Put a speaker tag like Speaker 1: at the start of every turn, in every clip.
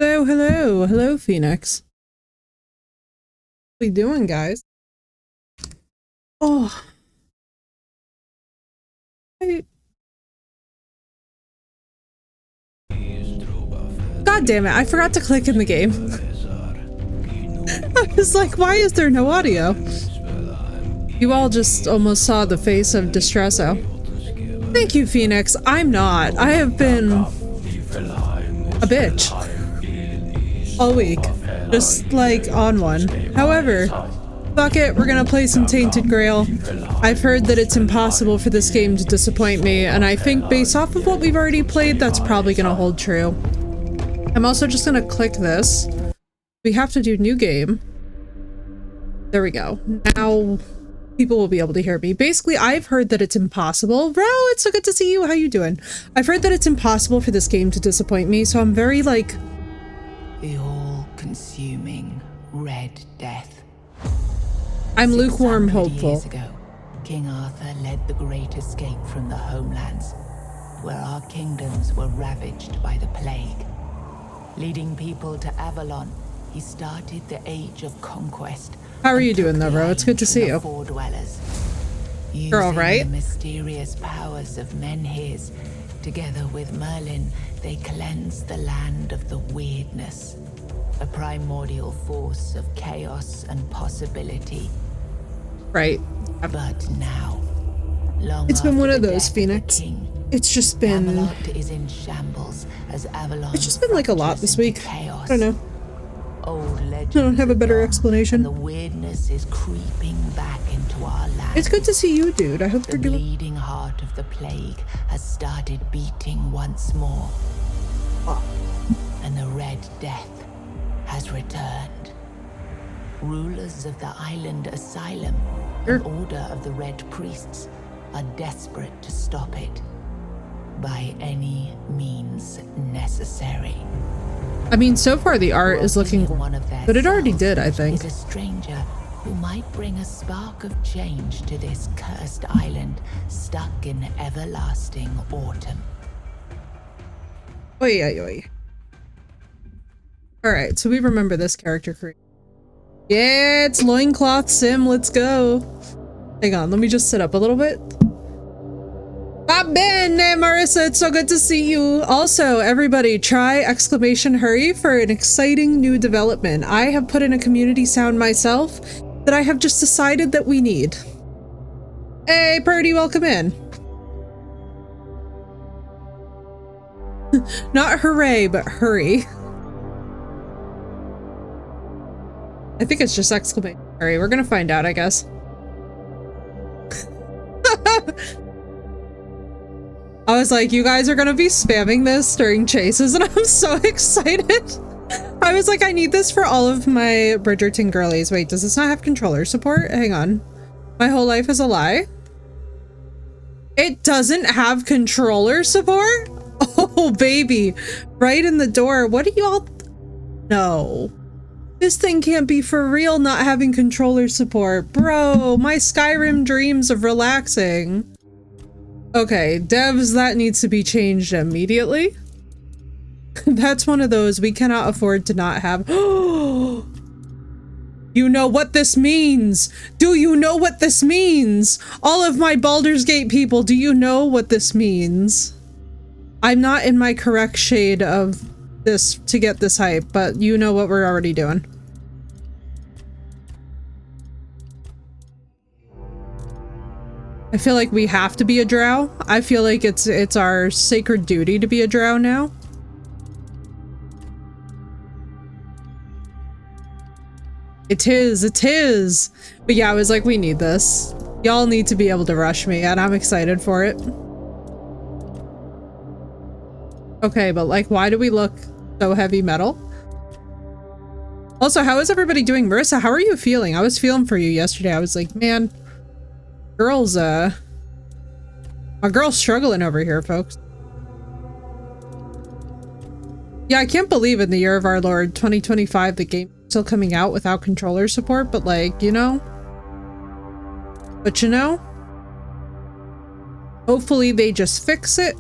Speaker 1: So hello, Phoenix. What are you doing, guys? Oh, God damn it! I forgot to click in the game. I was like, why is there no audio? You all just almost saw the face of Distresso. Thank you, Phoenix. I'm not. I have been a bitch all week, just like on one. However, fuck it, we're gonna play some Tainted Grail. I've heard that it's impossible for this game to disappoint me, and I think based off of what we've already played, that's probably gonna hold true. I'm also just gonna click this. We have to do new game. There we go. Now people will be able to hear me. Basically, I've heard that it's impossible. Ro, it's so good to see you. How you doing? I've heard that it's impossible for this game to disappoint me, so I'm very like...
Speaker 2: The all-consuming Red Death.
Speaker 1: I'm lukewarm hopeful.
Speaker 2: Years ago, King Arthur led the Great Escape from the homelands, where our kingdoms were ravaged by the plague. Leading people to Avalon, he started the Age of Conquest.
Speaker 1: How are you doing though, bro? It's good to see you. Girl, right?
Speaker 2: The mysterious powers of Menhirs, together with Merlin, they cleansed the land of the weirdness. A primordial force of chaos and possibility.
Speaker 1: Right.
Speaker 2: But now, long
Speaker 1: it's been one of
Speaker 2: after the
Speaker 1: those,
Speaker 2: death of
Speaker 1: Phoenix.
Speaker 2: the king,
Speaker 1: It's just been...
Speaker 2: Camelot is in shambles as Avalon
Speaker 1: It's just been like a lot this week.
Speaker 2: chaos.
Speaker 1: I don't know.
Speaker 2: Old legends
Speaker 1: I don't have a better
Speaker 2: are gone,
Speaker 1: explanation.
Speaker 2: and the weirdness is creeping back into our land.
Speaker 1: It's good to see you, dude. I hope
Speaker 2: The
Speaker 1: you're doing...
Speaker 2: bleeding heart of the plague has started beating once more. And the Red Death has returned. Rulers of the island asylum, an order of the Red Priests, are desperate to stop it by any means necessary.
Speaker 1: I mean, so far the art is looking... But it already did, I think.
Speaker 2: Is a stranger who might bring a spark of change to this cursed island stuck in everlasting autumn.
Speaker 1: Oi, oi, oi. Alright, so we remember this character creation. Yeah, it's Loincloth Sim, let's go. Hang on, let me just sit up a little bit. Va bene, Marissa, it's so good to see you. Also, everybody, try exclamation hurry for an exciting new development. I have put in a community sound myself that I have just decided that we need. Hey, Purdy, welcome in. Not hooray, but hurry. I think it's just exclamation hurry. We're gonna find out, I guess. I was like, you guys are gonna be spamming this during chases, and I'm so excited. I was like, I need this for all of my Bridgerton girlies. Wait, does this not have controller support? Hang on. My whole life is a lie? It doesn't have controller support? Oh, baby. Right in the door. What do y'all... No. This thing can't be for real not having controller support. Bro, my Skyrim dreams of relaxing. Okay, devs, that needs to be changed immediately. That's one of those we cannot afford to not have. You know what this means? Do you know what this means? All of my Baldur's Gate people, do you know what this means? I'm not in my correct shade of this to get this hype, but you know what we're already doing. I feel like we have to be a drow. I feel like it's our sacred duty to be a drow now. It is. But yeah, I was like, we need this. Y'all need to be able to rush me, and I'm excited for it. Okay, but like, why do we look so heavy metal? Also, how is everybody doing? Marissa, how are you feeling? I was feeling for you yesterday. I was like, man, girl's, my girl's struggling over here, folks. Yeah, I can't believe in the year of our Lord 2025 the game's still coming out without controller support, but like, you know. But you know, hopefully they just fix it.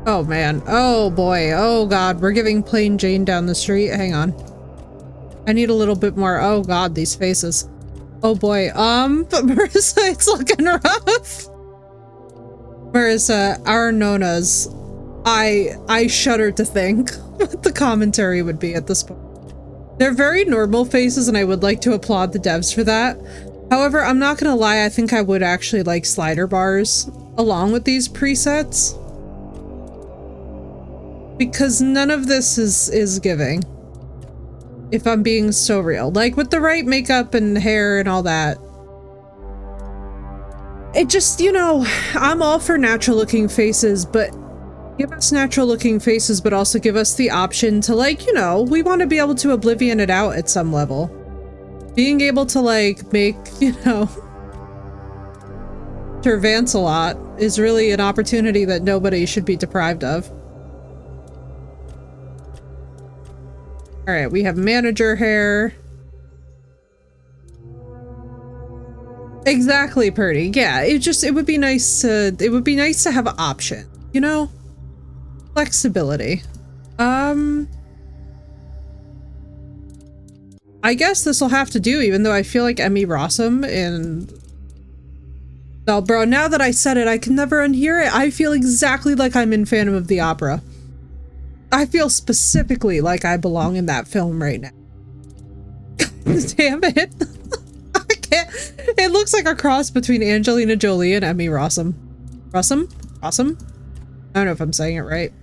Speaker 1: Oh man. Oh boy. Oh god. We're giving plain Jane down the street. Hang on. I need a little bit more. Oh god, these faces. Oh boy. But Marissa, it's looking rough. Marissa, our Nonas. I shudder to think what the commentary would be at this point. They're very normal faces, and I would like to applaud the devs for that. However, I'm not gonna lie, I think I would actually like slider bars along with these presets. Because none of this is giving. If I'm being so real. Like with the right makeup and hair and all that. It just, you know, I'm all for natural looking faces, but give us natural looking faces, but also give us the option to, like, you know, we want to be able to oblivion it out at some level. Being able to, like, make, you know, Tervance a lot is really an opportunity that nobody should be deprived of. Alright, we have manager hair. Exactly, Purdy. Yeah, it would be nice to have an option, you know? Flexibility. I guess this will have to do, even though I feel like Emmy Rossum and... Oh, bro, now that I said it, I can never unhear it. I feel exactly like I'm in Phantom of the Opera. I feel specifically like I belong in that film right now. Damn it. I can't. It looks like a cross between Angelina Jolie and Emmy Rossum. Rossum? Rossum? I don't know if I'm saying it right.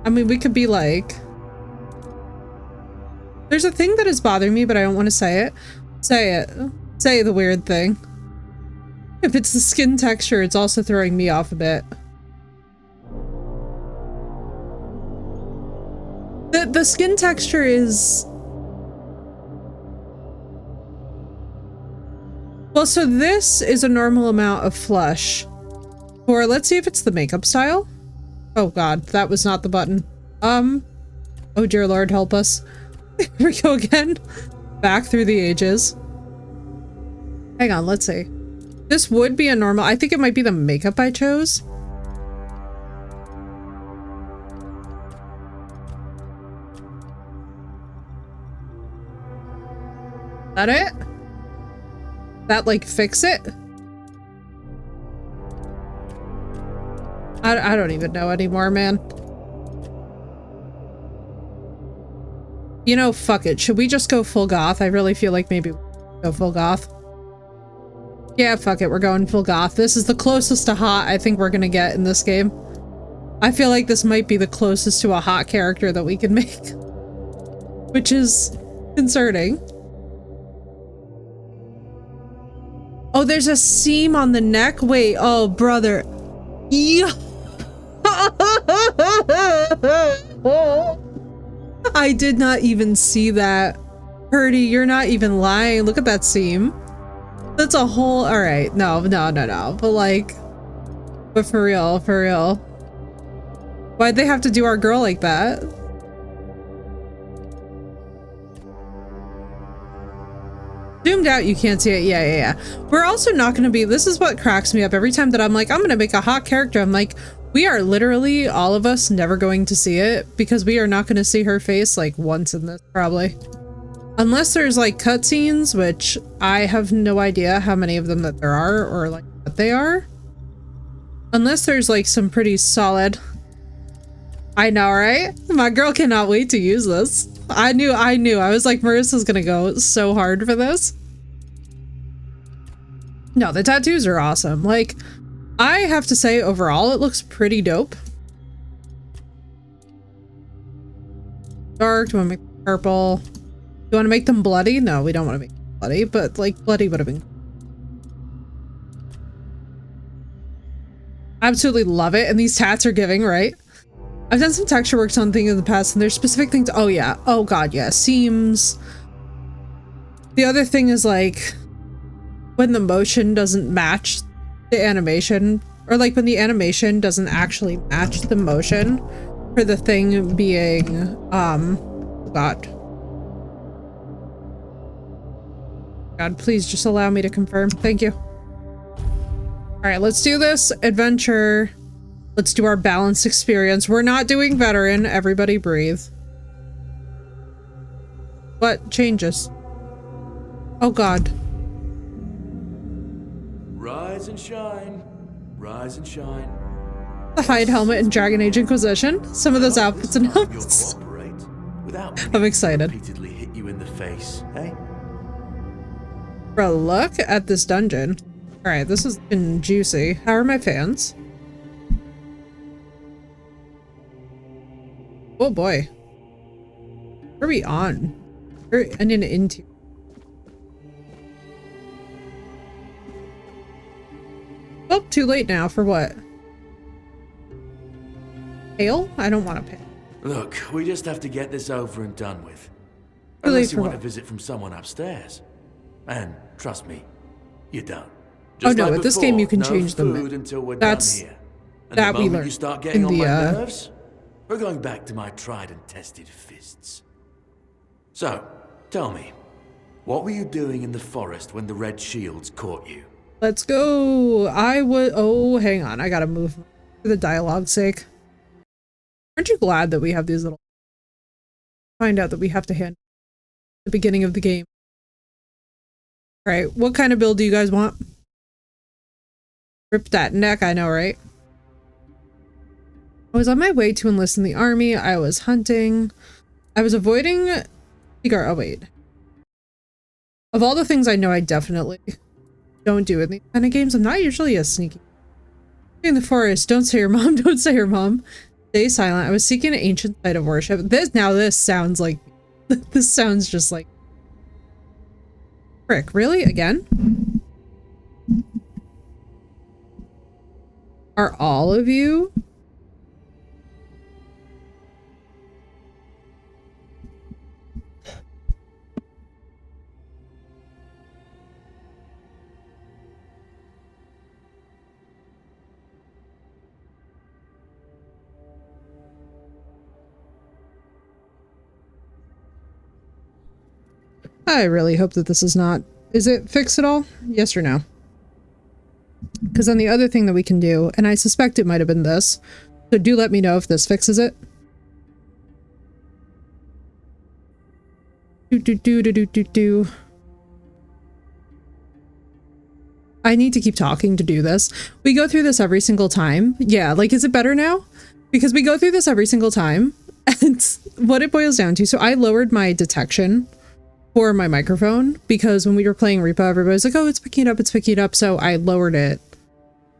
Speaker 1: I mean, we could be like... There's a thing that is bothering me, but I don't want to say it. Say it. Say the weird thing. If it's the skin texture, it's also throwing me off a bit. The skin texture is... Well, so this is a normal amount of flush. Or let's see if it's the makeup style. Oh god, that was not the button. Oh dear lord, help us. Here we go again. Back through the ages. Hang on, let's see. This would be a normal... I think it might be the makeup I chose. Is that it? That, like, fix it? I don't even know anymore, man. You know, fuck it. Should we just go full goth? I really feel like maybe we'll go full goth. Yeah, fuck it. We're going full goth. This is the closest to hot I think we're gonna get in this game. I feel like this might be the closest to a hot character that we can make. Which is concerning. Oh, there's a seam on the neck? Wait, oh, brother. Yeah. I did not even see that. Purdy, you're not even lying. Look at that seam. That's a whole... Alright, no. But like... But for real, for real. Why'd they have to do our girl like that? Zoomed out, you can't see it. Yeah. We're also not gonna be... This is what cracks me up every time that I'm like, I'm gonna make a hot character. I'm like, we are literally, all of us, never going to see it because we are not gonna see her face like once in this, probably. Unless there's like cutscenes, which I have no idea how many of them that there are or like what they are. Unless there's like some pretty solid... I know, right? My girl cannot wait to use this. I knew. I was like, Marissa's gonna go so hard for this. No, the tattoos are awesome. Like, I have to say, overall, it looks pretty dope. Dark, do you want to make them purple? Do you want to make them bloody? No, we don't want to make them bloody, but like, bloody would have been... Absolutely love it, and these tats are giving, right? I've done some texture works on things in the past, and there's specific things. Oh yeah. Oh god, yeah. Seams. The other thing is like when the motion doesn't match the animation, or like when the animation doesn't actually match the motion for the thing being God, please just allow me to confirm. Thank you. All right, let's do this adventure. Let's do our balanced experience. We're not doing veteran. Everybody breathe. What changes? Oh God.
Speaker 3: Rise and shine. Rise and shine.
Speaker 1: The hide helmet and Dragon Age Inquisition. Some of those outfits and
Speaker 3: You'll
Speaker 1: helmets.
Speaker 3: cooperate without
Speaker 1: I'm excited.
Speaker 3: repeatedly hit you in the face, eh?
Speaker 1: Bro, look at this dungeon. All right, this has been juicy. How are my fans? Oh boy. What are we on? We're ending into. Oh, too late now. For what? Hail? I don't want to pay.
Speaker 3: Look, we just have to get this over and done with.
Speaker 1: Too late
Speaker 3: Unless you
Speaker 1: for
Speaker 3: want a
Speaker 1: what?
Speaker 3: visit from someone upstairs. And trust me, you don't.
Speaker 1: Oh no,
Speaker 3: like
Speaker 1: with this game you can
Speaker 3: before, no
Speaker 1: change them.
Speaker 3: food until we're
Speaker 1: That's
Speaker 3: done here. And
Speaker 1: that
Speaker 3: the
Speaker 1: we
Speaker 3: moment
Speaker 1: learned
Speaker 3: you start getting
Speaker 1: in
Speaker 3: on
Speaker 1: the,
Speaker 3: my nerves, we're going back to my tried and tested fists. So, tell me, what were you doing in the forest when the red shields caught you?
Speaker 1: Let's go. I would. Oh, hang on. I gotta move for the dialogue's sake. Aren't you glad that we have these little? Find out that we have to hand the beginning of the game. All right. What kind of build do you guys want? Rip that neck. I know, right? I was on my way to enlist in the army. I was hunting. I was avoiding. Oh wait. Of all the things I know, I definitely don't do in these kind of games. I'm not usually a sneaky. In the forest, don't say your mom, don't say your mom. Stay silent. I was seeking an ancient site of worship. This sounds like, this sounds just like, frick, really? Again? Are all of you? I really hope that this is not. Is it fixed at all? Yes or no? Because then the other thing that we can do, and I suspect it might have been this, so do let me know if this fixes it. Do. I need to keep talking to do this. We go through this every single time. Yeah, like, is it better now? Because we go through this every single time, and what it boils down to. So I lowered my detection for my microphone because when we were playing Repo, everybody was like, oh, it's picking it up. So I lowered it.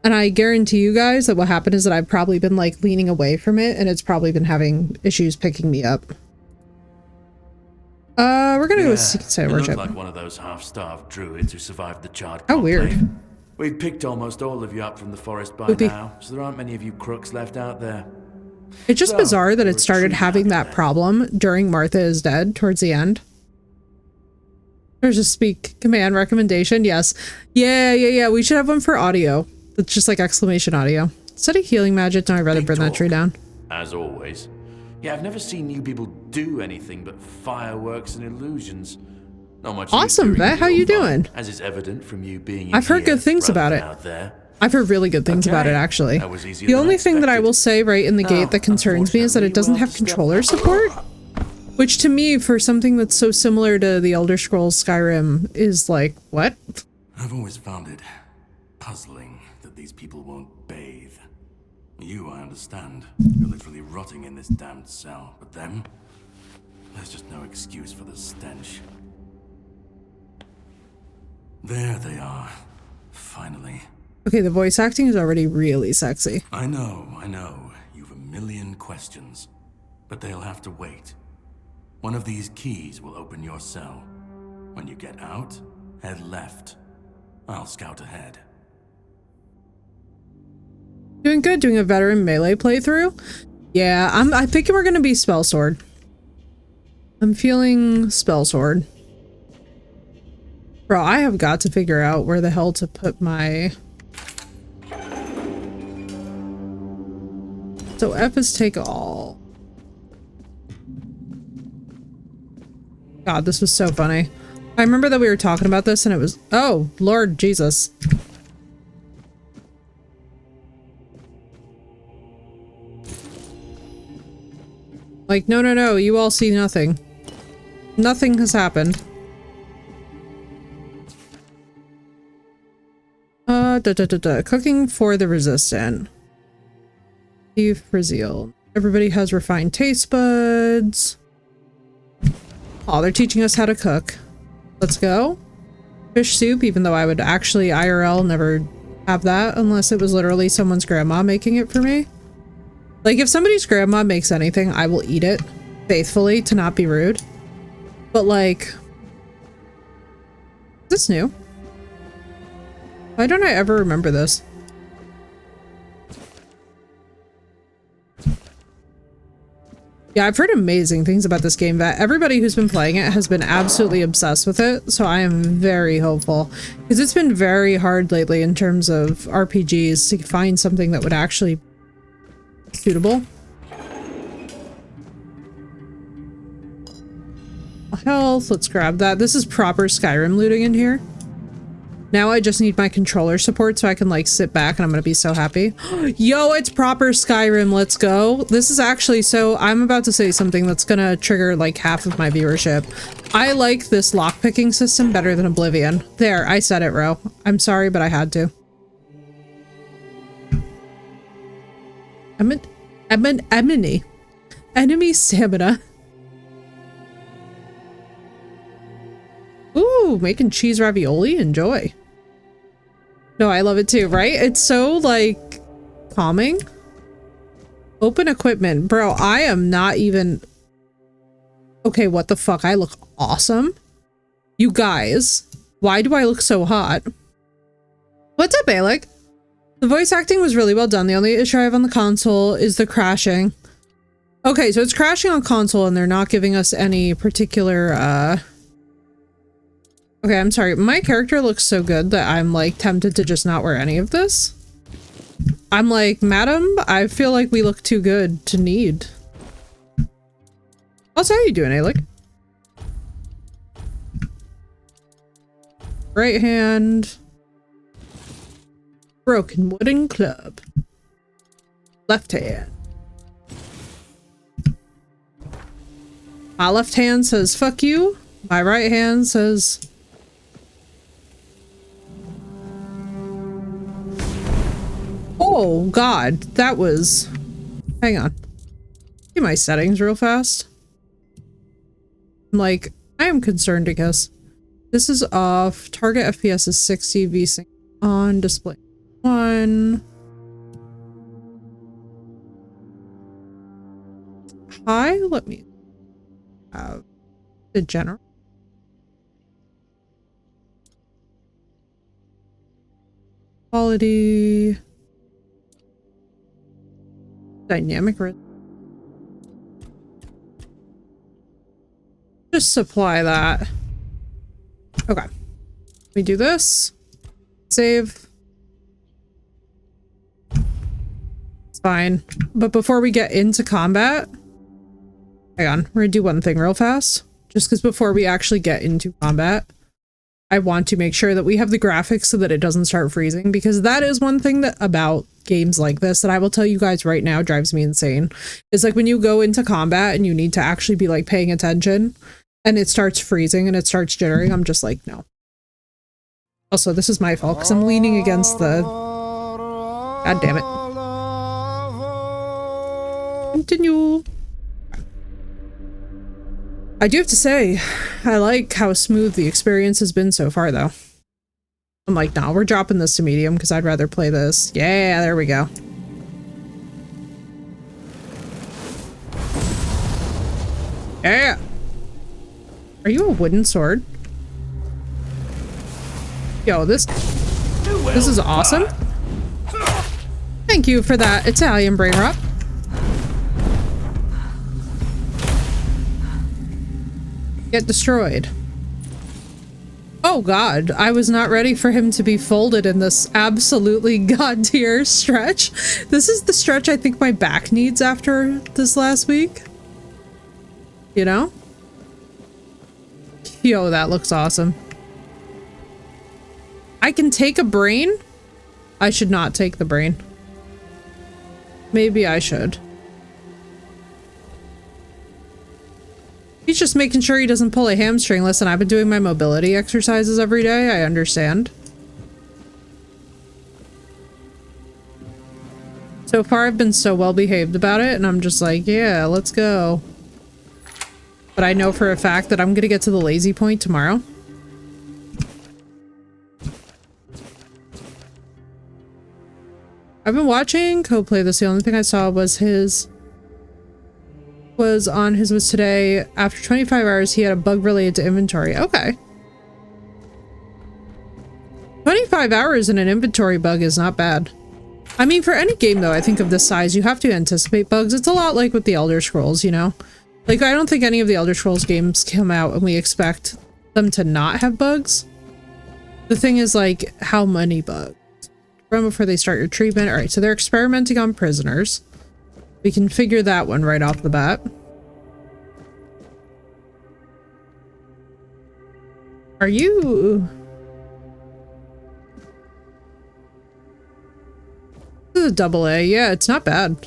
Speaker 1: And I guarantee you guys that what happened is that I've probably been like leaning away from it and it's probably been having issues picking me up. We're gonna go with Secret Site of Worship.
Speaker 3: Like one of those half-starved druids who survived the charred
Speaker 1: How weird.
Speaker 3: conclave. We've picked almost all of you up from the forest by now, so there aren't many of you crooks left out there.
Speaker 1: It's just bizarre that it started having that problem during Martha is Dead towards the end. There's a speak command recommendation. Yes. Yeah. We should have one for audio. That's just like exclamation audio. Study healing magic. No, I'd rather burn that tree down.
Speaker 3: As always. Yeah, I've never seen you people do anything but fireworks and illusions. Not much.
Speaker 1: Awesome, Vet. How you doing?
Speaker 3: As is evident from you being.
Speaker 1: I've heard good things about it. I've heard really good things about it, actually. The only thing that I will say right in the gate that concerns me is that it doesn't have controller support. Which to me, for something that's so similar to the Elder Scrolls Skyrim, is like, what?
Speaker 3: I've always found it puzzling that these people won't bathe. You, I understand. You're literally rotting in this damned cell. But them? There's just no excuse for the stench. There they are. Finally.
Speaker 1: Okay, the voice acting is already really sexy.
Speaker 3: I know. You've a million questions. But they'll have to wait. One of these keys will open your cell. When you get out, head left. I'll scout ahead.
Speaker 1: Doing good, doing a veteran melee playthrough. Yeah, I'm thinking we're gonna be Spell Sword. I'm feeling Spell Sword. Bro, I have got to figure out where the hell to put my... So F is take all. God, this was so funny. I remember that we were talking about this and it was... Oh, Lord Jesus. Like, no, no, no, you all see nothing. Nothing has happened. Cooking for the resistant. Beef Brazil. Everybody has refined taste buds. Oh, they're teaching us how to cook. Let's go. Fish soup, even though I would actually IRL never have that unless it was literally someone's grandma making it for me. Like, if somebody's grandma makes anything, I will eat it faithfully to not be rude. But like, is this new? Why don't I ever remember this? Yeah, I've heard amazing things about this game. That everybody who's been playing it has been absolutely obsessed with it, so I am very hopeful. Because it's been very hard lately in terms of RPGs to find something that would actually be suitable. Health, let's grab that. This is proper Skyrim looting in here. Now I just need my controller support so I can like sit back and I'm gonna be so happy. Yo, it's proper Skyrim, let's go. This is actually, so I'm about to say something that's gonna trigger like half of my viewership. I like this lockpicking system better than Oblivion. There, I said it, Ro. I'm sorry, but I had to. Enemy stamina. Ooh, making cheese ravioli, enjoy. No, I love it too, right? It's so like calming. Open equipment. Bro, I am not even... Okay, what the fuck? I look awesome. You guys, why do I look so hot? What's up, Alec? The voice acting was really well done. The only issue I have on the console is the crashing. Okay, so it's crashing on console and they're not giving us any particular, Okay, I'm sorry. My character looks so good that I'm like tempted to just not wear any of this. I'm like, madam, I feel like we look too good to need. Also, how you doing, Alec? Right hand. Broken wooden club. Left hand. My left hand says fuck you. My right hand says... Oh god, that was... Hang on. See my settings real fast. I'm like, I am concerned because this is off. Target FPS is 60, VSync on, display 1. Hi, let me have the general. Quality. Dynamic. Just supply that. Okay. We do this. Save. It's fine. But before we get into combat, hang on, we're gonna do one thing real fast. Just because before we actually get into combat, I want to make sure that we have the graphics so that it doesn't start freezing, because that is one thing that about games like this that I will tell you guys right now drives me insane. It's like when you go into combat and you need to actually be like paying attention and it starts freezing and it starts jittering, I'm just like, no. Also, this is my fault because I'm leaning against the... God damn it. Continue. I do have to say, I like how smooth the experience has been so far, though. I'm like, nah, we're dropping this to medium because I'd rather play this. Yeah, there we go. Yeah. Are you a wooden sword? Yo, this is awesome. Thank you for that Italian brain rot. Get destroyed. Oh god, I was not ready for him to be folded in this absolutely god tier stretch. This is the stretch I think my back needs after this last week. You know? Yo, that looks awesome. I can take a brain? I should not take the brain. Maybe I should. He's just making sure he doesn't pull a hamstring. Listen, I've been doing my mobility exercises every day. I understand. So far, I've been so well behaved about it, and I'm just like, yeah, let's go. But I know for a fact that I'm gonna get to the lazy point tomorrow. I've been watching Coldplay. That's the only thing I saw was his... was today. After 25 hours, he had a bug related to inventory. Okay. 25 hours in an inventory bug is not bad. I mean, for any game, though, I think of this size, you have to anticipate bugs. It's a lot like with the Elder Scrolls, you know? Like, I don't think any of the Elder Scrolls games come out and we expect them to not have bugs. The thing is, like, how many bugs? Run before they start your treatment. All right, so they're experimenting on prisoners. We can figure that one right off the bat. Are you... This is a double A. Yeah, it's not bad.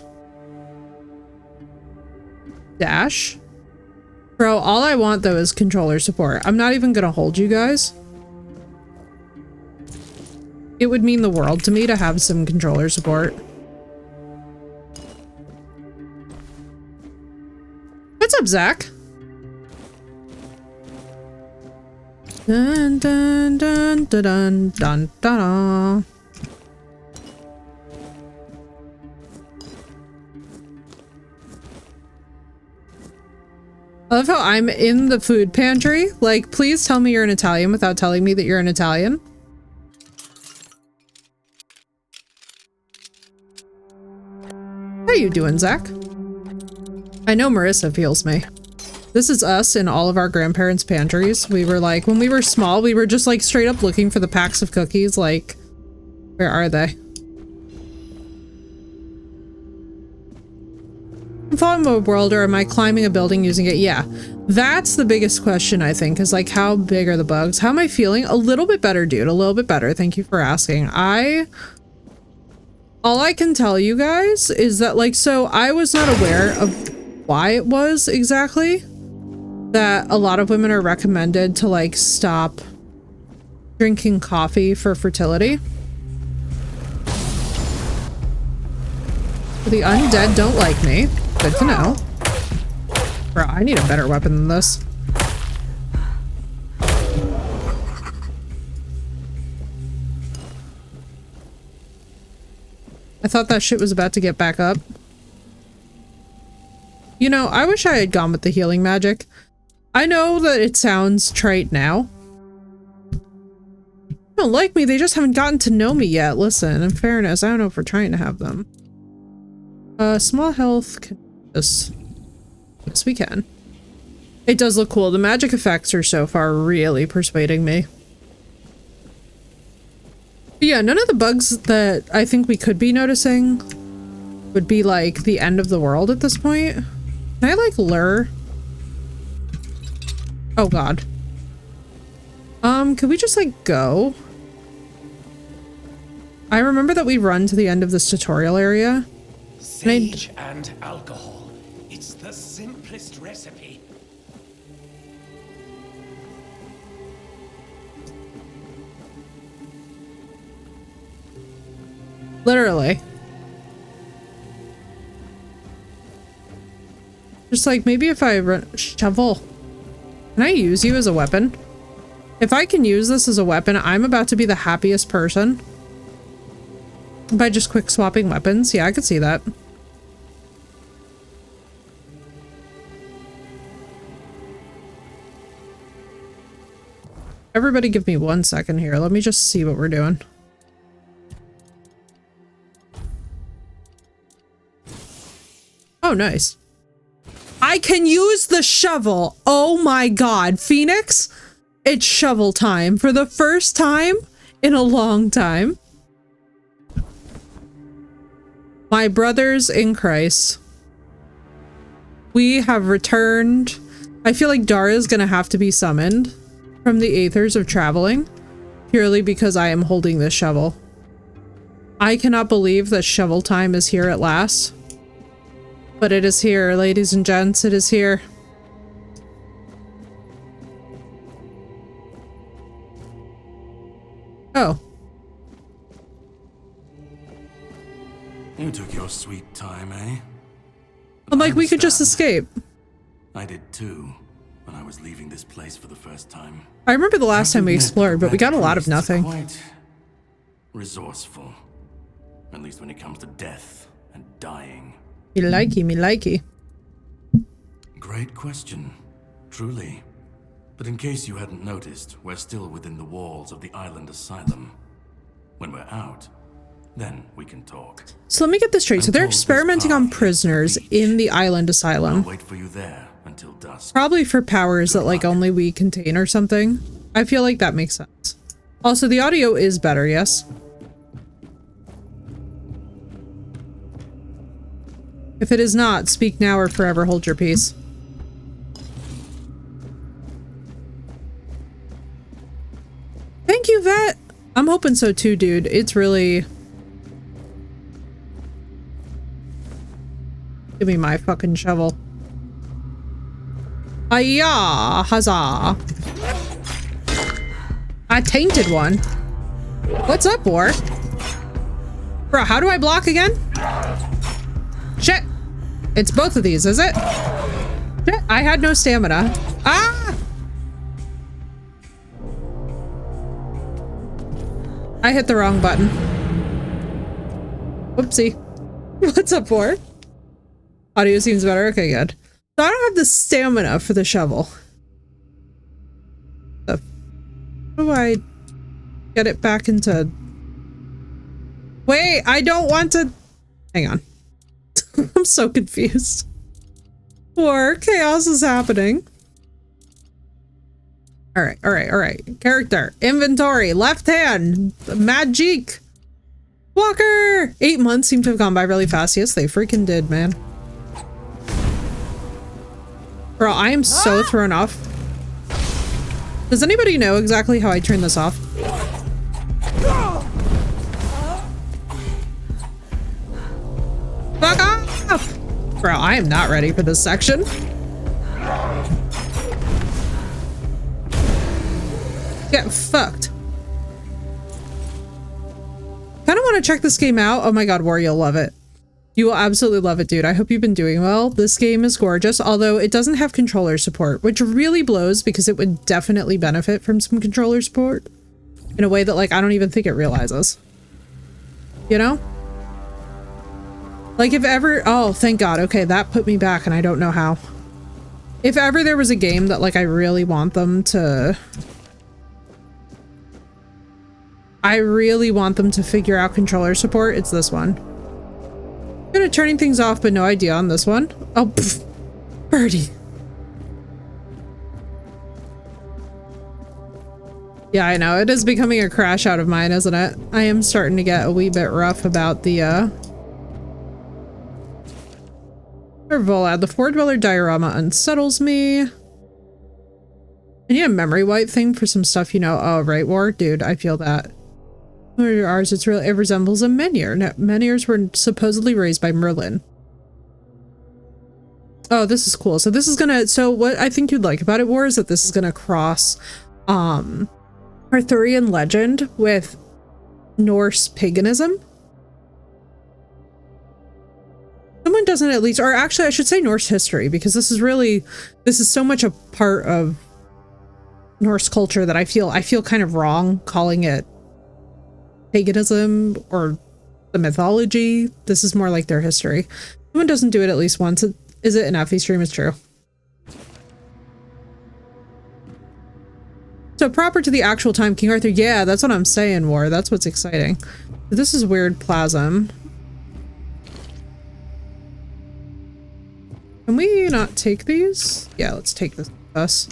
Speaker 1: Dash? Bro, all I want though is controller support. I'm not even gonna hold you guys. It would mean the world to me to have some controller support. What's up, Zach? Dun dun dun dun dun dun dun. I love how I'm in the food pantry. Like, please tell me you're an Italian without telling me that you're an Italian. How you doing, Zach? I know Marissa feels me. This is us in all of our grandparents' pantries. We were like, when we were small, we were just like straight up looking for the packs of cookies. Like, where are they? I'm following a world, or am I climbing a building using it? Yeah, that's the biggest question, I think, is like, how big are the bugs? How am I feeling? A little bit better, dude. A little bit better. Thank you for asking. All I can tell you guys is that, like, so I was not aware of why it was exactly that a lot of women are recommended to, like, stop drinking coffee for fertility. The undead don't like me. Good to know. Bro, I need a better weapon than this. I thought that shit was about to get back up. You know, I wish I had gone with the healing magic. I know that it sounds trite now. They don't like me, they just haven't gotten to know me yet. Listen, in fairness, I don't know if we're trying to have them. Small health... Yes, we can. It does look cool. The magic effects are so far really persuading me. But yeah, none of the bugs that I think we could be noticing would be like the end of the world at this point. Can I like lure? Oh god. Could we just like go? I remember that we run to the end of this tutorial area.
Speaker 4: Sage and alcohol. It's the simplest recipe.
Speaker 1: Literally. Just like, maybe if I run... Shovel. Can I use you as a weapon? If I can use this as a weapon, I'm about to be the happiest person. By just quick swapping weapons. Yeah, I could see that. Everybody give me 1 second here. Let me just see what we're doing. Oh, nice. I can use the shovel. Oh my god. Phoenix, it's shovel time for the first time in a long time. My brothers in Christ. We have returned. I feel like Dara's gonna have to be summoned from the Aethers of Traveling, purely because I am holding this shovel. I cannot believe that shovel time is here at last. But it is here, ladies and gents, it is here.
Speaker 3: You took your sweet time, eh?
Speaker 1: I'm like, we could just escape.
Speaker 3: I did too, when I was leaving this place for the first time.
Speaker 1: I remember the last time we explored, but we got a lot of nothing.
Speaker 3: Quite resourceful. At least when it comes to death and dying.
Speaker 1: Me likey.
Speaker 3: Great question, truly. But in case you hadn't noticed, we're still within the walls of the island asylum. When we're out, then we can talk.
Speaker 1: So let me get this straight. So they're experimenting on prisoners in the island asylum.
Speaker 3: I'll wait for you there until dusk.
Speaker 1: Probably for powers that like only we contain or something. I feel like that makes sense. Also, the audio is better, yes? If it is not, speak now or forever hold your peace. Thank you, Vet. I'm hoping so too, dude. It's really... Give me my fucking shovel. Ayah! Huzzah! I tainted one. What's up, war? Bro, how do I block again? Shit! It's both of these, is it? Shit, I had no stamina. Ah! I hit the wrong button. Whoopsie. What's up, war? Audio seems better. Okay, good. So I don't have the stamina for the shovel. So, how do I get it back into... Wait, I don't want to... Hang on. I'm so confused. War, chaos is happening. Alright. Character, inventory, left hand, magic. Walker! 8 months seem to have gone by really fast. Yes, they freaking did, man. Bro, I am so thrown off. Does anybody know exactly how I turn this off? Fuck off! Bro, I am not ready for this section. Get fucked. Kind of want to check this game out. Oh my god, War, you'll love it. You will absolutely love it, dude. I hope you've been doing well. This game is gorgeous, although it doesn't have controller support, which really blows because it would definitely benefit from some controller support in a way that, like, I don't even think it realizes. You know? Like, if ever... Oh, thank god. Okay, that put me back, and I don't know how. If ever there was a game that, like, I really want them to... I really want them to figure out controller support, it's this one. Good at turning things off, but no idea on this one. Oh, pff, birdie. Yeah, I know. It is becoming a crash out of mine, isn't it? I am starting to get a wee bit rough about the, Volad, the Four Dweller diorama unsettles me. I need a memory wipe thing for some stuff, you know. Oh, right, War? Dude, I feel that. Ours, it resembles a menhir. Now, menhirs were supposedly raised by Merlin. Oh, this is cool. So this is gonna, so what I think you'd like about it, War, is that this is gonna cross Arthurian legend with Norse paganism. Someone doesn't at least, or actually I should say Norse history, because this is so much a part of Norse culture that I feel kind of wrong calling it paganism or the mythology. This is more like their history. Someone doesn't do it at least once. Is it an Effie stream? It's true. So proper to the actual time, King Arthur. Yeah, that's what I'm saying, War. That's what's exciting. This is weird plasm. Can we not take these? Yeah, let's take this with us.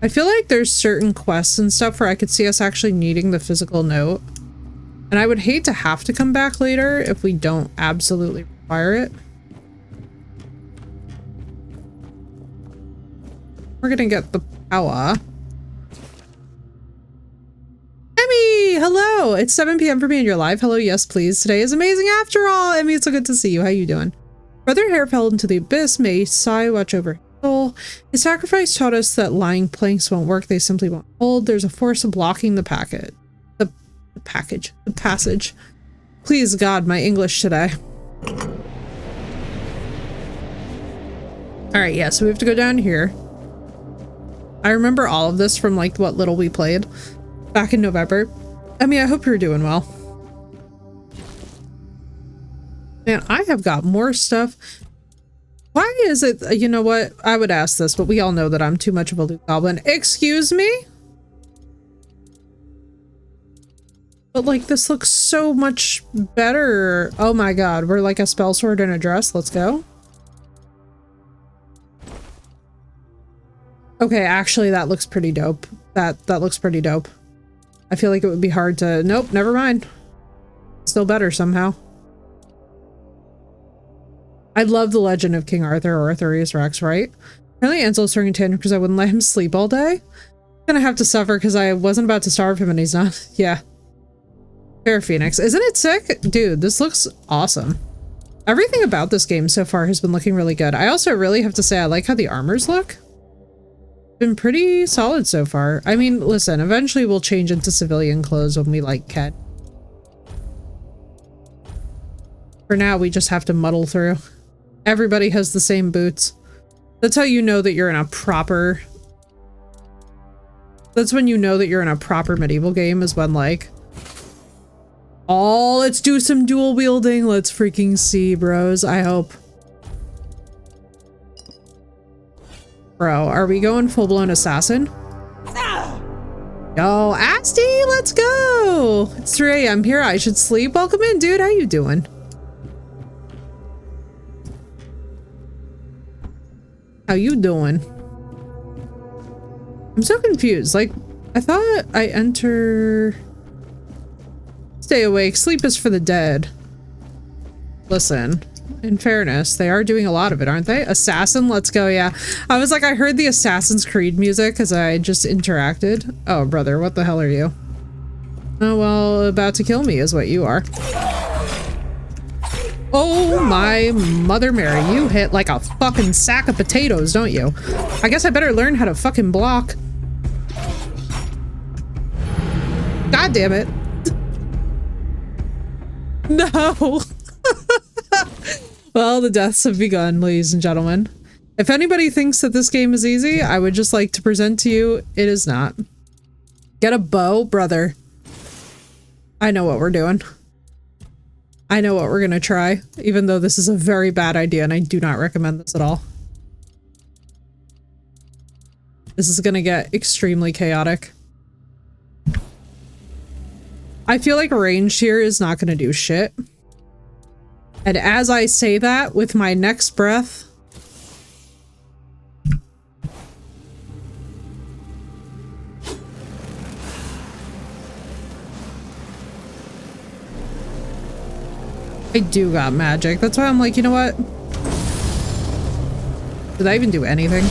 Speaker 1: I feel like there's certain quests and stuff where I could see us actually needing the physical note. And I would hate to have to come back later if we don't absolutely require it. We're gonna get the power. Emmy, hello! It's 7 p.m. for me and you're live. Hello, yes, please. Today is amazing after all. Emmy, it's so good to see you. How you doing? Brother Hare fell into the abyss. May Sai watch over his soul. His sacrifice taught us that lying planks won't work. They simply won't hold. There's a force blocking the passage. Please God, my English today. All right, yeah, so we have to go down here. I remember all of this from like what little we played back in November. I mean, I hope you're doing well. Man, I have got more stuff. Why is it, you know what? I would ask this, but we all know that I'm too much of a loot goblin. Excuse me? But like, this looks so much better. Oh my god, we're like a spell sword in a dress. Let's go. Okay, actually, that looks pretty dope. That looks pretty dope. I feel like it would be hard to... Nope, never mind. Still better somehow. I love the legend of King Arthur or Arthurius Rex, right? Apparently Ansel's throwing a tantrum because I wouldn't let him sleep all day. Gonna have to suffer because I wasn't about to starve him and he's not. Yeah. Fair Phoenix. Isn't it sick? Dude, this looks awesome. Everything about this game so far has been looking really good. I also really have to say I like how the armors look. Been pretty solid so far. I mean, listen, eventually we'll change into civilian clothes when we like can. For now, we just have to muddle through. Everybody has the same boots. That's how you know that you're in a proper... That's when you know that you're in a proper medieval game, is when like... Oh, let's do some dual wielding. Let's freaking see, bros. I hope. Bro, are we going full-blown assassin? Yo, Asti, let's go! It's 3 AM here. I should sleep. Welcome in, dude. How you doing? How you doing? I'm so confused. Like, I thought I enter... Stay awake. Sleep is for the dead. Listen. In fairness, they are doing a lot of it, aren't they? Assassin, let's go, yeah. I was like, I heard the Assassin's Creed music as I just interacted. Oh, brother, what the hell are you? Oh, well, about to kill me is what you are. Oh my Mother Mary, you hit like a fucking sack of potatoes, don't you? I guess I better learn how to fucking block. God damn it. No. Well, the deaths have begun, ladies and gentlemen. If anybody thinks that this game is easy, I would just like to present to you, it is not. Get a bow, brother. I know what we're doing. I know what we're gonna try, even though this is a very bad idea and I do not recommend this at all. This is gonna get extremely chaotic. I feel like range here is not gonna do shit. And as I say that, with my next breath... I do got magic. That's why I'm like, you know what? Did I even do anything?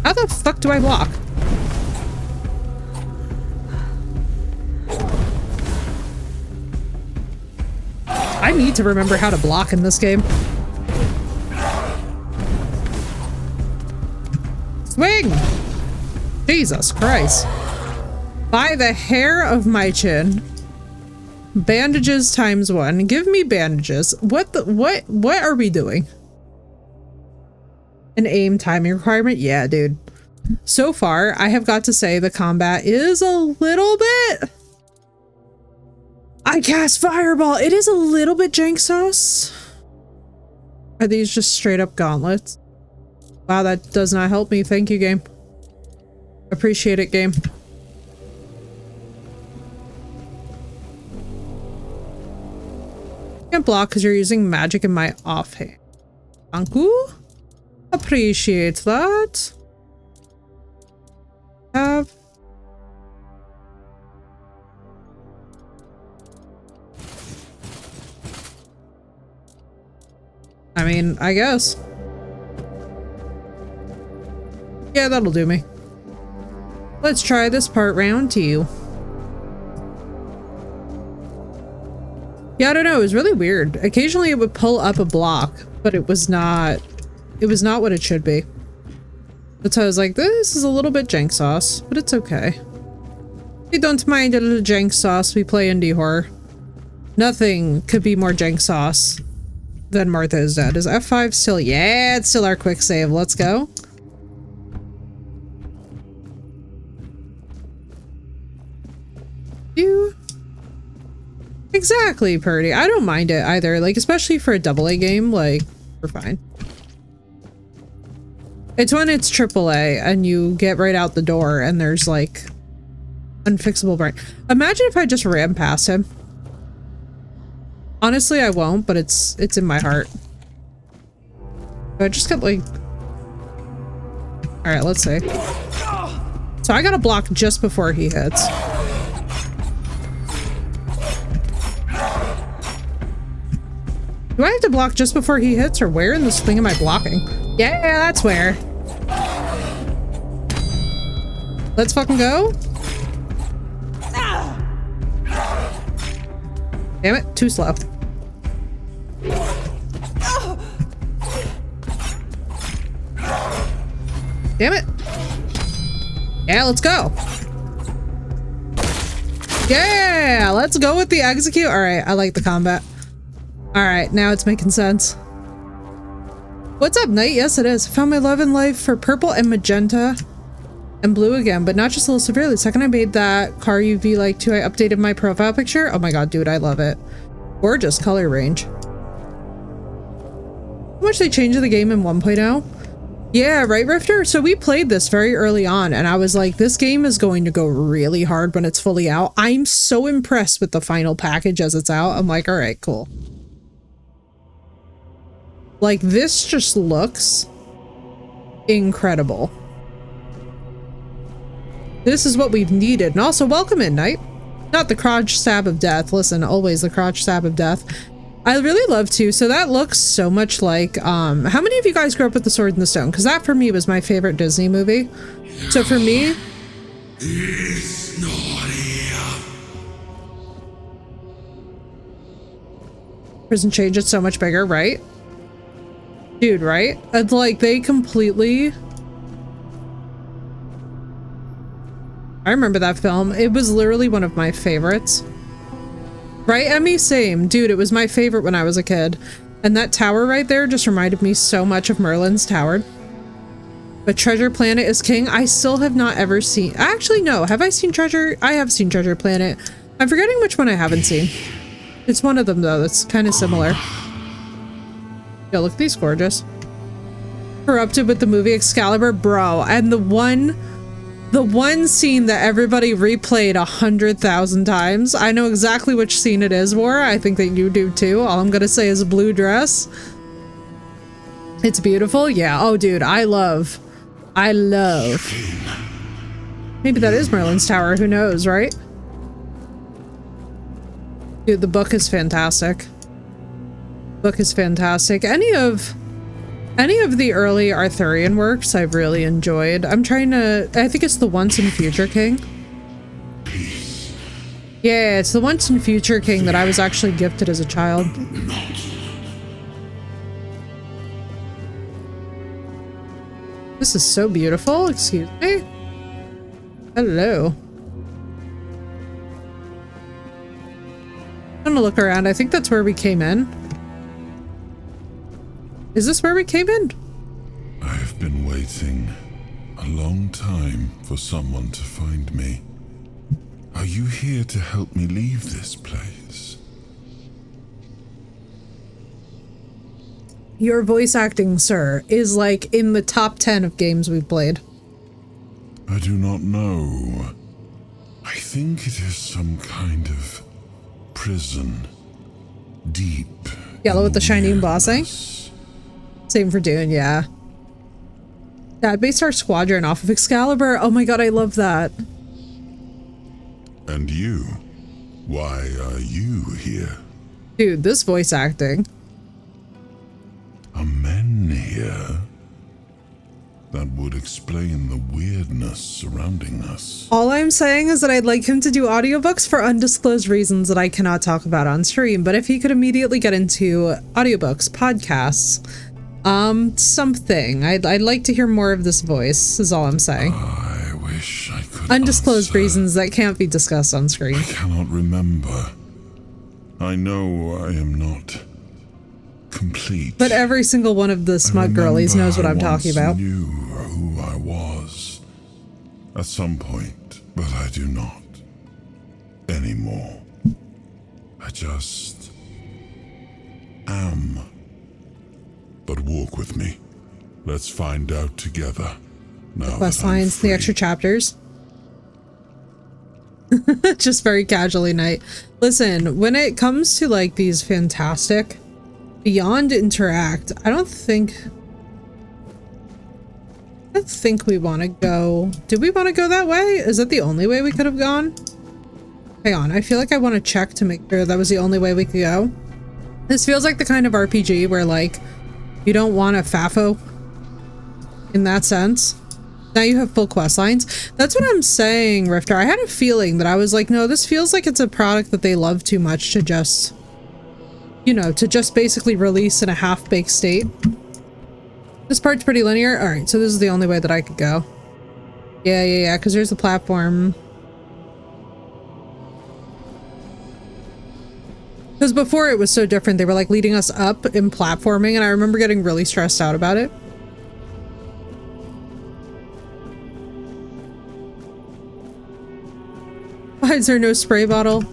Speaker 1: How the fuck do I block? I need to remember how to block in this game. Swing! Jesus Christ. By the hair of my chin. Bandages ×1. Give me bandages. What are we doing? An aim timing requirement? Yeah, dude. So far, I have got to say the combat is a little bit... I cast Fireball! It is a little bit jank sauce. Are these just straight up gauntlets? Wow, that does not help me. Thank you, game. Appreciate it, game. Can't block because you're using magic in my offhand. Thank you. Appreciate that. Have. I mean, I guess. Yeah, that'll do me. Let's try this part round 2. Yeah, I don't know. It was really weird. Occasionally it would pull up a block, but it was not It was not what it should be. That's why I was like, this is a little bit jank sauce, but it's okay. We don't mind a little jank sauce. We play indie horror. Nothing could be more jank sauce than Martha is Dead. Is F5 still? Yeah, it's still our quick save. Let's go. You. Exactly, Purdy. I don't mind it either. Like, especially for a AA game, like, we're fine. It's when it's AAA and you get right out the door and there's like unfixable brain. Imagine if I just ran past him. Honestly, I won't, but it's in my heart. I just got like... Alright, let's see. So I gotta block just before he hits. Do I have to block just before he hits, or where in this thing am I blocking? Yeah, that's where. Let's fucking go. Damn it, too slow. Damn it. Yeah, let's go. Yeah, let's go with the execute. All right, I like the combat. All right, now it's making sense. What's up, Knight? Yes, it is. Found my love in life for purple and magenta and blue again, but not just a little severely. The second I made that car UV like 2, I updated my profile picture. Oh my god, dude, I love it. Gorgeous color range. How much they changed the game in 1.0? Yeah, right, Rifter? So we played this very early on, and I was like, this game is going to go really hard when it's fully out. I'm so impressed with the final package as it's out. I'm like, all right, cool. Like, this just looks incredible. This is what we've needed. And also, welcome in, Knight. Not the crotch stab of death. Listen, always the crotch stab of death. I really love to. So that looks so much like, how many of you guys grew up with The Sword in the Stone? Because that, for me, was my favorite Disney movie. So for me...
Speaker 5: It's not here.
Speaker 1: Prison Change, it's so much bigger, right? Dude, right? It's like they completely... I remember that film. It was literally one of my favorites. Right, Emmy? Same. Dude, it was my favorite when I was a kid. And that tower right there just reminded me so much of Merlin's Tower. But Treasure Planet is king. I still have not ever seen... Actually, no. Have I seen Treasure? I have seen Treasure Planet. I'm forgetting which one I haven't seen. It's one of them, though. That's kind of similar. Yo, look, these gorgeous. Corrupted with the movie Excalibur, bro. And the one scene that everybody replayed 100,000 times. I know exactly which scene it is, War. I think that you do too. All I'm gonna say is a blue dress. It's beautiful. Yeah. Oh, dude, I love. Maybe that is Merlin's Tower. Who knows, right? Dude, the book is fantastic. Book is fantastic. Any of the early Arthurian works I've really enjoyed. I think it's the Once and Future King. Yeah, it's the Once and Future King that I was actually gifted as a child. This is so beautiful. Excuse me. Hello. I'm gonna look around. I think that's where we came in. Is this where we came in?
Speaker 5: I've been waiting a long time for someone to find me. Are you here to help me leave this place?
Speaker 1: Your voice acting, sir, is like in the top 10 of games we've played.
Speaker 5: I do not know. I think it is some kind of prison. Deep.
Speaker 1: Yellow with the shiny embossing? Same for Dune, yeah. Dad based our squadron off of Excalibur. Oh my god, I love that.
Speaker 5: And you? Why are you here?
Speaker 1: Dude, this voice acting.
Speaker 5: Are men here? That would explain the weirdness surrounding us.
Speaker 1: All I'm saying is that I'd like him to do audiobooks for undisclosed reasons that I cannot talk about on stream, but if he could immediately get into audiobooks, podcasts, Something. I'd like to hear more of this voice, is all I'm saying.
Speaker 5: I wish I could
Speaker 1: Undisclosed
Speaker 5: answer.
Speaker 1: reasons that can't be discussed on screen.
Speaker 5: I cannot remember. I know I am not complete.
Speaker 1: But every single one of the smug girlies knows what I'm talking about.
Speaker 5: I knew who I was at some point, but I do not anymore. I just am. But walk with me. Let's find out together. Now
Speaker 1: Quest
Speaker 5: that I'm
Speaker 1: lines, the
Speaker 5: free.
Speaker 1: extra chapters. Just very casually night. Listen, when it comes to like these fantastic beyond interact, I don't think we want to go. Did we want to go that way? Is that the only way we could have gone? Hang on, I feel like I want to check to make sure that was the only way we could go. This feels like the kind of RPG where like you don't want a FAFO in that sense. Now you have full quest lines. That's what I'm saying, Rifter. I had a feeling that I was like, no, this feels like it's a product that they love too much to just, you know, to just basically release in a half-baked state. This part's pretty linear. All right, so this is the only way that I could go. Yeah, because there's the platform. Because before it was so different. They were like leading us up in platforming, and I remember getting really stressed out about it. Why is there no spray bottle?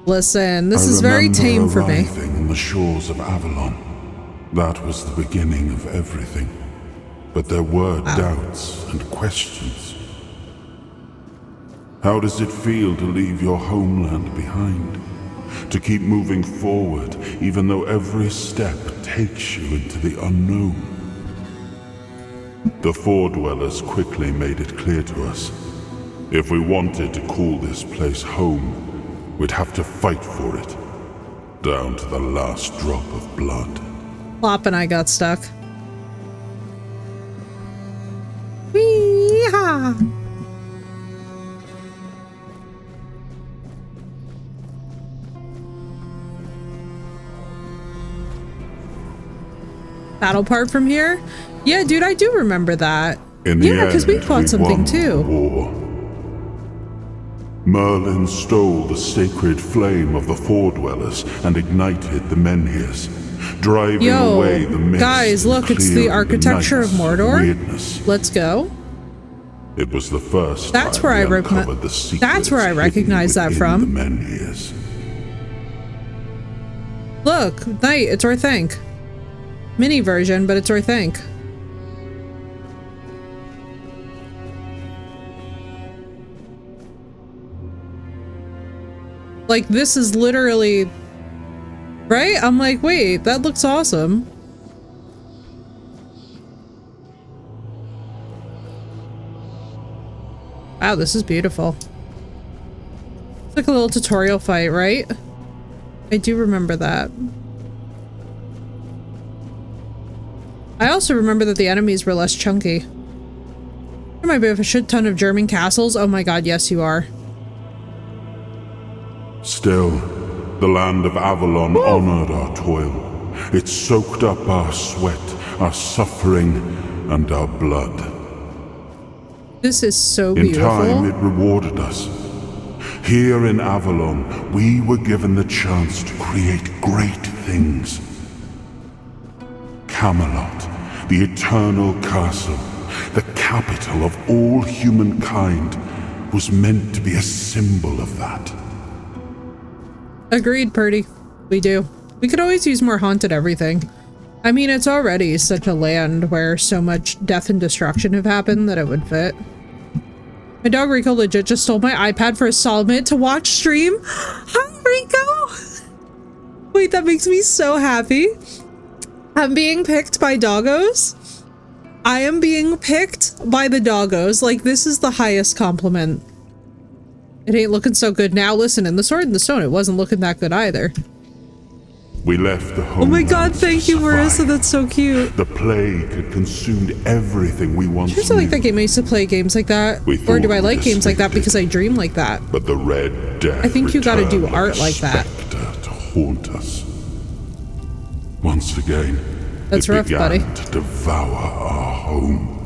Speaker 1: Listen, this is very tame for me.
Speaker 5: Arriving on the shores of Avalon. That was the beginning of everything. But there were doubts and questions. How does it feel to leave your homeland behind? To keep moving forward, even though every step takes you into the unknown? The Four Dwellers quickly made it clear to us. If we wanted to call this place home, we'd have to fight for it, down to the last drop of blood.
Speaker 1: Plop and I got stuck. Wee-ha! Battle part from here? Yeah, dude, I do remember that. Yeah, because we fought something too.
Speaker 5: War. Merlin stole the sacred flame of the Four Dwellers and ignited the Menhirs, driving away the mist.
Speaker 1: Guys, look, it's the architecture of Mordor.
Speaker 5: Weirdness.
Speaker 1: Let's go.
Speaker 5: It was the first.
Speaker 1: That's where I That's where I recognize that from.
Speaker 5: The Menhirs.
Speaker 1: Look, Knight, it's Orthanc. Mini version, but it's Orthanc. Like, this is literally... Right? I'm like, wait, that looks awesome. Wow, this is beautiful. It's like a little tutorial fight, right? I do remember that. I also remember that the enemies were less chunky. There might be a shit ton of German castles. Oh my god, yes you are.
Speaker 5: Still, the land of Avalon honored our toil. It soaked up our sweat, our suffering, and our blood.
Speaker 1: This is so beautiful.
Speaker 5: In time, it rewarded us. Here in Avalon, we were given the chance to create great things. Camelot, the eternal castle, the capital of all humankind, was meant to be a symbol of that.
Speaker 1: Agreed, Purdy. We do. We could always use more haunted everything. I mean, it's already such a land where so much death and destruction have happened that it would fit. My dog Rico legit just stole my iPad for a solid minute to watch stream. Hi, Rico! Wait, that makes me so happy. I'm being picked by doggos. I am being picked by the doggos. Like, this is the highest compliment. It ain't looking so good now. Listen, in the Sword and the Stone, it wasn't looking that good either.
Speaker 5: We left the home.
Speaker 1: Oh my god, thank you, Marissa. That's so cute.
Speaker 5: The plague had consumed everything we once
Speaker 1: knew. I like that game. I used to play games like that. Or do I like games like that because I dream like that?
Speaker 5: But the Red Death.
Speaker 1: I think you gotta do art like that.
Speaker 5: To haunt us. Once again,
Speaker 1: That's rough, buddy.
Speaker 5: To devour our home.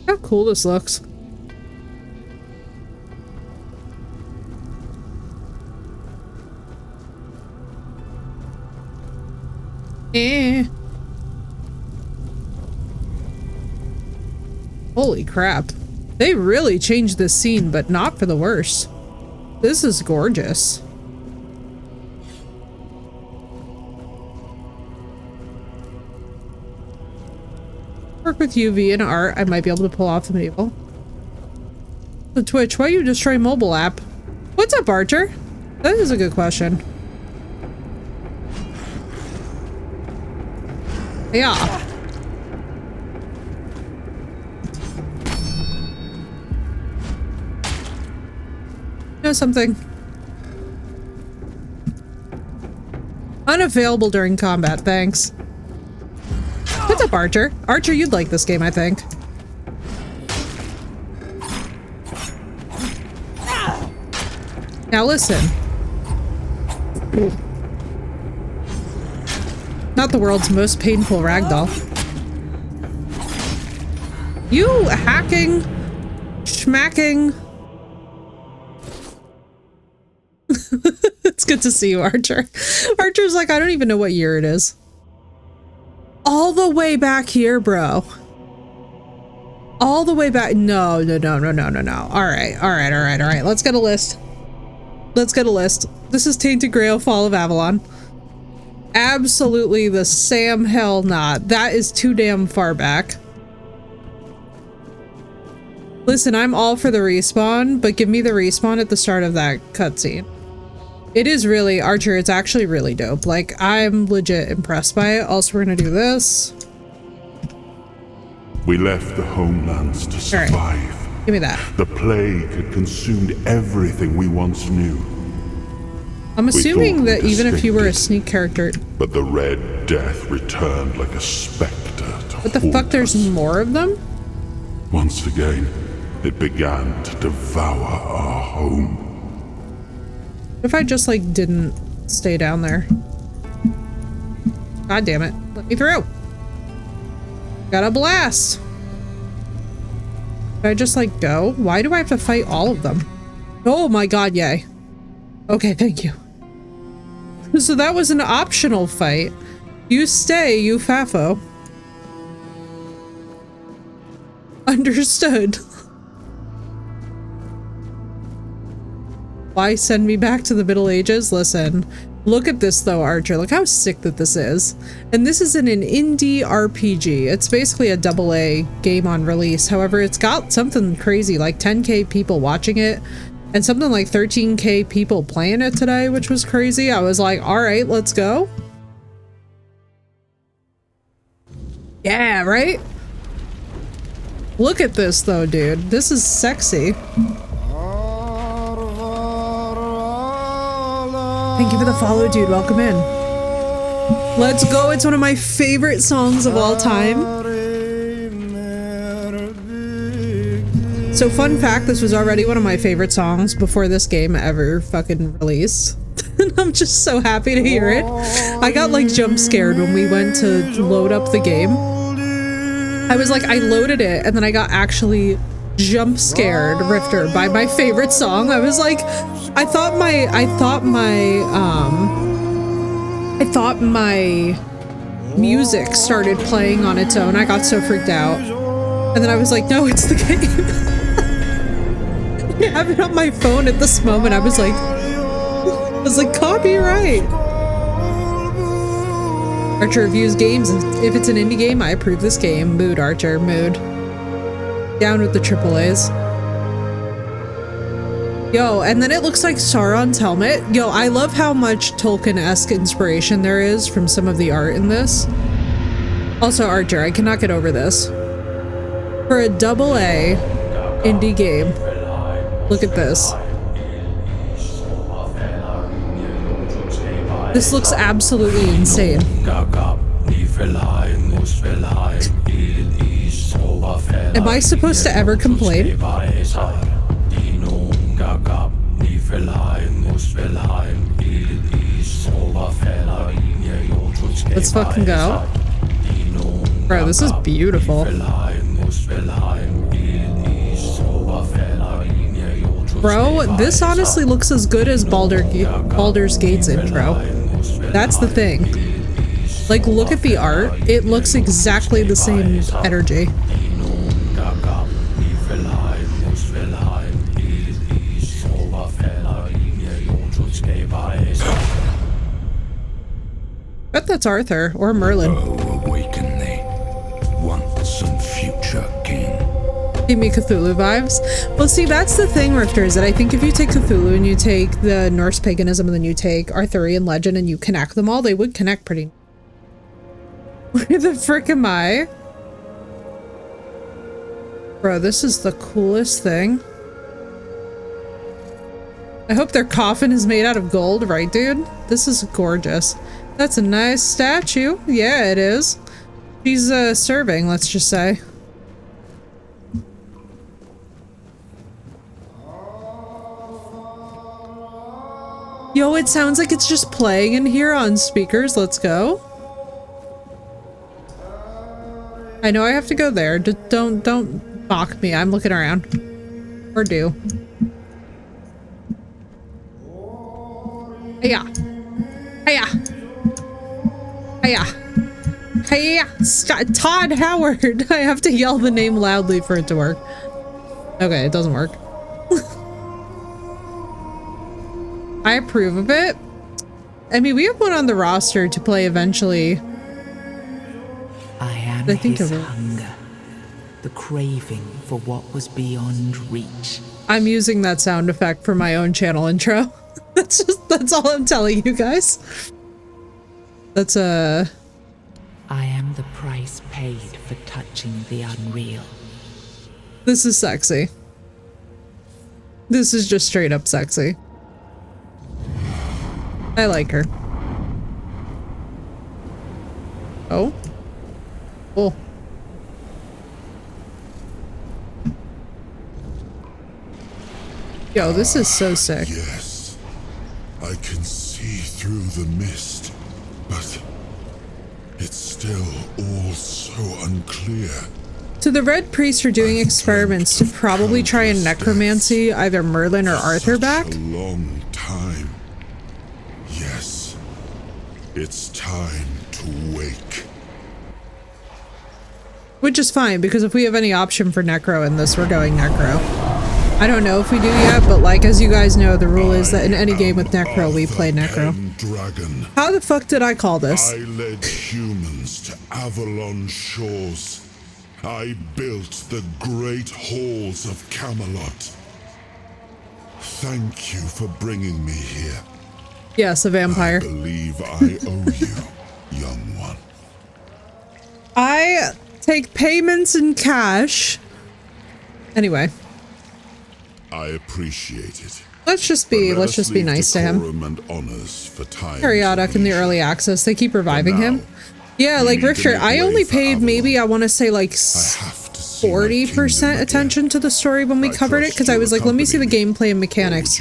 Speaker 1: How cool this looks. Holy crap. They really changed this scene, but not for the worse. This is gorgeous. Work with UV and art, I might be able to pull off the medieval. The Twitch, why you destroy mobile app? What's up, Archer? That is a good question. Yeah. You know something? Unavailable during combat, thanks. What's up, Archer? Archer, you'd like this game, I think. Now listen. Not the world's most painful ragdoll. You hacking, schmacking. It's good to see you, Archer. Archer's like, I don't even know what year it is. All the way back here, bro. All the way back. No. All right. Let's get a list. This is Tainted Grail, Fall of Avalon. Absolutely the Sam hell not. That is too damn far back. Listen, I'm all for the respawn, but give me the respawn at the start of that cutscene. It is really, Archer, it's actually really dope. Like, I'm legit impressed by it. Also, we're gonna do this.
Speaker 5: We left the homelands to survive.
Speaker 1: Right. Give me that.
Speaker 5: The plague had consumed everything we once knew.
Speaker 1: I'm assuming that even if you were a sneak character...
Speaker 5: But the Red Death returned like a specter to
Speaker 1: What the fuck, there's more of them?
Speaker 5: Once again, it began to devour our home.
Speaker 1: What if I just, like, didn't stay down there? God damn it. Let me through. Got a blast. Did I just, like, go? Why do I have to fight all of them? Oh my god, yay. Okay, thank you. So that was an optional fight. You stay, you Fafo. Understood. Why send me back to the Middle Ages? Listen, look at this though, Archer. Look how sick that this is. And this is in an indie RPG. It's basically a AA game on release. However, it's got something crazy, like 10K people watching it. And something like 13K people playing it today, which was crazy. I was like, all right, let's go. Yeah, right? Look at this though, dude. This is sexy. Thank you for the follow, dude. Welcome in. Let's go. It's one of my favorite songs of all time. So fun fact, this was already one of my favorite songs before this game ever fucking released. And I'm just so happy to hear it. I got like jump scared when we went to load up the game. I was like, I loaded it and then I got actually jump scared, Rifter, by my favorite song. I was like, I thought my music started playing on its own. I got so freaked out. And then I was like, no, it's the game. I have it on my phone at this moment. I was like, copyright. Archer reviews games. If it's an indie game, I approve this game. Mood, Archer, mood. Down with the AAAs. Yo, and then it looks like Sauron's helmet. Yo, I love how much Tolkien-esque inspiration there is from some of the art in this. Also, Archer, I cannot get over this. For a AA indie game, look at this. This looks absolutely insane. Am I supposed to ever complain? Let's fucking go. Bro, this is beautiful. Bro, this honestly looks as good as Baldur's Gate's intro. That's the thing. Like, look at the art. It looks exactly the same energy. Bet that's Arthur or Merlin.
Speaker 6: Oh, awaken thee, once and future king.
Speaker 1: Give me Cthulhu vibes. Well, see, that's the thing, Rifter, is that I think if you take Cthulhu and you take the Norse paganism and then you take Arthurian legend and you connect them all, they would connect pretty. Where the frick am I? Bro, this is the coolest thing. I hope their coffin is made out of gold, right, dude? This is gorgeous. That's a nice statue. Yeah, it is. She's serving, let's just say. Yo, it sounds like it's just playing in here on speakers. Let's go. I know I have to go there. Don't mock me. I'm looking around. Or do. Hiya. Hiya. Hiya. Hiya. Todd Howard. I have to yell the name loudly for it to work. Okay, it doesn't work. I approve of it. I mean, we have one on the roster to play eventually.
Speaker 2: I am his hunger, the craving for what was beyond reach.
Speaker 1: I'm using that sound effect for my own channel intro. That's all I'm telling you guys. That's
Speaker 2: I am the price paid for touching the unreal.
Speaker 1: This is sexy. This is just straight up sexy. I like her. Oh. Oh. Yo, this is so sick.
Speaker 5: Yes. I can see through the mist, but it's still all so unclear.
Speaker 1: So the Red Priests are doing experiments to probably try and necromancy either Merlin or Arthur back.
Speaker 5: A long time. Yes. It's time to wake.
Speaker 1: Which is fine, because if we have any option for Necro in this, we're going Necro. I don't know if we do yet, but like, as you guys know, the rule is that in any game with Necro, we play Necro.
Speaker 5: Dragon.
Speaker 1: How the fuck did I call this?
Speaker 5: I led humans to Avalon shores. I built the great halls of Camelot. Thank you for bringing me here.
Speaker 1: Yes, a vampire.
Speaker 5: I believe I owe you, young one.
Speaker 1: I take payments in cash. Anyway.
Speaker 5: I appreciate it.
Speaker 1: Let's just be nice to him. Periodic in the early access, they keep reviving him. Yeah, like Rifter, I only paid maybe, I want to say like 40% attention to the story when we covered it, because I was like, let me see the gameplay and mechanics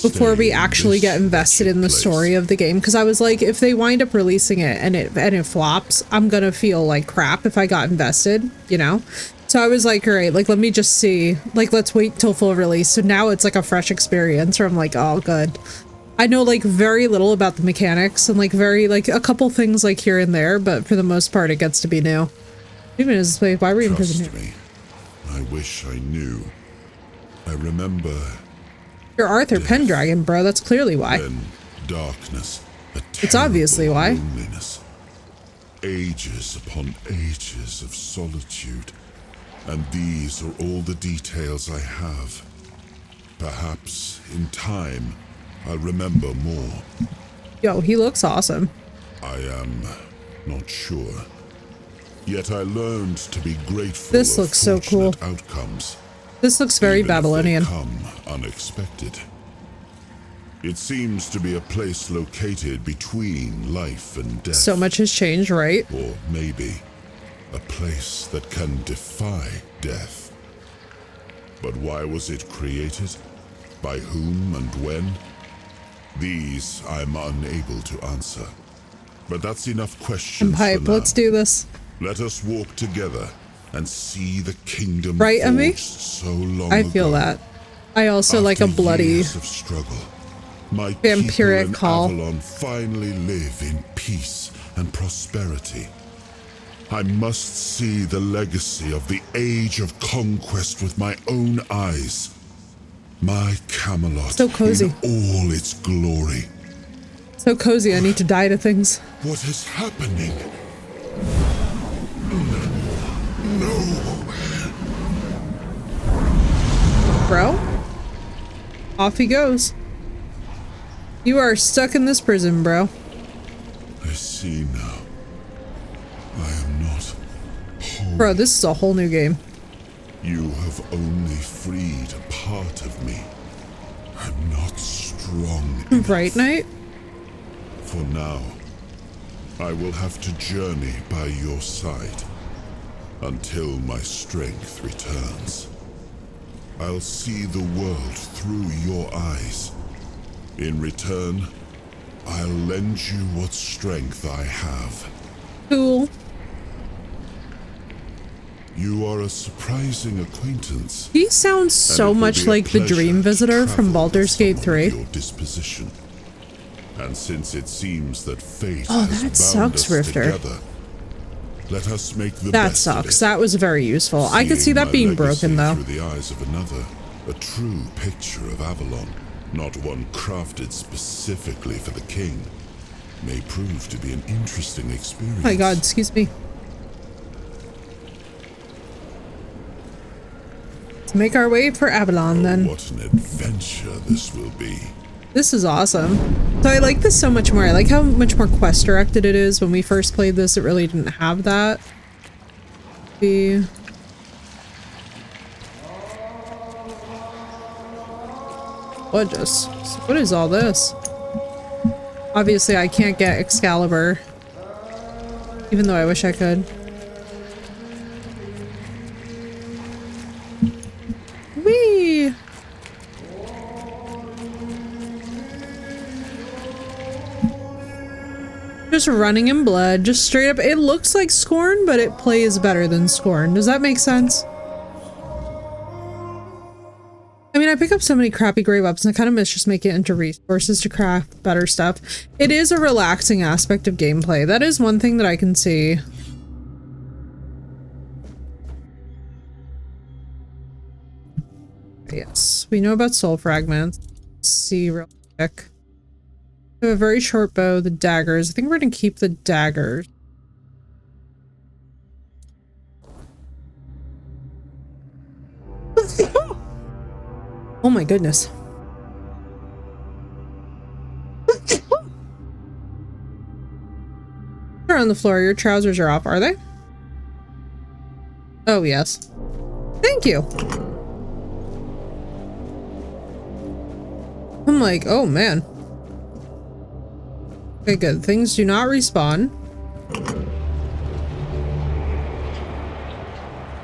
Speaker 1: before we actually get invested in the story of the game, because I was like, if they wind up releasing it and it flops, I'm gonna feel like crap if I got invested, you know? So I was like, all right, like, let me just see, like, let's wait till full release. So now it's like a fresh experience where I'm like, oh, good. I know like very little about the mechanics and like a couple things like here and there, but for the most part, it gets to be new. Even as why were you in prison here?
Speaker 5: Me. I wish I knew. I remember.
Speaker 1: You're Arthur Pendragon, bro. That's clearly why.
Speaker 5: Then darkness.
Speaker 1: It's obviously why.
Speaker 5: Loneliness. Ages upon ages of solitude. And these are all the details I have. Perhaps in time, I'll remember more.
Speaker 1: Yo, he looks awesome.
Speaker 5: I am not sure. Yet I learned to be grateful.
Speaker 1: This looks so cool.
Speaker 5: Outcomes,
Speaker 1: this looks very
Speaker 5: even
Speaker 1: Babylonian.
Speaker 5: If they come unexpected. It seems to be a place located between life and death.
Speaker 1: So much has changed, right?
Speaker 5: Or maybe a place that can defy death. But why was it created? By whom and when? These I'm unable to answer. But that's enough questions
Speaker 1: I'm hyped.
Speaker 5: for now.
Speaker 1: Let's do this.
Speaker 5: Let us walk together and see the kingdom
Speaker 1: Right, Emmy?
Speaker 5: forged so long
Speaker 1: I feel
Speaker 5: ago.
Speaker 1: that. I also like a
Speaker 5: After
Speaker 1: bloody
Speaker 5: years of struggle, my
Speaker 1: vampiric
Speaker 5: people in
Speaker 1: call.
Speaker 5: Avalon finally live in peace and prosperity. I must see the legacy of the age of conquest with my own eyes. My Camelot
Speaker 1: So cozy.
Speaker 5: in all its glory.
Speaker 1: So cozy, I need to die to things.
Speaker 5: What is happening? No.
Speaker 1: Bro? Off he goes. You are stuck in this prison, bro.
Speaker 5: I see now. I am not whole.
Speaker 1: Bro, this is a whole new game.
Speaker 5: You have only freed a part of me. I'm not strong enough.
Speaker 1: Right, Knight?
Speaker 5: For now, I will have to journey by your side until my strength returns. I'll see the world through your eyes. In return, I'll lend you what strength I have.
Speaker 1: Cool.
Speaker 5: You are a surprising acquaintance.
Speaker 1: He sounds
Speaker 5: and
Speaker 1: so
Speaker 5: it will
Speaker 1: much
Speaker 5: be a
Speaker 1: like the
Speaker 5: pleasure
Speaker 1: Dream
Speaker 5: to
Speaker 1: Visitor from
Speaker 5: travel
Speaker 1: Baldur's
Speaker 5: with
Speaker 1: Gate
Speaker 5: someone of
Speaker 1: 3.
Speaker 5: your disposition. And since it seems that fate
Speaker 1: Oh,
Speaker 5: has
Speaker 1: that
Speaker 5: bound
Speaker 1: sucks,
Speaker 5: us
Speaker 1: Rifter.
Speaker 5: together, let us make the
Speaker 1: That
Speaker 5: best of
Speaker 1: sucks.
Speaker 5: it.
Speaker 1: That was very useful. I could see
Speaker 5: Seeing
Speaker 1: that
Speaker 5: my
Speaker 1: being
Speaker 5: legacy
Speaker 1: broken, though.
Speaker 5: Through the eyes of another, a true picture of Avalon, not one crafted specifically for the king, may prove to be an interesting experience.
Speaker 1: Oh my god, excuse me. Let's make our way for Avalon, then.
Speaker 5: What an adventure this will be.
Speaker 1: This is awesome. So I like this so much more. I like how much more quest directed it is. When we first played this, it really didn't have that. What is all this? Obviously I can't get Excalibur, even though I wish I could. Whee! Just running in blood, just straight up. It looks like Scorn, but it plays better than Scorn. Does that make sense? I mean, I pick up so many crappy gray weapons. I kind of miss just making it into resources to craft better stuff. It is a relaxing aspect of gameplay. That is one thing that I can see. Yes, we know about soul fragments. Let's see real quick. We have a very short bow, the daggers. I think we're gonna keep the daggers. Oh my goodness. You're on the floor. Your trousers are off, are they? Oh, yes. Thank you. I'm like, oh man. Okay, good. Things do not respawn.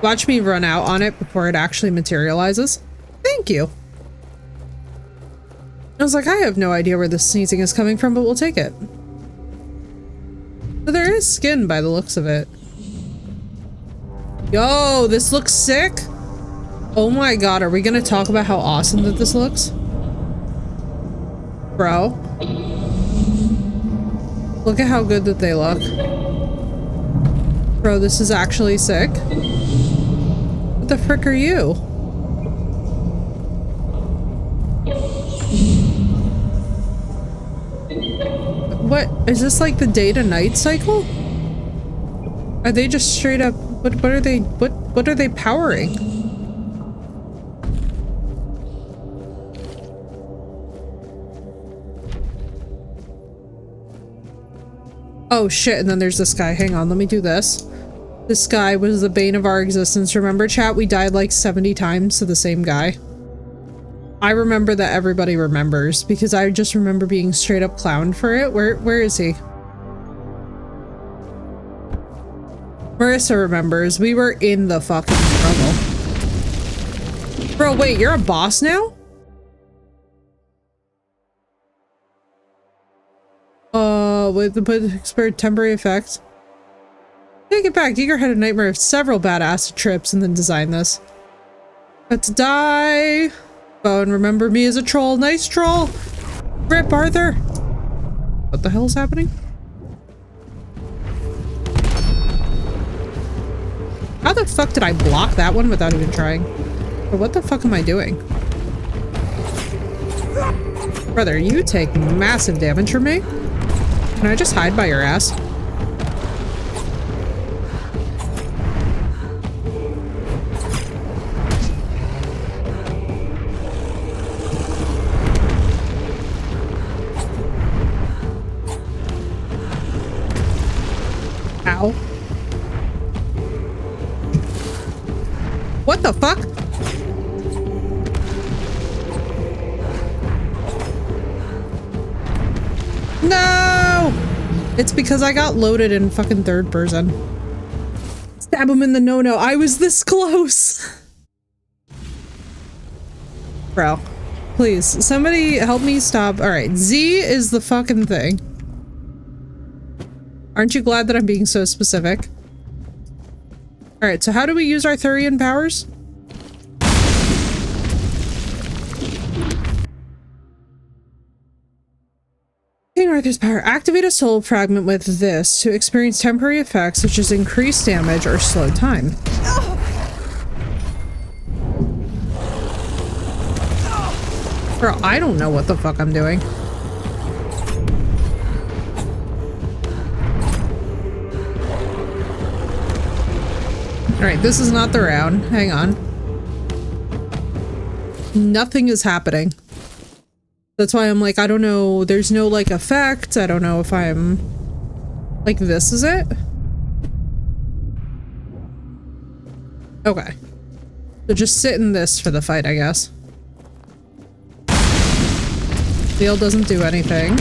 Speaker 1: Watch me run out on it before it actually materializes. Thank you. I was like, I have no idea where the sneezing is coming from, but we'll take it. But there is skin by the looks of it. Yo, this looks sick. Oh my god, are we gonna talk about how awesome that this looks? Bro. Look at how good that they look. Bro, this is actually sick. What the frick are you? What? Is this like the day to night cycle? Are they just straight up, what are they powering? Oh shit, and then there's this guy. Hang on, let me do this. This guy was the bane of our existence. Remember, chat? We died like 70 times to the same guy. I remember that everybody remembers because I just remember being straight up clowned for it. Where is he? Marissa remembers. We were in the fucking trouble. Bro, wait, you're a boss now? With the expired temporary effects. Take it back. Giger had a nightmare of several bad acid trips and then designed this. Got to die. Oh, and remember me as a troll. Nice troll. Rip, Arthur. What the hell is happening? How the fuck did I block that one without even trying? Or what the fuck am I doing? Brother, you take massive damage from me. Can I just hide by your ass? Ow. What the fuck? No! It's because I got loaded in fucking third person. Stab him in the no-no. I was this close. Bro, please, somebody help me stop. All right, Z is the fucking thing. Aren't you glad that I'm being so specific? All right, so how do we use Arthurian powers? King Arthur's power. Activate a soul fragment with this to experience temporary effects such as increased damage or slow time. Bro, I don't know what the fuck I'm doing. Alright, this is not the round. Hang on. Nothing is happening. That's why I'm like, I don't know. There's no, like, effect. I don't know if I'm... Like, this is it? Okay. So just sit in this for the fight, I guess. Seal doesn't do anything.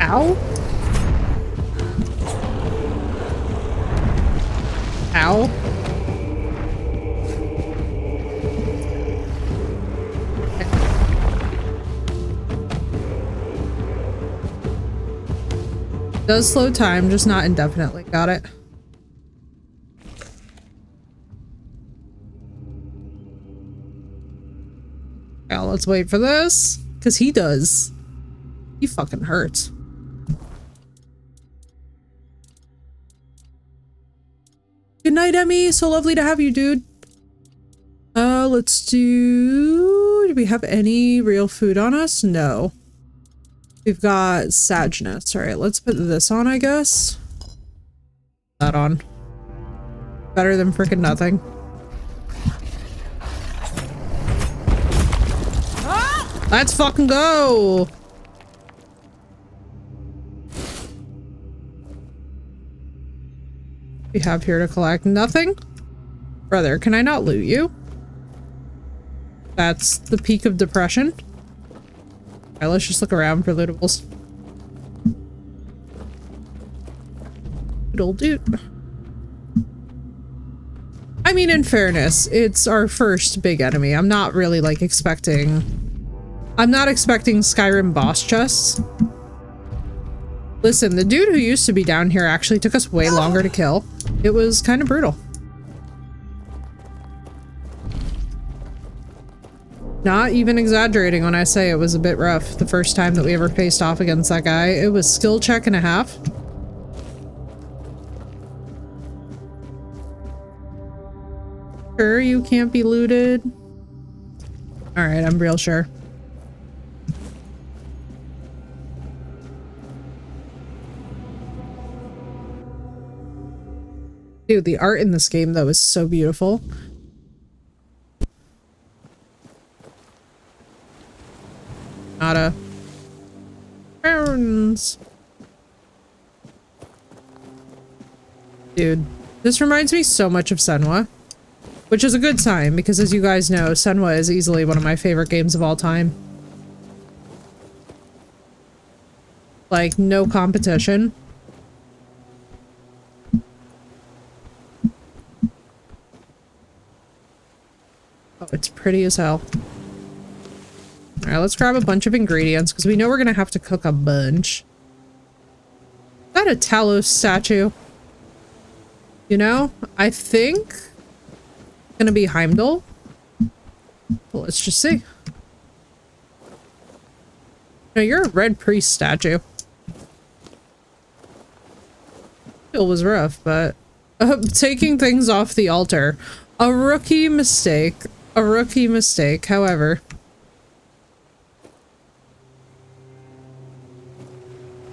Speaker 1: Ow. Ow. Does slow time, just not indefinitely. Got it. Now let's wait for this, because he does. He fucking hurts. Good night, Emmy. So lovely to have you, dude. Let's do we have any real food on us? No. We've got sadness. All right, let's put this on, I guess. That on. Better than freaking nothing. Let's fucking go. We have here to collect nothing. Brother, can I not loot you? That's the peak of depression. Alright, let's just look around for lootables. Good old dude. I mean, in fairness, it's our first big enemy. I'm not really like expecting... I'm not expecting Skyrim boss chests. Listen, the dude who used to be down here actually took us way longer to kill. It was kind of brutal. Not even exaggerating when I say it was a bit rough the first time that we ever faced off against that guy. It was skill check and a half. Sure, you can't be looted. Alright, I'm real sure. Dude, the art in this game, though, is so beautiful. Nada. Burns. Dude, this reminds me so much of Senwa. which is a good sign because, as you guys know, Senwa is easily one of my favorite games of all time. Like, no competition. Oh, it's pretty as hell. All right, let's grab a bunch of ingredients because we know we're gonna have to cook a bunch. Is that a Talos statue? You know, I think it's gonna be Heimdall. Well, let's just see. No, you're a red priest statue. It was rough, but taking things off the altar. A rookie mistake. A rookie mistake, however.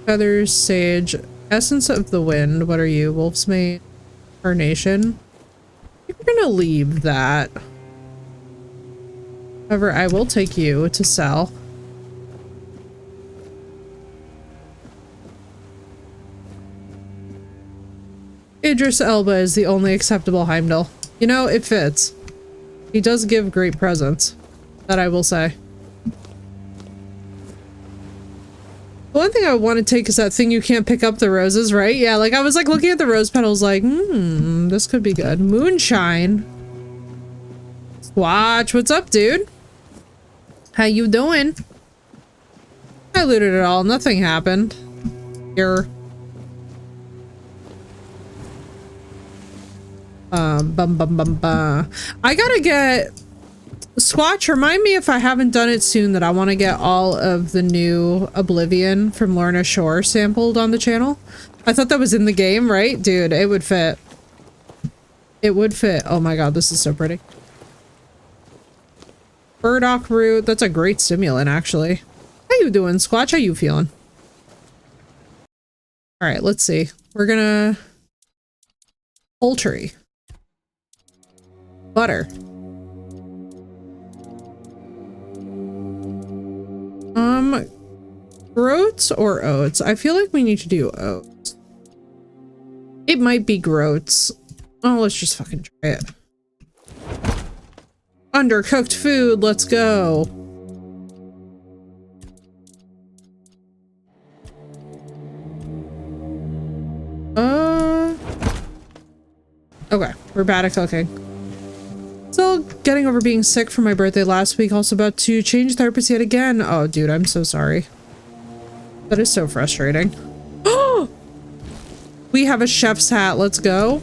Speaker 1: Feathers, sage, essence of the wind. What are you? Wolf's mane, carnation. I think we're gonna leave that. However, I will take you to sell. Idris Elba is the only acceptable Heimdall. You know, it fits. He does give great presents. That I will say. The one thing I want to take is that thing you can't pick up the roses, right? Yeah, like I was like looking at the rose petals like, this could be good. Moonshine. Squatch, what's up, dude? How you doing? I looted it all. Nothing happened. Here. I gotta get... Squatch, remind me if I haven't done it soon that I want to get all of the new Oblivion from Lorna Shore sampled on the channel. I thought that was in the game, right? Dude, it would fit. It would fit. Oh my god, this is so pretty. Burdock root. That's a great stimulant, actually. How you doing, Squatch? How you feeling? Alright, let's see. We're gonna... Poultry. Butter. Groats or oats? I feel like we need to do oats. It might be groats. Oh, let's just fucking try it. Undercooked food, let's go. Okay, we're bad at cooking. Still getting over being sick for my birthday last week. Also about to change therapists yet again. Oh, dude, I'm so sorry. That is so frustrating. Oh! We have a chef's hat. Let's go.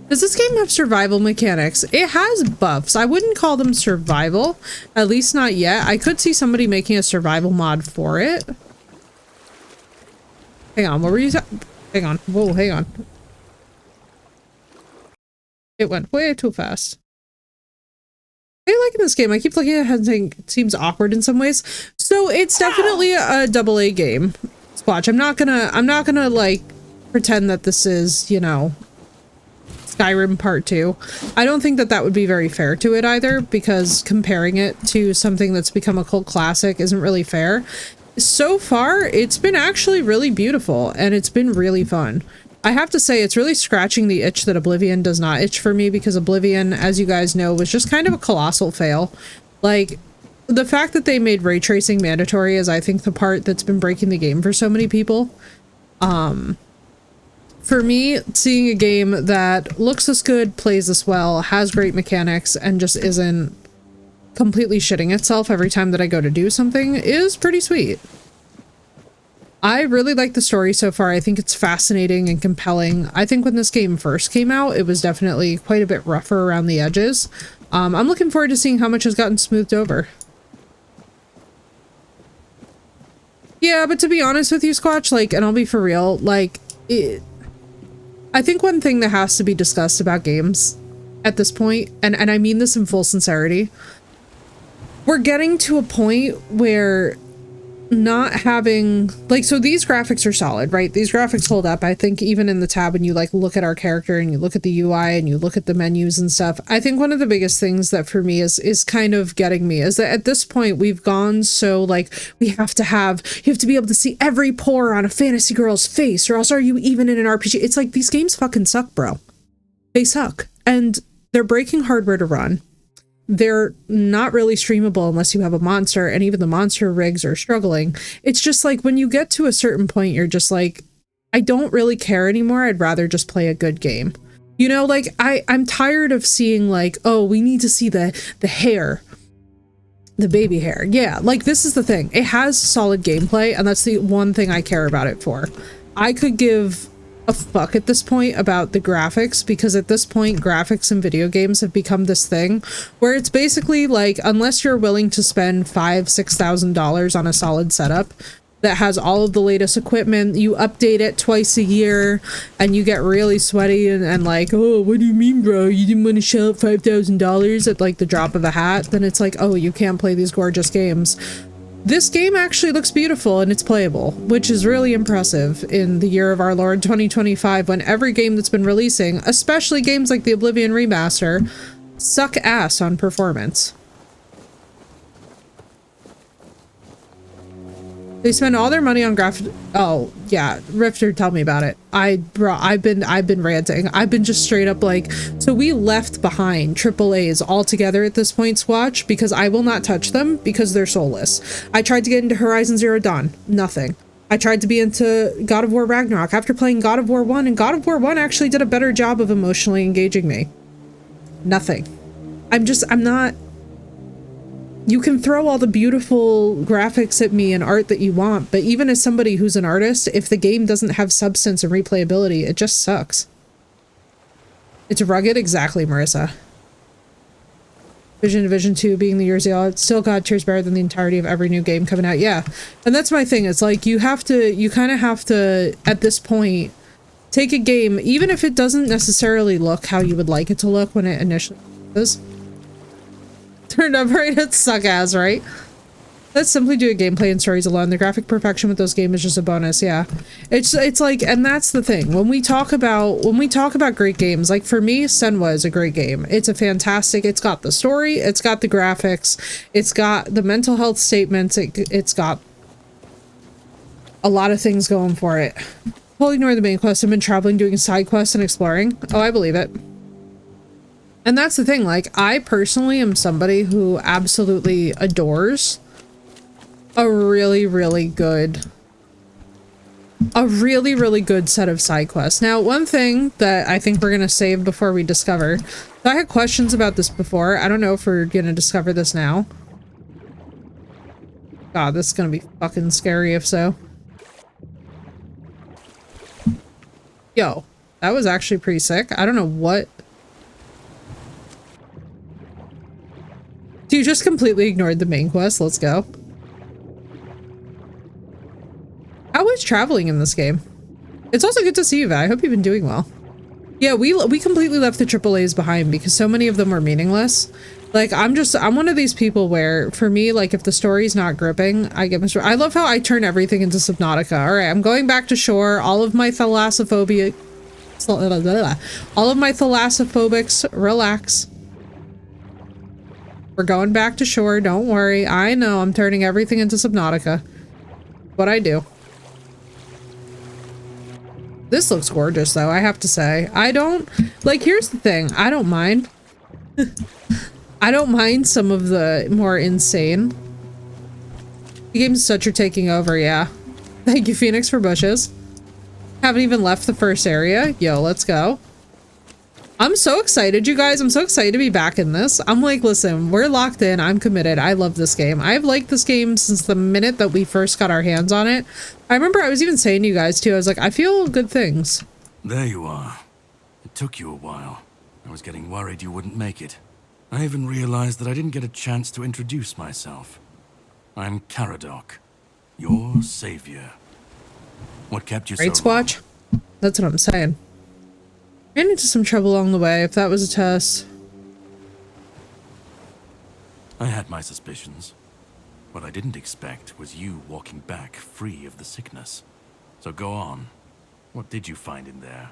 Speaker 1: Does this game have survival mechanics? It has buffs. I wouldn't call them survival. At least not yet. I could see somebody making a survival mod for it. Hang on, what were you saying? Hang on. Whoa, hang on. It went way too fast. I like in this game. I keep looking at it and saying it seems awkward in some ways. So it's definitely a AA game. Squatch. I'm not gonna like pretend that this is, you know, Skyrim Part 2. I don't think that that would be very fair to it either, because comparing it to something that's become a cult classic isn't really fair. So far, it's been actually really beautiful and it's been really fun. I have to say, it's really scratching the itch that Oblivion does not itch for me, because Oblivion, as you guys know, was just kind of a colossal fail. Like, the fact that they made ray tracing mandatory is, I think, the part that's been breaking the game for so many people. For me, seeing a game that looks this good, plays this well, has great mechanics, and just isn't completely shitting itself every time that I go to do something is pretty sweet. I really like the story so far. I think it's fascinating and compelling. I think when this game first came out, it was definitely quite a bit rougher around the edges. I'm looking forward to seeing how much has gotten smoothed over. Yeah, but to be honest with you, Squatch, like, and I'll be for real, like, I think one thing that has to be discussed about games at this point, and I mean this in full sincerity, we're getting to a point where not having, like, so these graphics are solid, right? These graphics hold up. I think even in the tab when you like look at our character and you look at the UI and you look at the menus and stuff, I think one of the biggest things that for me is kind of getting me is that at this point we've gone so like you have to be able to see every pore on a fantasy girl's face, or else are you even in an RPG? It's like these games fucking suck, bro. they suck. And they're breaking hardware to run. They're not really streamable unless you have a monster, and even the monster rigs are struggling. It's just like when you get to a certain point, you're just like, I don't really care anymore. I'd rather just play a good game. You know, like I'm tired of seeing like, oh, we need to see the hair, the baby hair. Yeah, like this is the thing. It has solid gameplay, and that's the one thing I care about it for. I could give a fuck at this point about the graphics, because at this point graphics in video games have become this thing where it's basically like, unless you're willing to spend $5,000-$6,000 on a solid setup that has all of the latest equipment, you update it twice a year, and you get really sweaty and like, oh, what do you mean, bro? You didn't want to shell out $5,000 at like the drop of a hat? Then it's like, oh, you can't play these gorgeous games. This game actually looks beautiful and it's playable, which is really impressive in the year of our Lord 2025, when every game that's been releasing, especially games like the Oblivion Remaster, suck ass on performance. They spend all their money on oh yeah, Rifter, tell me about it. I've been ranting. I've been just straight up like, so we left behind AAAs altogether at this point, Squatch, because I will not touch them because they're soulless. I tried to get into Horizon Zero Dawn, nothing. I tried to be into God of War Ragnarok after playing God of War 1, and God of War 1 actually did a better job of emotionally engaging me. Nothing. I'm not. You can throw all the beautiful graphics at me and art that you want, but even as somebody who's an artist, if the game doesn't have substance and replayability, it just sucks. It's rugged, exactly, Marissa. Division 2 being the year zero, it's still God tiers better than the entirety of every new game coming out. Yeah, and that's my thing. It's like you kind of have to, at this point, take a game, even if it doesn't necessarily look how you would like it to look when it initially is. Turned up right at suck ass, right? Let's simply do a gameplay and stories alone. The graphic perfection with those games is just a bonus. Yeah, it's like, and that's the thing when we talk about great games. Like for me, Senwa is a great game. It's a fantastic. It's got the story. It's got the graphics. It's got the mental health statements. It's got a lot of things going for it. Totally ignore the main quest. I've been traveling, doing side quests, and exploring. Oh, I believe it. And that's the thing, like, I personally am somebody who absolutely adores a really, really good set of side quests. Now, one thing that I think we're going to save before we discover, so I had questions about this before. I don't know if we're going to discover this now. God, this is going to be fucking scary if so. Yo, that was actually pretty sick. I don't know what. You just completely ignored the main quest. Let's go. How is traveling in this game? It's also good to see you, Vi. I hope you've been doing well. Yeah, we completely left the AAAs behind because so many of them were meaningless. Like, I'm one of these people where, for me, like, if the story's not gripping, I get miserable. I love how I turn everything into Subnautica. All right, I'm going back to shore. All of my thalassophobics, relax. We're going back to shore, don't worry. I know, I'm turning everything into Subnautica. What I do. This looks gorgeous, though, I have to say. I don't... Like, here's the thing. I don't mind. I don't mind some of the more insane. The game's such are taking over, yeah. Thank you, Phoenix, for bushes. Haven't even left the first area. Yo, let's go. I'm so excited, you guys. I'm so excited to be back in this. I'm like, listen, we're locked in. I'm committed. I love this game. I've liked this game since the minute that we first got our hands on it. I remember I was even saying to you guys, too, I was like, I feel good things.
Speaker 3: There you are. It took you a while. I was getting worried you wouldn't make it. I even realized that I didn't get a chance to introduce myself. I'm Caradoc, your savior. What kept you so long?
Speaker 1: Right, Squatch? That's what I'm saying. Ran into some trouble along the way, if that was a test.
Speaker 3: I had my suspicions. What I didn't expect was you walking back free of the sickness. So go on. What did you find in there?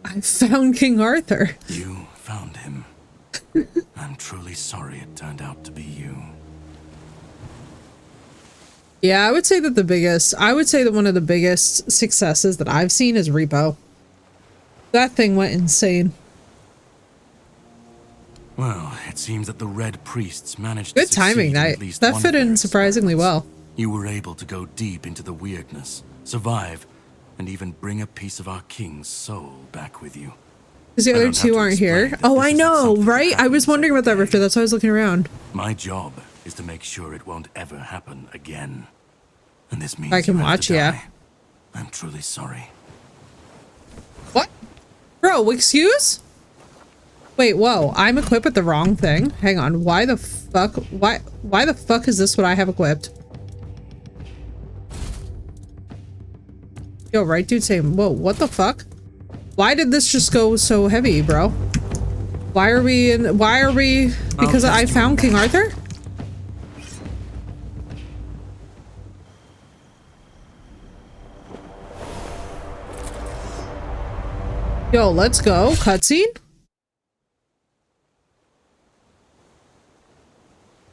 Speaker 1: I found King Arthur.
Speaker 3: You found him. I'm truly sorry it turned out to be you.
Speaker 1: Yeah, I would say that one of the biggest successes that I've seen is Repo. That thing went insane.
Speaker 3: Well, it seems that the Red Priests managed
Speaker 1: Good
Speaker 3: to
Speaker 1: timing.
Speaker 3: succeed in at least
Speaker 1: That
Speaker 3: one
Speaker 1: fit
Speaker 3: of
Speaker 1: in
Speaker 3: their
Speaker 1: surprisingly
Speaker 3: experiments.
Speaker 1: well.
Speaker 3: You were able to go deep into the weirdness, survive, and even bring a piece of our king's soul back with you.
Speaker 1: Because the
Speaker 3: I
Speaker 1: other
Speaker 3: don't have
Speaker 1: two
Speaker 3: to
Speaker 1: aren't
Speaker 3: explain
Speaker 1: here.
Speaker 3: that
Speaker 1: Oh,
Speaker 3: this
Speaker 1: I
Speaker 3: isn't
Speaker 1: know,
Speaker 3: something that
Speaker 1: right? I was
Speaker 3: happens
Speaker 1: wondering about that,
Speaker 3: every
Speaker 1: Rifter.
Speaker 3: day.
Speaker 1: That's why I was looking around.
Speaker 3: My job is to make sure it won't ever happen again. And this means
Speaker 1: I can
Speaker 3: you have
Speaker 1: watch,
Speaker 3: to
Speaker 1: yeah.
Speaker 3: die. I'm truly sorry.
Speaker 1: What? Bro, excuse? Wait, whoa. I'm equipped with the wrong thing. Hang on. Why the fuck? Why the fuck is this what I have equipped? Yo, right dude saying, whoa, what the fuck? Why did this just go so heavy, bro? Why are we because I found King Arthur? Yo, let's go. Cutscene?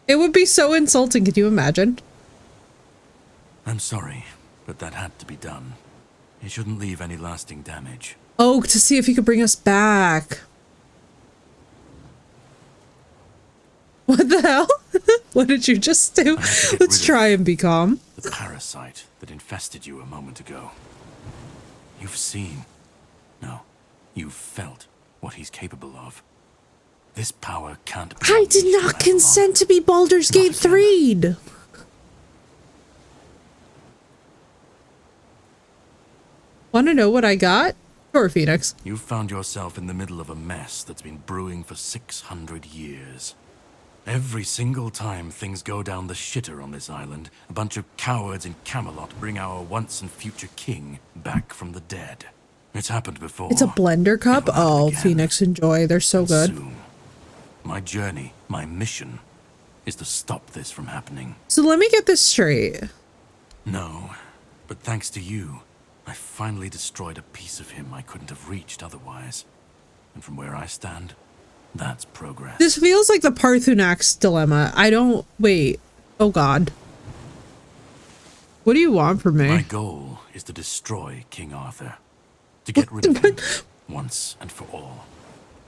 Speaker 1: It would be so insulting, could you imagine?
Speaker 3: I'm sorry, but that had to be done. It shouldn't leave any lasting damage.
Speaker 1: Oh, to see if he could bring us back. What the hell? What did you just do? Let's try and be calm.
Speaker 3: The parasite that infested you a moment ago. You've seen, no, you've felt what he's capable of. This power can't be
Speaker 1: I did
Speaker 3: unleashed
Speaker 1: not
Speaker 3: on
Speaker 1: consent
Speaker 3: Avalon.
Speaker 1: to be Baldur's
Speaker 3: Not
Speaker 1: Gate
Speaker 3: again.
Speaker 1: 3'd. Want to know what I got? Sure, Phoenix.
Speaker 3: You've found yourself in the middle of a mess that's been brewing for 600 years. Every single time things go down the shitter on this island, a bunch of cowards in Camelot bring our once and future king back from the dead. It's happened before.
Speaker 1: It's a blender cup?
Speaker 3: It'll happen
Speaker 1: Oh,
Speaker 3: again.
Speaker 1: Phoenix, enjoy. They're so
Speaker 3: And
Speaker 1: good.
Speaker 3: soon. My journey, my mission, is to stop this from happening.
Speaker 1: So let me get this straight.
Speaker 3: No, but thanks to you, I finally destroyed a piece of him I couldn't have reached otherwise. And from where I stand, that's progress.
Speaker 1: This feels like the Parthunax dilemma. I don't... Wait. Oh, God. What do you want from me?
Speaker 3: My goal is to destroy King Arthur. To get rid of him, once and for all.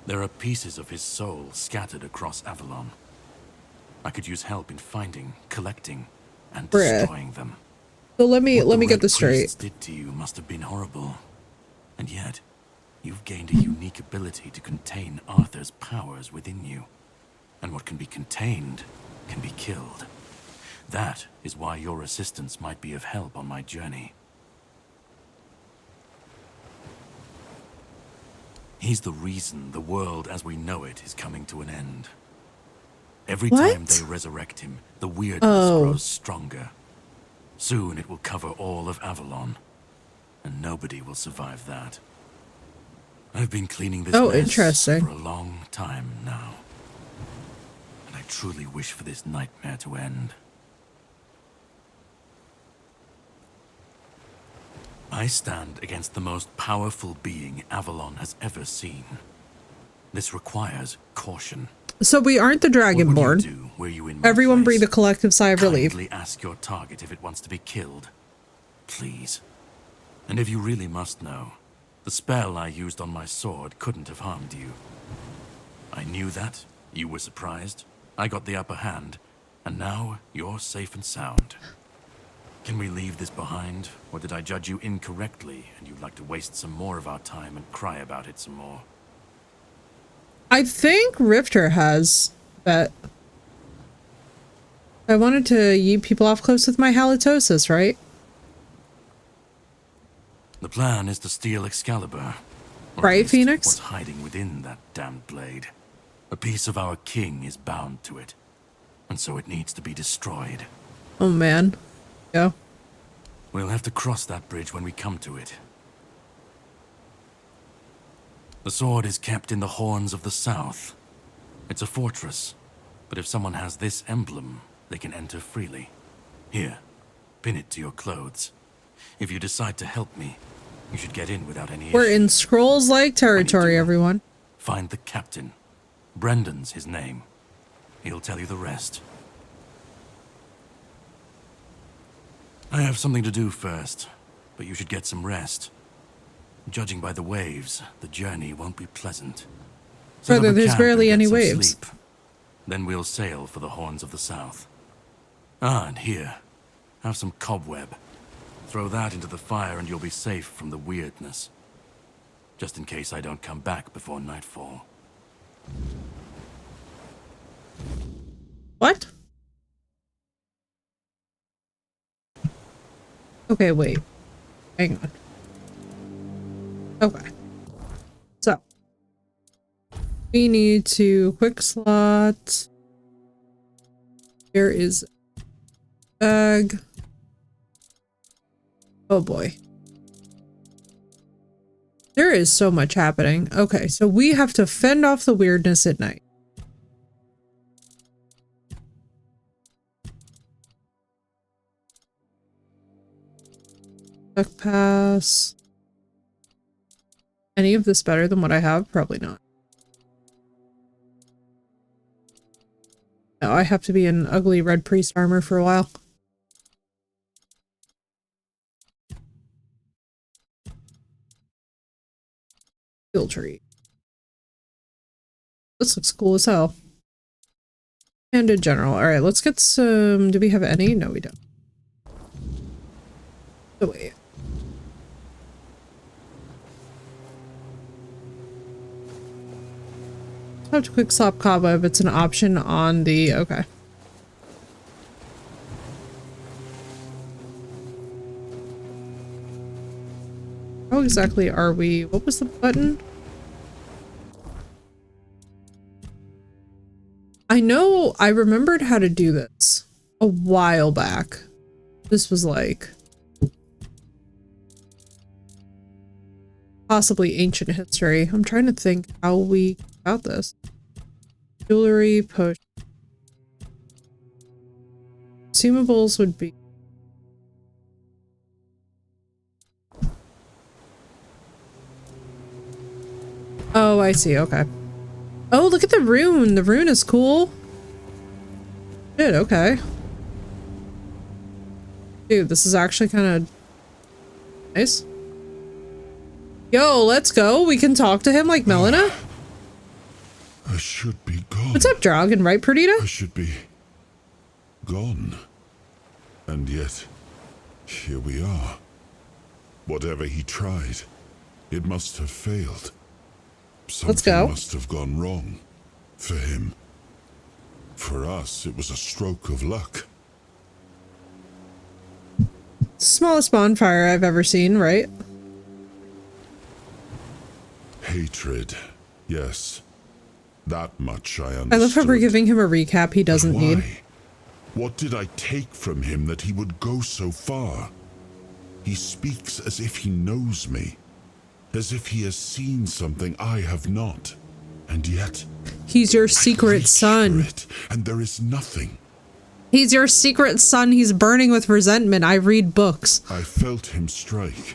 Speaker 3: There are pieces of his soul scattered across Avalon. I could use help in finding, collecting, and
Speaker 1: Bruh.
Speaker 3: destroying them.
Speaker 1: So let me
Speaker 3: What the
Speaker 1: get
Speaker 3: Red
Speaker 1: this straight.
Speaker 3: Priests did to you must have been horrible. And yet, you've gained a unique ability to contain Arthur's powers within you. And what can be contained can be killed. That is why your assistance might be of help on my journey. He's the reason the world as we know it is coming to an end. Every time
Speaker 1: What?
Speaker 3: they resurrect him, the weirdness
Speaker 1: Oh.
Speaker 3: grows stronger. Soon it will cover all of Avalon, and nobody will survive that. I've been cleaning this
Speaker 1: Oh,
Speaker 3: mess
Speaker 1: interesting.
Speaker 3: for a long time now, and I truly wish for this nightmare to end. I stand against the most powerful being Avalon has ever seen. This requires caution.
Speaker 1: So we aren't the
Speaker 3: What would
Speaker 1: Dragonborn.
Speaker 3: you do were you in my
Speaker 1: Everyone
Speaker 3: place?
Speaker 1: breathe a collective sigh of relief.
Speaker 3: Kindly ask your target if it wants to be killed. Please. And if you really must know, the spell I used on my sword couldn't have harmed you. I knew that. You were surprised. I got the upper hand. And now you're safe and sound. Can we leave this behind? Or did I judge you incorrectly and you'd like to waste some more of our time and cry about it some more?
Speaker 1: I think Rifter has that. I wanted to yeet people off close with my halitosis, right?
Speaker 3: The plan is to steal Excalibur. Or at
Speaker 1: Right,
Speaker 3: least
Speaker 1: Phoenix?
Speaker 3: what's hiding within that damned blade. A piece of our king is bound to it. And so it needs to be destroyed.
Speaker 1: Oh, man. Yeah.
Speaker 3: We'll have to cross that bridge when we come to it. The sword is kept in the Horns of the South. It's a fortress, but if someone has this emblem, they can enter freely. Here, pin it to your clothes. If you decide to help me, you should get in without any
Speaker 1: We're
Speaker 3: issue.
Speaker 1: in Scrolls-like territory,
Speaker 3: do.
Speaker 1: everyone.
Speaker 3: Find the captain. Brendan's his name. He'll tell you the rest. I have something to do first, but you should get some rest. Judging by the waves, the journey won't be pleasant.
Speaker 1: Brother,
Speaker 3: that we
Speaker 1: there's
Speaker 3: camp
Speaker 1: barely
Speaker 3: and
Speaker 1: any
Speaker 3: get some
Speaker 1: waves.
Speaker 3: sleep. Then we'll sail for the Horns of the South. Ah, and here, have some cobweb. Throw that into the fire and you'll be safe from the weirdness. Just in case I don't come back before nightfall.
Speaker 1: What? Okay, wait. Hang on. Okay. So. We need to quick slot. Here is bag. Oh boy. There is so much happening. Okay, so we have to fend off the weirdness at night. Duck pass. Any of this better than what I have? Probably not. No, I have to be in ugly red priest armor for a while. Field tree. This looks cool as hell. And in general. Alright, let's get some... Do we have any? No, we don't. Oh, wait. Have to quick swap cobweb. It's an option on the... Okay. How exactly are we? What was the button? I know I remembered how to do this a while back. This was like possibly ancient history. I'm trying to think how we got this. Jewelry, potion. Consumables would be... Oh, I see. Okay. Oh, look at the rune. The rune is cool. Shit, okay. Dude, this is actually kind of nice. Yo, let's go. We can talk to him like Melina.
Speaker 5: I should be gone.
Speaker 1: What's up, Dragon? Right, Perdita?
Speaker 5: I should be gone. And yet, here we are. Whatever he tried, it must have failed.
Speaker 1: Let's go.
Speaker 5: Something must have gone wrong. For him. For us, it was a stroke of luck.
Speaker 1: Smallest bonfire I've ever seen, right?
Speaker 5: Hatred. Yes. That much I understood.
Speaker 1: I love how we're giving him a recap he doesn't
Speaker 5: But
Speaker 1: need.
Speaker 5: why? What did I take from him that he would go so far? He speaks as if he knows me. As if he has seen something I have not. And yet...
Speaker 1: He's your
Speaker 5: I
Speaker 1: secret
Speaker 5: reach
Speaker 1: son.
Speaker 5: for it, and there is nothing.
Speaker 1: He's your secret son. He's burning with resentment. I read books.
Speaker 5: I felt him strike.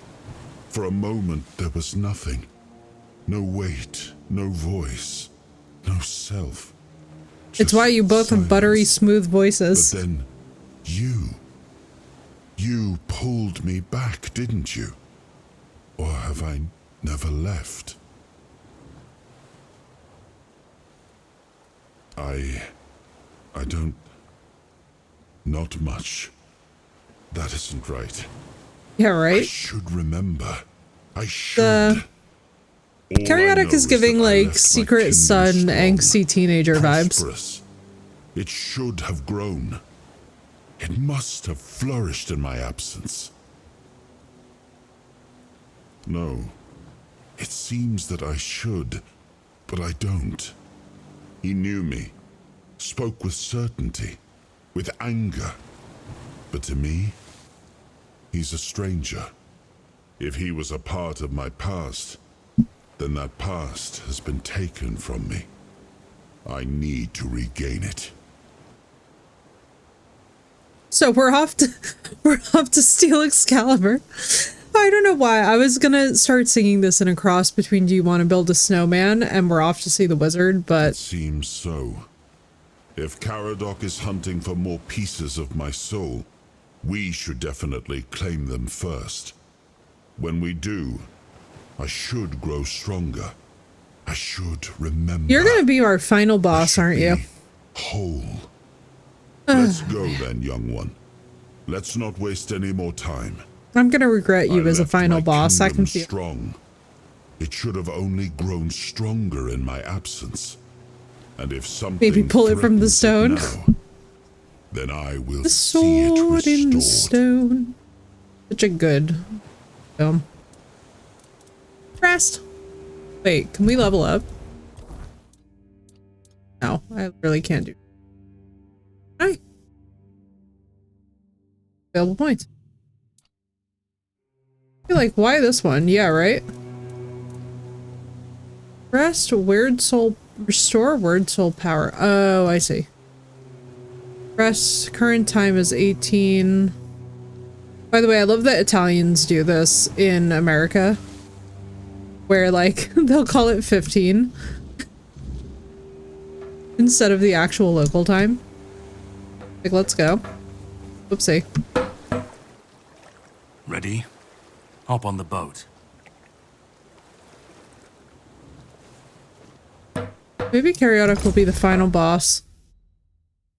Speaker 5: For a moment there was nothing. No weight, no voice, no self.
Speaker 1: It's why you both have buttery
Speaker 5: silence.
Speaker 1: smooth voices.
Speaker 5: But then, you pulled me back, didn't you? Or have I never left? I don't... Not much. That isn't right.
Speaker 1: Yeah,
Speaker 5: I
Speaker 1: right?
Speaker 5: should remember. I should. All I
Speaker 1: Karyotic
Speaker 5: know
Speaker 1: is giving
Speaker 5: that I
Speaker 1: like
Speaker 5: left my
Speaker 1: secret
Speaker 5: kindred
Speaker 1: son,
Speaker 5: strong,
Speaker 1: angsty teenager vibes.
Speaker 5: prosperous. It should have grown. It must have flourished in my absence. No. It seems that I should, but I don't. He knew me, spoke with certainty, with anger. But to me, he's a stranger. If he was a part of my past, then that past has been taken from me. I need to regain it.
Speaker 1: So we're off to steal Excalibur. I don't know why. I was gonna start singing this in a cross between Do You Want to Build a Snowman and We're Off to See the Wizard,
Speaker 5: It
Speaker 1: but
Speaker 5: seems so. If Caradoc is hunting for more pieces of my soul, we should definitely claim them first. When we do, I should grow stronger. I should remember.
Speaker 1: You're gonna be our final boss, aren't you?
Speaker 5: Whole. Let's go then, young one. Let's not waste any more time.
Speaker 1: I'm gonna regret you
Speaker 5: I
Speaker 1: as a
Speaker 5: left
Speaker 1: final
Speaker 5: my
Speaker 1: boss. I can
Speaker 5: kingdom
Speaker 1: feel.
Speaker 5: strong. It should have only grown stronger in my absence. And if something
Speaker 1: Maybe pull it from the stone.
Speaker 5: now, then I will
Speaker 1: The
Speaker 5: see it
Speaker 1: sword in the
Speaker 5: restored.
Speaker 1: stone. Such a good film. Rest. Wait, can we level up? No, I really can't do. Hi. Available points. I feel like, why this one? Yeah, right? Rest, weird soul, restore word soul power. Oh, I see. Rest, current time is 18. By the way, I love that Italians do this in America. Where, like, they'll call it 15. Instead of the actual local time. Like, let's go. Whoopsie.
Speaker 3: Ready? Hop on the boat.
Speaker 1: Maybe Cariotic will be the final boss.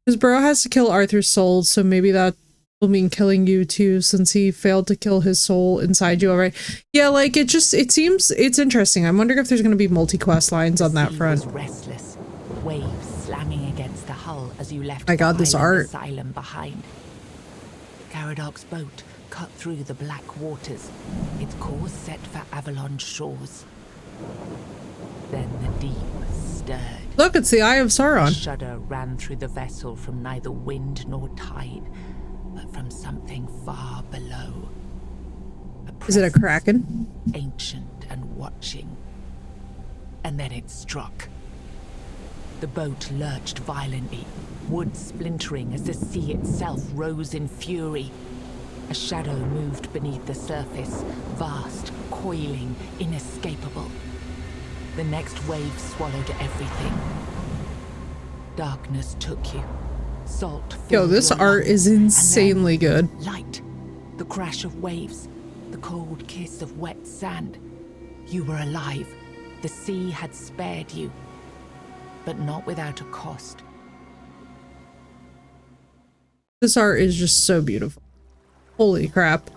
Speaker 1: Because Bro has to kill Arthur's soul, so maybe that will mean killing you too, since he failed to kill his soul inside you already. Yeah, like, it seems, it's interesting. I'm wondering if there's going to be multi-quest lines on that front.
Speaker 2: Was restless, waves slamming against the hull as you left
Speaker 1: My God,
Speaker 2: the
Speaker 1: this
Speaker 2: island
Speaker 1: art.
Speaker 2: asylum behind. Caradoc's boat cut through the black waters, its course set for Avalon's shores. Then the deep stirred.
Speaker 1: Look, it's the Eye of
Speaker 2: A
Speaker 1: Sauron.
Speaker 2: shudder ran through the vessel from neither wind nor tide, but from something far below.
Speaker 1: Is it a
Speaker 2: presence
Speaker 1: kraken?
Speaker 2: ancient and watching. And then it struck. The boat lurched violently, wood splintering as the sea itself rose in fury. A shadow moved beneath the surface, vast, coiling, inescapable. The next wave swallowed everything. Darkness took you. Salt
Speaker 1: Yo,
Speaker 2: filled
Speaker 1: this
Speaker 2: your
Speaker 1: art
Speaker 2: lungs,
Speaker 1: is
Speaker 2: and then
Speaker 1: insanely good.
Speaker 2: light, the crash of waves, the cold kiss of wet sand. You were alive. The sea had spared you, but not without a cost.
Speaker 1: This art is just so beautiful. Holy crap.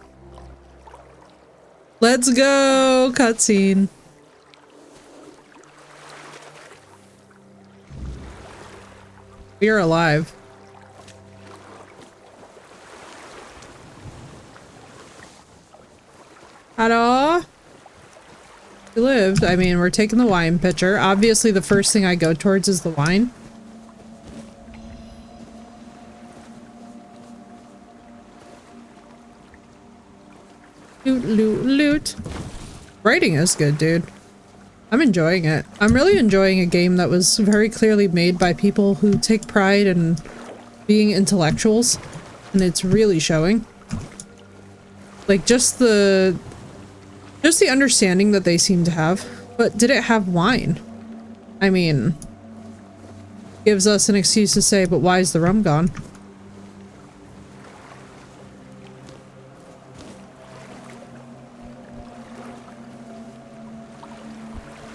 Speaker 1: Let's go! Cutscene. We are alive. Hello? We lived. I mean, we're taking the wine pitcher. Obviously, the first thing I go towards is the wine. Loot, loot, loot. Writing is good, dude. I'm enjoying it. I'm really enjoying a game that was very clearly made by people who take pride in being intellectuals, and it's really showing. Like, just the understanding that they seem to have. But did it have wine? I mean, gives us an excuse to say, but why is the rum gone?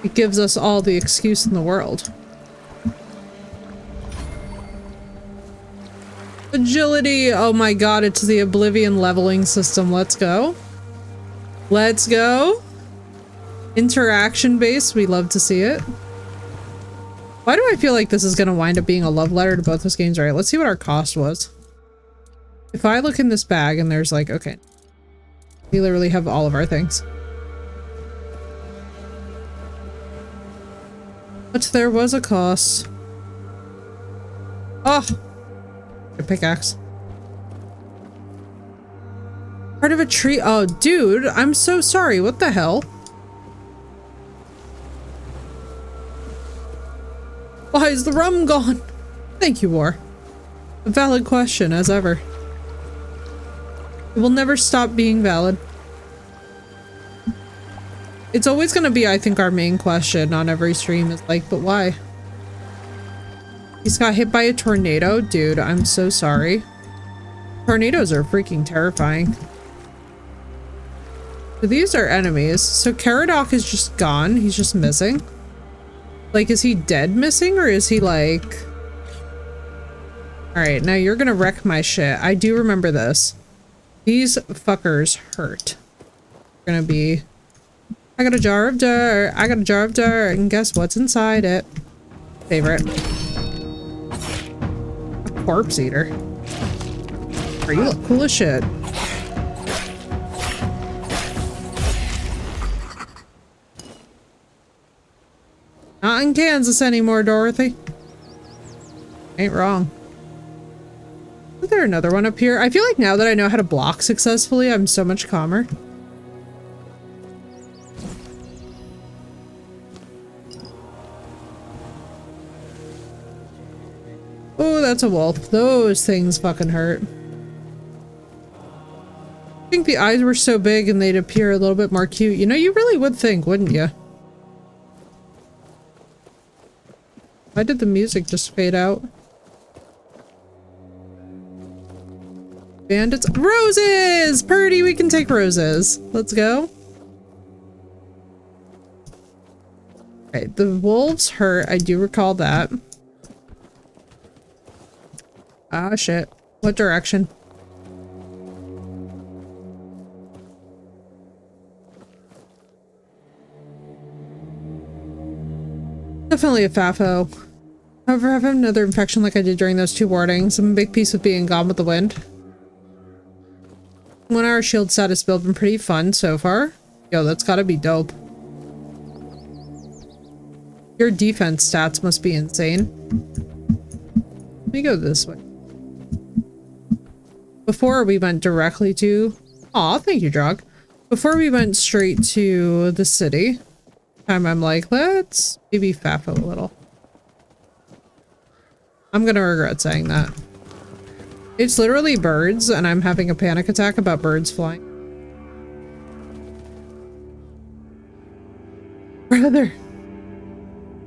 Speaker 1: It gives us all the excuse in the world. Agility! Oh my god, it's the Oblivion leveling system. Let's go. Let's go. Interaction based, we love to see it. Why do I feel like this is gonna wind up being a love letter to both those games? Alright, let's see what our cost was. If I look in this bag and there's like, okay. We literally have all of our things. But there was a cost. Oh! A pickaxe. Part of a tree. Oh, dude, I'm so sorry. What the hell? Why is the rum gone? Thank you, War. A valid question, as ever. It will never stop being valid. It's always gonna be, I think, our main question on every stream is like, but why? He's got hit by a tornado? Dude, I'm so sorry. Tornadoes are freaking terrifying. So these are enemies. So Caradoc is just gone. He's just missing. Like, is he dead missing or is he like... Alright, now you're gonna wreck my shit. I do remember this. These fuckers hurt. Gonna be... I got a jar of dirt. I got a jar of dirt. And guess what's inside it? Favorite. A corpse eater. Are you look cool as shit. Not in Kansas anymore, Dorothy. Ain't wrong. Is there another one up here? I feel like now that I know how to block successfully, I'm so much calmer. Oh, that's a wolf. Those things fucking hurt. I think the eyes were so big and they'd appear a little bit more cute. You know, you really would think, wouldn't you? Why did the music just fade out? Bandits. Roses! Purdy, we can take roses. Let's go. Alright, the wolves hurt. I do recall that. Ah, shit. What direction? Definitely a FAFO. However, I've had another infection like I did during those 2 wardings. I'm a big piece of being gone with the wind. 1 hour shield status build been pretty fun so far. Yo, that's gotta be dope. Your defense stats must be insane. Let me go this way. Before we went directly to... Aw, thank you, Drog. Before we went straight to the city, I'm like, let's maybe FAFO a little. I'm gonna regret saying that. It's literally birds, and I'm having a panic attack about birds flying. Brother,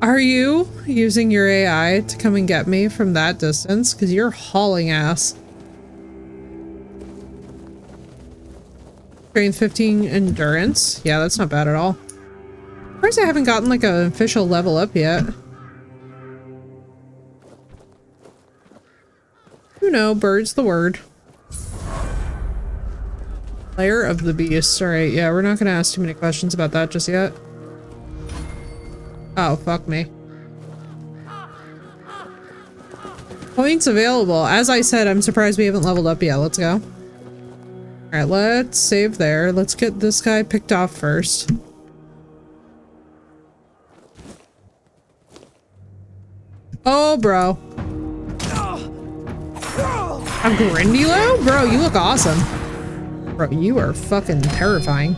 Speaker 1: are you using your AI to come and get me from that distance? Because you're hauling ass. Strength 15 endurance. Yeah, that's not bad at all. Of course, I haven't gotten like an official level up yet. You know, bird's the word. Lair of the beast. Alright, yeah, we're not gonna ask too many questions about that just yet. Oh, fuck me. Points available. As I said, I'm surprised we haven't leveled up yet. Let's go. Alright, let's save there. Let's get this guy picked off first. Oh, bro. A Grindilo? Bro, you look awesome. Bro, you are fucking terrifying.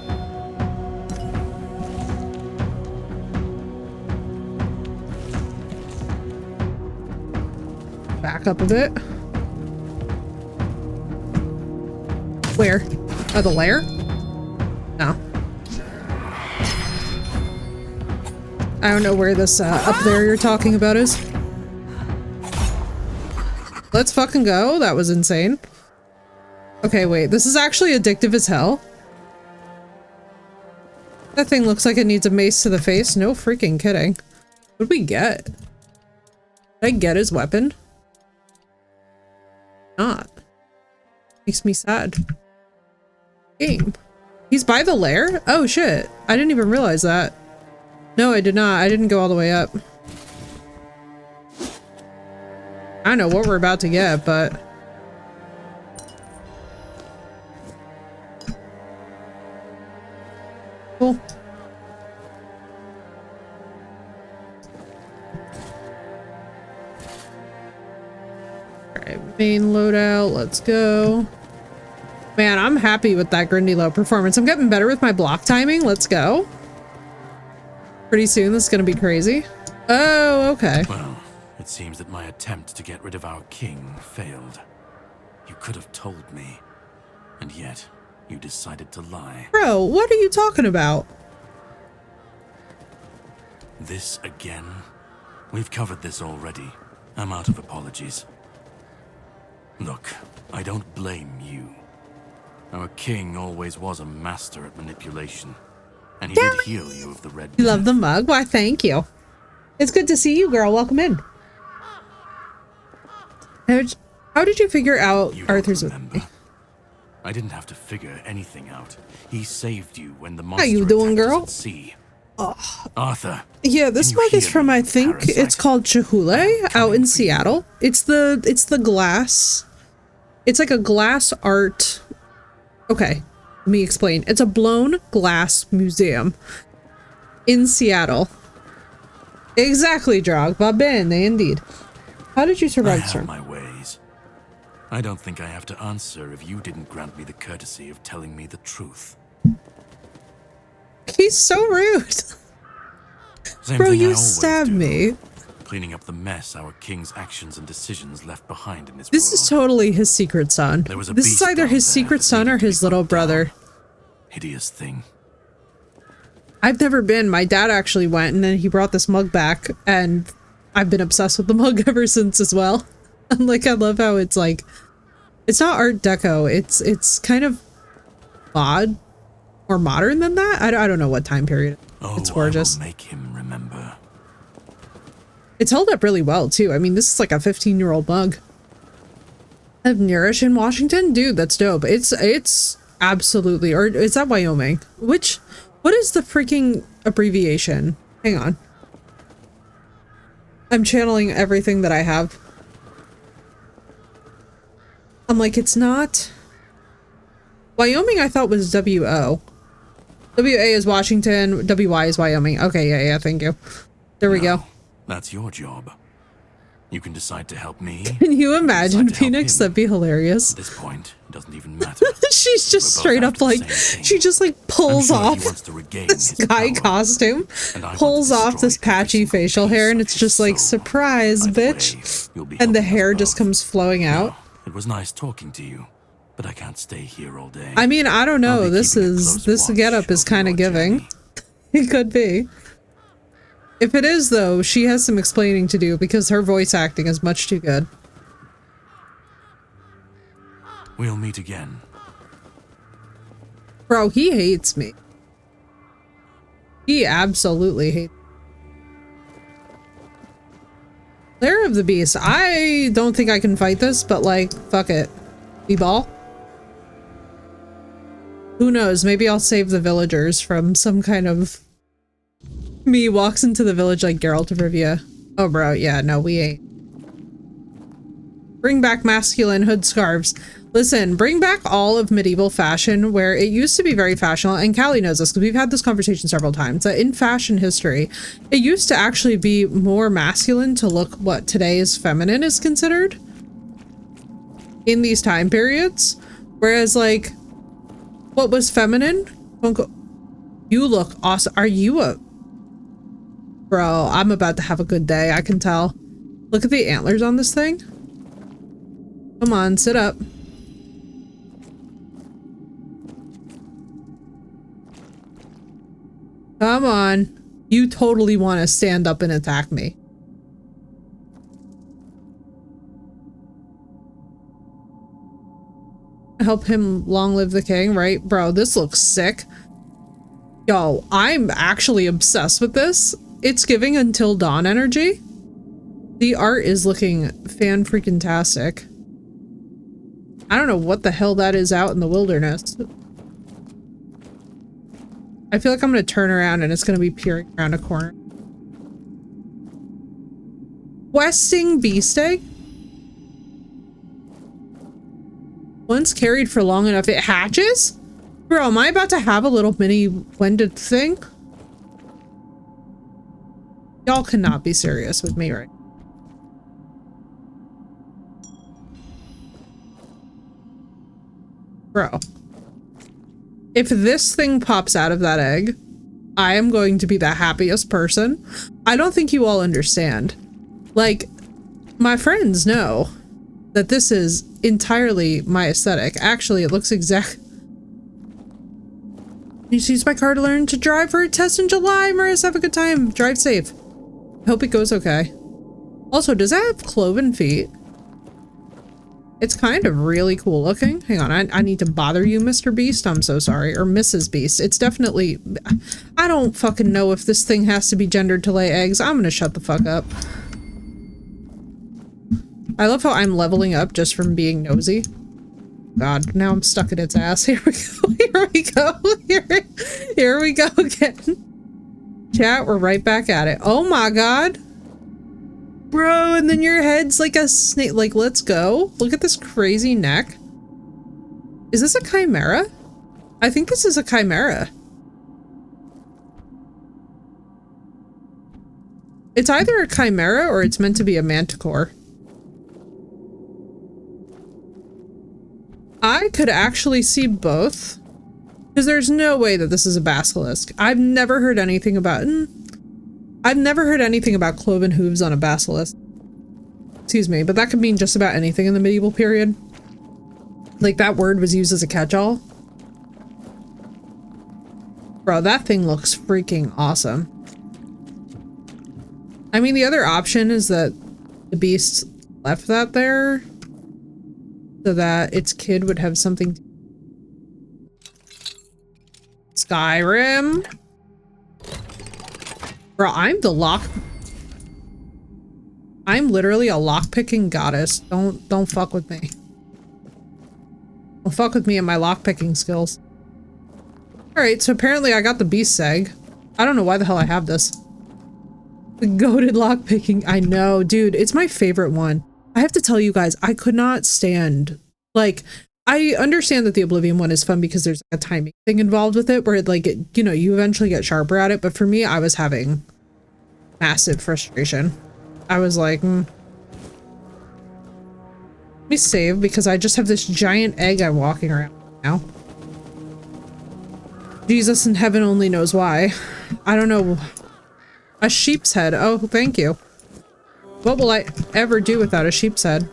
Speaker 1: Back up a bit. Where? Oh, the lair? No. I don't know where this up there you're talking about is. Let's fucking go. That was insane. Okay, wait. This is actually addictive as hell. That thing looks like it needs a mace to the face. No freaking kidding. What did we get? Did I get his weapon? Not. Makes me sad. Game. He's by the lair? Oh shit. I didn't even realize that. No, I did not. I didn't go all the way up. I don't know what we're about to get, but... Cool. Alright, main loadout, let's go. Man, I'm happy with that Grindilo performance. I'm getting better with my block timing, let's go. Pretty soon this is gonna be crazy. Oh, okay.
Speaker 3: Well, it seems that my attempt to get rid of our king failed. You could have told me, and yet you decided to lie.
Speaker 1: Bro, what are you talking about?
Speaker 3: This again? We've covered this already. I'm out of apologies. Look, I don't blame you. Our king always was a master at manipulation. And he did heal you of the red
Speaker 1: You love
Speaker 3: death.
Speaker 1: the mug? Why, thank you. It's good to see you, girl. Welcome in. How did you figure out
Speaker 3: You
Speaker 1: Arthur's
Speaker 3: don't
Speaker 1: with
Speaker 3: remember.
Speaker 1: me?
Speaker 3: I didn't have to figure anything out. He saved you when the
Speaker 1: How
Speaker 3: monster
Speaker 1: you doing,
Speaker 3: attacked us
Speaker 1: girl?
Speaker 3: at sea. Arthur.
Speaker 1: Yeah, this
Speaker 3: can you
Speaker 1: mug is
Speaker 3: hear
Speaker 1: from,
Speaker 3: me,
Speaker 1: I think
Speaker 3: parasite?
Speaker 1: it's called Chihuly out
Speaker 3: coming
Speaker 1: in
Speaker 3: for you.
Speaker 1: Seattle. It's the glass. It's like a glass art. Okay, let me explain. It's a blown glass museum in Seattle. Exactly, Drogba. Bene, indeed. How did you
Speaker 3: I
Speaker 1: survive the
Speaker 3: have
Speaker 1: storm?
Speaker 3: my ways. I don't think I have to answer if you didn't grant me the courtesy of telling me the truth.
Speaker 1: He's so rude.
Speaker 3: Same
Speaker 1: Bro,
Speaker 3: thing I
Speaker 1: you
Speaker 3: always
Speaker 1: stabbed
Speaker 3: do.
Speaker 1: me.
Speaker 3: Cleaning up the mess our king's actions and decisions left behind in this
Speaker 1: This
Speaker 3: world.
Speaker 1: is totally his secret son.
Speaker 3: There was a
Speaker 1: This is
Speaker 3: beast
Speaker 1: either
Speaker 3: down
Speaker 1: his
Speaker 3: there
Speaker 1: secret
Speaker 3: that
Speaker 1: son or
Speaker 3: needed to be
Speaker 1: his little
Speaker 3: put
Speaker 1: brother.
Speaker 3: down. Hideous thing.
Speaker 1: I've never been. My dad actually went, and then he brought this mug back, and I've been obsessed with the mug ever since as well. I'm like, I love how it's like, it's not Art Deco. It's kind of mod or modern than that. I don't know what time period.
Speaker 3: Oh,
Speaker 1: It's gorgeous.
Speaker 3: I will make him remember.
Speaker 1: It's held up really well too. I mean, this is like a 15-year-old mug. Of Nourish in Washington, dude, that's dope. It's absolutely, or is that Wyoming? What is the freaking abbreviation? Hang on. I'm channeling everything that I have. I'm like, it's not. Wyoming I thought was W-O. W-A is Washington, W-Y is Wyoming. Okay, yeah, thank you. There we go.
Speaker 3: No, that's your job. You can decide to help me.
Speaker 1: Can you imagine,
Speaker 3: decide to help
Speaker 1: Phoenix?
Speaker 3: him.
Speaker 1: That'd be hilarious.
Speaker 3: At this point, it doesn't even matter.
Speaker 1: She's just
Speaker 3: We're both
Speaker 1: straight up
Speaker 3: after the
Speaker 1: like,
Speaker 3: same thing.
Speaker 1: she just like pulls
Speaker 3: I'm sure he
Speaker 1: off
Speaker 3: wants to regain
Speaker 1: this
Speaker 3: his
Speaker 1: guy
Speaker 3: power,
Speaker 1: costume,
Speaker 3: and I want to
Speaker 1: pulls off
Speaker 3: destroy
Speaker 1: this
Speaker 3: every
Speaker 1: patchy
Speaker 3: single
Speaker 1: facial
Speaker 3: piece
Speaker 1: hair, and
Speaker 3: of
Speaker 1: it's
Speaker 3: his
Speaker 1: just like,
Speaker 3: soul.
Speaker 1: surprise,
Speaker 3: Either way,
Speaker 1: bitch.
Speaker 3: you'll be
Speaker 1: And the
Speaker 3: helping us
Speaker 1: hair just
Speaker 3: both.
Speaker 1: comes flowing out.
Speaker 3: Now, it was nice talking to you, but I can't stay here all day.
Speaker 1: I mean, I don't
Speaker 3: I'll
Speaker 1: know.
Speaker 3: be
Speaker 1: This
Speaker 3: keeping a
Speaker 1: is,
Speaker 3: close
Speaker 1: this
Speaker 3: watch
Speaker 1: getup is
Speaker 3: over
Speaker 1: kind of
Speaker 3: your
Speaker 1: giving.
Speaker 3: journey.
Speaker 1: It could be. If it is, though, she has some explaining to do because her voice acting is much too good.
Speaker 3: We'll meet again.
Speaker 1: Bro, he hates me. He absolutely hates me. Lair of the Beast. I don't think I can fight this, but like, fuck it. B-ball? Who knows? Maybe I'll save the villagers from some kind of... Me walks into the village like Geralt of Rivia. Oh, bro, yeah, no, we ain't. Bring back masculine hood scarves. Listen, bring back all of medieval fashion where it used to be very fashionable, and Callie knows this because we've had this conversation several times, that in fashion history, it used to actually be more masculine to look what today is feminine is considered in these time periods. Whereas like, what was feminine? You look awesome. Are you a... Bro, I'm about to have a good day, I can tell. Look at the antlers on this thing. Come on, sit up. Come on. You totally want to stand up and attack me. Help him long live the king, right? Bro, this looks sick. Yo, I'm actually obsessed with this. It's giving Until Dawn energy. The art is looking fan-freaking-tastic. I don't know what the hell that is out in the wilderness. I feel like I'm going to turn around and it's going to be peering around a corner. Questing beast egg? Once carried for long enough, it hatches? Bro, am I about to have a little mini wended thing? Y'all cannot be serious with me right now. Bro. If this thing pops out of that egg, I am going to be the happiest person. I don't think you all understand. Like, my friends know that this is entirely my aesthetic. Actually, it looks exact. You use my car to learn to drive for a test in July. Maris, have a good time. Drive safe. Hope it goes okay. Also, does that have cloven feet? It's kind of really cool looking. Hang on, I need to bother you, Mr. Beast. I'm so sorry. Or Mrs. Beast. It's definitely... I don't fucking know if this thing has to be gendered to lay eggs. I'm gonna shut the fuck up. I love how I'm leveling up just from being nosy. God, now I'm stuck in its ass. Here we go. Here we go. Here we go again. Chat, we're right back at it. Oh my god. Bro, and then your head's like a snake. Like, let's go. Look at this crazy neck. Is this a chimera? I think this is a chimera. It's either a chimera or it's meant to be a manticore. I could actually see both. Because there's no way that this is a basilisk. I've never heard anything about... I've never heard anything about cloven hooves on a basilisk. Excuse me, but that could mean just about anything in the medieval period. Like, that word was used as a catch-all. Bro, that thing looks freaking awesome. I mean, the other option is that the beast left that there so that its kid would have something. Skyrim. Bro, I'm literally a lockpicking goddess. Don't fuck with me. Don't fuck with me and my lockpicking skills. Alright, so apparently I got the beast egg. I don't know why the hell I have this. The goated lockpicking. I know, dude, it's my favorite one. I have to tell you guys, I could not stand, like, I understand that the Oblivion one is fun because there's a timing thing involved with it where like, you know, you eventually get sharper at it. But for me, I was having massive frustration. I was like, Let me save because I just have this giant egg I'm walking around now. Jesus in heaven only knows why. I don't know. A sheep's head. Oh, thank you. What will I ever do without a sheep's head?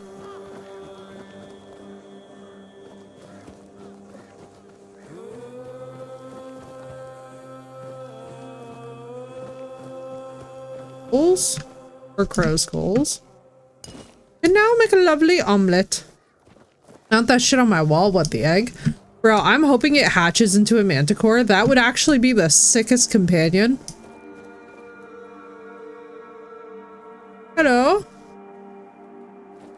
Speaker 1: Or crow skulls. And now make a lovely omelet. Not that shit on my wall, what, the egg? Bro, I'm hoping it hatches into a manticore. That would actually be the sickest companion. Hello?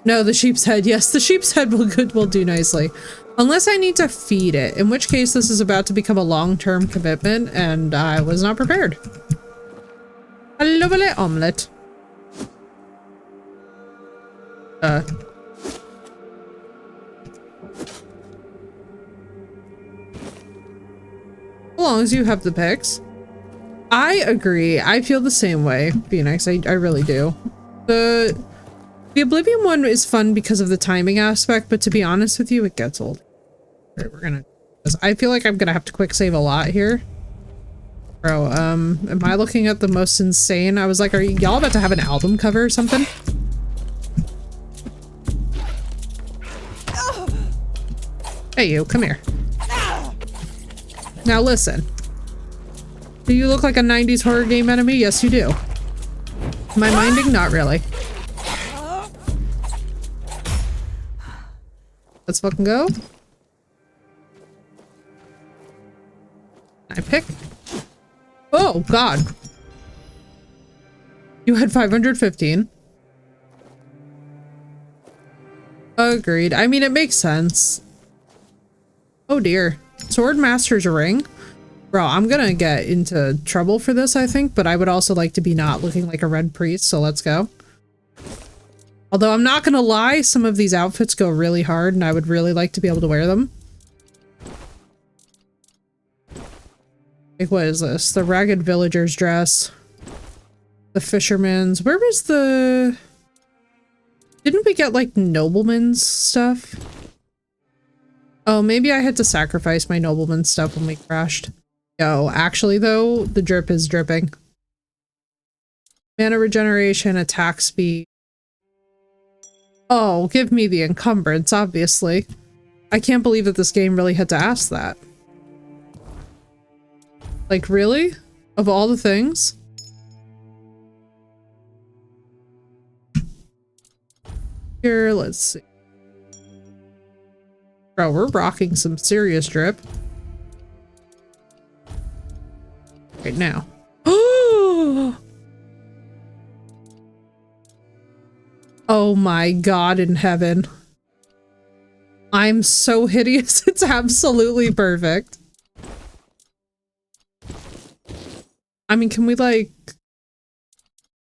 Speaker 1: No, the sheep's head. Yes, the sheep's head will do nicely. Unless I need to feed it, in which case this is about to become a long-term commitment and I was not prepared. A lovely omelette. As long as you have the pics. I agree. I feel the same way, Phoenix. I really do. The Oblivion one is fun because of the timing aspect, but to be honest with you, it gets old. Alright, we're gonna... I feel like I'm gonna have to quick save a lot here. Bro, am I looking at the most insane? I was like, are y'all about to have an album cover or something? Hey you, come here. Now listen. Do you look like a 90s horror game enemy? Yes, you do. Am I minding? Not really. Let's fucking go. I pick. Oh, God. You had 515. Agreed. I mean, it makes sense. Oh, dear. Swordmaster's ring. Bro, I'm gonna get into trouble for this, I think, but I would also like to be not looking like a red priest, so let's go. Although I'm not gonna lie, some of these outfits go really hard, and I would really like to be able to wear them. Like, what is this? The ragged villager's dress. The fisherman's. Where was the... Didn't we get, like, nobleman's stuff? Oh, maybe I had to sacrifice my nobleman's stuff when we crashed. Yo, actually, though, the drip is dripping. Mana regeneration, attack speed. Oh, give me the encumbrance, obviously. I can't believe that this game really had to ask that. Like, really? Of all the things? Here, let's see. Bro, we're rocking some serious drip. Right now. Oh my god in heaven. I'm so hideous. It's absolutely perfect. I mean, can we like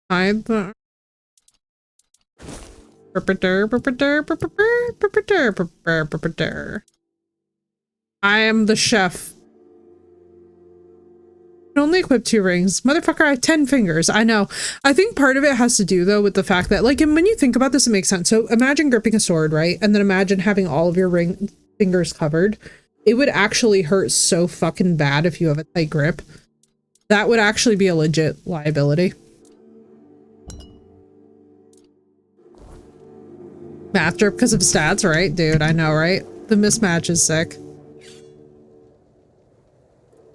Speaker 1: hide the I am the chef. I can only equip 2 rings. Motherfucker, I have 10 fingers. I know. I think part of it has to do though with the fact that, like, and when you think about this, it makes sense. So imagine gripping a sword, right? And then imagine having all of your fingers covered. It would actually hurt so fucking bad if you have a tight grip. That would actually be a legit liability. Math drip because of stats, right? Dude, I know, right? The mismatch is sick.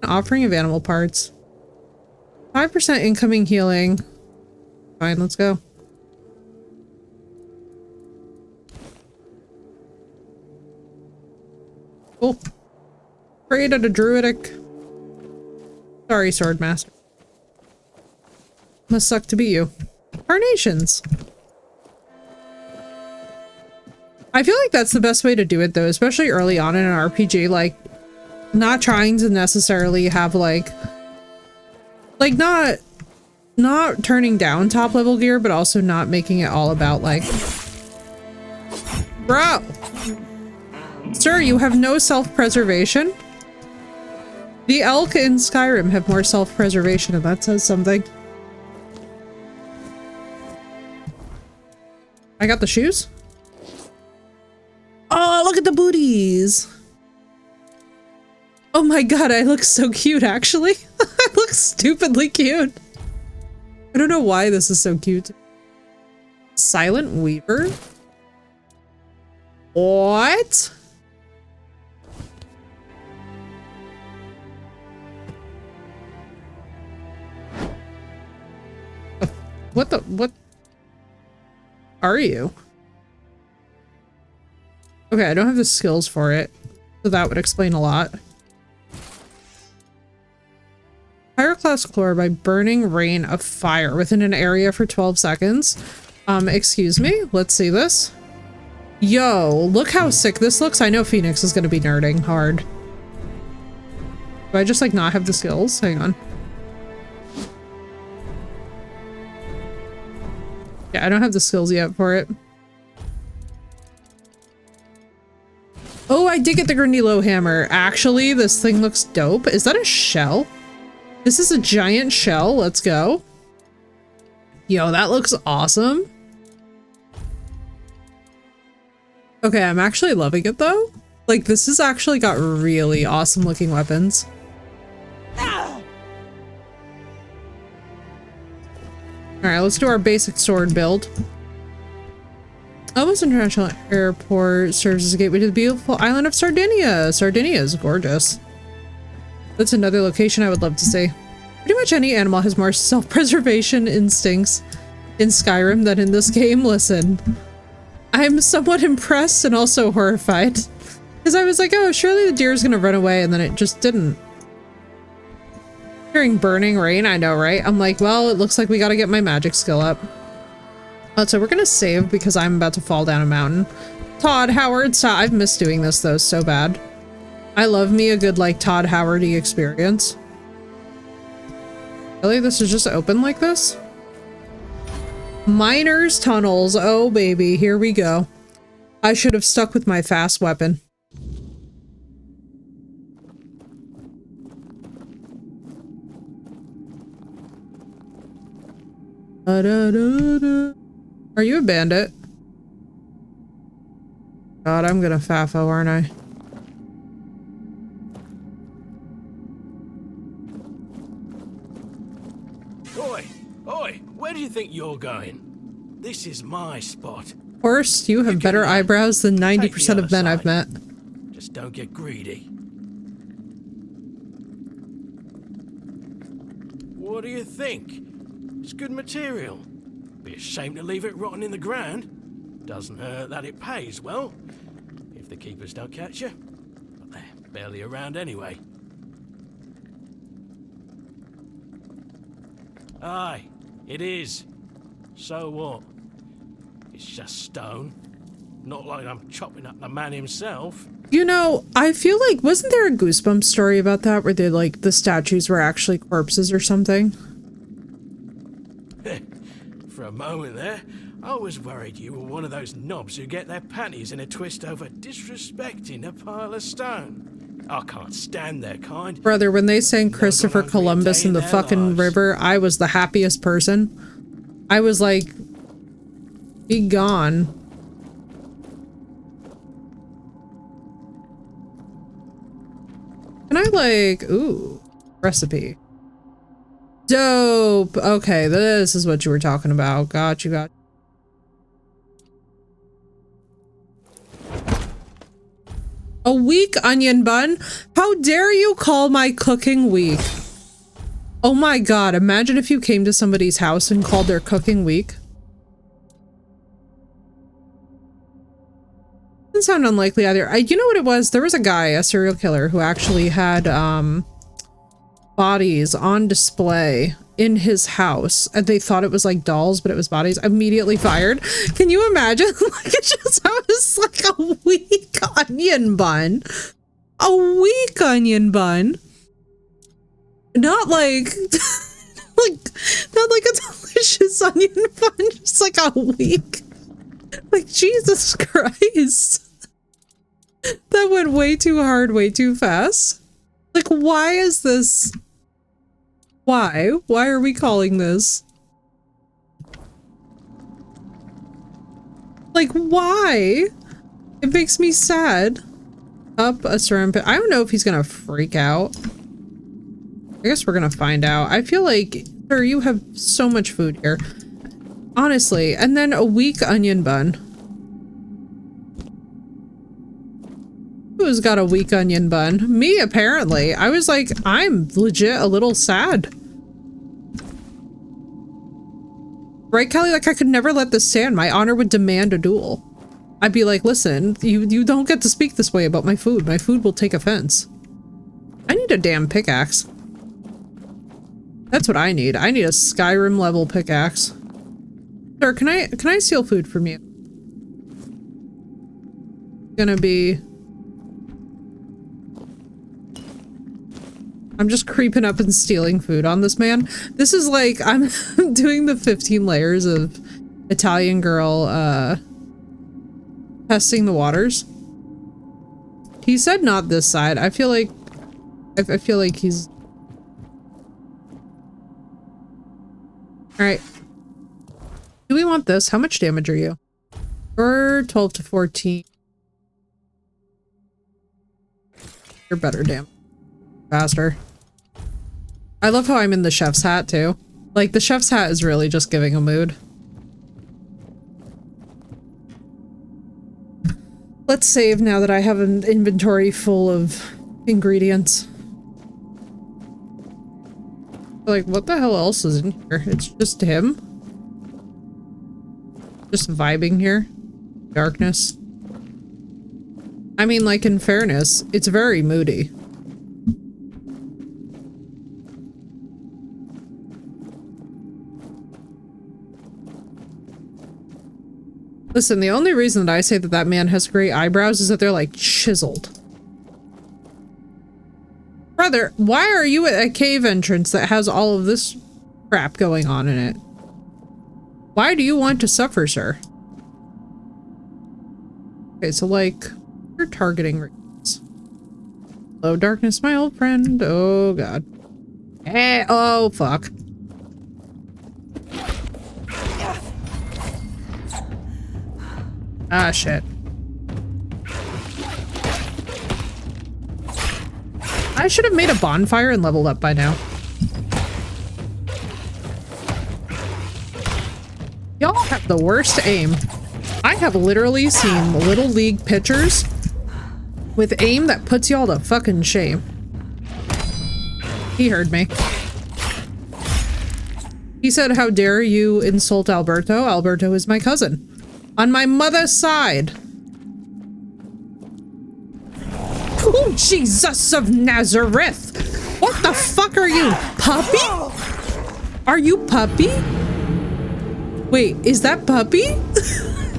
Speaker 1: Offering of animal parts. 5% incoming healing. Fine, let's go. Cool. Created a druidic. Sorry, Swordmaster. Must suck to be you. Carnations. I feel like that's the best way to do it though, especially early on in an RPG, like not trying to necessarily have like not turning down top level gear, but also not making it all about like, bro, sir, you have no self-preservation. The elk in Skyrim have more self-preservation, and that says something. I got the shoes. Oh, look at the booties. Oh my god, I look so cute, actually. I look stupidly cute. I don't know why this is so cute. Silent Weaver? What? What are you? Okay, I don't have the skills for it, so that would explain a lot. Pyroclast Chlor by burning rain of fire within an area for 12 seconds. Excuse me, let's see this. Yo, look how sick this looks. I know Phoenix is gonna be nerding hard. Do I just like not have the skills? Hang on. Yeah, I don't have the skills yet for it. Oh, I did get the Granilo hammer. Actually, this thing looks dope. Is that a shell? This is a giant shell. Let's go. Yo, that looks awesome. Okay, I'm actually loving it though. Like, this has actually got really awesome looking weapons. Alright, let's do our basic sword build. Elbows International Airport serves as a gateway to the beautiful island of Sardinia. Sardinia is gorgeous. That's another location I would love to see. Pretty much any animal has more self-preservation instincts in Skyrim than in this game. Listen, I'm somewhat impressed and also horrified. Because I was like, oh, surely the deer is going to run away, and then it just didn't. Hearing burning rain, I know, right? I'm like, well, it looks like we got to get my magic skill up. So we're gonna save because I'm about to fall down a mountain. Todd Howard, I've missed doing this though so bad. I love me a good like Todd Howard-y experience. Really? This is just open like this? Miners tunnels. Oh baby, here we go. I should have stuck with my fast weapon. Da-da-da-da. Are you a bandit? God, I'm gonna FAFO, aren't I?
Speaker 7: Oi! Oi! Where do you think you're going? This is my spot.
Speaker 1: Of course, you have better eyebrows than 90% of men I've met.
Speaker 7: Just don't get greedy. What do you think? It's good material. Be a shame to leave it rotting in the ground. Doesn't hurt that it pays well. If if the keepers don't catch you. But they're barely around anyway. Aye, it is. So what? It's just stone. Not like I'm chopping up the man himself.
Speaker 1: You know, I feel like, wasn't there a Goosebumps story about that where they, like, the statues were actually corpses or something?
Speaker 7: For a moment there, I was worried you were one of those knobs who get their panties in a twist over disrespecting a pile of stone. I can't stand their kind.
Speaker 1: Brother, when they sang Christopher Columbus in the fucking river, I was the happiest person. I was like, be gone. Can I like, ooh, recipe. Dope. Okay, this is what you were talking about. Got you. A weak onion bun? How dare you call my cooking weak? Oh my god, imagine if you came to somebody's house and called their cooking weak. Doesn't sound unlikely either. You know what it was? There was a guy, a serial killer, who actually had bodies on display in his house, and they thought it was like dolls, but it was bodies. Immediately fired. Can you imagine? Like, it just was like a weak onion bun. A weak onion bun. Not like not like a delicious onion bun, just like a weak. Like, Jesus Christ. That went way too hard, way too fast. Like, why is this? Why? Why are we calling this? Like, why? It makes me sad. Up a ceramic pit. I don't know if he's gonna freak out. I guess we're gonna find out. I feel like, sir, you have so much food here. Honestly. And then a weak onion bun. Who's got a weak onion bun? Me, apparently. I was like, I'm legit a little sad. Right, Kelly? Like, I could never let this stand. My honor would demand a duel. I'd be like, listen, you don't get to speak this way about my food. My food will take offense. I need a damn pickaxe. That's what I need. I need a Skyrim level pickaxe. Sir, can I steal food from you? Gonna be... I'm just creeping up and stealing food on this man. This is like, I'm doing the 15 layers of Italian girl, testing the waters. He said not this side. I feel like, I feel like he's... Alright. Do we want this? How much damage are you? Or 12 to 14. You're better, damn. Faster. I love how I'm in the chef's hat too. Like, the chef's hat is really just giving a mood. Let's save now that I have an inventory full of ingredients. Like, what the hell else is in here? It's just him. Just vibing here. Darkness. I mean, like, in fairness, it's very moody. Listen, the only reason that I say that that man has great eyebrows is that they're, like, chiseled. Brother, why are you at a cave entrance that has all of this crap going on in it? Why do you want to suffer, sir? Okay, so, like, you're targeting rings. Hello, darkness, my old friend. Oh, God. Hey, oh, fuck. Ah, shit. I should have made a bonfire and leveled up by now. Y'all have the worst aim. I have literally seen Little League pitchers with aim that puts y'all to fucking shame. He heard me. He said, how dare you insult Alberto? Alberto is my cousin. On my mother's side. Jesus of Nazareth! What the fuck are you? Puppy? Are you puppy? Wait, is that puppy?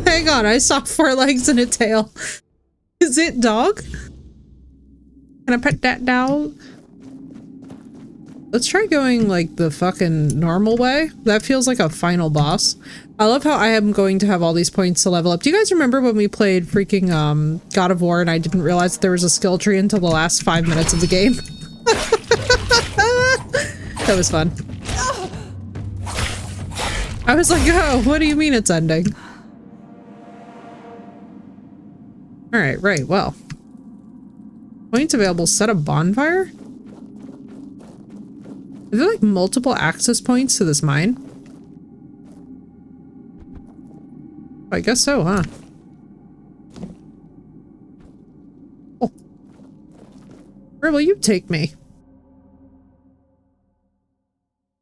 Speaker 1: Hang on, I saw 4 legs and a tail. Is it dog? Can I pet that dog? Let's try going like the fucking normal way. That feels like a final boss. I love how I am going to have all these points to level up. Do you guys remember when we played freaking God of War and I didn't realize that there was a skill tree until the last 5 minutes of the game? That was fun. I was like, oh, what do you mean it's ending? Alright, right, well. Points available, set a bonfire? Are there like multiple access points to this mine? I guess so, huh? Oh. Where will you take me?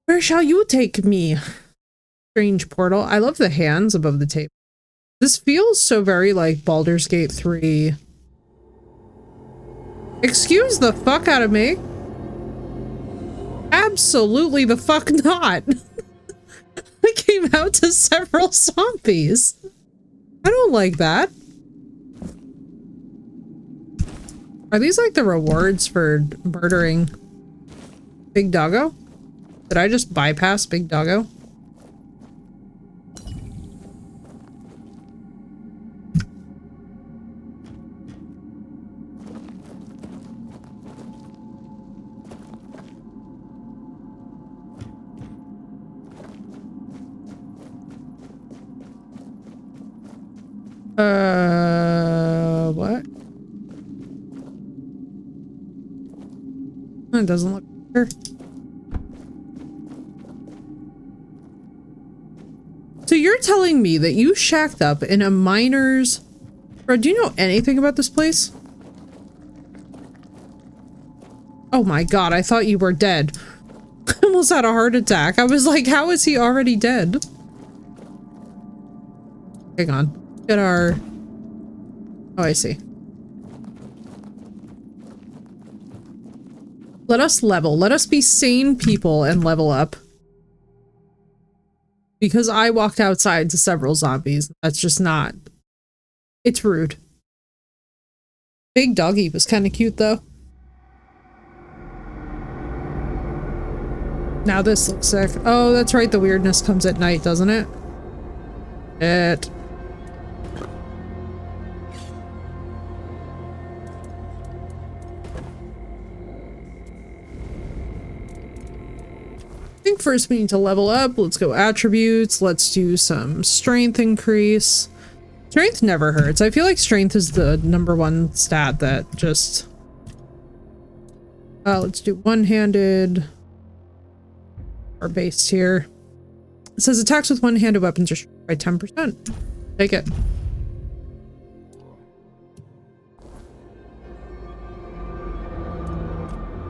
Speaker 1: Where shall you take me? Strange portal. I love the hands above the table. This feels so very like Baldur's Gate 3. Excuse the fuck out of me. Absolutely the fuck not. I came out to several zombies. I don't like that. Are these like the rewards for murdering Big Doggo? Did I just bypass Big Doggo? What? It doesn't look clear. So you're telling me that you shacked up in a miner's... Bro, do you know anything about this place? Oh my god, I thought you were dead. I almost had a heart attack. I was like, how is he already dead? Hang on. Get our... Oh, I see. Let us level. Let us be sane people and level up. Because I walked outside to several zombies. That's just not... It's rude. Big Doggy was kind of cute, though. Now this looks sick. Oh, that's right. The weirdness comes at night, doesn't it? I think first we need to level up. Let's go attributes. Let's do some strength increase. Strength never hurts. I feel like strength is the #1 stat that just... let's do one-handed. Our base here. It says attacks with one-handed weapons are struck by 10%. Take it.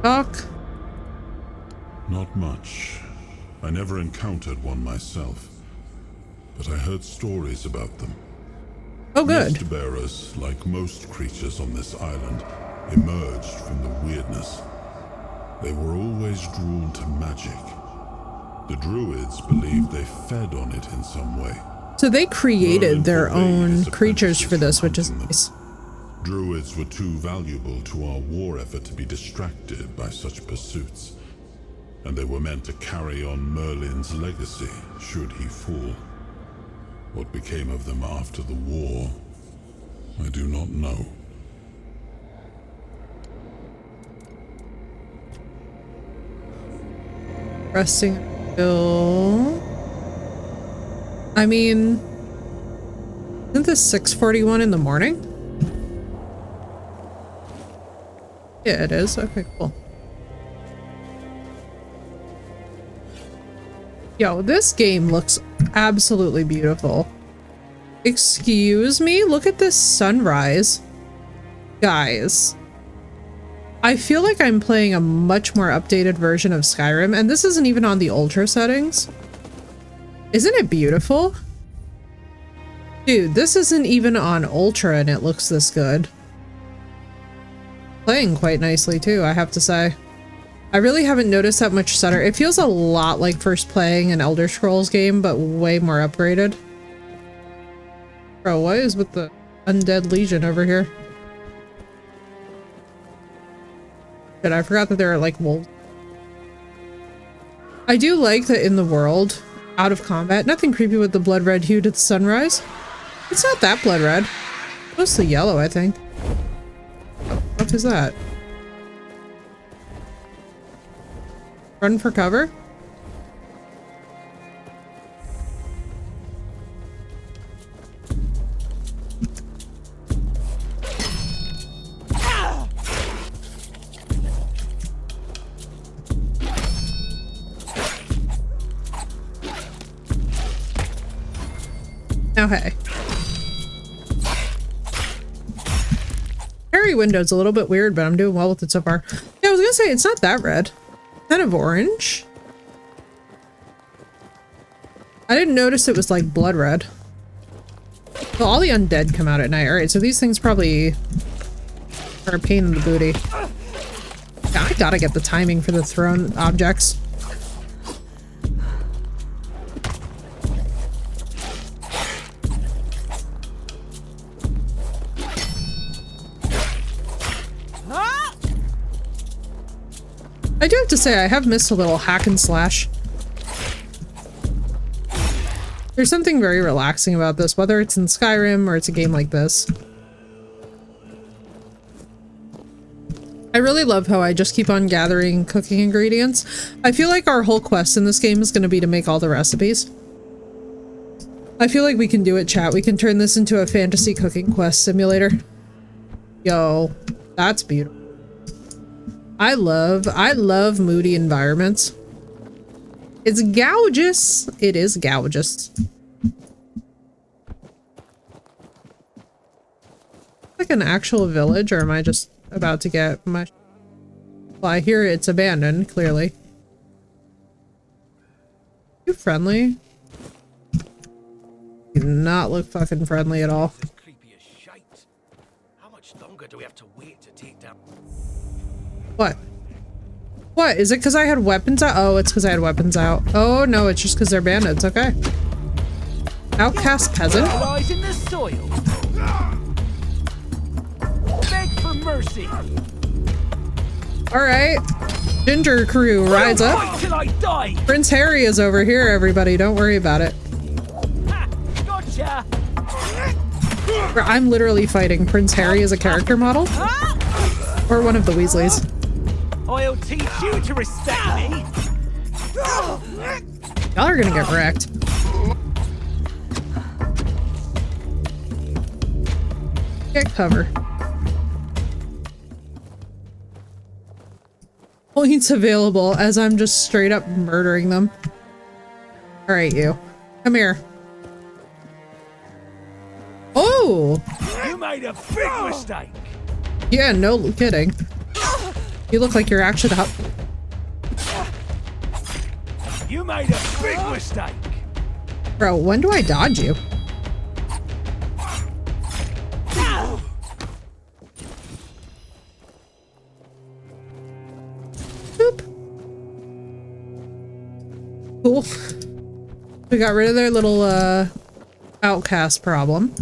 Speaker 1: Talk.
Speaker 5: Not much. I never encountered one myself, but I heard stories about them.
Speaker 1: Oh, good.
Speaker 5: Mist bearers, like most creatures on this island, emerged from the weirdness. They were always drawn to magic. The druids believed they fed on it in some way.
Speaker 1: So they created their own creatures for this, which is nice.
Speaker 5: Druids were too valuable to our war effort to be distracted by such pursuits, and they were meant to carry on Merlin's legacy should he fall. What became of them after the war, I do not know.
Speaker 1: Resting until... I mean... Isn't this 6:41 in the morning? Yeah, it is. Okay, cool. Yo, this game looks absolutely beautiful. Excuse me? Look at this sunrise. Guys. I feel like I'm playing a much more updated version of Skyrim, and this isn't even on the ultra settings. Isn't it beautiful? Dude, this isn't even on ultra and it looks this good. Playing quite nicely too, I have to say. I really haven't noticed that much stutter. It feels a lot like first playing an Elder Scrolls game, but way more upgraded. Bro, what is with the Undead Legion over here? But I forgot that there are like wolves. I do like that in the world, out of combat, nothing creepy with the blood red hue to the sunrise. It's not that blood red. Mostly yellow, I think. What is that? Run for cover? Now hey. Fairy window's a little bit weird, but I'm doing well with it so far. Yeah, I was gonna say, it's not that red. Kind of orange. I didn't notice it was like blood red. Well, all the undead come out at night. Alright, so these things probably are a pain in the booty. Yeah, I gotta get the timing for the thrown objects. I do have to say, I have missed a little hack and slash. There's something very relaxing about this, whether it's in Skyrim or it's a game like this. I really love how I just keep on gathering cooking ingredients. I feel like our whole quest in this game is going to be to make all the recipes. I feel like we can do it, chat. We can turn this into a fantasy cooking quest simulator. Yo, that's beautiful. I love moody environments. It's gorgeous. It is gorgeous. Like an actual village, or am I just about to get my... Well, I hear it's abandoned, clearly. You friendly? You do not look fucking friendly at all.
Speaker 7: Creepy as shite. How much longer do we have to wait to take down?
Speaker 1: What? What? Is it because I had weapons out? Oh, it's because I had weapons out. Oh, no, it's just because they're bandits. Okay. Outcast peasant?
Speaker 7: Lies in the soil. Beg for mercy.
Speaker 1: Alright. Ginger crew rides up.
Speaker 7: Fight till I die.
Speaker 1: Prince Harry is over here, everybody. Don't worry about it.
Speaker 7: Ha, gotcha.
Speaker 1: I'm literally fighting Prince Harry as a character model. Or one of the Weasleys.
Speaker 7: I'll teach you to respect me.
Speaker 1: Y'all are gonna get wrecked. Get cover. Points available as I'm just straight up murdering them. Alright, you. Come here. Oh!
Speaker 7: You made a big mistake.
Speaker 1: Yeah, no kidding. You look like you're actually up.
Speaker 7: You made a big mistake.
Speaker 1: Bro, when do I dodge you? Boop. Cool. We got rid of their little outcast problem.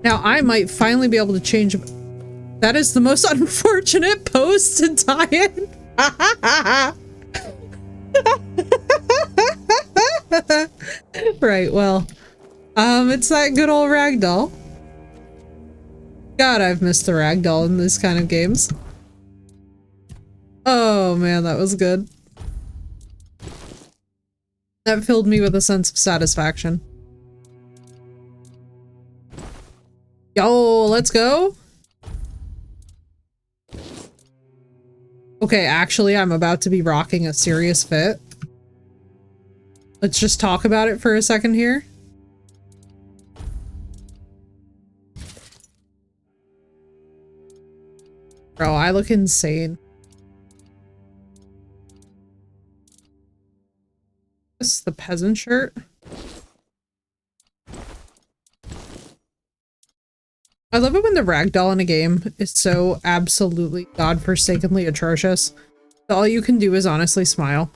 Speaker 1: Now I might finally be able to change. That is the most unfortunate post to tie in. Right, well, it's that good old ragdoll. God, I've missed the ragdoll in these kind of games. Oh man, that was good. That filled me with a sense of satisfaction. Yo, let's go. Okay, actually, I'm about to be rocking a serious fit. Let's just talk about it for a second here. Bro, I look insane. This is the peasant shirt. I love it when the ragdoll in a game is so absolutely godforsakenly atrocious that all you can do is honestly smile.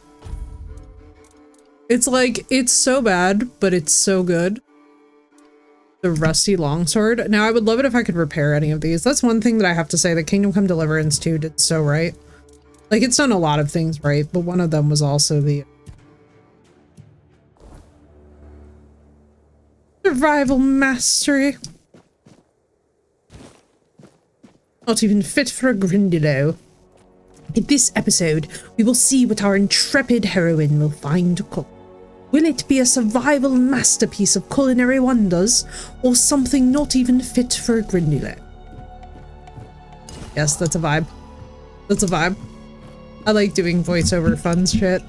Speaker 1: It's like, it's so bad, but it's so good. The rusty longsword. Now, I would love it if I could repair any of these. That's one thing that I have to say that Kingdom Come Deliverance 2 did so right. Like, it's done a lot of things right, but one of them was also the survival mastery. Not even fit for a Grindylow. In this episode, we will see what our intrepid heroine will find to cook. Will it be a survival masterpiece of culinary wonders, or something not even fit for a Grindylow? Yes, that's a vibe. That's a vibe. I like doing voiceover fun shit.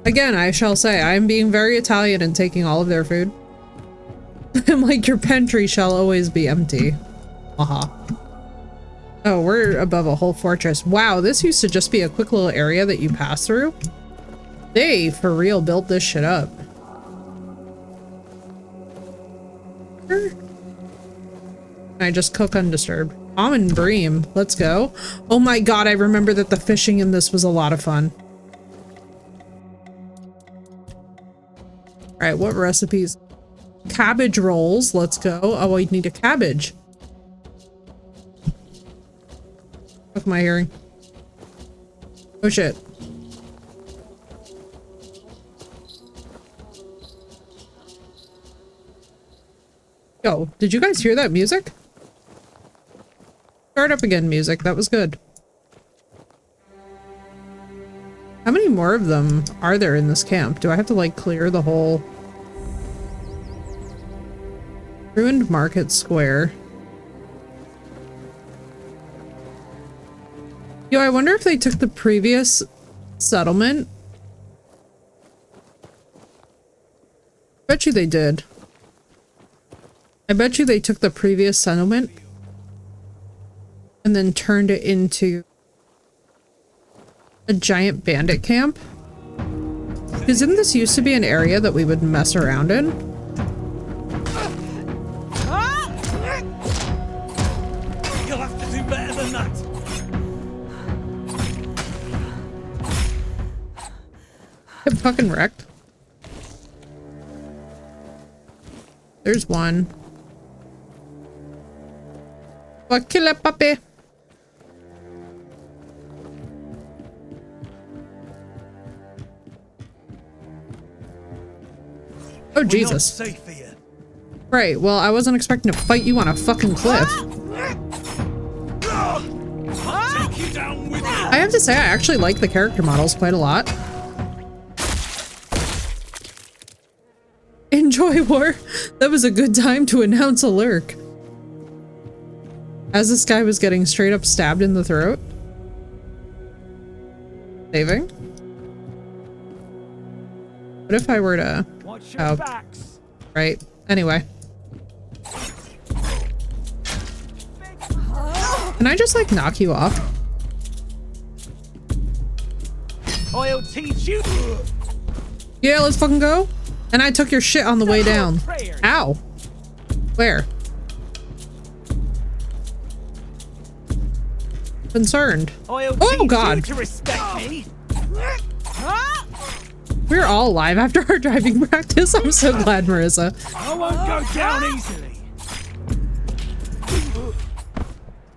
Speaker 1: Again, I shall say, I am being very Italian and taking all of their food. I'm like, your pantry shall always be empty. Haha. Oh, we're above a whole fortress. Wow, this used to just be a quick little area that you pass through. They, for real, built this shit up. Can I just cook undisturbed? Common bream. Let's go. Oh my god, I remember that the fishing in this was a lot of fun. Alright, what recipes? Cabbage rolls. Let's go. Oh, I need a cabbage. Fuck my hearing. Oh shit. Yo, did you guys hear that music? Start up again, music. That was good. How many more of them are there in this camp? Do I have to like clear the whole ruined market square? Yo, I wonder if they took the previous settlement. Bet you they did. I bet you they took the previous settlement and then turned it into a giant bandit camp. Because didn't this used to be an area that we would mess around in?
Speaker 4: You'll have to do better than that.
Speaker 1: Get fucking wrecked. There's one. Fuck, kill that puppy. Oh, Jesus. Right, well, I wasn't expecting to fight you on a fucking cliff. I have to say, I actually like the character models quite a lot. Enjoy war. That was a good time to announce a lurk. As this guy was getting straight up stabbed in the throat. Saving. What if I were to... Oh, right. Anyway. Can I just like knock you off?
Speaker 4: I'll teach you.
Speaker 1: Yeah, let's fucking go. And I took your shit on the way down. Ow. Where? Concerned. Oh god. We're all alive after our driving practice. I'm so glad, Marissa.
Speaker 4: I won't go down easily.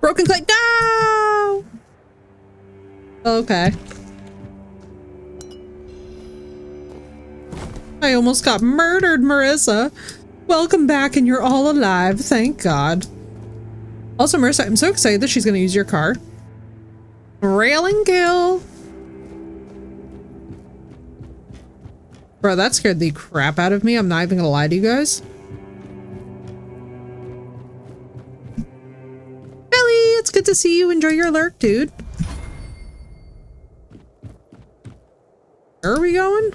Speaker 1: Broken clay. No. Okay. I almost got murdered, Marissa. Welcome back and you're all alive. Thank God. Also, Marissa, I'm so excited that she's going to use your car. Railing kill. Bro, that scared the crap out of me. I'm not even going to lie to you guys. Billy, it's good to see you. Enjoy your lurk, dude. Where are we going?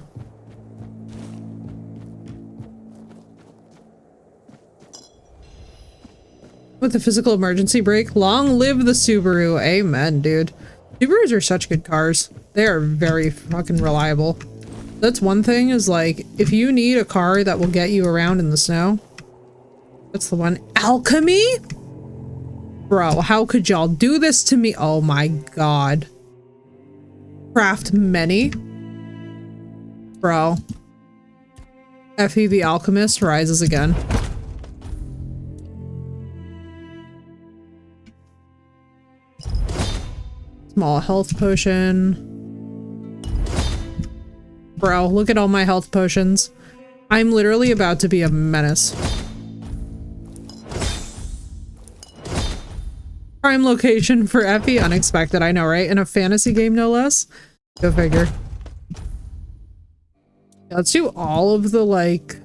Speaker 1: With the physical emergency brake. Long live the Subaru. Amen, dude. Subarus are such good cars. They are very fucking reliable. That's one thing is like, if you need a car that will get you around in the snow, That's the one. Alchemy? Bro, how could y'all do this to me? Oh my god. Craft many? Bro. Effie the Alchemist rises again. Small health potion. Bro, look at all my health potions. I'm literally about to be a menace. Prime location for Effie, unexpected, I know, right? In a fantasy game, no less. Go figure. Yeah, let's do all of the, like...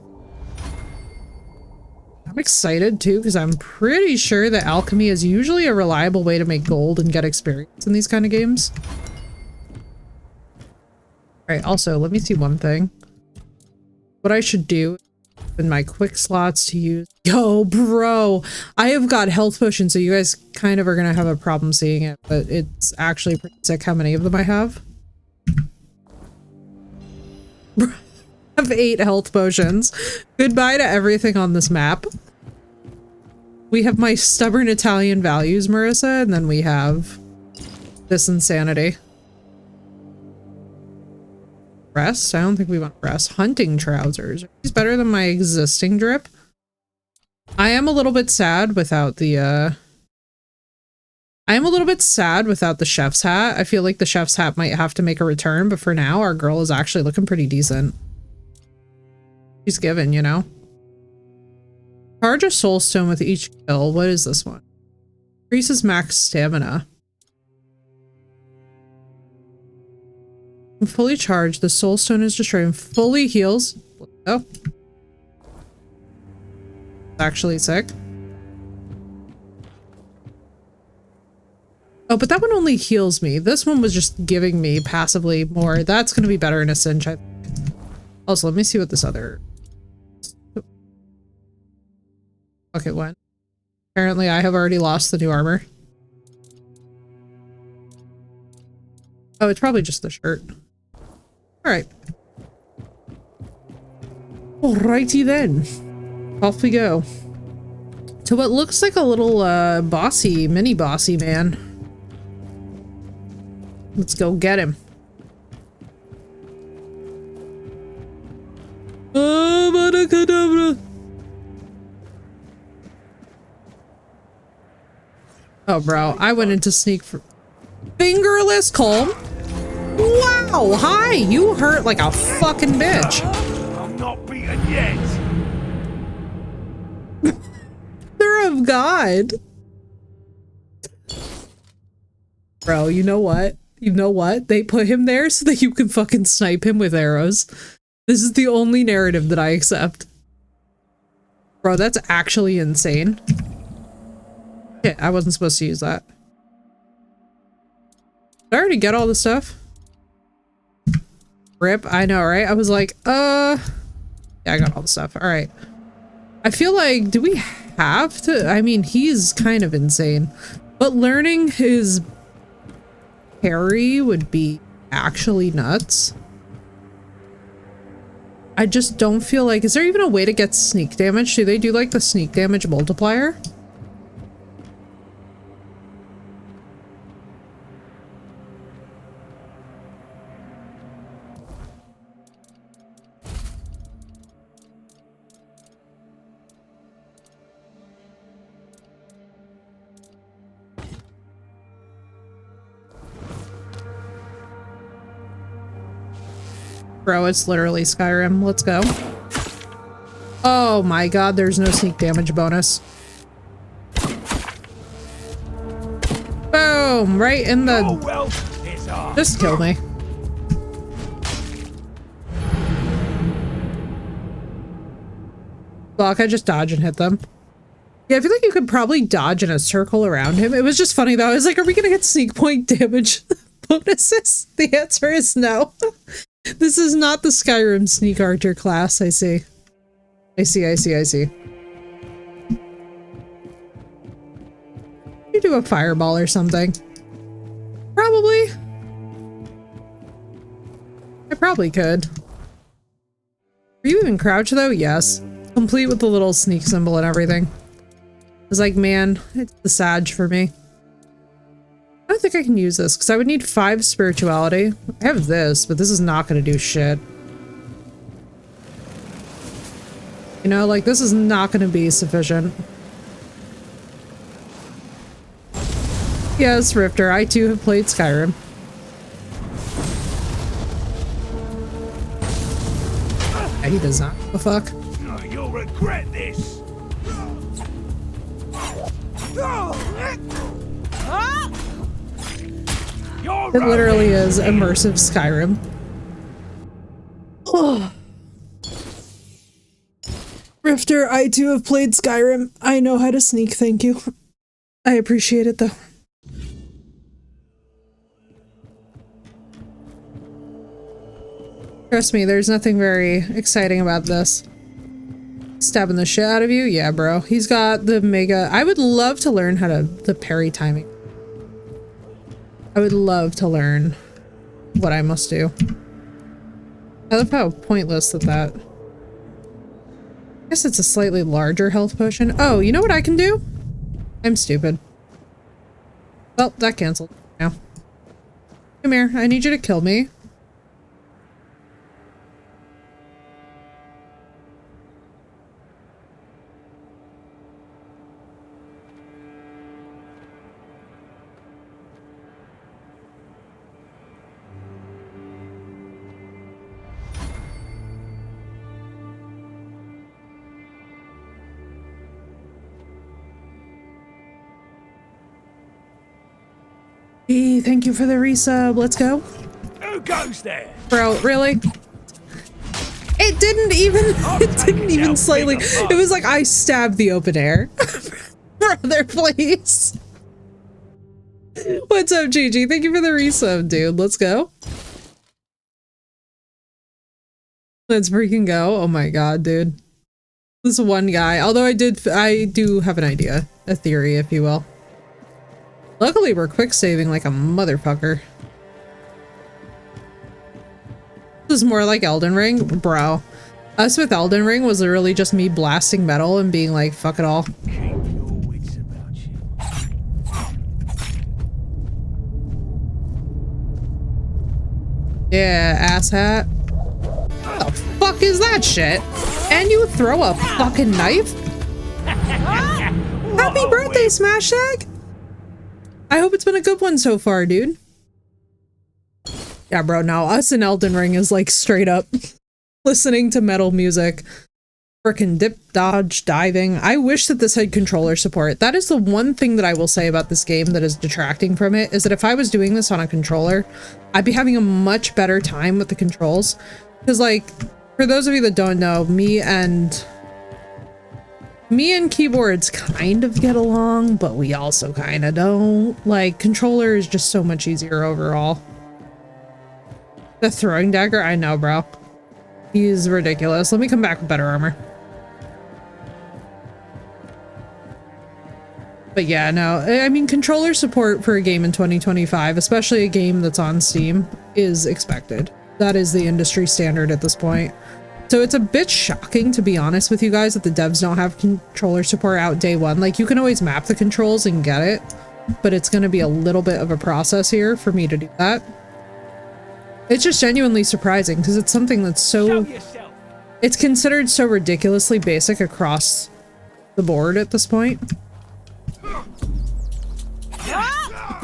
Speaker 1: I'm excited, too, because I'm pretty sure that alchemy is usually a reliable way to make gold and get experience in these kind of games. Alright, also, let me see one thing. What I should do in my quick slots to use... Yo, bro! I have got health potions, so you guys kind of are gonna have a problem seeing it, but it's actually pretty sick how many of them I have. I have 8 health potions. Goodbye to everything on this map. We have my stubborn Italian values, Marissa, and then we have this insanity. Rest? I don't think we want rest. Hunting trousers. Are these better than my existing drip? I am a little bit sad without the, I am a little bit sad without the chef's hat. I feel like the chef's hat might have to make a return, but for now, our girl is actually looking pretty decent. She's given, you know? Charge a soul stone with each kill. What is this one? Increases max stamina. Fully charged, the soul stone is destroyed and fully heals. Oh. Actually sick. Oh, but that one only heals me. This one was just giving me passively more. That's going to be better in a cinch, I think. Also, let me see what this other... Okay, what? Apparently I have already lost the new armor. Oh, it's probably just the shirt. Alright. Alrighty then. Off we go. To what looks like a little bossy, mini bossy man. Let's go get him. Oh, bro, I went into sneak for fingerless calm. Wow, hi, you hurt like a fucking bitch.
Speaker 4: I'm not beaten yet.
Speaker 1: Mother of God. Bro, you know what? You know what? They put him there so that you can fucking snipe him with arrows. This is the only narrative that I accept. Bro, that's actually insane. Shit, I wasn't supposed to use that. Did I already get all the stuff? Rip, I know, right? I was like, yeah, I got all the stuff. All right. I feel like, do we have to? I mean, he's kind of insane, but learning his parry would be actually nuts. I just don't feel like, is there even a way to get sneak damage? Do they do like the sneak damage multiplier? Bro, it's literally Skyrim. Let's go. Oh my god, there's no sneak damage bonus. Boom! Right in the...
Speaker 4: Oh, well,
Speaker 1: just kill me. Fuck, I just dodge and hit them. Yeah, I feel like you could probably dodge in a circle around him. It was just funny though. I was like, are we gonna get sneak point damage bonuses? The answer is no. This is not the Skyrim sneak archer class, I see. I see. You do a fireball or something. Probably. I probably could. Are you even crouched though? Yes. Complete with the little sneak symbol and everything. I was like, man, it's the Sag for me. I don't think I can use this because I would need 5 spirituality. I have this, but this is not going to do shit. You know, like, this is not going to be sufficient. Yes, Rifter, I too have played Skyrim. Yeah, he does not. The fuck?
Speaker 4: Oh, you'll regret this.
Speaker 1: It literally is immersive Skyrim. Oh. Rifter, I too have played Skyrim. I know how to sneak, thank you. I appreciate it though. Trust me, there's nothing very exciting about this. Stabbing the shit out of you? Yeah, bro. He's got the mega... I would love to learn how to... the parry timing. I would love to learn what I must do. I love how pointless that... I guess it's a slightly larger health potion. Oh, you know what I can do? I'm stupid. Well, that canceled. Now. Come here. I need you to kill me. Hey, thank you for the resub. Let's go.
Speaker 4: Who goes there?
Speaker 1: Bro, really? It didn't even slightly. It was like I stabbed the open air. Brother, please. What's up, Gigi? Thank you for the resub, dude. Let's go. Let's freaking go. Oh my god, dude. This one guy. Although I do have an idea. A theory, if you will. Luckily, we're quick saving like a motherfucker. This is more like Elden Ring. Bro. Us with Elden Ring was literally just me blasting metal and being like, fuck it all.
Speaker 4: Keep your wits about you.
Speaker 1: Yeah, asshat. What the fuck is that shit? And you throw a fucking knife? Happy birthday, Smash Tag! I hope it's been a good one so far, dude. Yeah, bro, now us in Elden Ring is like straight up listening to metal music. Frickin' dip, dodge, diving. I wish that this had controller support. That is the one thing that I will say about this game that is detracting from it, is that if I was doing this on a controller, I'd be having a much better time with the controls. Because, like, for those of you that don't know, me and keyboards kind of get along, but we also kind of don't. Like, controller is just so much easier overall. The throwing dagger? I know, bro. He's ridiculous. Let me come back with better armor. But yeah, no. I mean, controller support for a game in 2025, especially a game that's on Steam, is expected. That is the industry standard at this point. So it's a bit shocking, to be honest with you guys, that the devs don't have controller support out day one. Like, you can always map the controls and get it, but it's going to be a little bit of a process here for me to do that. It's just genuinely surprising because it's something that's so... It's considered so ridiculously basic across the board at this point.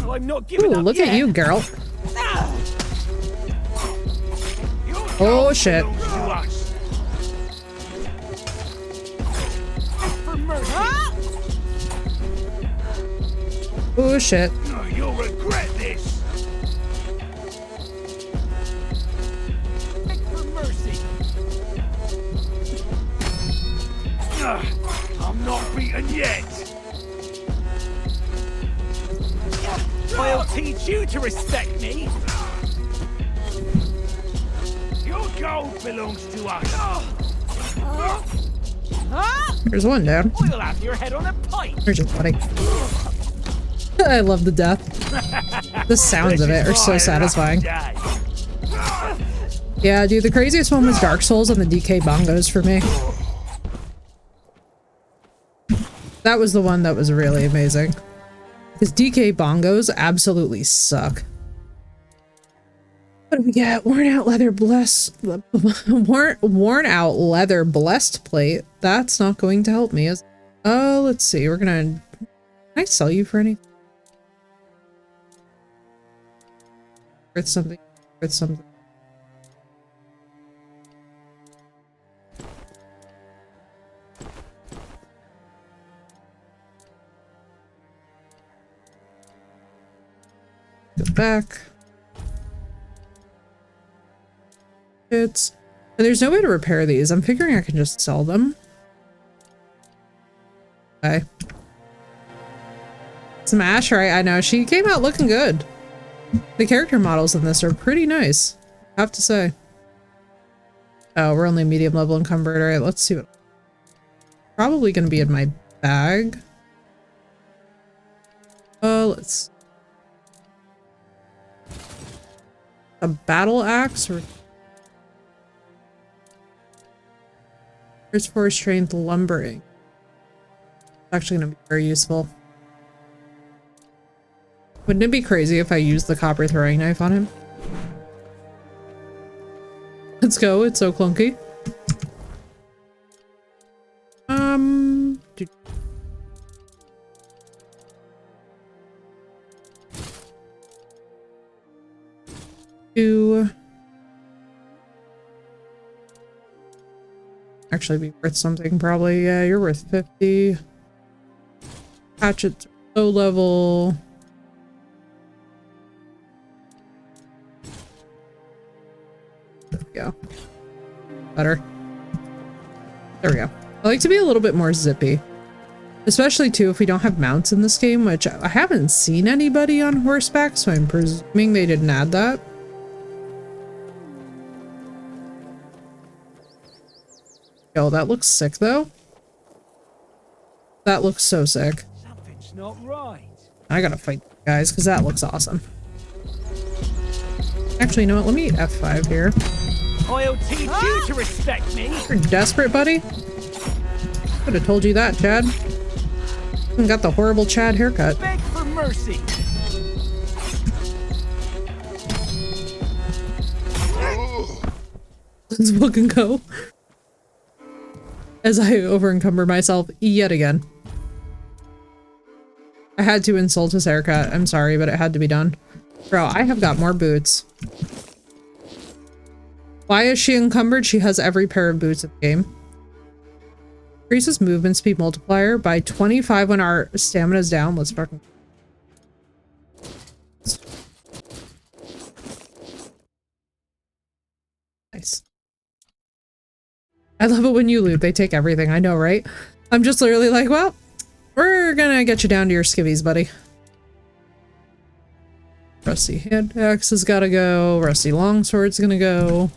Speaker 4: I'm not giving
Speaker 1: Ooh,
Speaker 4: up
Speaker 1: look
Speaker 4: yet.
Speaker 1: at you, girl. Oh, shit. Oh, shit.
Speaker 4: Oh, you'll regret this. Beg for mercy. I'm not beaten yet. I'll teach you to respect me. Your gold belongs to us.
Speaker 1: There's one down.
Speaker 4: We'll have your head on a pike.
Speaker 1: There's your buddy. I love the death. The sounds of it are so satisfying. Yeah, dude, the craziest one was Dark Souls on the DK bongos for me. That was the one that was really amazing. Because DK bongos absolutely suck. What do we get? Worn out leather blessed plate. That's not going to help me. Oh, let's see. We're gonna. Can I sell you for anything? Worth something. Worth something. Go back. And there's no way to repair these. I'm figuring I can just sell them. Okay. Smash, right? I know. She came out looking good. The character models in this are pretty nice, I have to say. Oh, we're only medium level encumbered. Alright, let's see what. Probably gonna be in my bag. Oh, let's. A battle axe or. Here's 4 strength lumbering. Actually gonna be very useful. Wouldn't it be crazy if I used the copper throwing knife on him? Let's go, it's so clunky. To actually be worth something probably. Yeah, you're worth 50. Hatchet's low level. There we go. Better. There we go. I like to be a little bit more zippy. Especially too if we don't have mounts in this game, which I haven't seen anybody on horseback, so I'm presuming they didn't add that. Yo, that looks sick though. That looks so sick.
Speaker 4: Something's not right.
Speaker 1: I gotta fight guys because that looks awesome. Actually, you know what? Let me F5 here.
Speaker 4: I'll teach you to respect me.
Speaker 1: You're desperate, buddy. Could have told you that, Chad. And got the horrible Chad haircut.
Speaker 4: Beg for mercy.
Speaker 1: Let's fucking go. As I over-encumber myself yet again. I had to insult his haircut. I'm sorry, but it had to be done. Bro, I have got more boots. Why is she encumbered? She has every pair of boots in the game. Increases movement speed multiplier by 25 when our stamina is down. Let's fucking... Nice. I love it when you loot. They take everything. I know, right? I'm just literally like, well, we're gonna get you down to your skivvies, buddy. Rusty hand axe has gotta go. Rusty longsword's gonna go.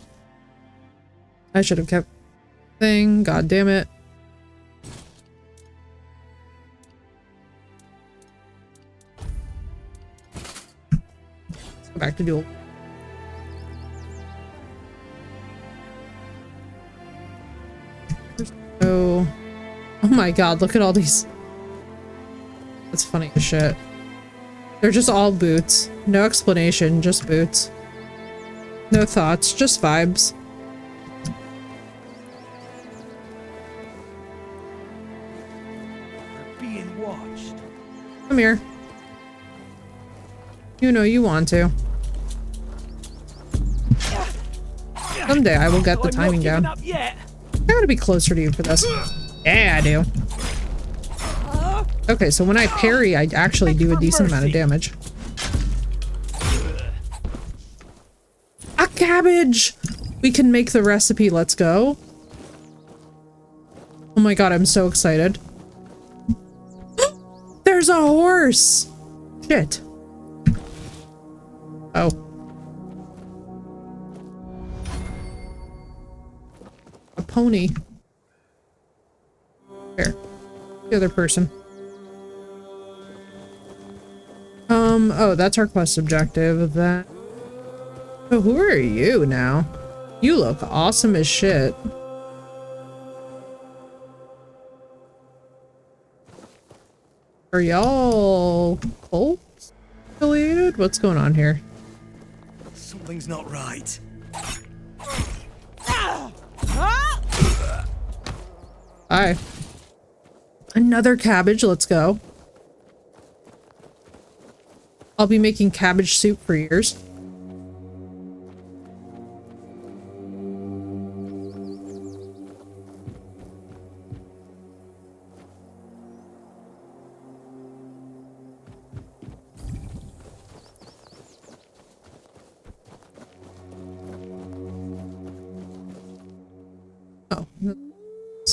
Speaker 1: I should have kept thing. God damn it. Let's go back to duel. Oh my god, look at all these. That's funny as shit. They're just all boots. No explanation, just boots. No thoughts, just vibes.
Speaker 4: We're being watched.
Speaker 1: Come here. You know you want to. Someday I will get the timing down.
Speaker 4: Up yet.
Speaker 1: I gotta be closer to you for this. Yeah, I do. Okay, so when I parry, I actually do a decent amount of damage. A cabbage! We can make the recipe, let's go. Oh my god, I'm so excited. There's a horse! Shit. Oh. A pony. There. The other person. Oh, that's our quest objective. That. Oh, who are you now? You look awesome as shit. Are y'all cult affiliated? What's going on here?
Speaker 4: Something's not right.
Speaker 1: Hi. Another cabbage, let's go. I'll be making cabbage soup for years. Oh.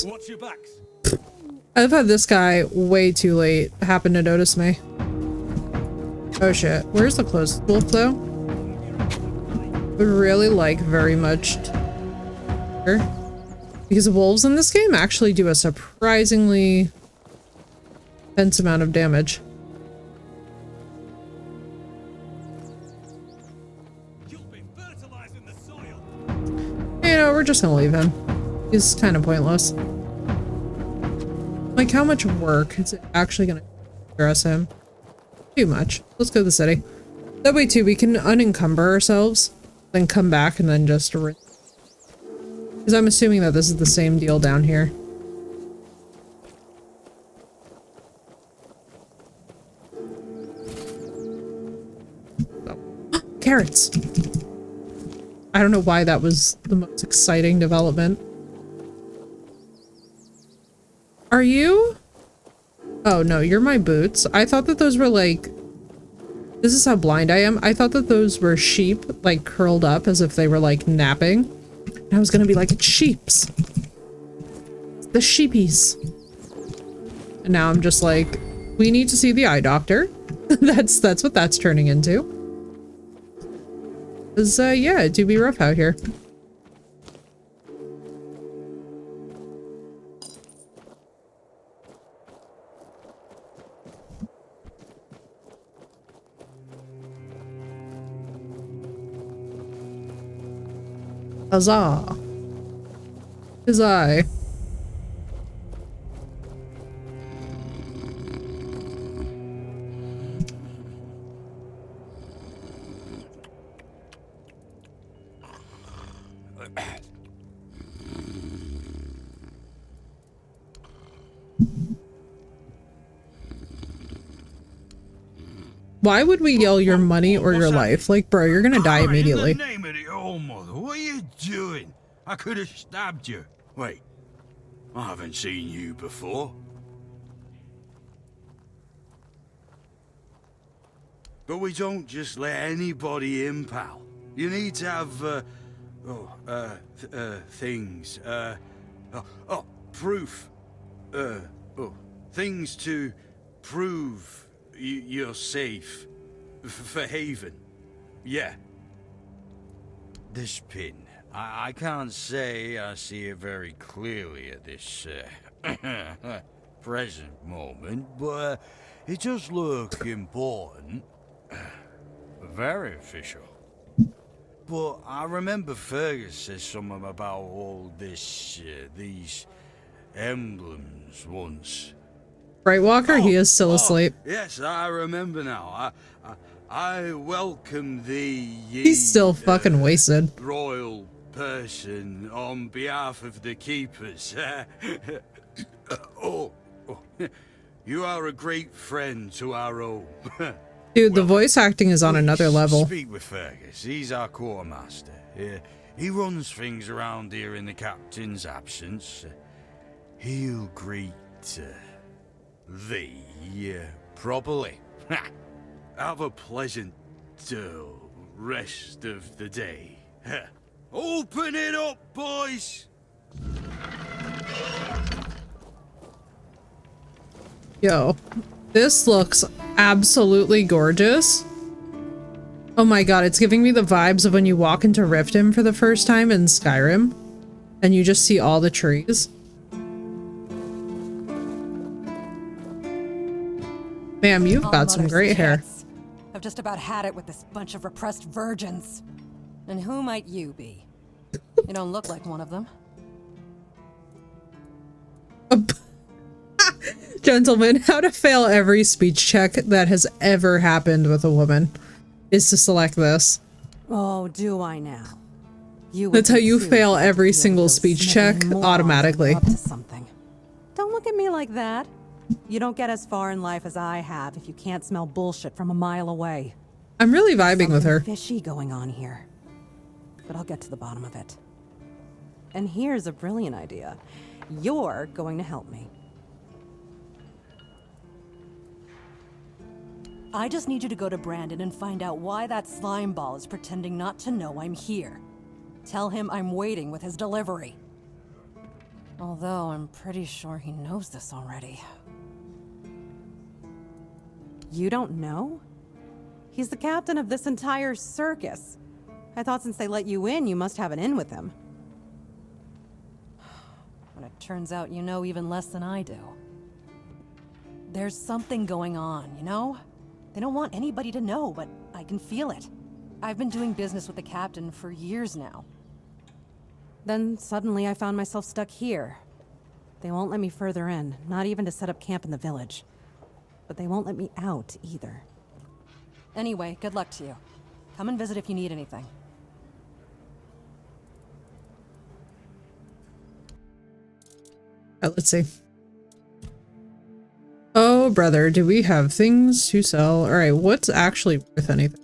Speaker 4: Watch your backs.
Speaker 1: I've had this guy way too late happen to notice me. Oh shit. Where's the closest wolf though? Would really like very much because wolves in this game actually do a surprisingly intense amount of damage.
Speaker 4: You've been fertilizing the soil.
Speaker 1: You know, we're just gonna leave him. He's kind of pointless. Like, how much work is it actually gonna address him? Too much. Let's go to the city. That way too, we can unencumber ourselves, then come back and then just rinse. Because I'm assuming that this is the same deal down here. Oh. Carrots! I don't know why that was the most exciting development. Are you? Oh no, you're my boots. I thought that those were like... This is how blind I am. I thought that those were sheep, like curled up as if they were like napping. And I was gonna be like, it's sheeps. The sheepies. And now I'm just like, we need to see the eye doctor. that's what that's turning into. Cause yeah, it do be rough out here. Huzzah. His eye. Why would we yell your money or your life? Like, bro, you're gonna die immediately.
Speaker 6: In the name of the old mother, what are you doing? I could have stabbed you. Wait, I haven't seen you before. But we don't just let anybody in, pal. You need to have, things, proof. Things to prove you're safe for Haven. Yeah. This pin. I can't say I see it very clearly at this present moment, but it does look important. Very official. But I remember Fergus said something about all this, these emblems once.
Speaker 1: Right, Walker? He is still asleep.
Speaker 6: Yes, I remember now. I welcome thee,
Speaker 1: He's still fucking wasted.
Speaker 6: royal person, on behalf of the keepers. You are a great friend to our own.
Speaker 1: Dude, the voice acting is on another level.
Speaker 6: Speak with Fergus. He's our quartermaster. He runs things around here in the captain's absence. He'll greet thee properly. Have a pleasant rest of the day. Open it up, boys!
Speaker 1: Yo, this looks absolutely gorgeous. Oh my god, it's giving me the vibes of when you walk into Riften for the first time in Skyrim and you just see all the trees. Ma'am, you've got some great hair.
Speaker 8: I've just about had it with this bunch of repressed virgins. And who might you be? You don't look like one of them.
Speaker 1: Gentlemen, how to fail every speech check that has ever happened with a woman is to select this.
Speaker 8: Oh, do I now?
Speaker 1: That's how you fail every single speech check automatically.
Speaker 8: Up to something. Don't look at me like that. You don't get as far in life as I have if you can't smell bullshit from a mile away.
Speaker 1: I'm really vibing with her.
Speaker 8: Fishy going on here. But I'll get to the bottom of it. And here's a brilliant idea. You're going to help me. I just need you to go to Brandon and find out why that slime ball is pretending not to know I'm here. Tell him I'm waiting with his delivery. Although I'm pretty sure he knows this already. You don't know? He's the captain of this entire circus. I thought since they let you in, you must have an in with him. But it turns out you know even less than I do. There's something going on, you know? They don't want anybody to know, but I can feel it. I've been doing business with the captain for years now. Then suddenly I found myself stuck here. They won't let me further in, not even to set up camp in the village. But they won't let me out either. Anyway, good luck to you. Come and visit if you need anything.
Speaker 1: Let's see. Oh, brother, do we have things to sell? All right, what's actually worth anything?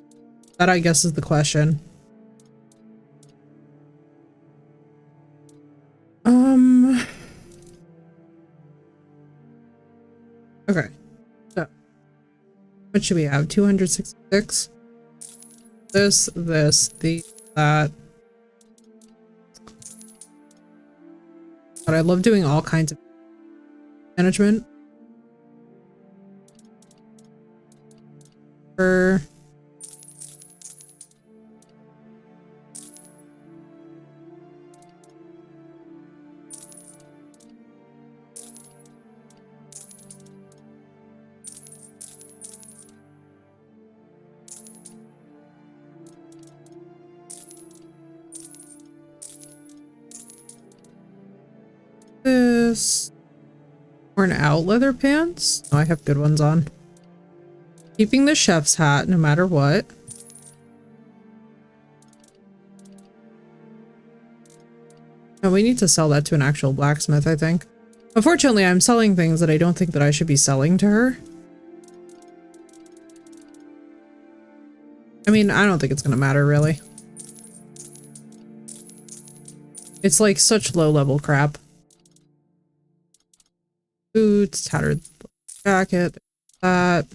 Speaker 1: That, I guess, is the question. Okay. So, what should we have? 266? This, that. But I love doing all kinds of management. This worn out leather pants. Oh, I have good ones on. Keeping the chef's hat no matter what. Oh, we need to sell that to an actual blacksmith, I think. Unfortunately, I'm selling things that I don't think that I should be selling to her. I mean, I don't think it's gonna matter, really. It's like such low-level crap. Boots, tattered jacket, that.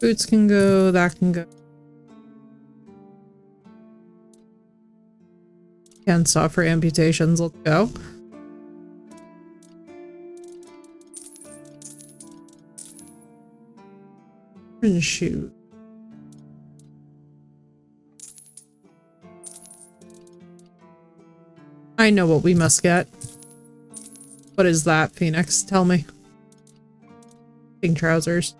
Speaker 1: Boots can go, that can go. Can't stop for amputations, let's go. And shoot. I know what we must get. What is that, Phoenix? Tell me. Pink trousers.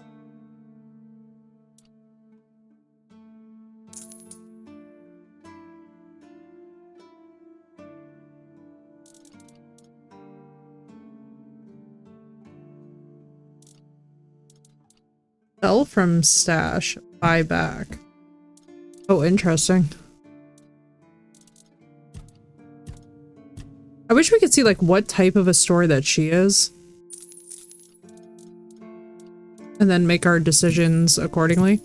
Speaker 1: Sell from stash. Buy back. Oh, interesting. I wish we could see like what type of a store that she is. And then make our decisions accordingly.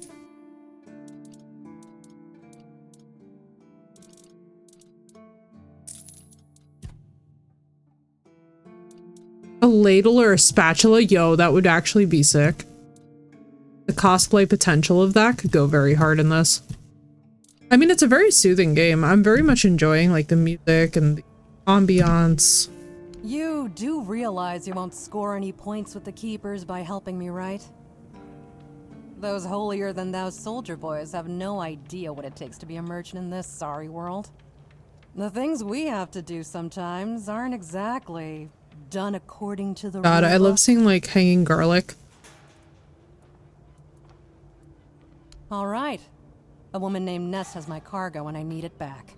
Speaker 1: A ladle or a spatula? Yo, that would actually be sick. The cosplay potential of that could go very hard in this. I mean, it's a very soothing game. I'm very much enjoying like the music and the ambiance.
Speaker 8: You do realize you won't score any points with the keepers by helping me, right? Those holier-than-thou soldier boys have no idea what it takes to be a merchant in this sorry world. The things we have to do sometimes aren't exactly done according to the
Speaker 1: God, I love
Speaker 8: book.
Speaker 1: seeing like hanging garlic.
Speaker 8: All right. A woman named Ness has my cargo and I need it back.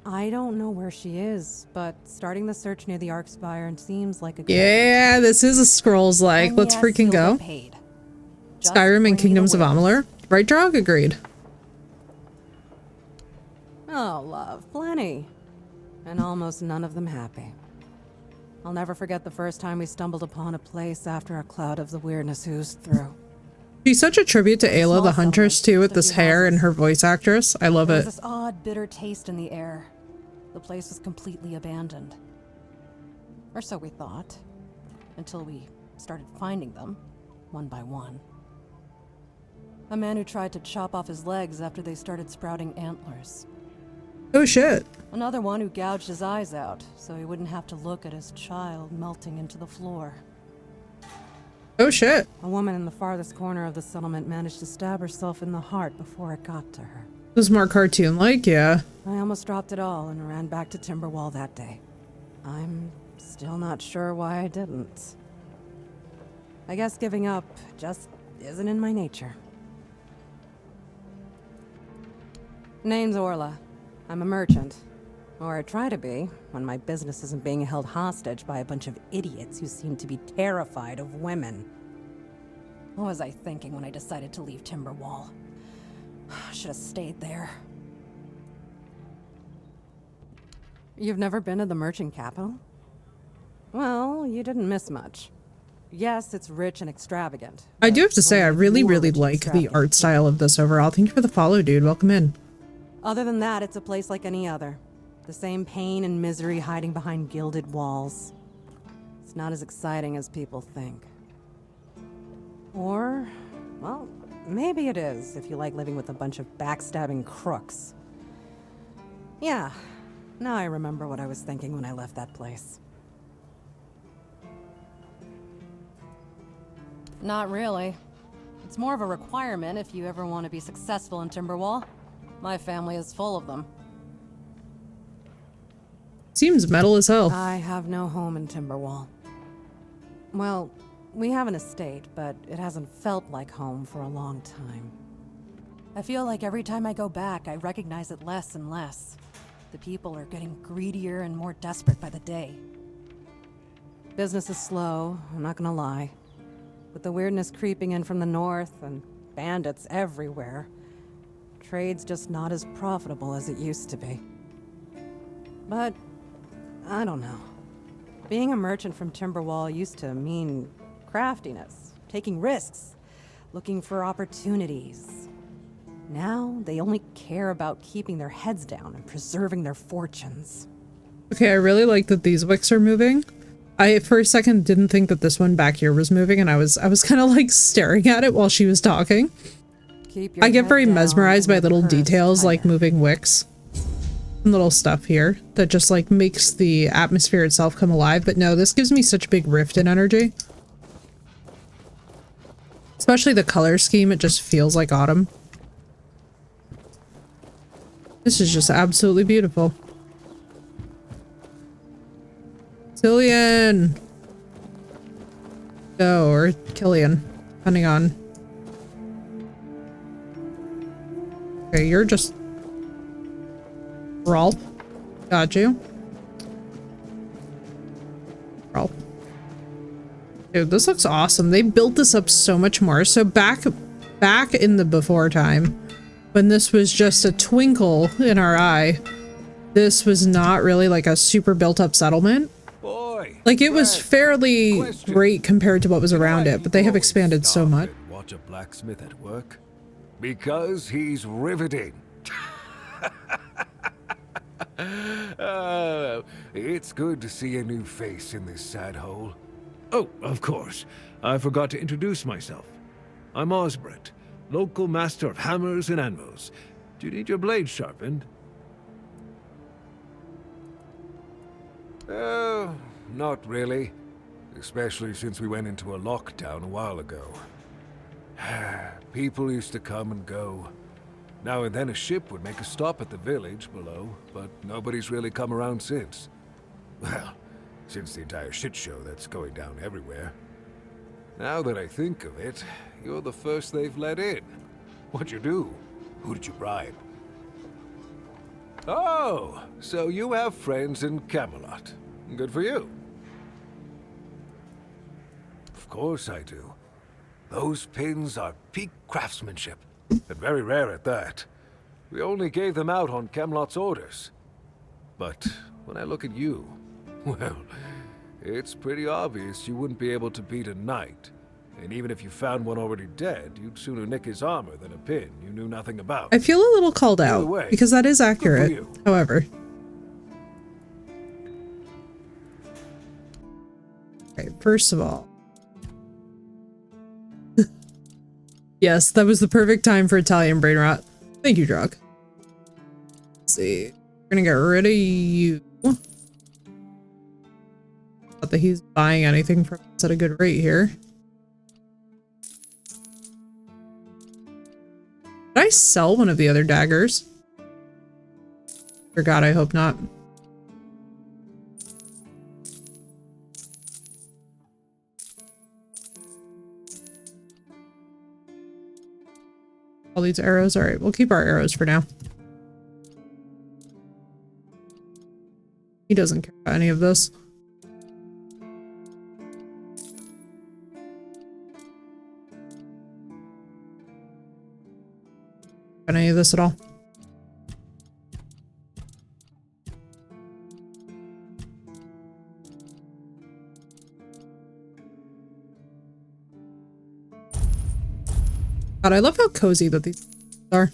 Speaker 9: I don't know where she is, but starting the search near the Ark Spire seems like a good
Speaker 1: Yeah, this is a Scrolls like.
Speaker 8: And
Speaker 1: Let's
Speaker 8: yes,
Speaker 1: freaking
Speaker 8: you'll
Speaker 1: go.
Speaker 8: get paid. Just
Speaker 1: Skyrim
Speaker 8: bring me
Speaker 1: and
Speaker 8: the
Speaker 1: Kingdoms of
Speaker 8: wares.
Speaker 1: Amalur. Right, Drog? Agreed.
Speaker 9: Oh, love, plenty. And almost none of them happy. I'll never forget the first time we stumbled upon a place after a cloud of the weirdness oozed through.
Speaker 1: She's such a tribute to Ayla
Speaker 8: Small
Speaker 1: the Huntress
Speaker 8: settlement,
Speaker 1: too, with
Speaker 8: just a
Speaker 1: this
Speaker 8: few
Speaker 1: hair and
Speaker 8: houses.
Speaker 1: her voice actress. I love
Speaker 8: There was
Speaker 1: it.
Speaker 8: this odd, bitter taste in the air. The place was completely abandoned. Or so we thought. Until we started finding them, one by one. A man who tried to chop off his legs after they started sprouting antlers.
Speaker 1: Oh shit.
Speaker 8: Another one who gouged his eyes out, so he wouldn't have to look at his child melting into the floor.
Speaker 1: Oh shit.
Speaker 9: A woman in the farthest corner of the settlement managed to stab herself in the heart before it got to her.
Speaker 1: It was more cartoon-like, yeah.
Speaker 9: I almost dropped it all and ran back to Timberwall that day. I'm still not sure why I didn't. I guess giving up just isn't in my nature. Name's Orla. I'm a merchant. Or I try to be, when my business isn't being held hostage by a bunch of idiots who seem to be terrified of women.
Speaker 8: What was I thinking when I decided to leave Timberwall? Should have stayed there.
Speaker 9: You've never been to the merchant capital? Well, you didn't miss much. Yes, it's rich and extravagant.
Speaker 1: I do
Speaker 9: but
Speaker 1: have to say, I
Speaker 9: only
Speaker 1: really,
Speaker 9: more
Speaker 1: really
Speaker 9: rich and
Speaker 1: like the
Speaker 9: extravagant.
Speaker 1: art style of this overall. Thank you for the follow, dude. Welcome in.
Speaker 9: Other than that, it's a place like any other. The same pain and misery hiding behind gilded walls. It's not as exciting as people think. Or, well, maybe it is if you like living with a bunch of backstabbing crooks. Yeah, now I remember what I was thinking when I left that place.
Speaker 8: Not really. It's more of a requirement if you ever want to be successful in Timberwall. My family is full of them.
Speaker 1: Seems metal as hell.
Speaker 9: I have no home in Timberwall. Well, we have an estate, but it hasn't felt like home for a long time.
Speaker 8: I feel like every time I go back, I recognize it less and less. The people are getting greedier and more desperate by the day.
Speaker 9: Business is slow, I'm not gonna lie. With the weirdness creeping in from the north and bandits everywhere, trade's just not as profitable as it used to be. But, I don't know. Being a merchant from Timberwall used to mean craftiness, taking risks, looking for opportunities. Now, they only care about keeping their heads down and preserving their fortunes.
Speaker 1: Okay, I really like that these wicks are moving. I, for a second, didn't think that this one back here was moving, and I was kind of like staring at it while she was talking.
Speaker 9: Keep your
Speaker 1: I get
Speaker 9: head
Speaker 1: very
Speaker 9: down
Speaker 1: mesmerized by
Speaker 9: and
Speaker 1: little
Speaker 9: purse
Speaker 1: details like
Speaker 9: tighter.
Speaker 1: moving wicks. And little stuff here that just like makes the atmosphere itself come alive. But no, this gives me such a big rift in energy. Especially the color scheme, it just feels like autumn. This is just absolutely beautiful. Cillian! Go, or Killian, depending on. Okay, you're just... Rolf. Got you. Rolf. Dude, this looks awesome. They built this up so much more. So back in the before time, when this was just a twinkle in our eye, this was not really like a super built up settlement.
Speaker 6: Boy,
Speaker 1: Like it was fairly
Speaker 6: Question.
Speaker 1: great compared to what was around
Speaker 6: Why
Speaker 1: it, but they have
Speaker 6: always
Speaker 1: expanded so
Speaker 6: stop
Speaker 1: much.
Speaker 6: and watch a blacksmith at work? Because he's riveting. It's good to see a new face in this sad hole.
Speaker 7: Oh, of course. I forgot to introduce myself. I'm Osbert, local master of hammers and anvils. Do you need your blade sharpened?
Speaker 6: Oh, not really. Especially since we went into a lockdown a while ago. People used to come and go. Now and then a ship would make a stop at the village below, but nobody's really come around since. Well, since the entire shit show that's going down everywhere. Now that I think of it, you're the first they've let in. What'd you do? Who did you bribe? Oh, so you have friends in Camelot. Good for you. Of course I do. Those pins are peak craftsmanship, and very rare at that. We only gave them out on Camelot's orders. But when I look at you, well, it's pretty obvious you wouldn't be able to beat a knight. And even if you found one already dead, you'd sooner nick his armor than a pin you knew nothing about.
Speaker 1: I feel a little called out, because that is accurate, however. Okay, first of all. Yes, that was the perfect time for Italian brain rot. Thank you, Drog. Let's see. We're gonna get rid of you. Not that he's buying anything from us at a good rate here. Did I sell one of the other daggers? For God, I hope not. All these arrows? Alright, we'll keep our arrows for now. He doesn't care about any of this. Any of this at all. God, I love how cozy that these are.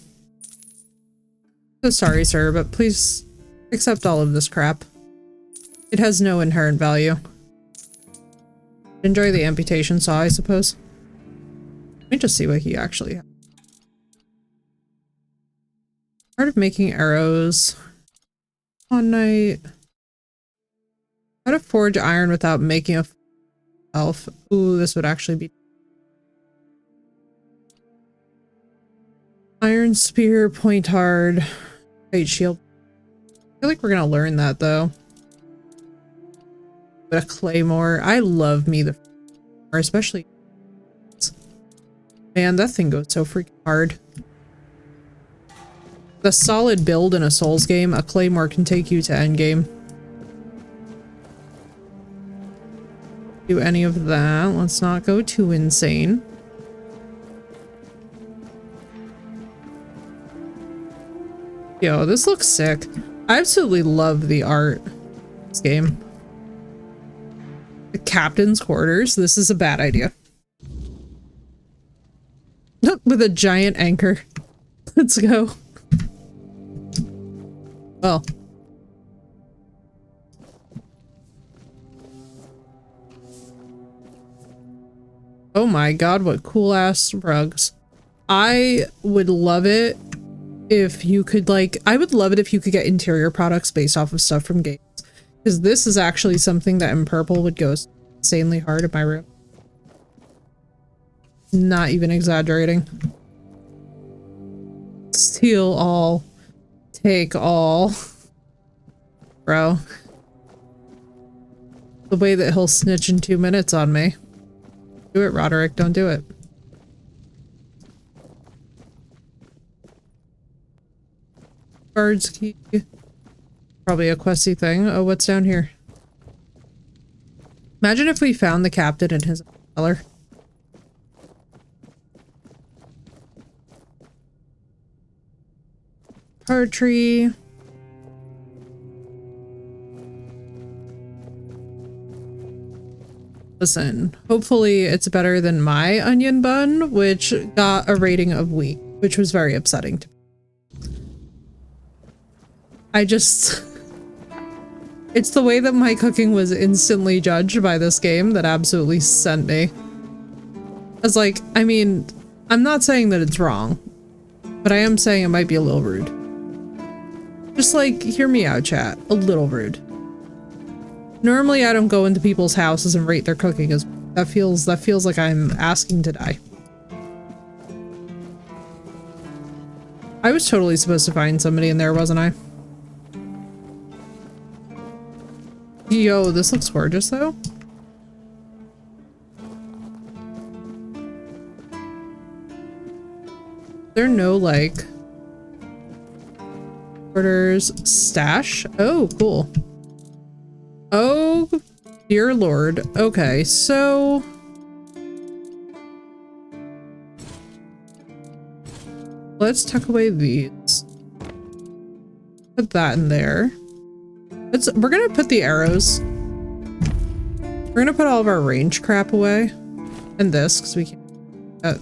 Speaker 1: So sorry, sir, but please accept all of this crap. It has no inherent value. Enjoy the amputation saw, I suppose. Let me just see what he actually has. Part of making arrows. One night. How to forge iron without making a elf. Ooh, this would actually be. Iron spear, point hard, tight shield. I feel like we're gonna learn that though. But a claymore. I love me the, or especially. Man, that thing goes so freaking hard. The solid build in a Souls game, a claymore can take you to endgame. Do any of that. Let's not go too insane. Yo, this looks sick. I absolutely love the art in this game. The captain's quarters. This is a bad idea. With a giant anchor. Let's go. Well. Oh my god, what cool ass rugs. I would love it if you could like, I would love it if you could get interior products based off of stuff from games. Because this is actually something that in purple would go insanely hard in my room. Not even exaggerating. Steal all. Take all. Bro. The way that he'll snitch in 2 minutes on me. Do it, Roderick. Don't do it. Guards key. Probably a questy thing. Oh, what's down here? Imagine if we found the captain in his cellar. Poetry. Listen, hopefully it's better than my onion bun, which got a rating of weak, which was very upsetting to me. It's the way that my cooking was instantly judged by this game that absolutely sent me. I was like, I mean, I'm not saying that it's wrong, but I am saying it might be a little rude. Just like, hear me out, chat. A little rude. Normally I don't go into people's houses and rate their cooking as that feels like I'm asking to die. I was totally supposed to find somebody in there, wasn't I? Yo, this looks gorgeous though. There no like Quarters, stash. Oh, cool. Oh, dear Lord. Okay, so let's tuck away these. Put that in there. We're gonna put the arrows. We're gonna put all of our range crap away. And this, because we can't.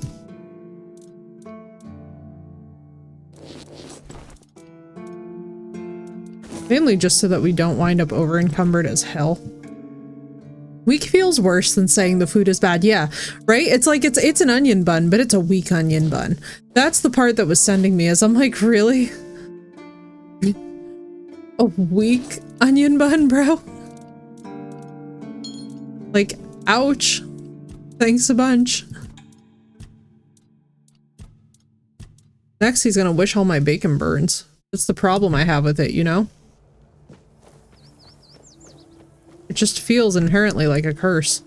Speaker 1: Mainly just so that we don't wind up over encumbered as hell. Weak feels worse than saying the food is bad. Yeah, right? It's like it's an onion bun, but it's a weak onion bun. That's the part that was sending me, as I'm like, really? A weak onion bun, bro? Like, ouch. Thanks a bunch. Next, he's gonna wish all my bacon burns. That's the problem I have with it, you know? It just feels inherently like a curse.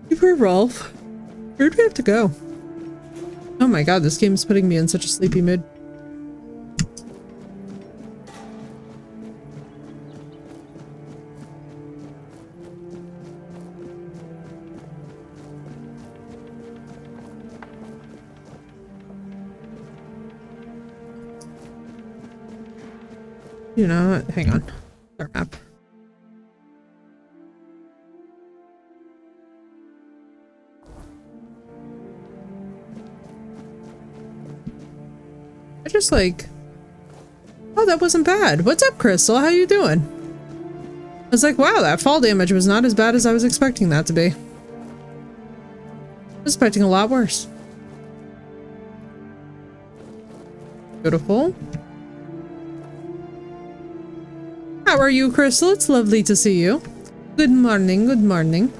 Speaker 1: Super Rolf. Where do we have to go? Oh my god, this game is putting me in such a sleepy mood. You know what? Hang on. Our map. I just like, oh, that wasn't bad. What's up, Crystal? How you doing? I was like, wow, that fall damage was not as bad as I was expecting that to be. I was expecting a lot worse. Beautiful. How are you, Crystal? It's lovely to see you. Good morning, good morning.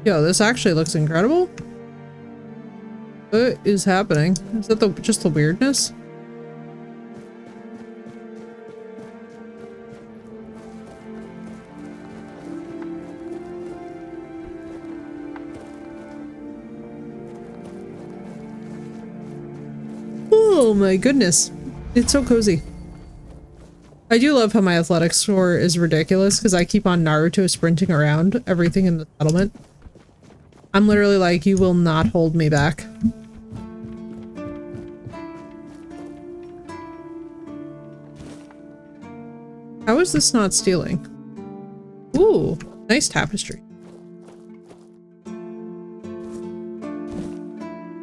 Speaker 1: Yo, this actually looks incredible. What is happening? Is that just the weirdness? Oh my goodness. It's so cozy. I do love how my athletics score is ridiculous because I keep on Naruto sprinting around everything in the settlement. I'm literally like, you will not hold me back. How is this not stealing? Ooh, nice tapestry.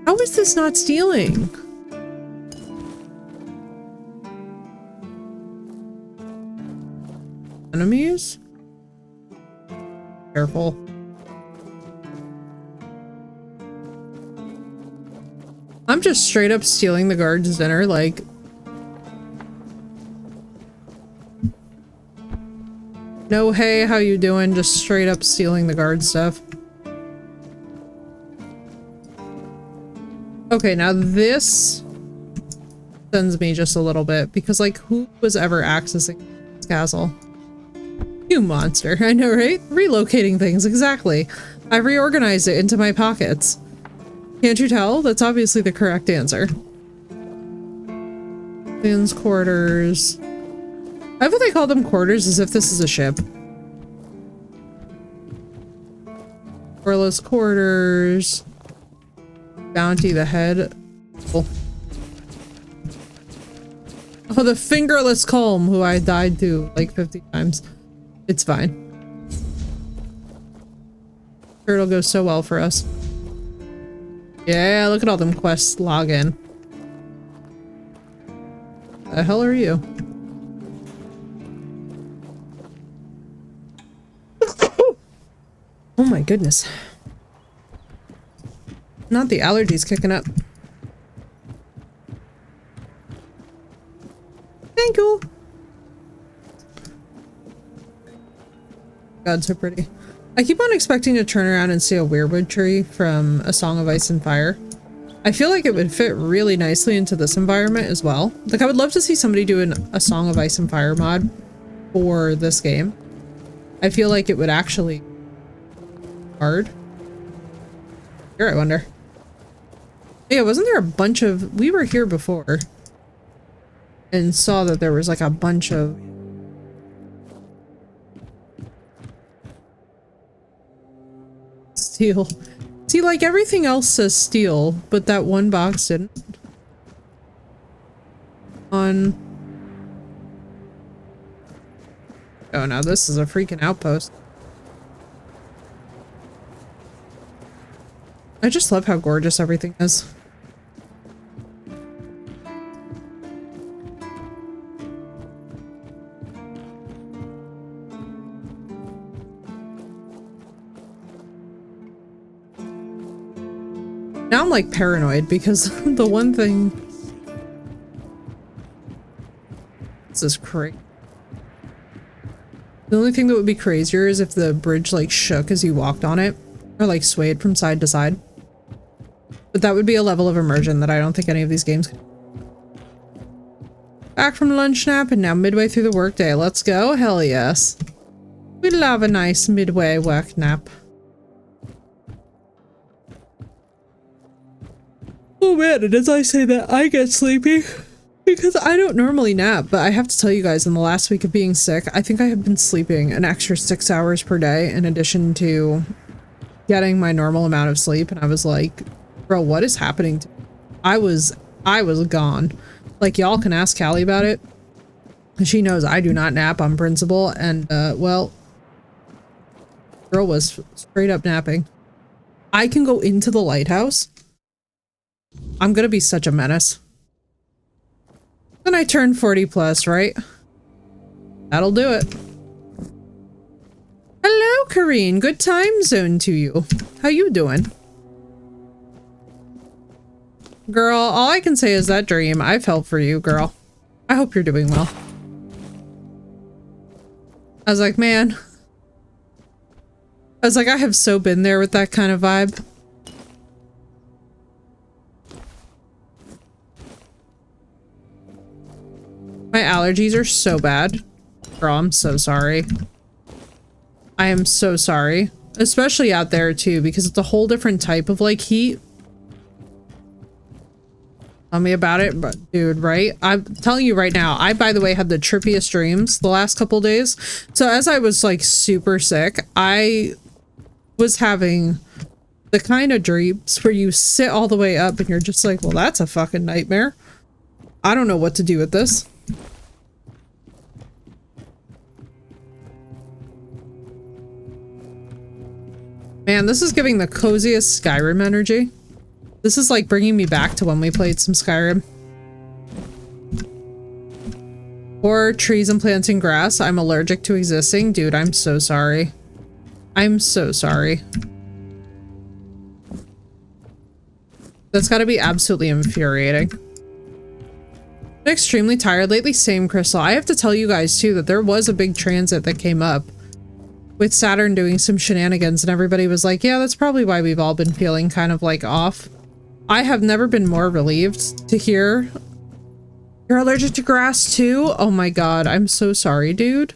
Speaker 1: How is this not stealing? Enemies? Careful. I'm just straight up stealing the guard's dinner, like... No, hey, how you doing? Just straight up stealing the guard stuff. Okay, now this sends me just a little bit, because like, who was ever accessing this castle? You monster, I know, right? Relocating things, exactly. I reorganized it into my pockets. Can't you tell? That's obviously the correct answer. Finn's quarters. I thought they call them quarters as if this is a ship. Orla's quarters. Bounty the head. Oh. Oh, the fingerless Colm, who I died to like 50 times. It's fine. Sure, it'll go so well for us. Yeah, look at all them quests log in. The hell are you? Oh my goodness. Not the allergies kicking up. Thank you. God, so pretty. I keep on expecting to turn around and see a weirwood tree from A Song of Ice and Fire. I feel like it would fit really nicely into this environment as well. Like, I would love to see somebody do A Song of Ice and Fire mod for this game. I feel like it would actually hard. Here, I wonder. Yeah, wasn't there a bunch of... We were here before and saw that there was like a bunch of... Steel. See, like everything else says steel, but that one box didn't. On... Oh no, this is a freaking outpost. I just love how gorgeous everything is. Now I'm like paranoid because the one thing... This is crazy. The only thing that would be crazier is if the bridge like shook as you walked on it, or like swayed from side to side. But that would be a level of immersion that I don't think any of these games can. Back from lunch nap and now midway through the workday. Let's go. Hell yes. We love a nice midway work nap. Oh man, and as I say that, I get sleepy. Because I don't normally nap, but I have to tell you guys, in the last week of being sick, I think I have been sleeping an extra 6 hours per day in addition to getting my normal amount of sleep. And I was like, bro, what is happening to me? I was gone. Like, y'all can ask Callie about it. She knows I do not nap on principle. And, well, girl was straight up napping. I can go into the lighthouse. I'm gonna be such a menace. Then I turned 40 plus, right? That'll do it. Hello, Kareen. Good time zone to you. How you doing? Girl, all I can say is that dream. I felt for you, girl. I hope you're doing well. I was like, man. I was like, I have so been there with that kind of vibe. My allergies are so bad. Girl, I'm so sorry. I am so sorry. Especially out there too, because it's a whole different type of like heat. Tell me about it, but dude, right? I'm telling you right now, I, by the way, had the trippiest dreams the last couple days. So as I was like super sick, I was having the kind of dreams where you sit all the way up and you're just like, well, that's a fucking nightmare. I don't know what to do with this. Man, this is giving the coziest Skyrim energy. This is like bringing me back to when we played some Skyrim. Or trees and plants and grass. I'm allergic to existing. Dude, I'm so sorry. I'm so sorry. That's gotta be absolutely infuriating. I'm extremely tired lately. Same, Crystal. I have to tell you guys too that there was a big transit that came up with Saturn doing some shenanigans and everybody was like, yeah, that's probably why we've all been feeling kind of like off. I have never been more relieved to hear you're allergic to grass too. Oh my god, I'm so sorry, dude.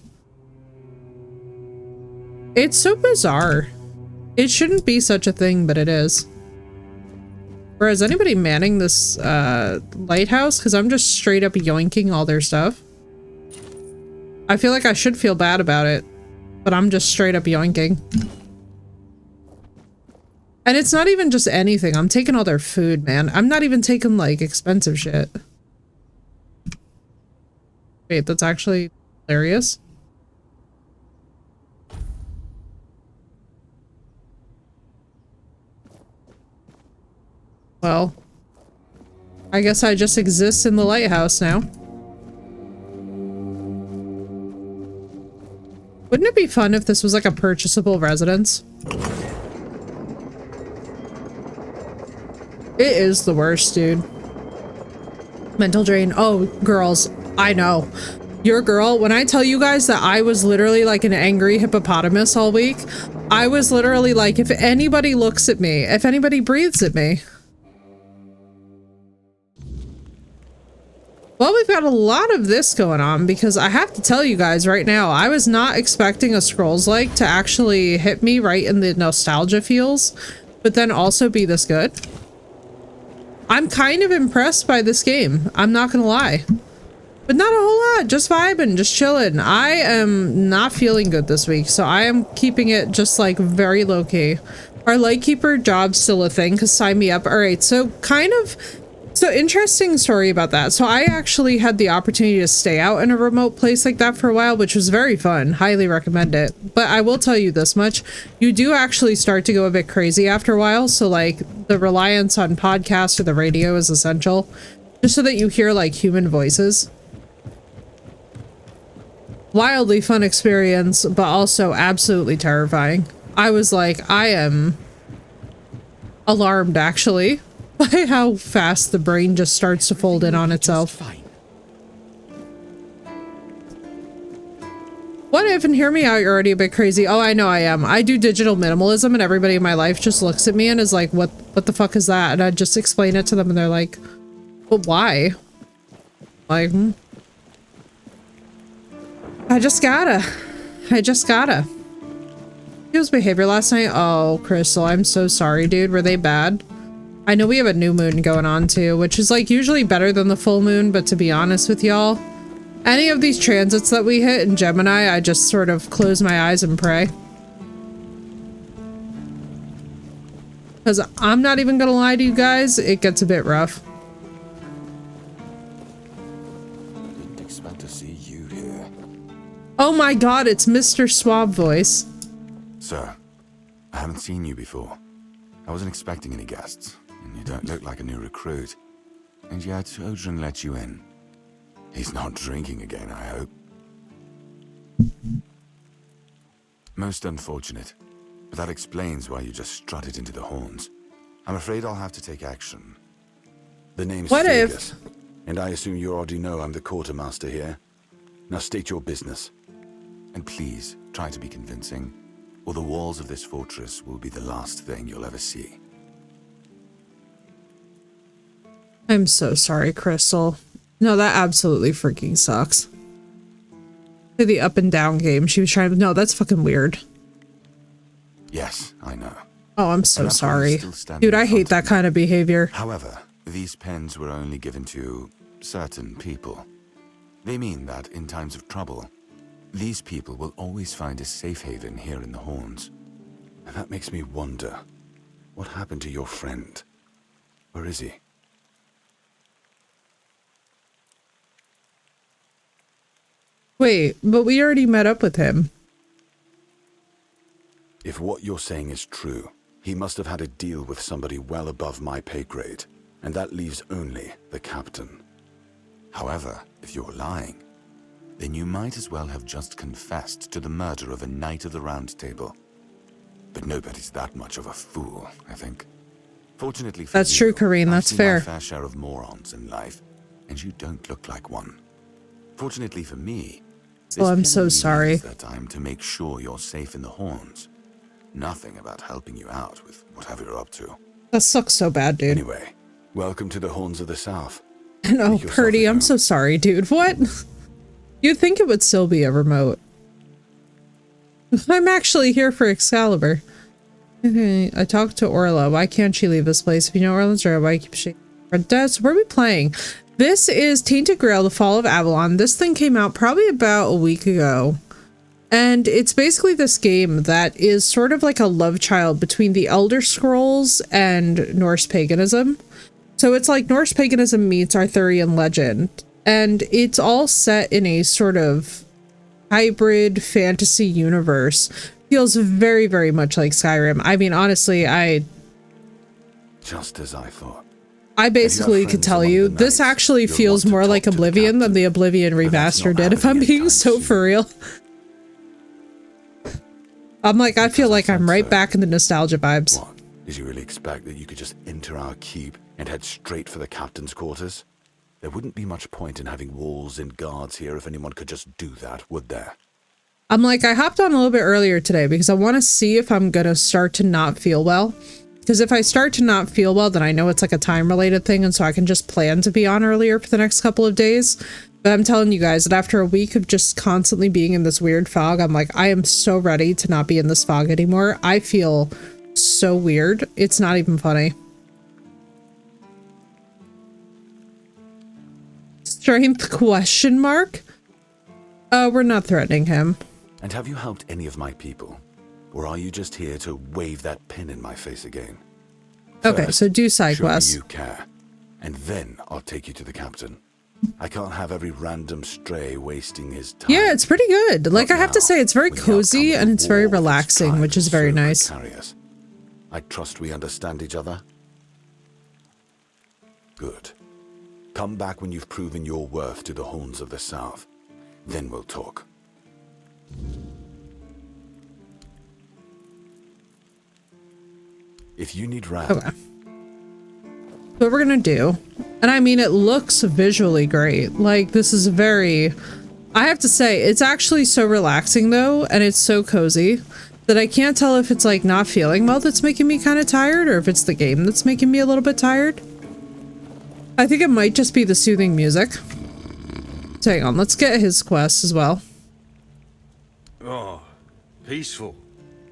Speaker 1: It's so bizarre. It shouldn't be such a thing, but it is. Whereas anybody manning this lighthouse? Because I'm just straight up yoinking all their stuff. I feel like I should feel bad about it, but I'm just straight up yoinking. And it's not even just anything. I'm taking all their food, man. I'm not even taking like expensive shit. Wait, that's actually hilarious. Well, I guess I just exist in the lighthouse now. Wouldn't it be fun if this was like a purchasable residence? It is the worst, dude. Mental drain. Oh, girls, I know. Your girl, when I tell you guys that I was literally like an angry hippopotamus all week, I was literally like, if anybody looks at me, if anybody breathes at me. Well, we've got a lot of this going on because I have to tell you guys right now, I was not expecting a Scrolls like to actually hit me right in the nostalgia feels, but then also be this good. I'm kind of impressed by this game. I'm not gonna lie. But not a whole lot, just vibing, just chilling. I am not feeling good this week, so I am keeping it just like very low-key. Our Lightkeeper job's still a thing, because sign me up. All right, so so interesting story about that. So I actually had the opportunity to stay out in a remote place like that for a while, which was very fun. Highly recommend it. But I will tell you this much. You do actually start to go a bit crazy after a while. So like the reliance on podcasts or the radio is essential, just so that you hear like human voices. Wildly fun experience, but also absolutely terrifying. I was like, I am alarmed actually by how fast the brain just starts to fold in on itself. What if, and hear me out, you're already a bit crazy. Oh, I know I am. I do digital minimalism and everybody in my life just looks at me and is like, what the fuck is that? And I just explain it to them and they're like, but why? Like, I just gotta. His behavior last night. Oh, Crystal, I'm so sorry, dude. Were they bad? I know we have a new moon going on too, which is like usually better than the full moon, but to be honest with y'all, any of these transits that we hit in Gemini, I just sort of close my eyes and pray. Because I'm not even gonna lie to you guys, it gets a bit rough.
Speaker 10: Didn't expect to see you here.
Speaker 1: Oh my god, it's Mr. Swab voice.
Speaker 10: Sir, I haven't seen you before. I wasn't expecting any guests, and you don't look like a new recruit. And yet, Odrin let you in. He's not drinking again, I hope. Most unfortunate, but that explains why you just strutted into the horns. I'm afraid I'll have to take action. The name's Fergus, and I assume you already know I'm the quartermaster here. Now state your business. And please, try to be convincing, or the walls of this fortress will be the last thing you'll ever see.
Speaker 1: I'm so sorry, Crystal. No, that absolutely freaking sucks. The up and down game she was trying to... No, that's fucking weird.
Speaker 10: Yes, I know.
Speaker 1: Oh, I'm so sorry. Dude, I hate that kind of behavior.
Speaker 10: However, these pens were only given to certain people. They mean that in times of trouble, these people will always find a safe haven here in the Horns. And that makes me wonder, what happened to your friend? Where is he?
Speaker 1: Wait, but we already met up with him.
Speaker 10: If what you're saying is true, he must have had a deal with somebody well above my pay grade, and that leaves only the captain. However, if you're lying, then you might as well have just confessed to the murder of a Knight of the Round Table. But nobody's that much of a fool, I think. Fortunately for
Speaker 1: That's
Speaker 10: you,
Speaker 1: true, Kareen, that's fair.
Speaker 10: I've seen my fair share of morons in life, and you don't look like one. Fortunately for me,
Speaker 1: Oh, I'm so sorry.
Speaker 10: that I'm to make sure you're safe in the Horns. Nothing about helping you out with whatever you're up to.
Speaker 1: That sucks so bad, dude.
Speaker 10: Anyway, welcome to the Horns of the South.
Speaker 1: No, Purdy, I'm so sorry, dude. What? You'd think it would still be a remote. I'm actually here for Excalibur. Okay, I talked to Orla. Why can't she leave this place? If you know Orla's right, why keep she... So where are we playing? This is Tainted Grail, The Fall of Avalon. This thing came out probably about a week ago. And it's basically this game that is sort of like a love child between the Elder Scrolls and Norse paganism. So it's like Norse paganism meets Arthurian legend. And it's all set in a sort of hybrid fantasy universe. Feels very, very much like Skyrim. I mean, honestly,
Speaker 10: Just as I thought.
Speaker 1: I basically could tell you, this actually feels more like Oblivion than the Oblivion remaster did, if I'm being so for real. I'm like, I feel like I'm right back in the nostalgia vibes.
Speaker 10: What? Did you really expect that you could just enter our keep and head straight for the captain's quarters? There wouldn't be much point in having walls and guards here if anyone could just do that, would there?
Speaker 1: I'm like, I hopped on a little bit earlier today because I want to see if I'm going to start to not feel well. because if I start to not feel well, then I know it's like a time related thing, and so I can just plan to be on earlier for the next couple of days. But I'm telling you guys that after a week of just constantly being in this weird fog, I'm like, I am so ready to not be in this fog anymore. I feel so weird. It's not even funny. Strength question mark? We're not threatening him.
Speaker 10: And have you helped any of my people? Or are you just here to wave that pin in my face again?
Speaker 1: Okay,
Speaker 10: First,
Speaker 1: so do side
Speaker 10: show me
Speaker 1: quests.
Speaker 10: you care, and then I'll take you to the captain. I can't have every random stray wasting his time.
Speaker 1: Yeah, it's pretty good. Like, I have to say, it's very cozy and it's very relaxing, which is very nice.
Speaker 10: I trust we understand each other? Good. Come back when you've proven your worth to the Horns of the South. Then we'll talk. If you need rap.
Speaker 1: Okay. What we're gonna do, and I mean, it looks visually great. Like, this is very, I have to say, it's actually so relaxing though, and it's so cozy that I can't tell if it's like not feeling well that's making me kind of tired, or if it's the game that's making me a little bit tired. I think it might just be the soothing music. So hang on, let's get his quest as well.
Speaker 11: Oh, peaceful,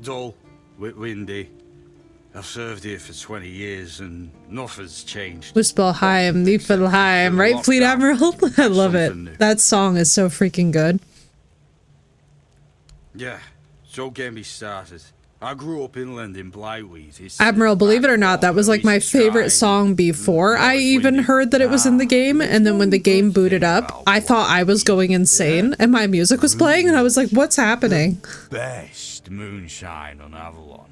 Speaker 11: dull, windy. I've served here for 20 years and nothing's changed.
Speaker 1: Muspelheim, Niflheim, right, Fleet Admiral? I love it. That song is so freaking good.
Speaker 11: Yeah, so get me started. I grew up inland in Blyweed.
Speaker 1: Admiral, believe it or not, that was like my favorite song before I even heard that it was in the game, and then when the game booted up, I thought I was going insane, and my music was playing, and I was like, what's happening?
Speaker 11: Best moonshine on Avalon.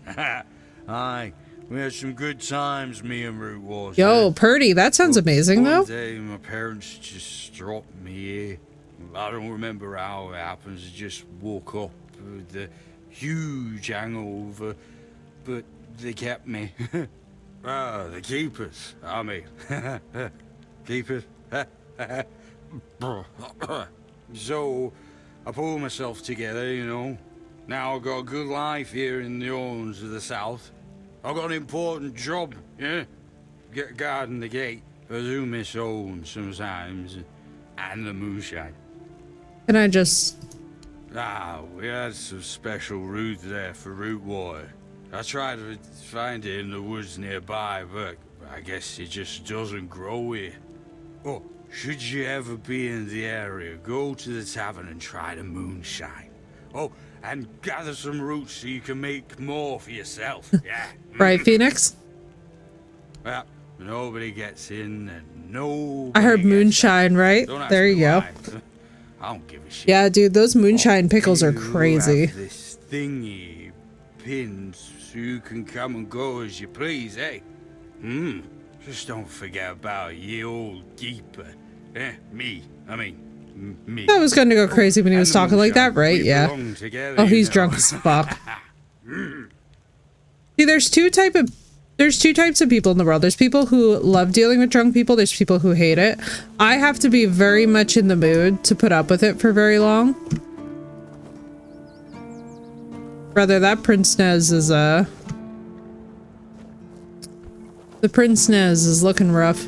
Speaker 11: Aye, we had some good times, me and Root Wars.
Speaker 1: Yo, Purdy, that sounds amazing, though.
Speaker 11: One day, my parents just dropped me here. I don't remember how it happens. I just woke up with a huge hangover, but they kept me. The keepers, I mean. Keepers. So, I pulled myself together, you know. Now I've got a good life here in the Horns of the South. I've got an important job, yeah? Guarding the gate. I do miss home sometimes, and the moonshine.
Speaker 1: Can I just...
Speaker 11: We had some special root there for root water. I tried to find it in the woods nearby, but I guess it just doesn't grow here. Oh, should you ever be in the area, go to the tavern and try the moonshine. Oh, and gather some roots so you can make more for yourself. Yeah.
Speaker 1: Right, Phoenix?
Speaker 11: Well, nobody gets in and nobody
Speaker 1: I heard moonshine, right? There you go.
Speaker 11: I don't give a shit.
Speaker 1: Yeah, dude, those moonshine pickles are crazy.
Speaker 11: Have this thingy pinned so you can come and go as you please, eh? Just don't forget about ye old keeper. Me.
Speaker 1: I was going to go crazy when he was talking like that, right? Yeah. Oh, he's drunk as fuck. See, there's two types of people in the world. There's people who love dealing with drunk people. There's people who hate it. I have to be very much in the mood to put up with it for very long. Brother, that Prince Nez is, the Prince Nez is looking rough.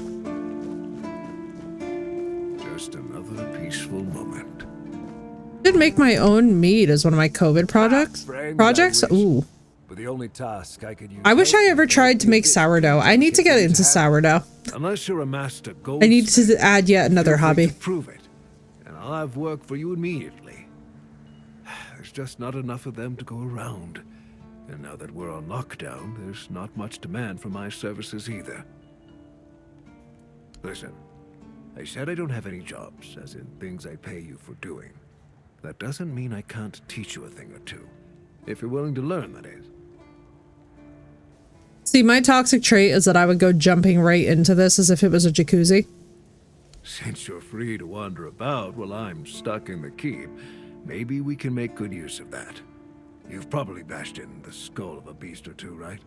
Speaker 6: Just another peaceful moment.
Speaker 1: Did make my own mead as one of my COVID projects. Ooh.
Speaker 6: But the only task I could use.
Speaker 1: I wish I ever tried to make sourdough. I need to get into sourdough.
Speaker 6: Unless you're a master gold.
Speaker 1: I need to add yet another hobby.
Speaker 6: Prove it, and I'll have work for you immediately. There's just not enough of them to go around. And now that we're on lockdown, there's not much demand for my services either. Listen, I said I don't have any jobs, as in things I pay you for doing. That doesn't mean I can't teach you a thing or two. If you're willing to learn, that is.
Speaker 1: See, my toxic trait is that I would go jumping right into this as if it was a jacuzzi.
Speaker 6: Since you're free to wander about while I'm stuck in the keep, maybe we can make good use of that. You've probably bashed in the skull of a beast or two, right?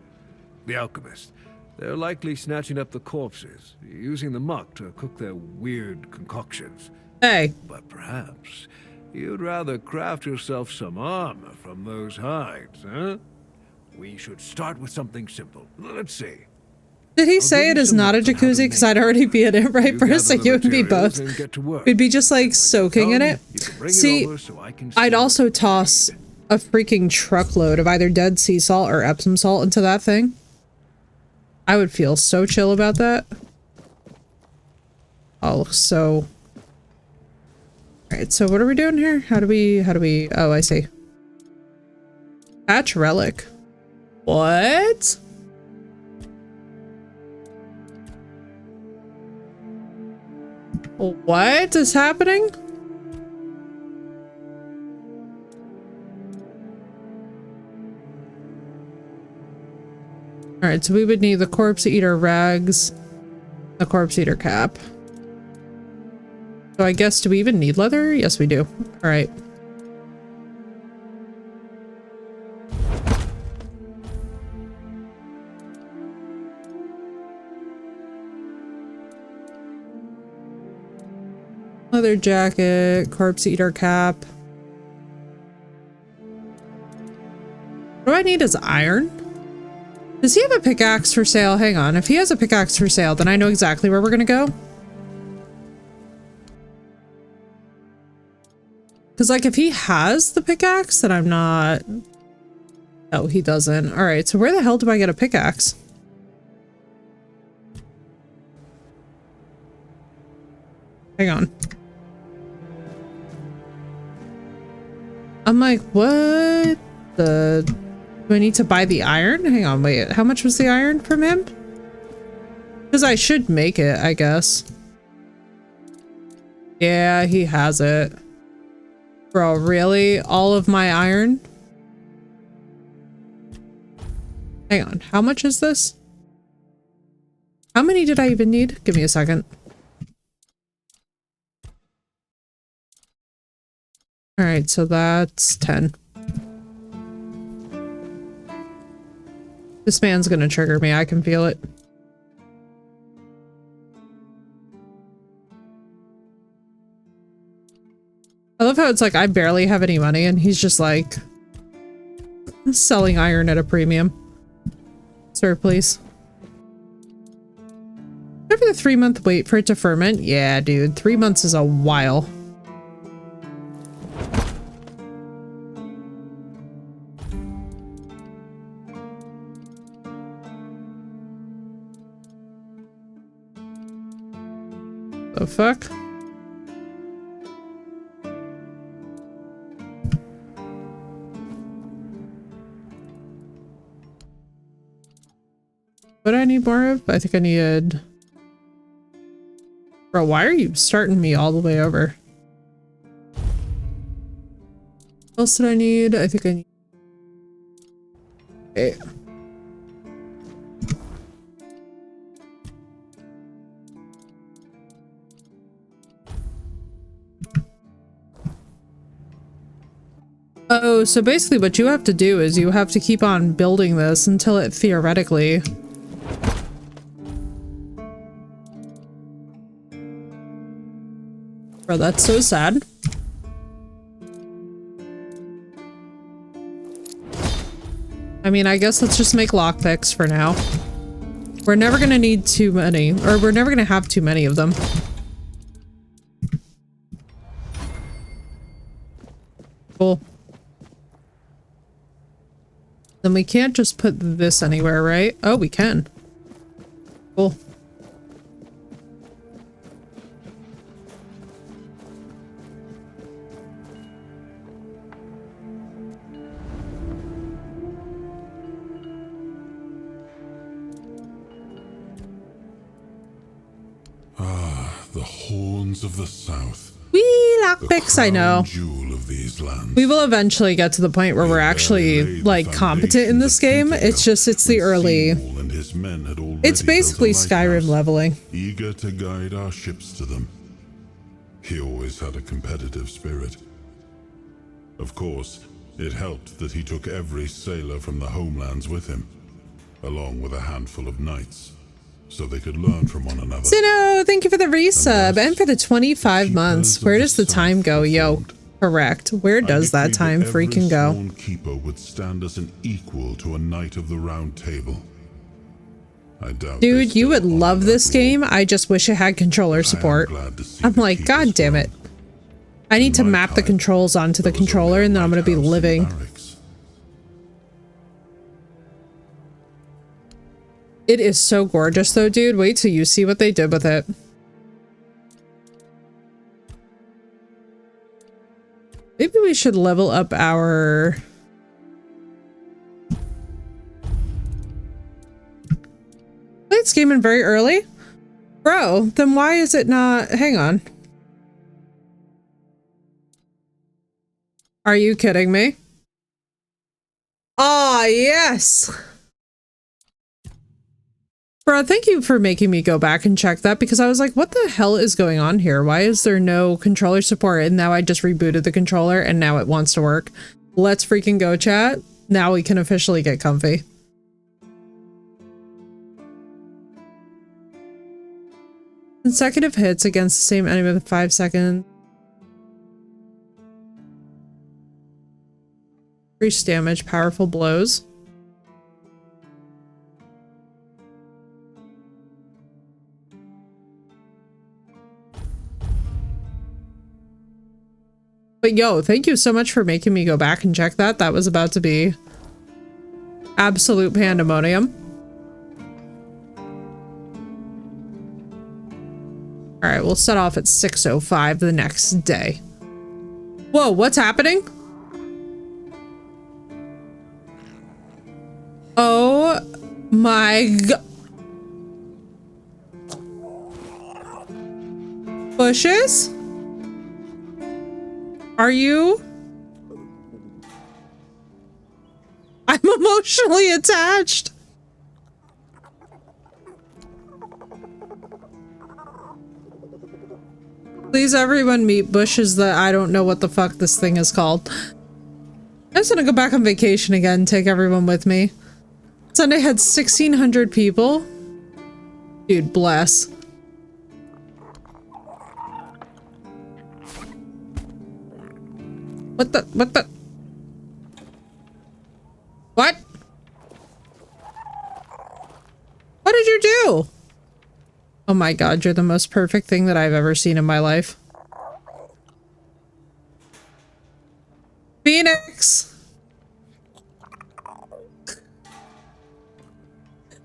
Speaker 6: The alchemists. They're likely snatching up the corpses, using the muck to cook their weird concoctions.
Speaker 1: Hey.
Speaker 6: But perhaps you'd rather craft yourself some armor from those hides, huh? We should start with something simple. Let's see.
Speaker 1: Did he say it is not a jacuzzi? Because I'd already be in it, right, Briss? So you would be both. We'd be just like soaking in it. See, I'd also toss a freaking truckload of either dead sea salt or Epsom salt into that thing. I would feel so chill about that. Oh, so... Alright, so what are we doing here? How do we... Oh, I see. Patch relic. What? What is happening? Alright, so we would need the corpse eater rags, the corpse eater cap. So I guess, do we even need leather? Yes, we do. Alright. Leather jacket, corpse eater cap. What do I need is iron? Does he have a pickaxe for sale? Hang on. If he has a pickaxe for sale, then I know exactly where we're gonna go. Because, like, if he has the pickaxe, then I'm not... Oh, he doesn't. Alright, so where the hell do I get a pickaxe? Hang on. I'm like, what the... Do I need to buy the iron? Hang on, wait. How much was the iron from him? Because I should make it, I guess. Yeah, he has it. Bro, really? All of my iron? Hang on. How much is this? How many did I even need? Give me a second. Alright, so that's 10. This man's gonna trigger me. I can feel it. I love how it's like I barely have any money and he's just like selling iron at a premium. Sir, please. Over the 3-month wait for it to ferment? Yeah, dude. 3 months is a while. The fuck? What do I need more of? I think I needed... Bro, why are you starting me all the way over? What else did I need? I think I need... Okay. Oh, so basically what you have to do is you have to keep on building this until it theoretically... Bro, that's so sad. I mean, I guess let's just make lockpicks for now. We're never gonna need too many, or we're never gonna have too many of them. Cool. Then we can't just put this anywhere, right? Oh, we can. Cool.
Speaker 5: The horns of the south.
Speaker 1: Wee, lockpicks, I know.
Speaker 5: Jewel of these lands.
Speaker 1: We will eventually get to the point where we're actually, like, competent in this game. It's just, it's the early... It's basically Skyrim leveling.
Speaker 5: Eager to guide our ships to them. He always had a competitive spirit. Of course, it helped that he took every sailor from the homelands with him, along with a handful of knights, so they could learn from one another.
Speaker 1: Zeno, thank you for the resub and for the 25 months. Where does the time go, yo? Correct. Where does that time freaking go?
Speaker 5: Every sworn keeper would stand as an equal to a knight of the Round Table. I doubt
Speaker 1: Dude, you would love this game. I just wish it had controller support. I'm like, God damn it. I need to map the controls onto the controller and then I'm gonna be living. It is so gorgeous though, dude. Wait till you see what they did with it. Maybe we should level up our... It's gaming very early? Bro, then why is it not... Hang on. Are you kidding me? Ah, yes! Bro, thank you for making me go back and check that because I was like, what the hell is going on here? Why is there no controller support? And now I just rebooted the controller and now it wants to work. Let's freaking go, chat. Now we can officially get comfy. Consecutive hits against the same enemy with 5 seconds. Increased damage, powerful blows. But yo, thank you so much for making me go back and check that. That was about to be absolute pandemonium. All right, we'll set off at 6:05 the next day. Whoa, what's happening? Oh my god. Bushes? Are you? I'm emotionally attached. Please everyone meet bushes that I don't know what the fuck this thing is called. I'm just gonna go back on vacation again and take everyone with me. Sunday had 1,600 people. Dude, bless. What the? What? What did you do? Oh my god, you're the most perfect thing that I've ever seen in my life. Phoenix!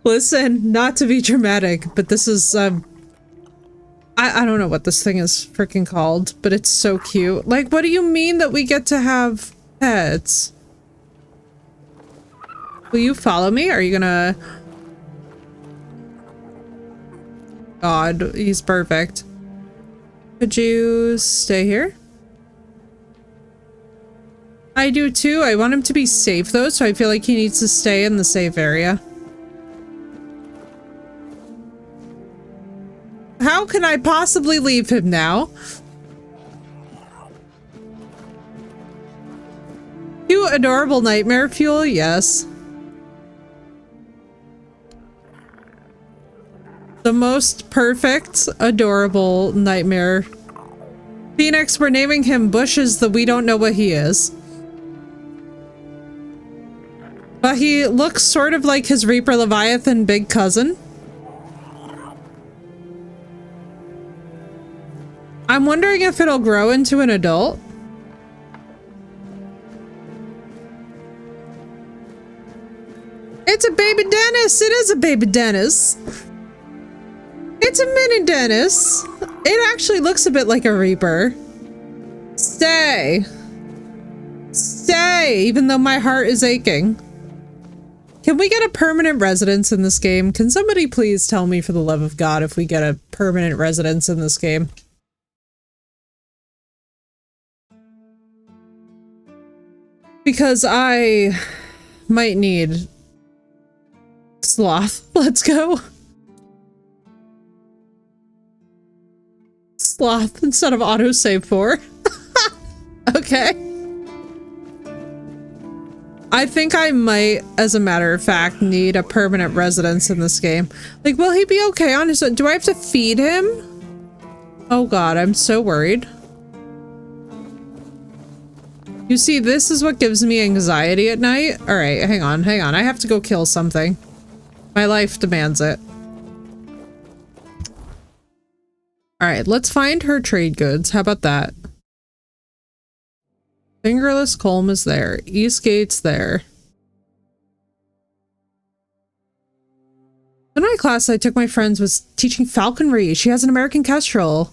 Speaker 1: Listen, not to be dramatic, but this is, I don't know what this thing is freaking called, but it's so cute. Like, what do you mean that we get to have pets? Will you follow me? Are you gonna... God, he's perfect. Could you stay here? I do too. I want him to be safe though, so I feel like he needs to stay in the safe area. How can I possibly leave him now? You adorable nightmare fuel, yes. The most perfect, adorable nightmare. Phoenix, we're naming him Bushes, that we don't know what he is. But he looks sort of like his Reaper Leviathan big cousin. I'm wondering if it'll grow into an adult. It's a baby Dennis! It is a baby Dennis! It's a mini Dennis! It actually looks a bit like a Reaper. Stay! Stay! Even though my heart is aching. Can we get a permanent residence in this game? Can somebody please tell me for the love of God if we get a permanent residence in this game? Because I might need sloth. Let's go. Sloth instead of autosave 4. Okay. I think I might, as a matter of fact, need a permanent residence in this game. Like, will he be okay on his own? Do I have to feed him? Oh god, I'm so worried. You see, this is what gives me anxiety at night. All right, hang on, hang on. I have to go kill something. My life demands it. All right, let's find her trade goods. How about that? Fingerless Colm is there. Eastgate's there. In my class I took, my friends was teaching falconry. She has an American kestrel.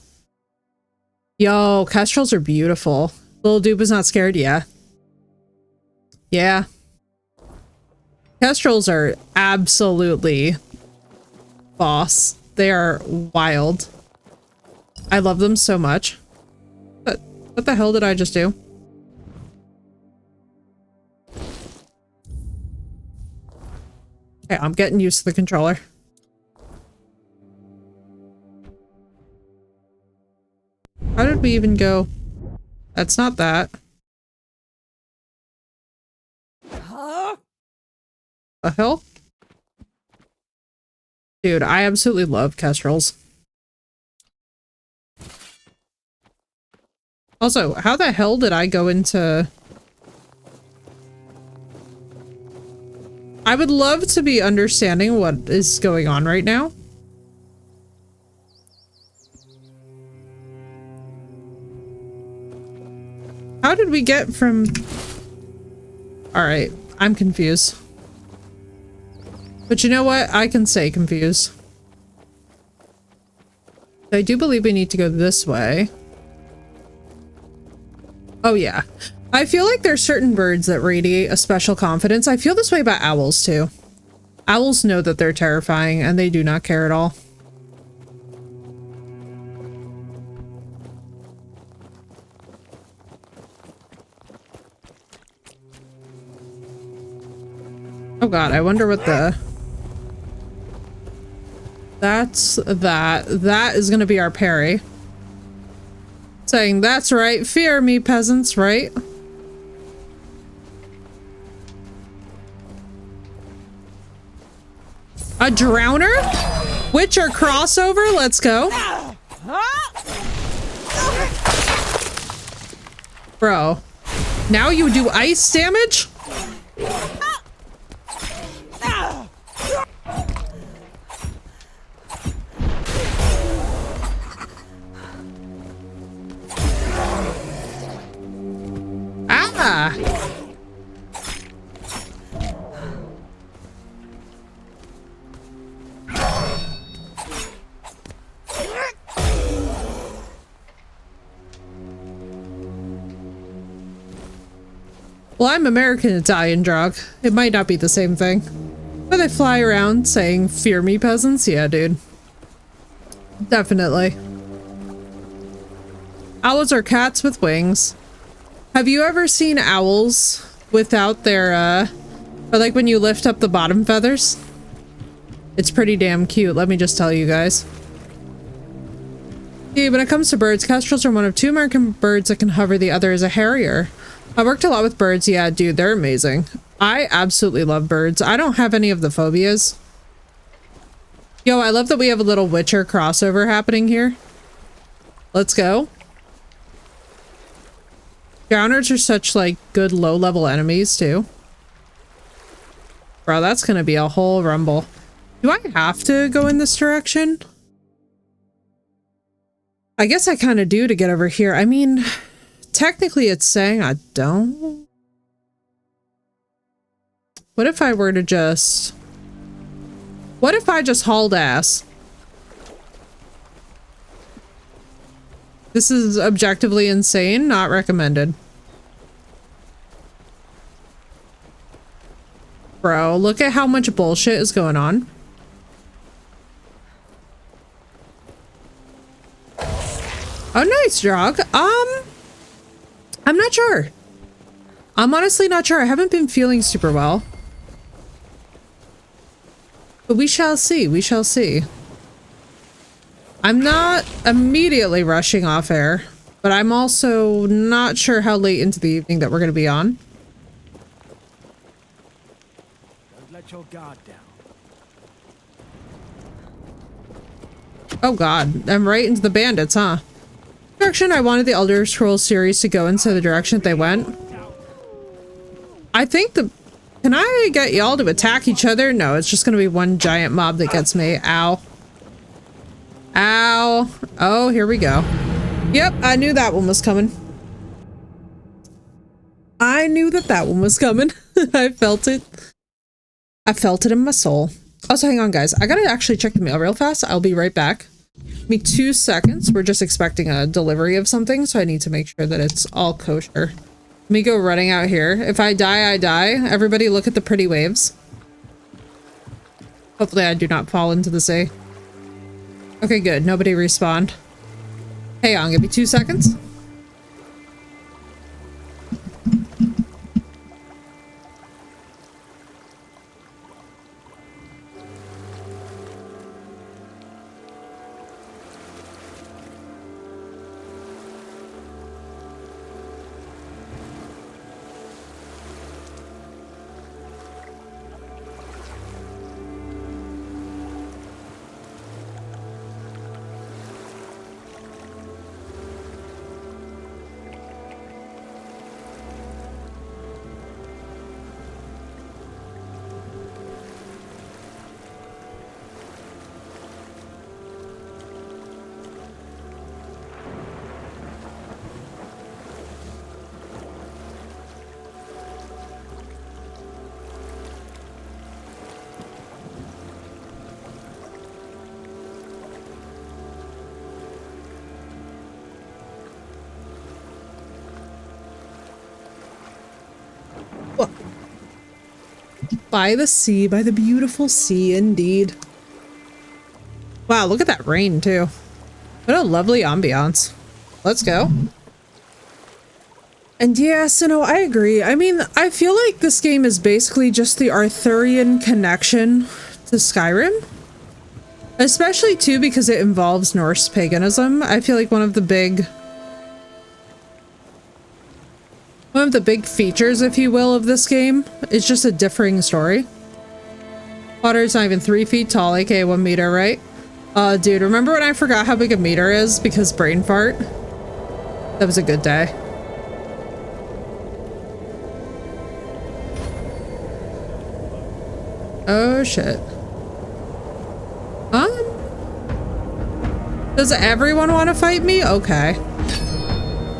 Speaker 1: Yo, kestrels are beautiful. Little dude was not scared, yeah. Yeah. Kestrels are absolutely boss. They are wild. I love them so much. But what the hell did I just do? Okay, I'm getting used to the controller. How did we even go? That's not that. The hell? Dude, I absolutely love kestrels. Also, how the hell did I go into... I would love to be understanding what is going on right now. How did we get from... Alright, I'm confused. But you know what? I can stay confused. I do believe we need to go this way. Oh yeah. I feel like there's certain birds that radiate a special confidence. I feel this way about owls too. Owls know that they're terrifying and they do not care at all. Oh god, I wonder what the... That's that. That is gonna be our parry. Saying, that's right, fear me, peasants, right? A drowner? Witcher crossover? Let's go. Bro. Now you do ice damage? Ah! Well, I'm American Italian drug. It might not be the same thing. But they fly around saying, fear me, peasants? Yeah, dude. Definitely. Owls are cats with wings. Have you ever seen owls without their, or like when you lift up the bottom feathers? It's pretty damn cute, let me just tell you guys. See, when it comes to birds, kestrels are one of 2 American birds that can hover, the other is a harrier. I worked a lot with birds, yeah, dude, they're amazing. I absolutely love birds. I don't have any of the phobias. Yo, I love that we have a little Witcher crossover happening here. Let's go. Drowners are such, like, good low-level enemies, too. Bro, that's gonna be a whole rumble. Do I have to go in this direction? I guess I kind of do to get over here. I mean, technically it's saying I don't. What if I were to just... What if I just hauled ass? This is objectively insane, not recommended. Bro, look at how much bullshit is going on. Oh, nice, Drog. I'm not sure. I'm honestly not sure. I haven't been feeling super well. But we shall see. We shall see. I'm not immediately rushing off air, but I'm also not sure how late into the evening that we're going to be on.
Speaker 4: Don't let your guard down.
Speaker 1: Oh god, I'm right into the bandits, huh? Direction I wanted the Elder Scrolls series to go in, so the direction that they went. I think can I get y'all to attack each other? No, it's just gonna be one giant mob that gets me. Ow. Ow. Oh, here we go. Yep, I knew that one was coming. I knew that one was coming. I felt it. I felt it in my soul. Also, hang on, guys. I gotta actually check the mail real fast. I'll be right back. Give me 2 seconds. We're just expecting a delivery of something, so I need to make sure that it's all kosher. Let me go running out here. If I die, I die. Everybody look at the pretty waves. Hopefully I do not fall into the sea. Okay, good. Nobody respawned. Hang on, give me 2 seconds. By the sea, by the beautiful sea, indeed. Wow, look at that rain, too. What a lovely ambiance. Let's go. And yeah, so no, I agree. I mean, I feel like this game is basically just the Arthurian connection to Skyrim. Especially, too, because it involves Norse paganism. I feel like one of the big features, if you will, of this game is just a differing story. Water's not even 3 feet tall, aka 1 meter, right? Dude, remember when I forgot how big a meter is because brain fart? That was a good day. Oh shit. Does everyone want to fight me? Okay.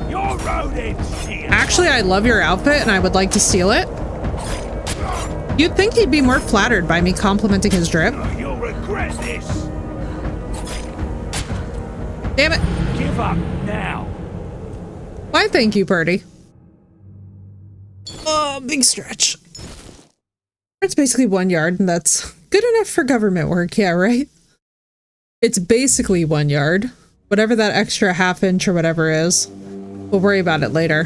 Speaker 4: You're rodents.
Speaker 1: Actually, I love your outfit and I would like to steal it. You'd think he'd be more flattered by me complimenting his drip.
Speaker 4: You'll regret this.
Speaker 1: Damn it.
Speaker 4: Give up now.
Speaker 1: Why, thank you, Purdy. Oh, big stretch. It's basically 1 yard and that's good enough for government work. Yeah, right? It's basically 1 yard. Whatever that extra ½ inch or whatever is. We'll worry about it later.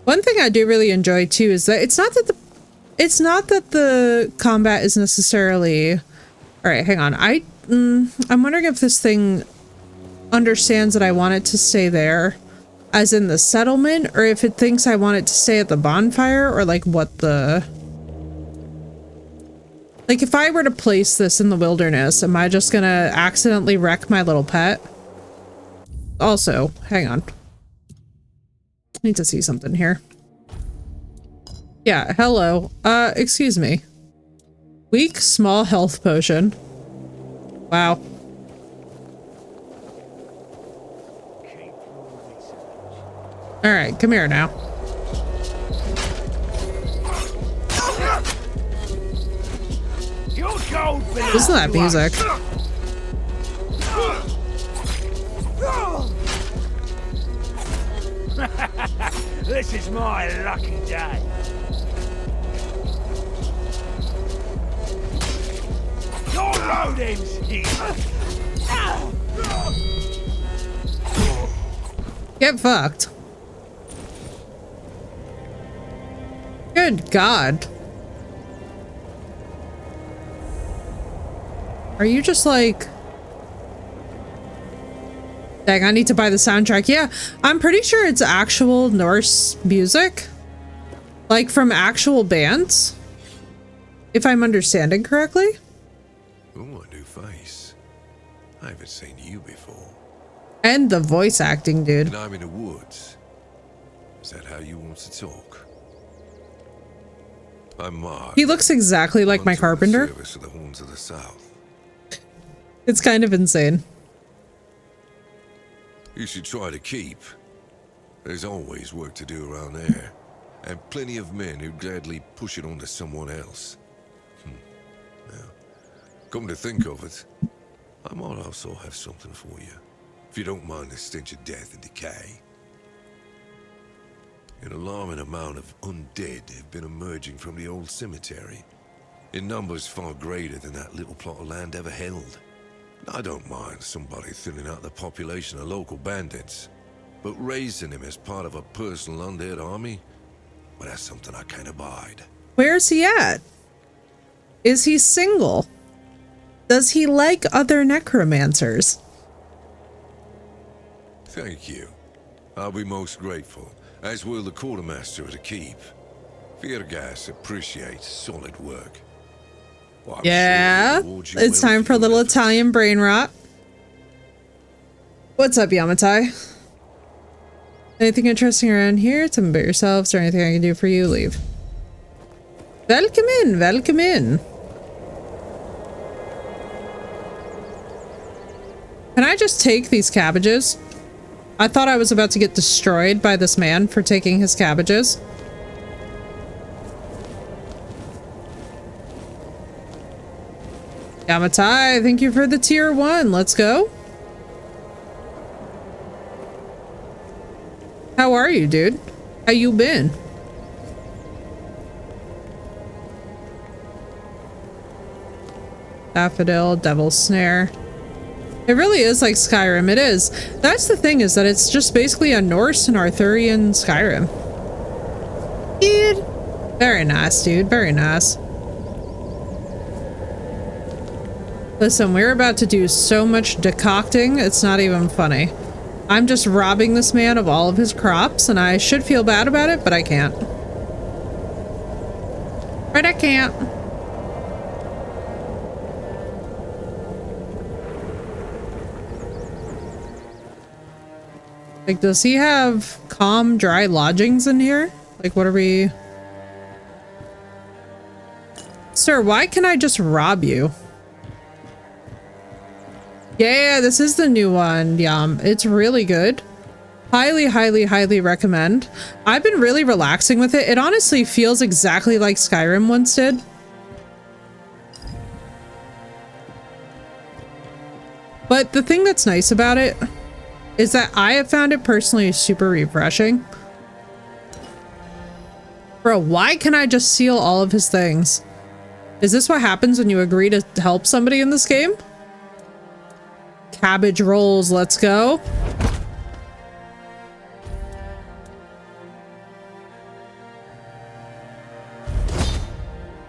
Speaker 1: One thing I do really enjoy too is that it's not that the combat is necessarily. All right, hang on. I'm wondering if this thing understands that I want it to stay there, as in the settlement, or if it thinks I want it to stay at the bonfire, or like what the. Like if I were to place this in the wilderness, am I just gonna accidentally wreck my little pet? Also, hang on. Need to see something here. Yeah, hello. Excuse me. Weak, small health potion. Wow. Alright, come here now. Listen to that music.
Speaker 4: This is my lucky day. Your loading's here.
Speaker 1: Get fucked. Good God. Are you just like... Dang, I need to buy the soundtrack. Yeah, I'm pretty sure it's actual Norse music. Like from actual bands. If I'm understanding correctly.
Speaker 6: Oh, a new face. I haven't seen you before.
Speaker 1: And the voice acting, dude.
Speaker 6: And I'm in the woods. Is that how you want to talk? I'm Mark.
Speaker 1: He looks exactly like my carpenter.
Speaker 6: Service of the Horns of the South.
Speaker 1: It's kind of insane.
Speaker 6: You should try to keep. There's always work to do around there, and plenty of men who'd gladly push it onto someone else. Now, come to think of it, I might also have something for you, if you don't mind the stench of death and decay. An alarming amount of undead have been emerging from the old cemetery, in numbers far greater than that little plot of land ever held. I don't mind somebody thinning out the population of local bandits, but raising him as part of a personal undead army, well, that's something I can't abide.
Speaker 1: Where's he at? Is he single? Does he like other necromancers?
Speaker 6: Thank you. I'll be most grateful, as will the quartermaster of the keep. Viergas appreciates solid work. Well,
Speaker 1: yeah,
Speaker 6: sure
Speaker 1: it's time for a little Italian brain rot. What's up, Yamatai? Anything interesting around here? Tell me about yourselves or anything I can do for you. Leave. Welcome in, welcome in. Can I just take these cabbages? I thought I was about to get destroyed by this man for taking his cabbages. Yamatai, thank you for the tier 1. Let's go. How are you, dude? How you been? Daffodil, Devil's Snare. It really is like Skyrim. It is. That's the thing, is that it's just basically a Norse and Arthurian Skyrim. Dude. Very nice, dude. Very nice. Listen, we're about to do so much decocting, it's not even funny. I'm just robbing this man of all of his crops, and I should feel bad about it, but I can't. Right, I can't. Like, does he have calm, dry lodgings in here? Like, what are we... Sir, why can I just rob you? Yeah, this is the new one. Yeah, it's really good. Highly, highly, highly recommend. I've been really relaxing with it. It honestly feels exactly like Skyrim once did. But the thing that's nice about it is that I have found it personally super refreshing. Bro, why can I just steal all of his things? Is this what happens when you agree to help somebody in this game? Cabbage rolls, let's go.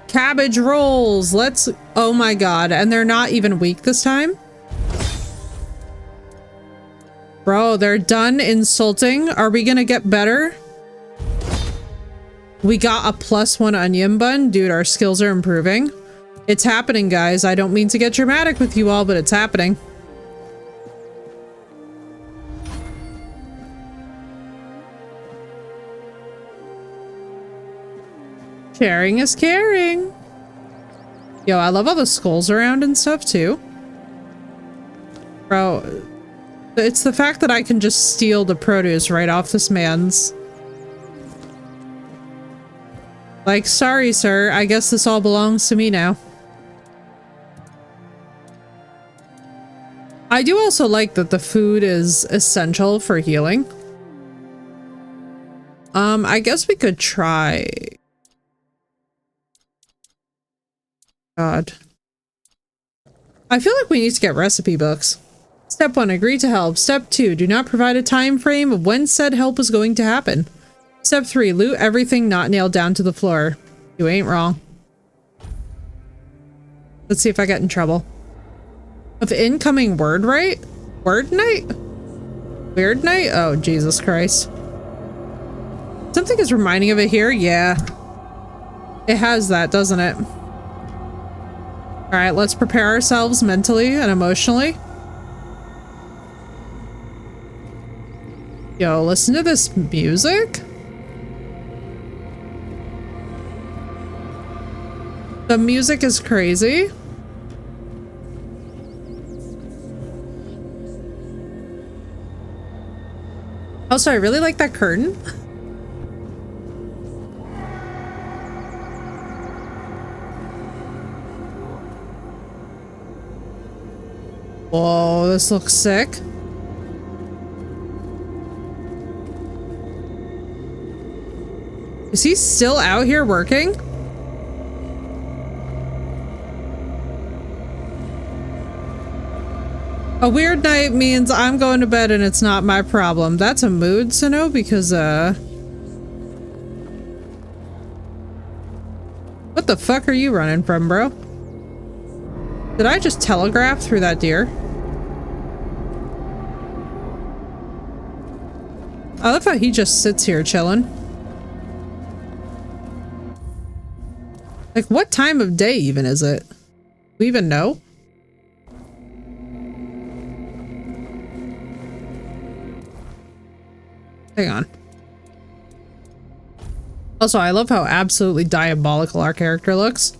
Speaker 1: Cabbage rolls, let's... Oh my god, and they're not even weak this time? Bro, they're done insulting. Are we gonna get better? We got a +1 onion bun. Dude, our skills are improving. It's happening, guys. I don't mean to get dramatic with you all, but it's happening. Sharing is caring. Yo, I love all the skulls around and stuff too. Bro, it's the fact that I can just steal the produce right off this man's. Like, sorry, sir. I guess this all belongs to me now. I do also like that the food is essential for healing. I guess we could try... God. I feel like we need to get recipe books. Step 1, agree to help. Step 2, do not provide a time frame of when said help is going to happen. Step 3, loot everything not nailed down to the floor. You ain't wrong. Let's see if I get in trouble. Of incoming word right? Word night? Weird night? Oh, Jesus Christ. Something is reminding of it here? Yeah. It has that, doesn't it? Alright, let's prepare ourselves mentally and emotionally. Yo, listen to this music. The music is crazy. Also, I really like that curtain. Whoa, this looks sick. Is he still out here working? A weird night means I'm going to bed and it's not my problem. That's a mood to know because, what the fuck are you running from, bro? Did I just telegraph through that deer? I love how he just sits here chilling. Like, what time of day even is it? Do we even know? Hang on. Also, I love how absolutely diabolical our character looks.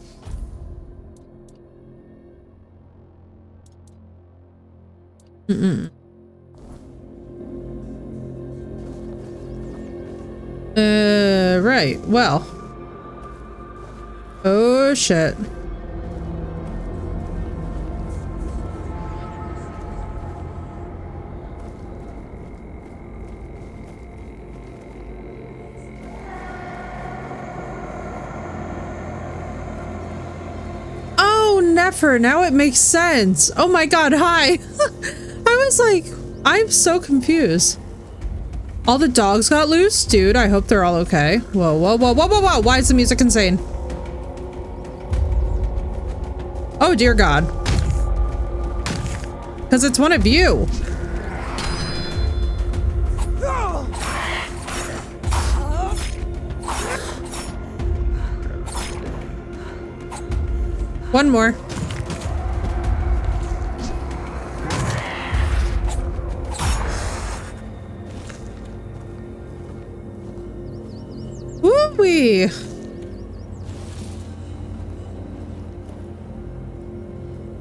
Speaker 1: Right. Well. Oh, shit. Nefer, now it makes sense. Oh my god, hi. I was like, I'm so confused. All the dogs got loose? Dude, I hope they're all okay. Whoa, whoa, whoa, whoa, whoa, whoa. Why is the music insane? Oh, dear God. Because it's one of you. One more. Woo-wee.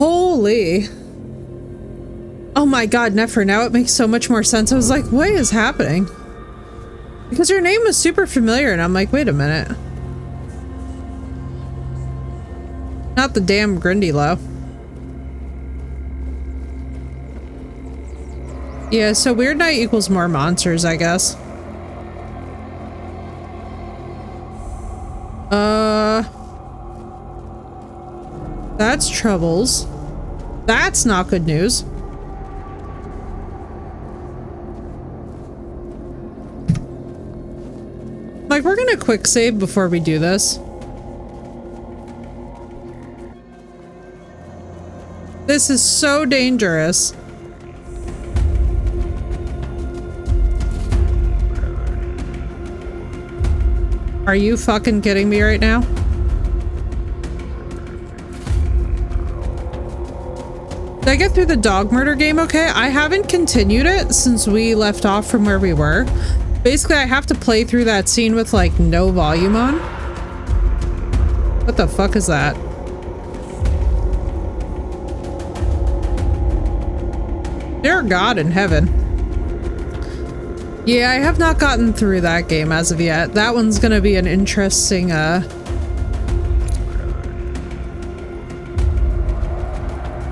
Speaker 1: Holy. Oh my god, Nefer, now it makes so much more sense. I was like, what is happening? Because your name was super familiar and I'm like, wait a minute. Not the damn Grindylow. Yeah, so Weird Night equals more monsters, I guess. That's troubles. That's not good news. Like, we're gonna quick save before we do this. This is so dangerous. Are you fucking kidding me right now? Did I get through the dog murder game okay? I haven't continued it since we left off from where we were. Basically, I have to play through that scene with like no volume on. What the fuck is that? Dear God in heaven. Yeah, I have not gotten through that game as of yet. That one's gonna be an interesting,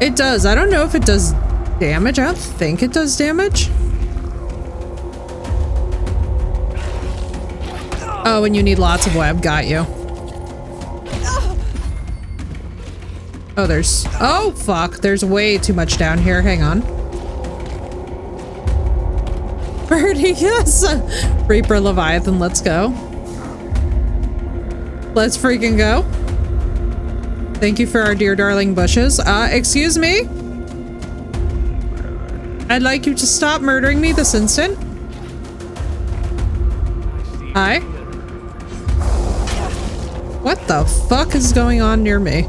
Speaker 1: It does. I don't know if it does damage. I don't think it does damage. Oh, and you need lots of web. Got you. Oh, there's... Oh, fuck. There's way too much down here. Hang on. Birdie, yes! Reaper Leviathan, let's go. Let's freaking go. Thank you for our dear darling bushes. Excuse me? I'd like you to stop murdering me this instant. Hi. What the fuck is going on near me?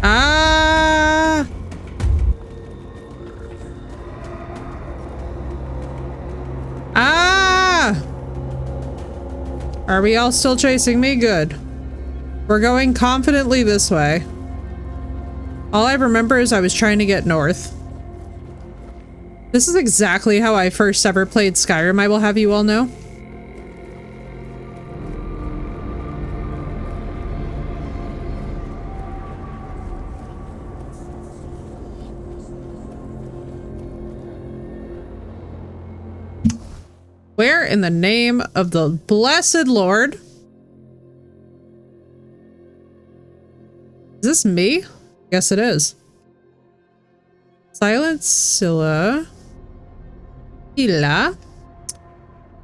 Speaker 1: Ah! Are we all still chasing me? Good. We're going confidently this way. All I remember is I was trying to get north. This is exactly how I first ever played Skyrim, I will have you all know. Where in the name of the blessed Lord? Is this me? Yes, it is. Silent Scylla. Hila.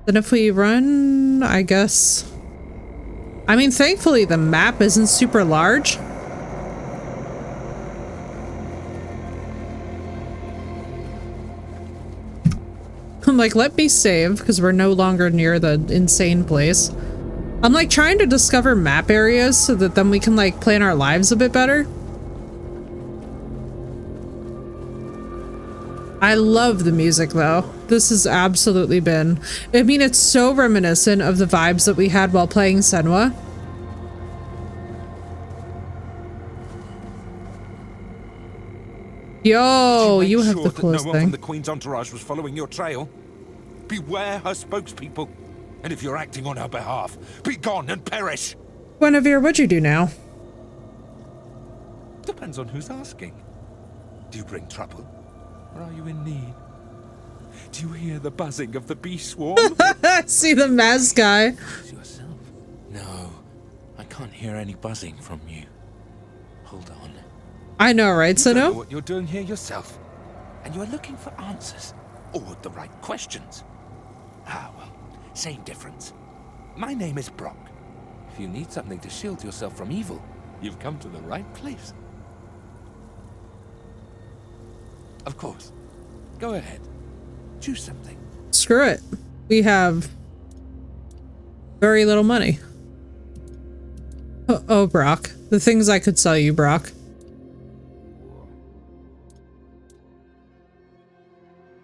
Speaker 1: Then if we run, I guess. I mean, thankfully the map isn't super large. I'm like, let me save because we're no longer near the insane place. I'm like trying to discover map areas so that then we can like plan our lives a bit better. I love the music though. This has absolutely been, I mean, it's so reminiscent of the vibes that we had while playing Senua. Yo, you have the coolest thing.
Speaker 12: No one from the Queen's entourage was following your trail. Beware her spokespeople. And if you're acting on her behalf, be gone and perish.
Speaker 1: Guinevere, what'd you do now?
Speaker 12: Depends on who's asking. Do you bring trouble? Or are you in need? Do you hear the buzzing of the bee swarm?
Speaker 1: See the mask guy.
Speaker 12: Yourself? No, I can't hear any buzzing from you. Hold on.
Speaker 1: I know, right,
Speaker 12: You don't know
Speaker 1: Sino?
Speaker 12: what you're doing here yourself, and you are looking for answers, or the right questions. Ah, well, same difference. My name is Brock. If you need something to shield yourself from evil, you've come to the right place. Of course. Go ahead. Choose something.
Speaker 1: Screw it. We have very little money. Oh, Brock. The things I could sell you, Brock.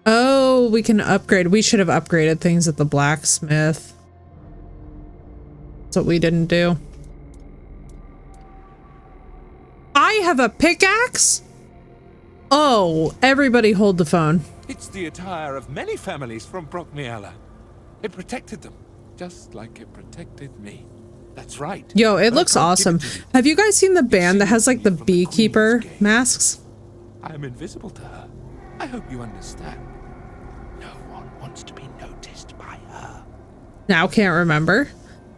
Speaker 1: Oh, we can upgrade. We should have upgraded things at the blacksmith. That's what we didn't do. I have a pickaxe? Oh, everybody hold the phone.
Speaker 12: It's the attire of many families from Brockmiella. It protected them, just like it protected me. That's right.
Speaker 1: Yo, it looks awesome. Have you guys seen the band that has like the beekeeper masks?
Speaker 12: I am invisible to her. I hope you understand. No one wants to be noticed by her.
Speaker 1: Now can't remember.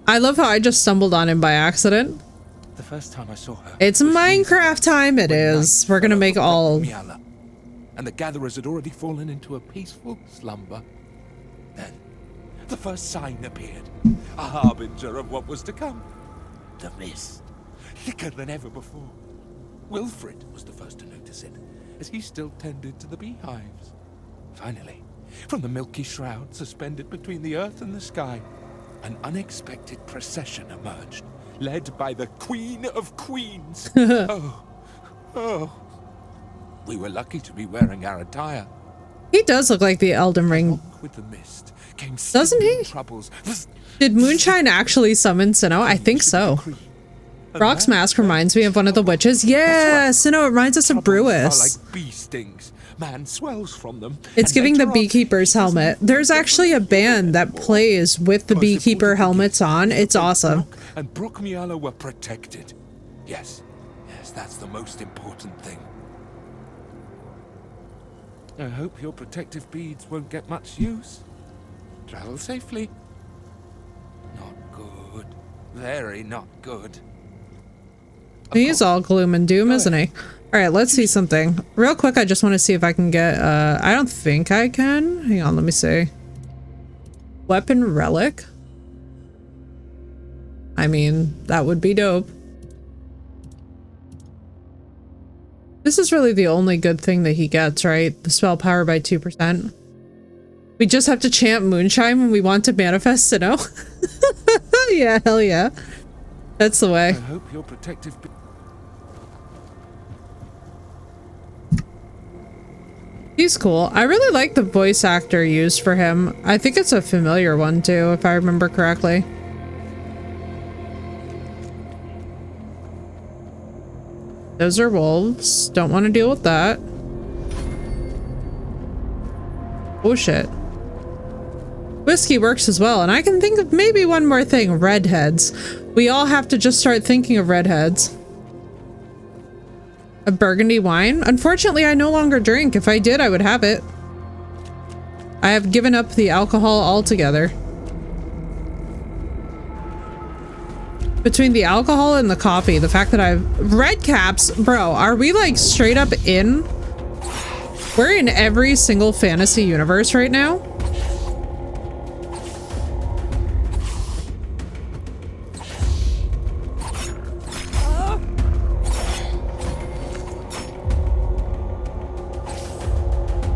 Speaker 1: I love how I just stumbled on him by accident.
Speaker 12: The first time I saw her,
Speaker 1: It's Minecraft time, it is. We're gonna make all...
Speaker 12: and the gatherers had already fallen into a peaceful slumber. Then, the first sign appeared, a harbinger of what was to come. The mist, thicker than ever before. Wilfred was the first to notice it, as he still tended to the beehives. Finally, from the milky shroud suspended between the earth and the sky, an unexpected procession emerged, led by the Queen of Queens. Oh. We were lucky to be wearing our attire.
Speaker 1: He does look like the Elden Ring.
Speaker 12: With the mist came
Speaker 1: Doesn't he?
Speaker 12: troubles.
Speaker 1: Did Moonshine actually summon Sinnoh? I think so. Brock's mask reminds me of one of the witches. Yeah, Sinnoh, it reminds us of Brewis.
Speaker 12: Like bee stings. Man swells from them.
Speaker 1: It's giving the beekeeper's helmet. There's actually a band that plays with the beekeeper helmets on. It's awesome.
Speaker 12: And Brockmiella were protected. Yes, that's the most important thing. I hope your protective beads won't get much use. Travel safely. Not good. Very not good.
Speaker 1: He's all gloom and doom, isn't he? All right, let's see something. Real quick, I just want to see if I can get, I don't think I can. Hang on, let me see. Weapon relic? I mean, that would be dope. This is really the only good thing that he gets, right? The spell power by 2%. We just have to chant Moonshine when we want to manifest Sinnoh. Yeah, hell yeah. That's the way.
Speaker 12: I hope your protective...
Speaker 1: He's cool. I really like the voice actor used for him. I think it's a familiar one too, if I remember correctly. Those are wolves. Don't want to deal with that. Oh shit. Whiskey works as well, and I can think of maybe one more thing. Redheads. We all have to just start thinking of redheads. A burgundy wine? Unfortunately, I no longer drink. If I did, I would have it. I have given up the alcohol altogether. Between the alcohol and the coffee, the fact that I've... Red caps? Bro, are we like straight up in? We're in every single fantasy universe right now.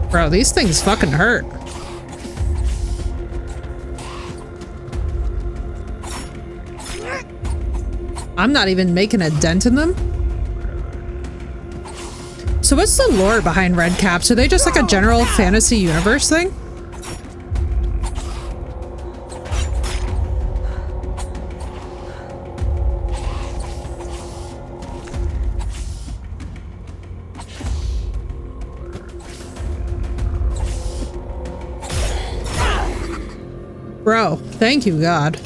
Speaker 1: Bro, these things fucking hurt. I'm not even making a dent in them. So what's the lore behind red caps? Are they just like a general fantasy universe thing? Bro, thank you, God.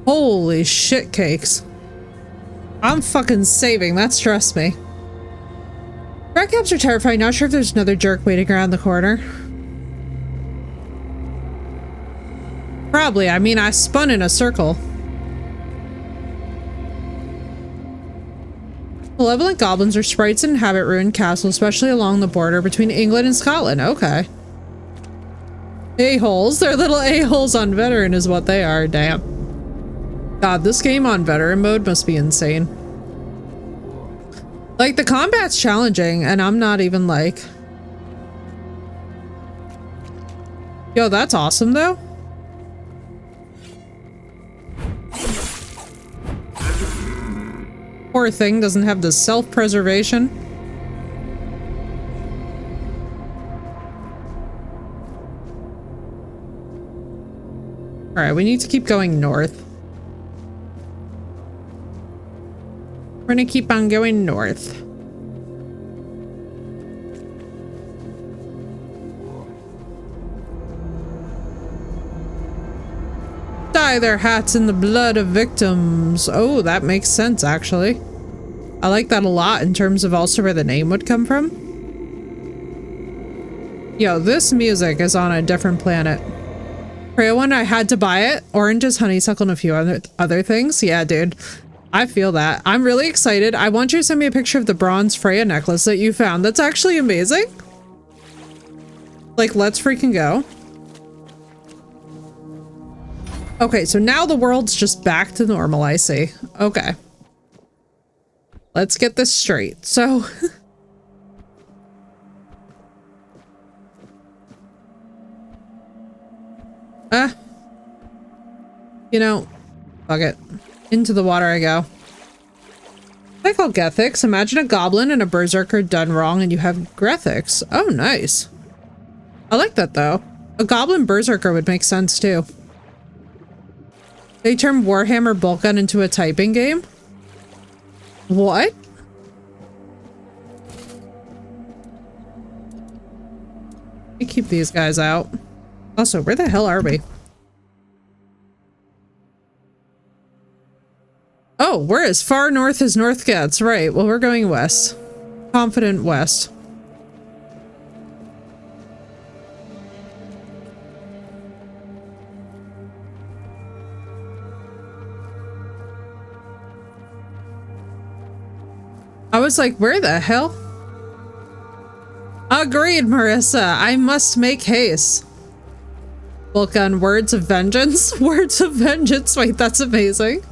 Speaker 1: Holy shit cakes. I'm fucking saving, that stressed me. Red caps are terrifying, not sure if there's another jerk waiting around the corner. Probably, I mean, I spun in a circle. Malevolent goblins are sprites that inhabit ruined castles, especially along the border between England and Scotland. Okay. A-holes. They're little a-holes on veteran is what they are. Damn. God, this game on veteran mode must be insane. Like, the combat's challenging, and I'm not even like... Yo, that's awesome, though. Poor thing doesn't have the self-preservation. Alright, we need to keep going north. We're gonna keep on going north. Dye their hats in the blood of victims. Oh, that makes sense, actually. I like that a lot in terms of also where the name would come from. Yo, this music is on a different planet. Grail one, I had to buy it. Oranges, honeysuckle, and a few other things. Yeah, dude. I feel that. I'm really excited. I want you to send me a picture of the bronze Freya necklace that you found. That's actually amazing. Like, let's freaking go. Okay, so now the world's just back to normal, I see. Okay. Let's get this straight. So... you know, fuck it. Into the water I go. I call Gethix. Imagine a goblin and a berserker done wrong and you have Grethix. Oh, nice. I like that though. A goblin berserker would make sense too. They turned Warhammer Boltgun into a typing game? What? Let me keep these guys out. Also, where the hell are we? Oh, we're as far north as north gets. Right. Well, we're going west. Confident west. I was like, where the hell? Agreed, Marissa. I must make haste. Vulcan, words of vengeance? Words of vengeance. Wait, that's amazing.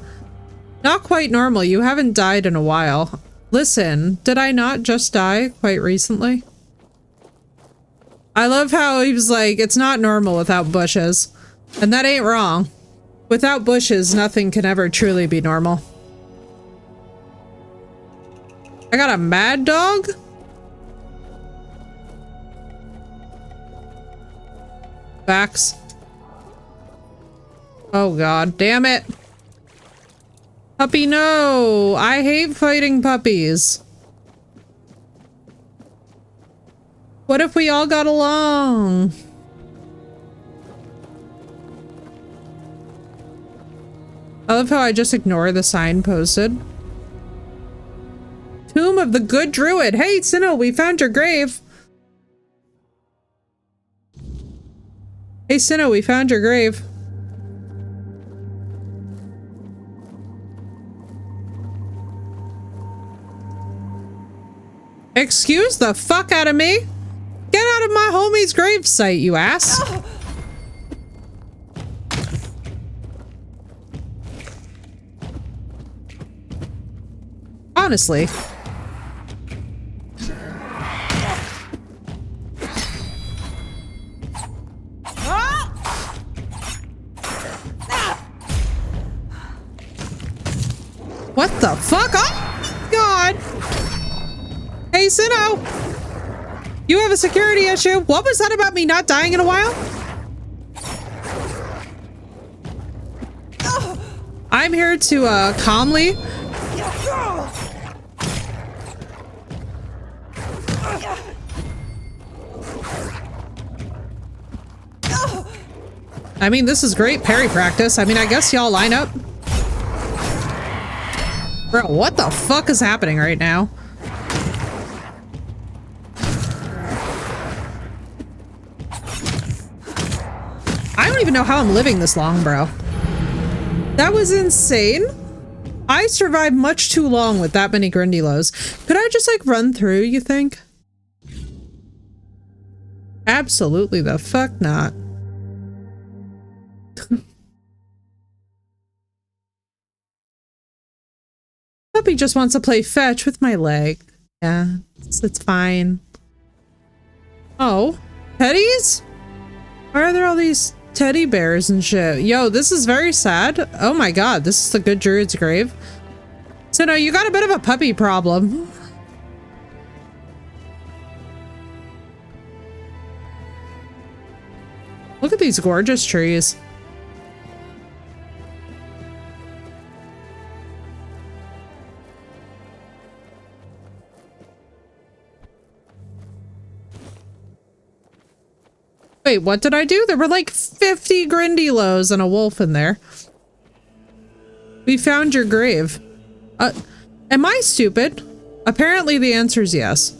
Speaker 1: Not quite normal. You haven't died in a while. Listen, did I not just die quite recently? I love how he was like, it's not normal without bushes. And that ain't wrong. Without bushes, nothing can ever truly be normal. I got a mad dog? Facts. Oh god, damn it. Puppy, no! I hate fighting puppies. What if we all got along? I love how I just ignore the sign posted. Tomb of the Good Druid. Hey, Sinnoh, we found your grave. Hey, Sinnoh, we found your grave. Excuse the fuck out of me. Get out of my homie's grave site, you ass. Honestly. What the fuck? Oh, God. Hey, Sinnoh. You have a security issue. What was that about me not dying in a while? I'm here to, calmly. I mean, this is great parry practice. I mean, I guess y'all line up. Bro, what the fuck is happening right now? I don't even know how I'm living this long, bro. That was insane. I survived much too long with that many Grindylows. Could I just like run through, you think? Absolutely the fuck not. Puppy just wants to play fetch with my leg. Yeah, it's fine. Oh, teddies? Why are there all these teddy bears and shit? Yo, this is very sad. Oh my god, this is the Good Druid's grave. So no, you got a bit of a puppy problem. Look at these gorgeous trees. Wait, what did I do? There were like 50 Grindylows and a wolf in there. We found your grave. Am I stupid? Apparently the answer is yes.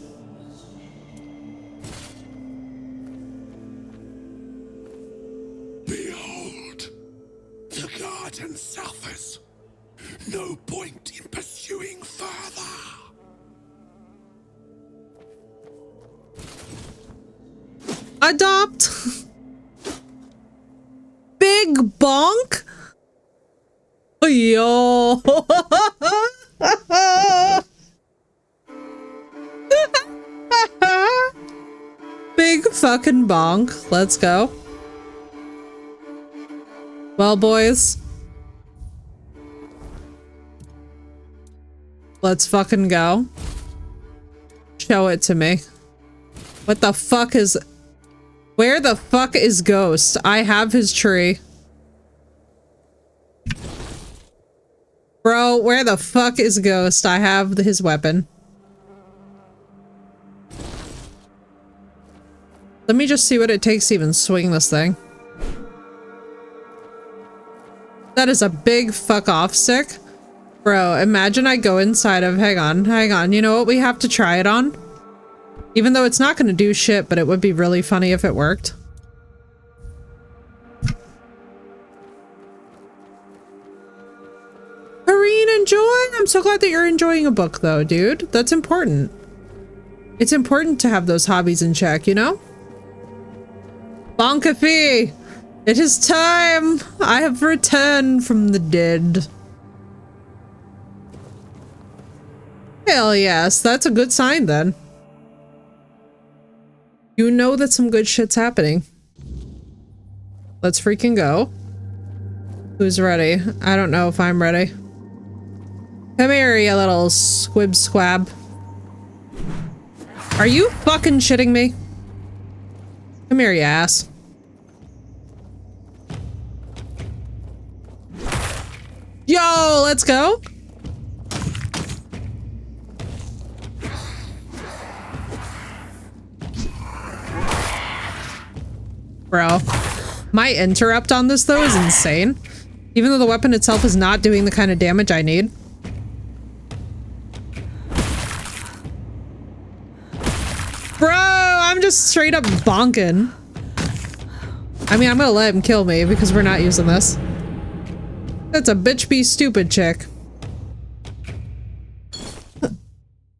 Speaker 5: Behold, the garden suffers. No point in pursuing further.
Speaker 1: Adopt. Big bonk. Yo. Big fucking bonk. Let's go. Well, boys. Let's fucking go. Show it to me. What the fuck is... Where the fuck is Ghost? I have his tree. Bro, where the fuck is Ghost? I have his weapon. Let me just see what it takes to even swing this thing. That is a big fuck off stick. Bro, imagine I go inside of... Hang on. You know what? We have to try it on. Even though it's not going to do shit, but it would be really funny if it worked. Kareen, enjoy! I'm so glad that you're enjoying a book though, dude. That's important. It's important to have those hobbies in check, you know? Bonkafi! It is time! I have returned from the dead. Hell yes, that's a good sign then. You know that some good shit's happening. Let's freaking go. Who's ready? I don't know if I'm ready. Come here, you little squib squab. Are you fucking shitting me? Come here, you ass. Yo, let's go. Bro, my interrupt on this though is insane. Even though the weapon itself is not doing the kind of damage I need. Bro, I'm just straight up bonking. I mean, I'm gonna let him kill me because we're not using this. That's a bitch be stupid chick.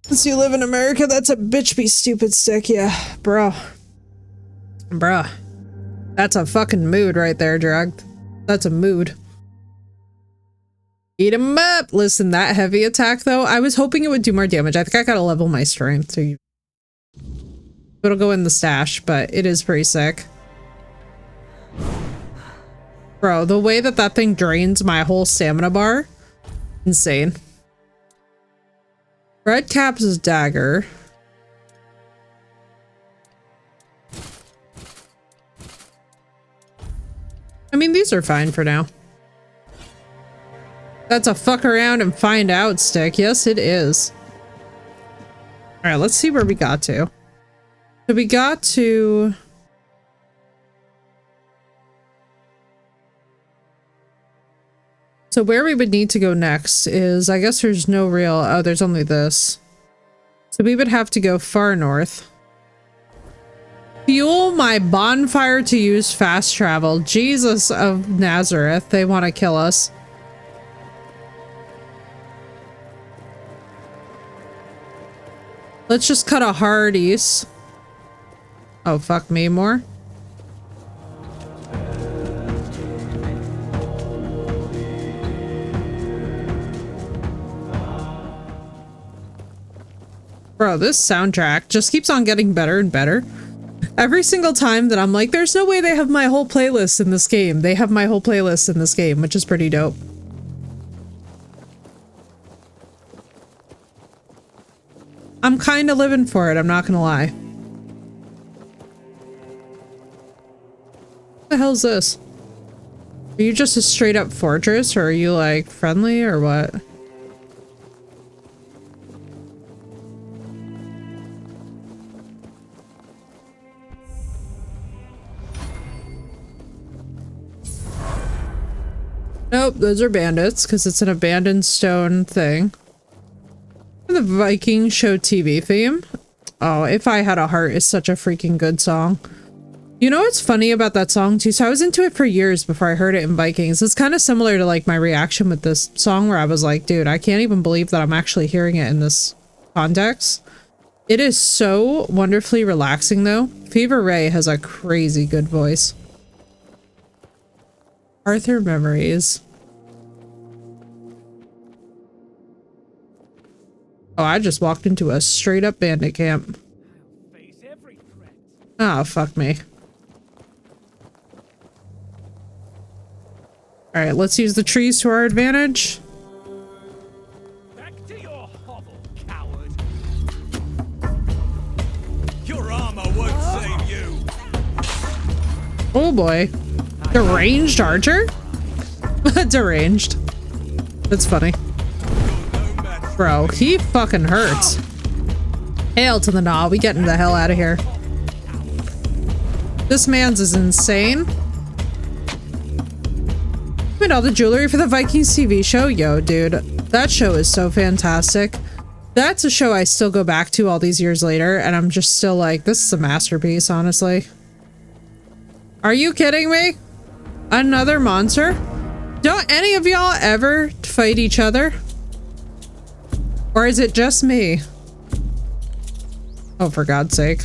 Speaker 1: Since you live in America, that's a bitch be stupid stick, yeah. Bro. Bruh. That's a fucking mood right there, Drag. That's a mood. Eat him up! Listen, that heavy attack though, I was hoping it would do more damage. I think I gotta level my strength to... It'll go in the stash, but it is pretty sick. Bro, the way that that thing drains my whole stamina bar, insane. Red Cap's dagger. I mean, these are fine for now. That's a fuck around and find out stick. Yes, it is. All right, let's see where we got to. So we got to... So where we would need to go next is, I guess there's no real... Oh, there's only this. So we would have to go far north. Fuel my bonfire to use fast travel. Jesus of Nazareth, they want to kill us. Let's just cut a hard east. Oh, fuck me more. Bro, this soundtrack just keeps on getting better and better. Every single time that I'm like, there's no way they have my whole playlist in this game. They have my whole playlist in this game, which is pretty dope. I'm kind of living for it, I'm not gonna lie. What the hell's this? Are you just a straight up fortress, or are you like friendly or what? Nope, those are bandits because it's an abandoned stone thing. The Viking show TV theme. Oh, If I Had a Heart is such a freaking good song. You know what's funny about that song too? So I was into it for years before I heard it in Vikings. It's kind of similar to like my reaction with this song where I was like, dude, I can't even believe that I'm actually hearing it in this context. It is so wonderfully relaxing though. Fever Ray has a crazy good voice. Arthur Memories. Oh, I just walked into a straight up bandit camp. Oh, fuck me. Alright, let's use the trees to our advantage.
Speaker 4: Back to your hovel, coward. Your armor won't save you.
Speaker 1: Oh boy. Deranged archer? Deranged. That's funny. Bro, he fucking hurts. Hail to the gnaw. We getting the hell out of here. This man's is insane. And all the jewelry for the Vikings TV show. Yo, dude, that show is so fantastic. That's a show I still go back to all these years later, and I'm just still like, this is a masterpiece, honestly. Are you kidding me? Another monster? Don't any of y'all ever fight each other? Or is it just me? Oh, for God's sake.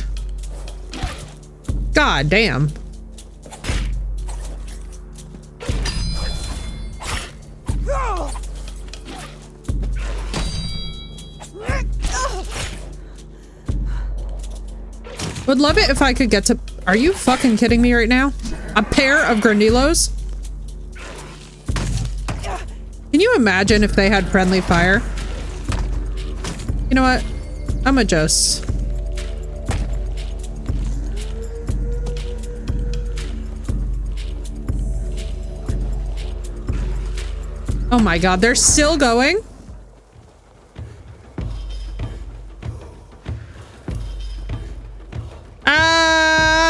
Speaker 1: God damn. Would love it if I could get to... Are you fucking kidding me right now? A pair of Grandilos? Can you imagine if they had friendly fire? You know what? I'ma just... Oh my god, they're still going?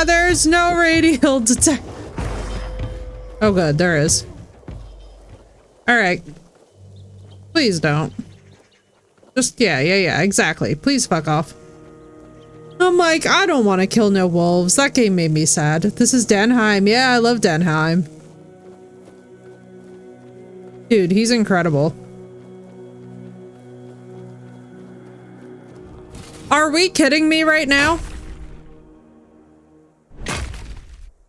Speaker 1: They're There's no radial detect. Oh good, there is. Alright. Please don't. Just, yeah, exactly. Please fuck off. I'm like, I don't want to kill no wolves. That game made me sad. This is Denheim. Yeah, I love Denheim. Dude, he's incredible. Are we kidding me right now?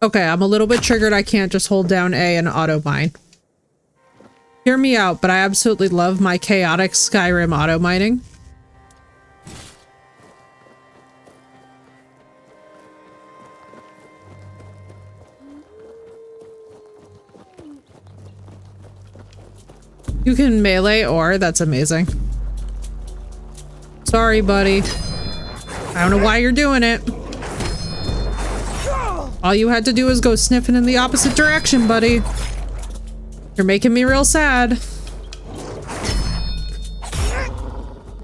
Speaker 1: Okay, I'm a little bit triggered. I can't just hold down A and auto mine. Hear me out, but I absolutely love my chaotic Skyrim auto mining. You can melee ore, that's amazing. Sorry, buddy. I don't know why you're doing it. All you had to do was go sniffing in the opposite direction, buddy. You're making me real sad.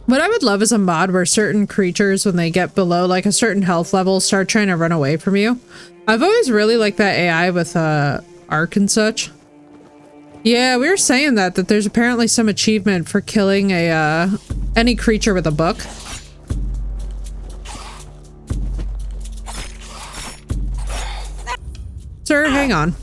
Speaker 1: What I would love is a mod where certain creatures, when they get below like a certain health level, start trying to run away from you. I've always really liked that AI with Ark and such. Yeah, we were saying that there's apparently some achievement for killing a any creature with a book. Sir, hang on.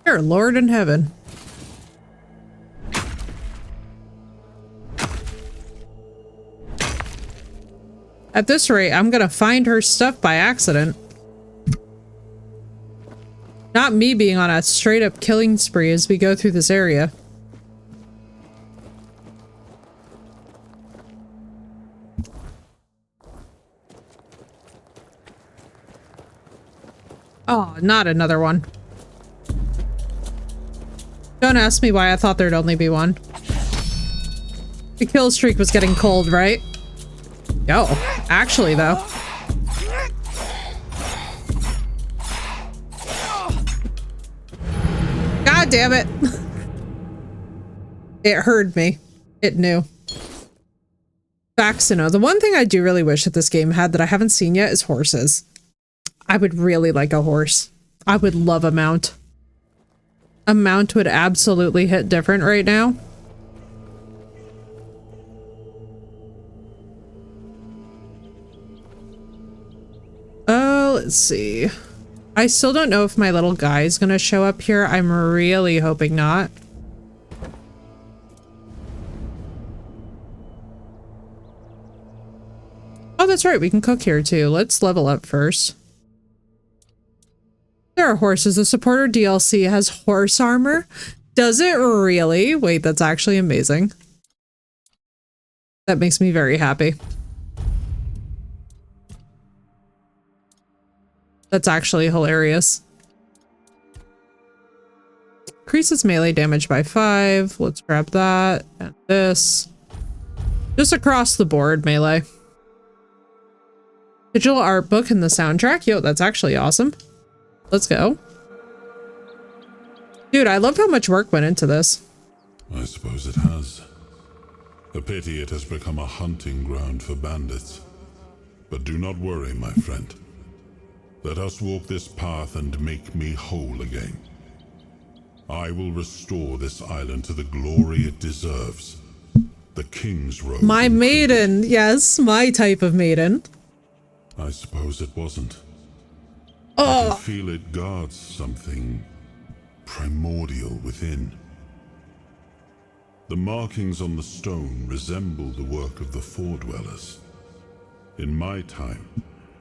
Speaker 1: Dear Lord in heaven. At this rate, I'm gonna find her stuff by accident. Not me being on a straight up killing spree as we go through this area. Oh, not another one. Don't ask me why I thought there'd only be one. The kill streak was getting cold, right? Yo, actually though. God damn it. It heard me. It knew. Facts to know. The one thing I do really wish that this game had that I haven't seen yet is horses. I would really like a horse. I would love a mount. A mount would absolutely hit different right now. Let's see. I still don't know if my little guy is gonna show up here. I'm really hoping not. Oh, that's right. We can cook here too. Let's level up first. There are horses. The supporter DLC has horse armor. Does it really? Wait, that's actually amazing. That makes me very happy. That's actually hilarious. Increases melee damage by 5. Let's grab that and this. Just across the board melee. Digital art book and the soundtrack. Yo, that's actually awesome. Let's go. Dude, I love how much work went into this.
Speaker 5: I suppose it has. A pity it has become a hunting ground for bandits. But do not worry, my friend. Let us walk this path and make me whole again. I will restore this island to the glory it deserves. The king's road.
Speaker 1: My maiden. Yes, my type of maiden.
Speaker 5: I suppose it wasn't.
Speaker 1: Oh.
Speaker 5: I can feel it guards something primordial within. The markings on the stone resemble the work of the Foredwellers. In my time,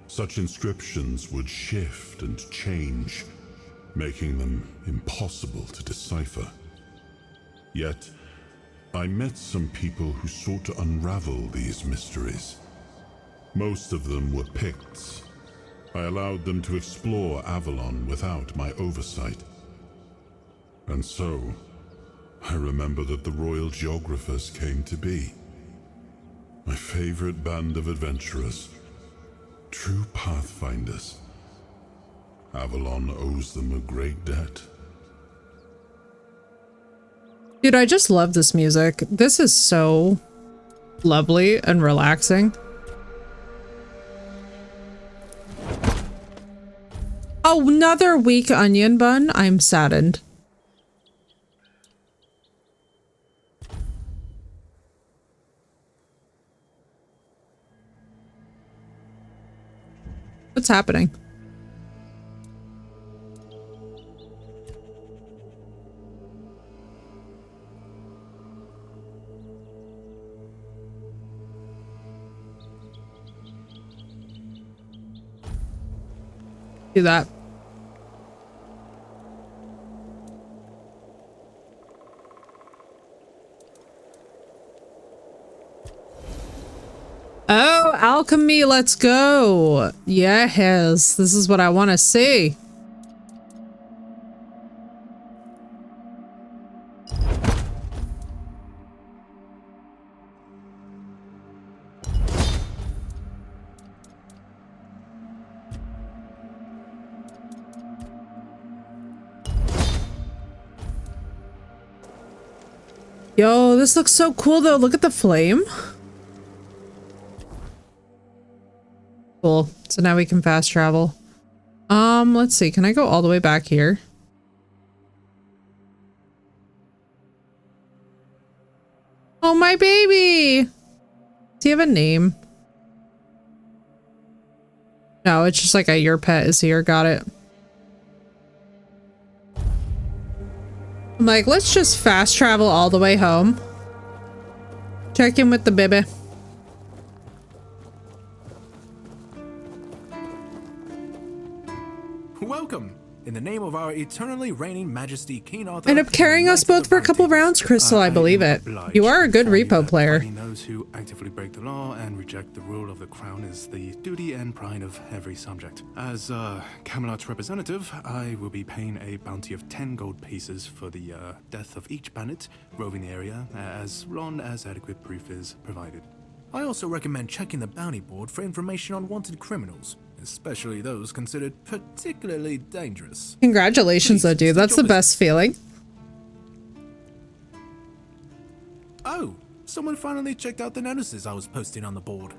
Speaker 5: such inscriptions would shift and change, making them impossible to decipher. Yet, I met some people who sought to unravel these mysteries. Most of them were Picts. I allowed them to explore Avalon without my oversight. And so, I remember that the royal geographers came to be. My favorite band of adventurers. True pathfinders. Avalon owes them a great debt.
Speaker 1: Dude, I just love this music. This is so lovely and relaxing. Oh, another weak onion bun? I'm saddened. What's happening? Do that. Oh, alchemy, let's go. Yes, this is what I want to see. Yo, this looks so cool though. Look at the flame. Cool. So now we can fast travel. Let's see. Can I go all the way back here? Oh, my baby. Does he have a name? No, it's just like a your pet is here. Got it. I'm like, let's just fast travel all the way home. Check in with the baby.
Speaker 13: Welcome. In the name of our eternally reigning majesty, King Arthur.
Speaker 1: End up carrying us both for a couple rounds, Crystal. I believe it. You are a good repo player.
Speaker 13: Those who actively break the law and reject the rule of the crown is the duty and pride of every subject. As Camelot's representative, I will be paying a bounty of 10 gold pieces for the death of each bandit roving the area, as long as adequate proof is provided. I also recommend checking the bounty board for information on wanted criminals, especially those considered particularly dangerous.
Speaker 1: Congratulations, though, dude. That's the best feeling.
Speaker 13: Oh, someone finally checked out the notices I was posting on the board.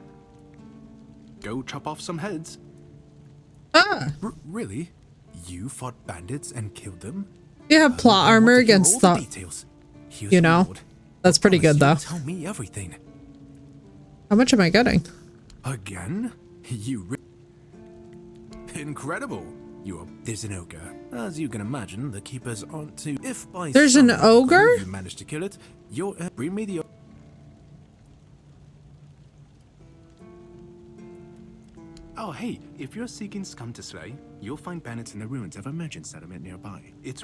Speaker 13: Go chop off some heads.
Speaker 1: Ah.
Speaker 13: Really? You fought bandits and killed them?
Speaker 1: You have plot armor against the... You know, that's pretty good, though.
Speaker 13: Tell me everything.
Speaker 1: How much am I getting?
Speaker 13: Again? Incredible. There's an ogre. As you can imagine, the keepers aren't too... If by
Speaker 1: There's an ogre?
Speaker 13: You manage to kill it, you're... bring me the... Oh, hey, if you're seeking scum to slay, you'll find bandits in the ruins of a merchant settlement nearby. It's...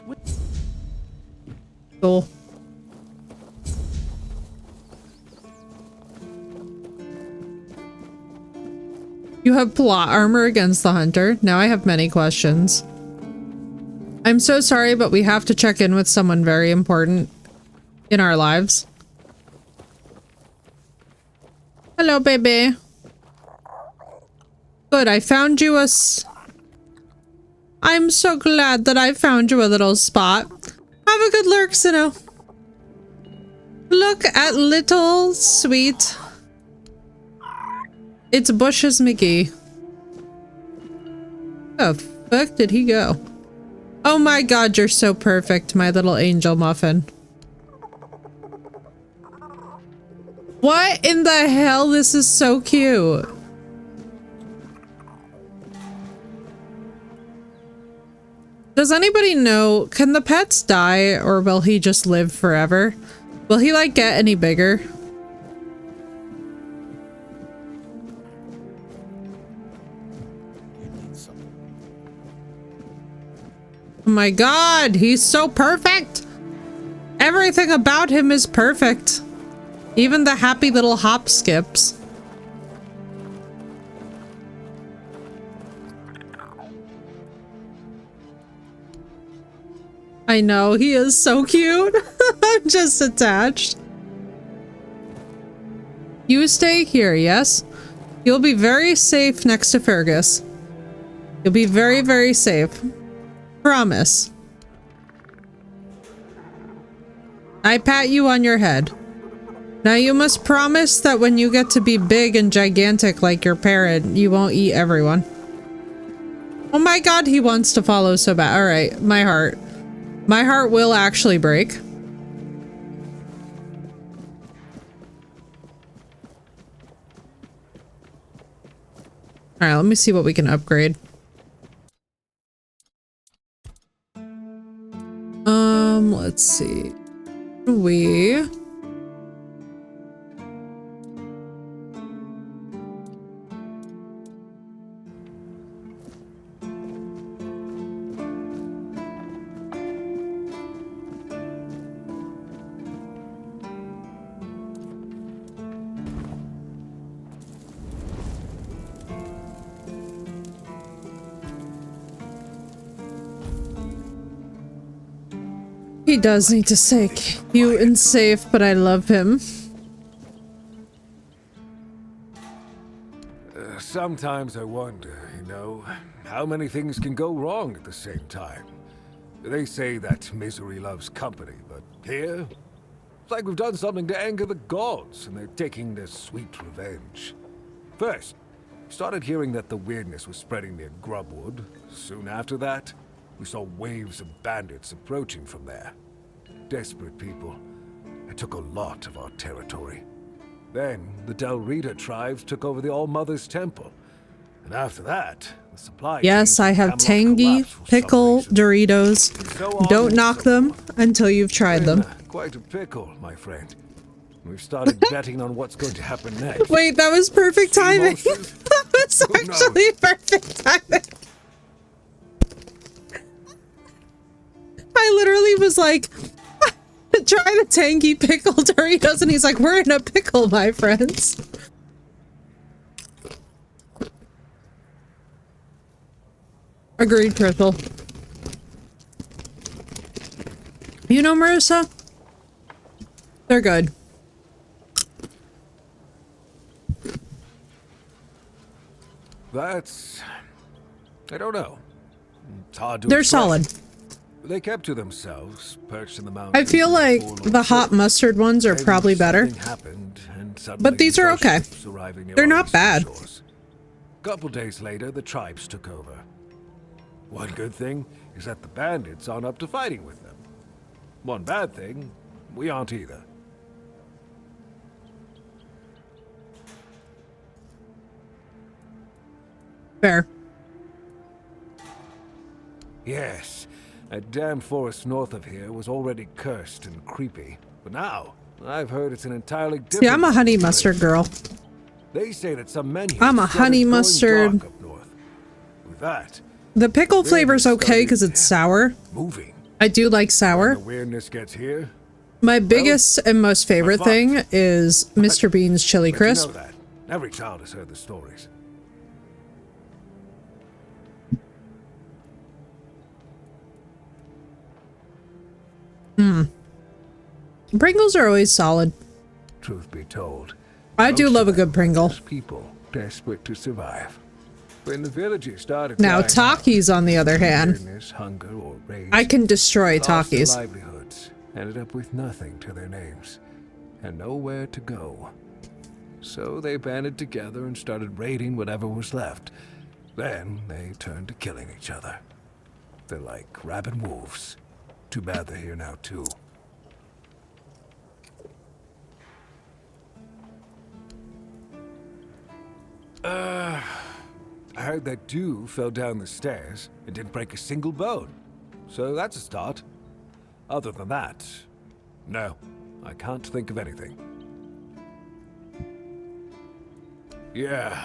Speaker 1: Cool. You have plot armor against the hunter. Now I have many questions. I'm so sorry, but we have to check in with someone very important in our lives. Hello, baby. Good, I found you I'm so glad that I found you a little spot. Have a good lurk, Sinnoh. Look at little sweet... It's Bush's McGee. Oh, fuck did he go? Oh my god, you're so perfect, my little angel muffin. What in the hell? This is so cute. Does anybody know, can the pets die or will he just live forever? Will he like get any bigger? Oh my god, he's so perfect! Everything about him is perfect. Even the happy little hop skips. I know, he is so cute. I'm just attached. You stay here, yes? You'll be very safe next to Fergus. You'll be very, very safe. Promise. I pat you on your head. Now you must promise that when you get to be big and gigantic like your parent, you won't eat everyone. Oh my god, he wants to follow so bad. Alright, my heart. My heart will actually break. Alright, let me see what we can upgrade. Let's see. He does need to stay cute and safe, but I love him.
Speaker 6: Sometimes I wonder, you know, how many things can go wrong at the same time. They say that misery loves company, but here, it's like we've done something to anger the gods, and they're taking their sweet revenge. First, we started hearing that the weirdness was spreading near Grubwood. Soon after that, we saw waves of bandits approaching from there. Desperate people. It took a lot of our territory. Then, the Del Rita tribes took over the All-Mother's Temple. And after that, the supply
Speaker 1: Yes, I have tangy pickle Doritos. Don't knock them until you've tried them.
Speaker 6: Quite a pickle, my friend. We've started betting on what's going to happen next.
Speaker 1: Wait, that was perfect timing. That was actually perfect timing. I literally was like, try the tangy pickle Doritos, and he's like, we're in a pickle, my friends. Agreed, Crystal. You know, Marissa? They're good.
Speaker 6: That's... I don't know. It's hard to
Speaker 1: They're
Speaker 6: explain.
Speaker 1: solid.
Speaker 6: They kept to themselves, perched in the mountains.
Speaker 1: I feel like the hot mustard ones are probably better. But these are okay. They're not bad.
Speaker 6: Couple days later, the tribes took over. One good thing is that the bandits aren't up to fighting with them. One bad thing, we aren't either.
Speaker 1: Fair.
Speaker 6: Yes, that damn forest north of here was already cursed and creepy. But now, I've heard it's an entirely different...
Speaker 1: See, I'm a honey mustard girl.
Speaker 6: They say that some men here
Speaker 1: I'm a honey mustard.
Speaker 6: up north. With that,
Speaker 1: The pickle flavor's okay because it's sour.
Speaker 6: moving.
Speaker 1: I do like sour.
Speaker 6: The weirdness gets here.
Speaker 1: My biggest and most favorite thing is Mr. Bean's chili
Speaker 6: But
Speaker 1: crisp.
Speaker 6: you know that. Every child has heard the stories.
Speaker 1: Pringles are always solid.
Speaker 6: Truth be told,
Speaker 1: I do love a good Pringle.
Speaker 6: people desperate to survive. When the villagers started
Speaker 1: Now,
Speaker 6: dying
Speaker 1: Takis, on the other hand,
Speaker 6: Weirdness, hunger, or rage,
Speaker 1: I can destroy
Speaker 6: lost their
Speaker 1: Takis.
Speaker 6: livelihoods, ended up with nothing to their names, and nowhere to go. So they banded together and started raiding whatever was left. Then they turned to killing each other. They're like rabid wolves. Too bad they're here now, too. I heard that dew fell down the stairs and didn't break a single bone. So that's a start. Other than that, no, I can't think of anything. Yeah,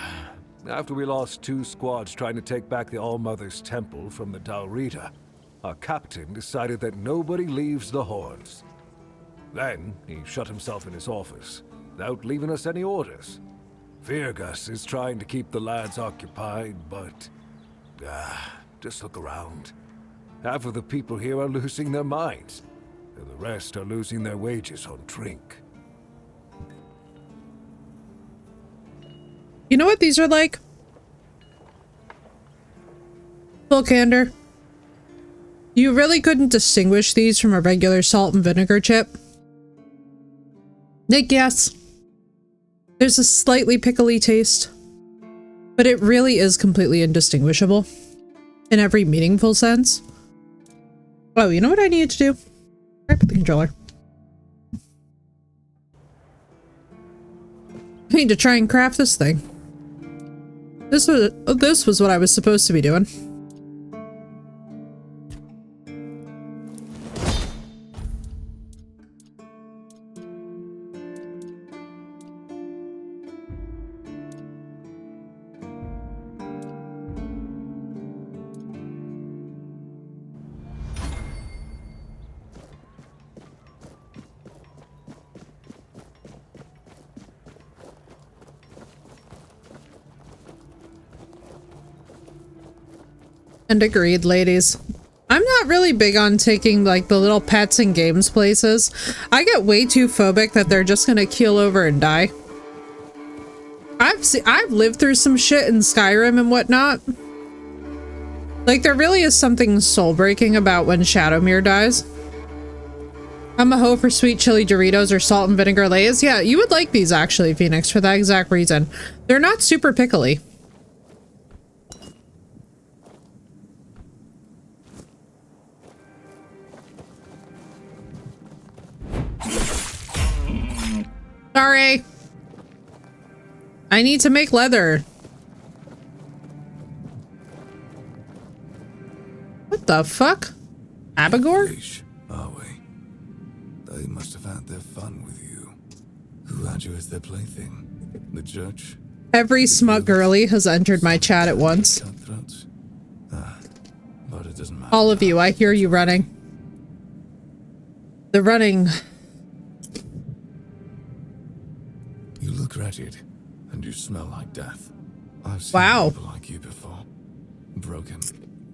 Speaker 6: after we lost 2 squads trying to take back the All-Mother's Temple from the Del Rita, our captain decided that nobody leaves the Horns. Then he shut himself in his office, without leaving us any orders. Fergus is trying to keep the lads occupied, but... just look around. Half of the people here are losing their minds, and the rest are losing their wages on drink.
Speaker 1: You know what these are like? Full candor. You really couldn't distinguish these from a regular salt and vinegar chip. Nick, yes. There's a slightly pickly taste, but it really is completely indistinguishable in every meaningful sense. Oh, you know what I need to do? Right with the controller. I need to try and craft this thing. This was what I was supposed to be doing. And agreed, ladies. I'm not really big on taking like the little pets and games places. I get way too phobic that they're just gonna keel over and die. I've lived through some shit in Skyrim and whatnot. Like there really is something soul-breaking about when Shadowmere dies. I'm a hoe for sweet chili Doritos or salt and vinegar Lay's. Yeah, you would like these actually, Phoenix, for that exact reason. They're not super pickly. Sorry. I need to make leather. What the fuck? Abigor?
Speaker 10: Are we? They must have had their fun with you. Who had you as their plaything? The judge?
Speaker 1: Every smug girly has entered my chat at once.
Speaker 10: But it doesn't matter.
Speaker 1: All of you, I hear you running. The running.
Speaker 10: You look wretched, and you smell like death. I've seen people like you before. Broken,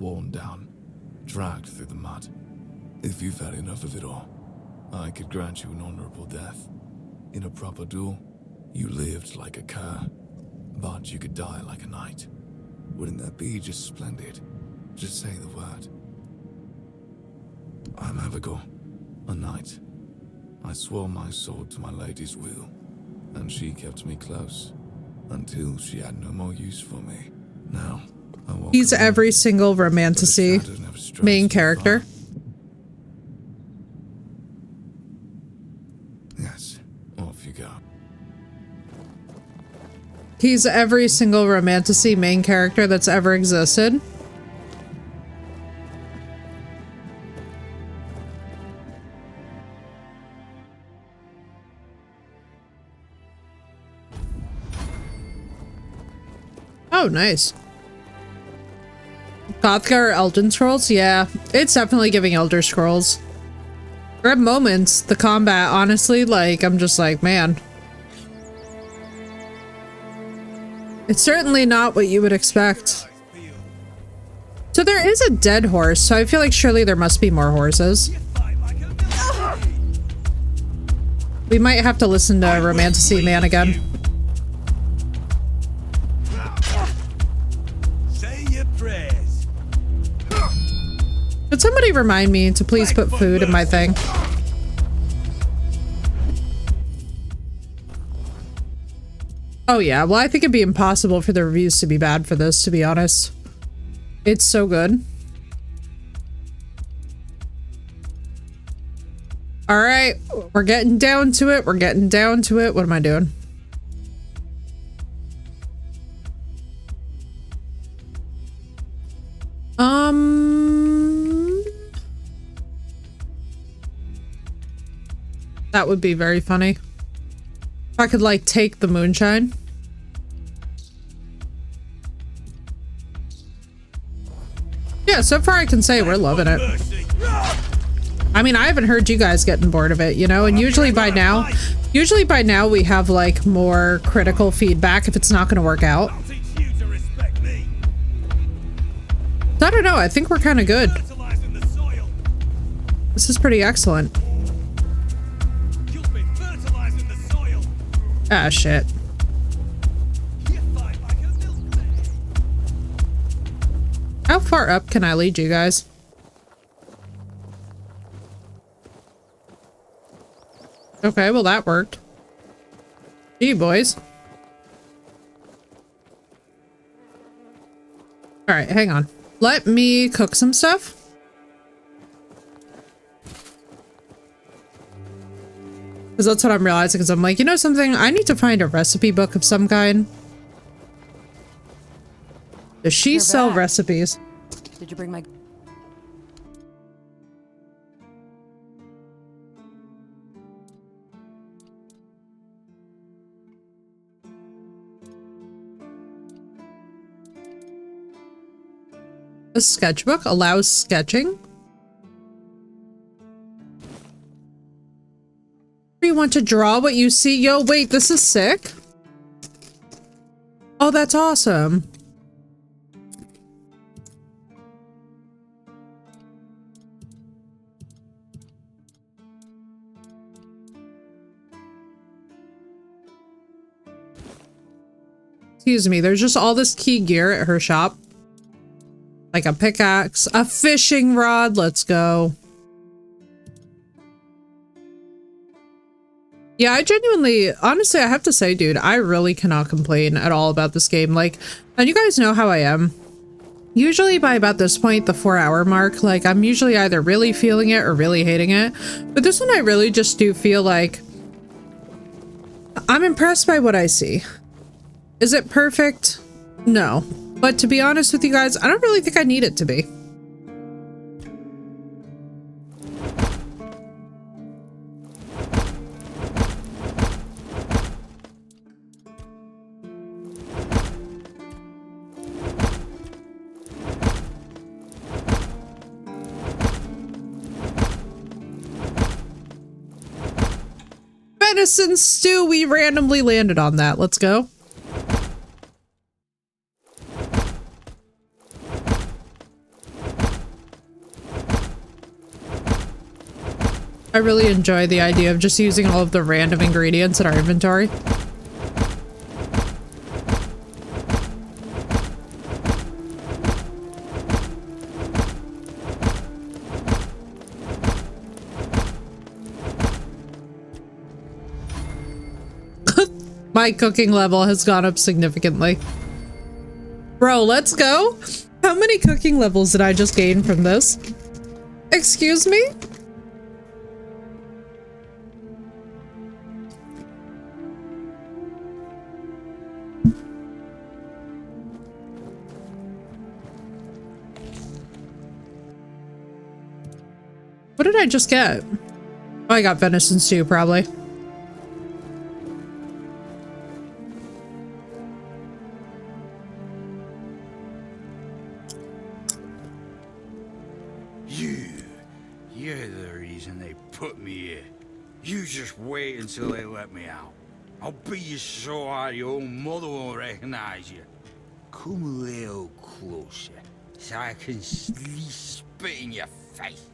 Speaker 10: worn down, dragged through the mud. If you've had enough of it all, I could grant you an honorable death. In a proper duel, you lived like a cur, but you could die like a knight. Wouldn't that be just splendid? Just say the word. I'm Abigor, a knight. I swore my sword to my lady's will, and she kept me close until she had no more use for me. Now, I walk
Speaker 1: He's
Speaker 10: alone,
Speaker 1: every single romantasy main character.
Speaker 10: Yes, off you go.
Speaker 1: He's every single romantasy main character that's ever existed. Oh, nice. Gothka or Elden Scrolls? Yeah, it's definitely giving Elder Scrolls. There are moments, the combat, honestly, like, I'm just like, man. It's certainly not what you would expect. So there is a dead horse, so I feel like surely there must be more horses. We might have to listen to Romantasy Man again. Could somebody remind me to please put food in my thing? Oh yeah, well I think it'd be impossible for the reviews to be bad for this, to be honest. It's so good. Alright, we're getting down to it. We're getting down to it. What am I doing? That would be very funny. If I could, like, take the moonshine. Yeah, so far I can say we're loving it. I mean, I haven't heard you guys getting bored of it, you know? And usually by now we have, like, more critical feedback if it's not gonna work out. I don't know, I think we're kind of good. This is pretty excellent.
Speaker 4: You've been fertilizing the soil.
Speaker 1: Ah, shit. How far up can I lead you guys? Okay, well that worked. Gee, boys. All right, hang on. Let me cook some stuff. Because that's what I'm realizing, because I'm like, you know something? I need to find a recipe book of some kind. Does she sell recipes?
Speaker 8: Did you bring my...
Speaker 1: A sketchbook allows sketching? You want to draw what you see? Yo, wait, this is sick. Oh, that's awesome. Excuse me, there's just all this key gear at her shop. Like a pickaxe, a fishing rod, let's go. Yeah, I genuinely, honestly, I have to say, dude, I really cannot complain at all about this game. Like, and you guys know how I am. Usually by about this point, the 4-hour mark, like, I'm usually either really feeling it or really hating it. But this one, I really just do feel like I'm impressed by what I see. Is it perfect? No. But to be honest with you guys, I don't really think I need it to be. Venison stew, we randomly landed on that. Let's go. I really enjoy the idea of just using all of the random ingredients in our inventory. My cooking level has gone up significantly. Bro, let's go. How many cooking levels did I just gain from this? Excuse me? What did I just get? Oh, I got venison stew, probably.
Speaker 11: You're the reason they put me here. You just wait until they let me out. I'll beat you so hard your own mother won't recognize you. Come a little closer so I can spit in your face.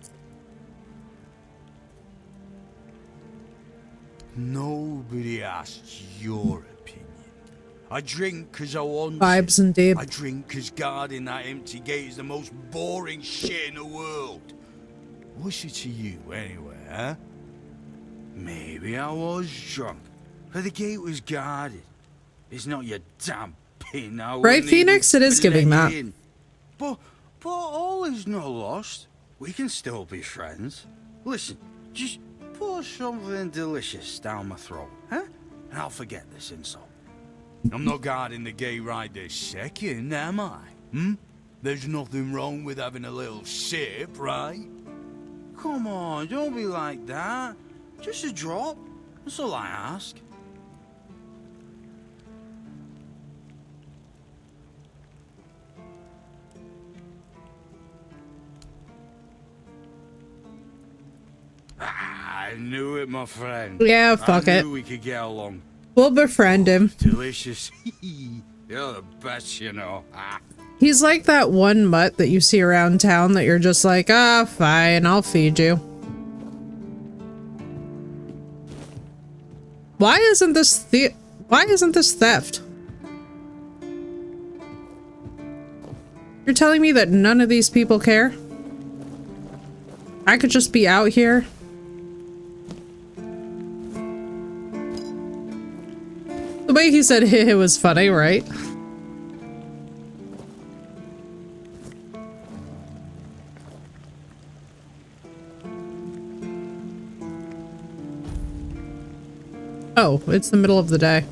Speaker 11: Nobody asked your opinion. I drink because I want
Speaker 1: Vibes and deep.
Speaker 11: I drink because guarding that empty gate is the most boring shit in the world. What's it to you anyway, huh? Maybe I was drunk, but the gate was guarded. It's not your damn pin.
Speaker 1: Right, Phoenix? It is giving that.
Speaker 11: But all is not lost. We can still be friends. Listen, just pour something delicious down my throat, huh? And I'll forget this insult. I'm not guarding the gate right this second, am I? There's nothing wrong with having a little sip, right? Come on, don't be like that. Just a drop. That's all I ask. I knew it, my friend.
Speaker 1: Yeah, fuck it.
Speaker 11: I knew we could get along.
Speaker 1: We'll befriend him.
Speaker 11: Delicious. You're the best, you know.
Speaker 1: He's like that one mutt that you see around town that you're just like, ah, fine, I'll feed you. Why isn't this theft? You're telling me that none of these people care? I could just be out here. The way he said it was funny, right? Oh, it's the middle of the day.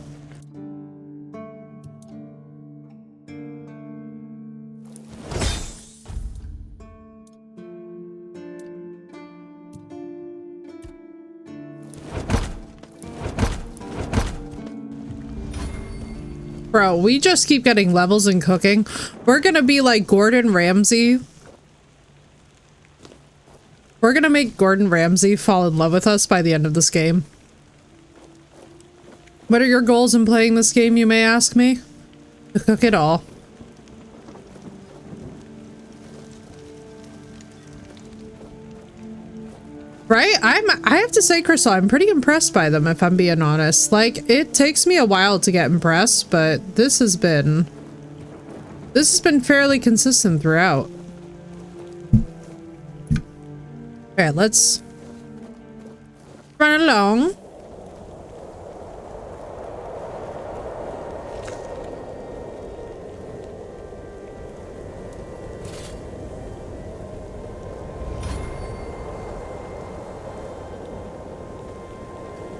Speaker 1: Bro, we just keep getting levels in cooking. We're gonna be like Gordon Ramsay. We're gonna make Gordon Ramsay fall in love with us by the end of this game. What are your goals in playing this game, you may ask me? To cook it all. Right? I have to say, Crystal, I'm pretty impressed by them, if I'm being honest. Like, it takes me a while to get impressed, but this has been fairly consistent throughout. Okay, let's run along.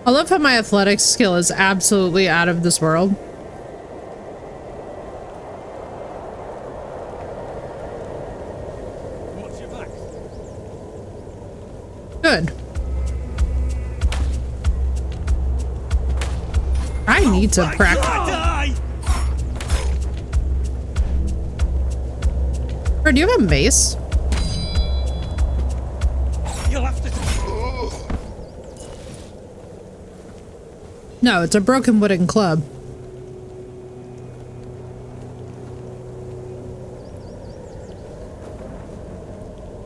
Speaker 1: I love how my athletics skill is absolutely out of this world. Good. I need to practice. Bro, do you have a mace?
Speaker 4: You'll have to.
Speaker 1: No, it's a broken wooden club.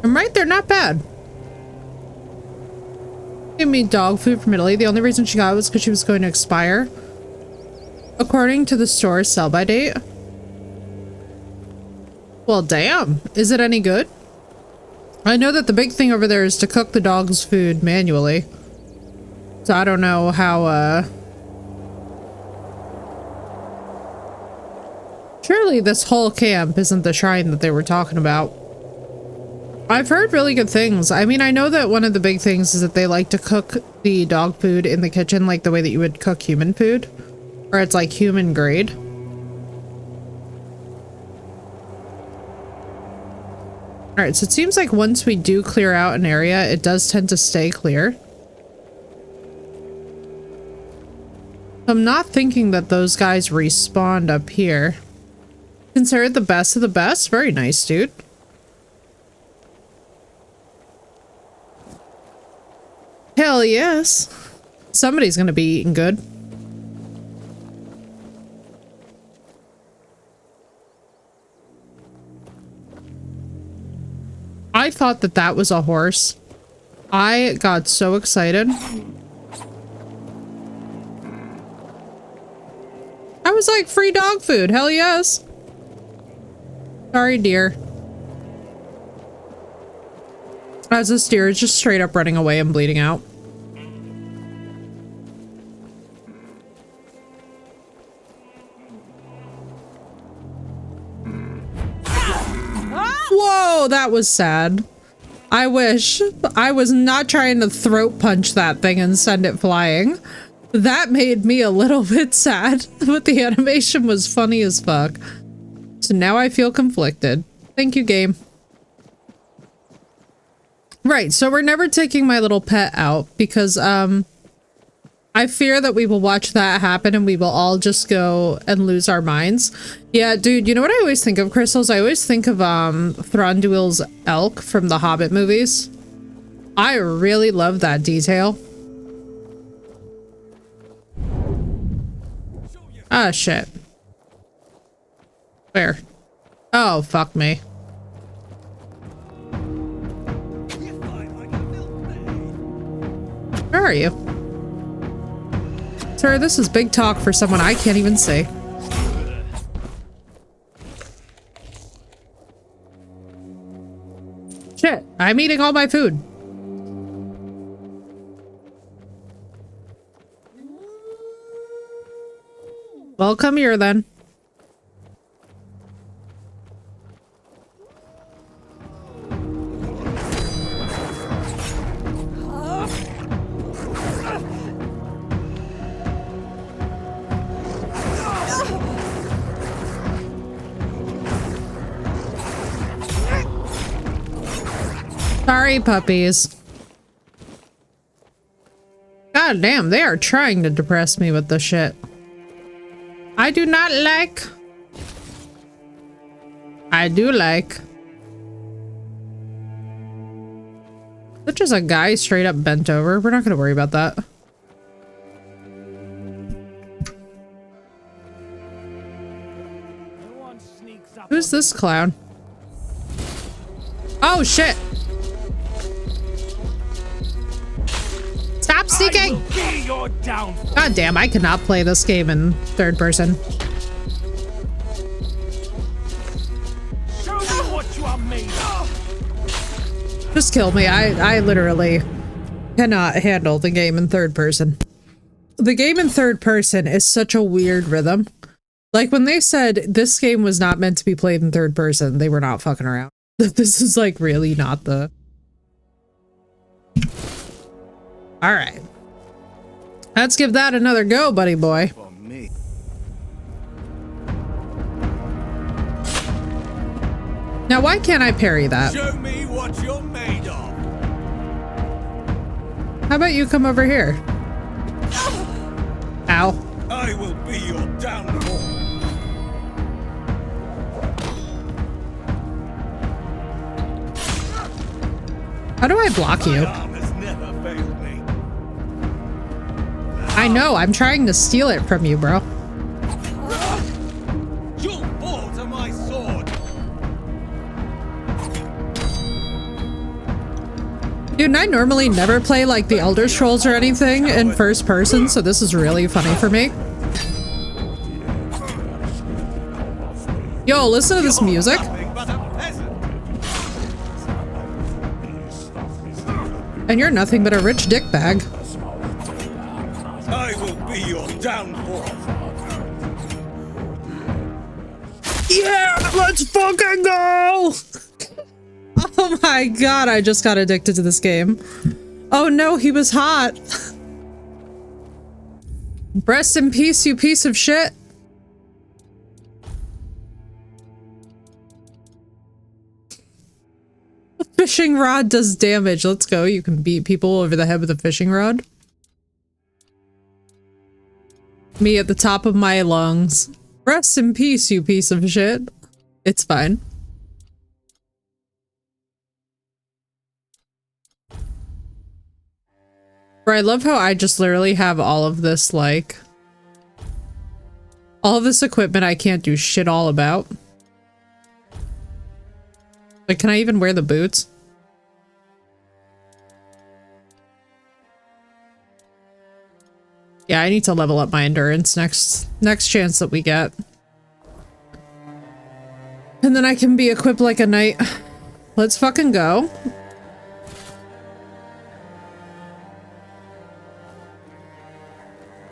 Speaker 1: I'm right, they're not bad. Give me dog food from Italy. The only reason she got it was because she was going to expire. According to the store's sell-by date. Well, damn. Is it any good? I know that the big thing over there is to cook the dog's food manually. So I don't know how, surely this whole camp isn't the shrine that they were talking about. I've heard really good things. I mean, I know that one of the big things is that they like to cook the dog food in the kitchen like the way that you would cook human food. Or it's like human grade. Alright, so it seems like once we do clear out an area, it does tend to stay clear. I'm not thinking that those guys respawned up here. Considered the best of the best? Very nice, dude. Hell yes. Somebody's gonna be eating good. I thought that that was a horse. I got so excited. I was like, free dog food. Hell yes. Sorry, dear. As this deer is just straight up running away and bleeding out. Whoa, that was sad. I wish. I was not trying to throat punch that thing and send it flying. That made me a little bit sad, but the animation was funny as fuck. So now I feel conflicted. Thank you, game. Right, so we're never taking my little pet out because I fear that we will watch that happen and we will all just go and lose our minds. Yeah, dude, you know what I always think of, Crystals? I always think of Thranduil's elk from the Hobbit movies. I really love that detail. Ah, shit. Where? Oh, fuck me. Where are you? Sir, this is big talk for someone I can't even see. Shit, I'm eating all my food. Well, come here then. Sorry, puppies. God damn, they are trying to depress me with this shit. I do not like. I do like. That's just a guy straight up bent over. We're not gonna worry about that. Who's this clown? Oh shit! Stop sneaking! God damn, I cannot play this game in third person.
Speaker 4: Show me what you are made of.
Speaker 1: Just kill me. I literally cannot handle the game in third person. The game in third person is such a weird rhythm. Like when they said this game was not meant to be played in third person, they were not fucking around. This is like really not the... All right. Let's give that another go, buddy boy. Now, why can't I parry that?
Speaker 4: Show me what you're made of.
Speaker 1: How about you come over here? Ow.
Speaker 4: I will be your downfall.
Speaker 1: How do I block you? I know, I'm trying to steal it from you, bro.
Speaker 4: You'll fall to my sword.
Speaker 1: Dude, and I normally never play like the Elder Scrolls or anything in first person, so this is really funny for me. Yo, listen to this music. And you're nothing but a rich dickbag.
Speaker 4: I will be your downfall.
Speaker 1: Yeah, let's fucking go! Oh my god, I just got addicted to this game. Oh no, he was hot. Rest in peace, you piece of shit. Fishing rod does damage. Let's go. You can beat people over the head with a fishing rod. Me at the top of my lungs. Rest in peace, you piece of shit. It's fine. Bro, I love how I just literally have all of this, like... all of this equipment I can't do shit all about. Like, can I even wear the boots? Yeah, I need to level up my endurance next chance that we get. And then I can be equipped like a knight. Let's fucking go.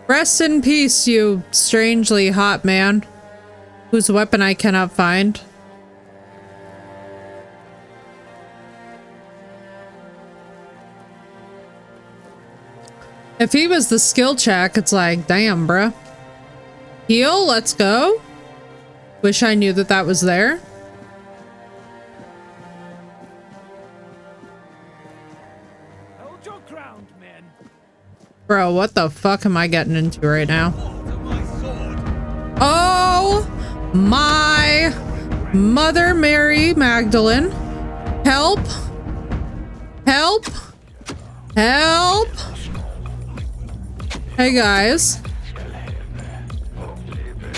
Speaker 1: Rest in peace, you strangely hot man, whose weapon I cannot find. If he was the skill check, it's like, damn, bruh. Heal, let's go. Wish I knew that that was there.
Speaker 4: Hold your ground, men.
Speaker 1: Bro, what the fuck am I getting into right now? Oh my Mother Mary Magdalene. Help. Help. Help. Hey guys.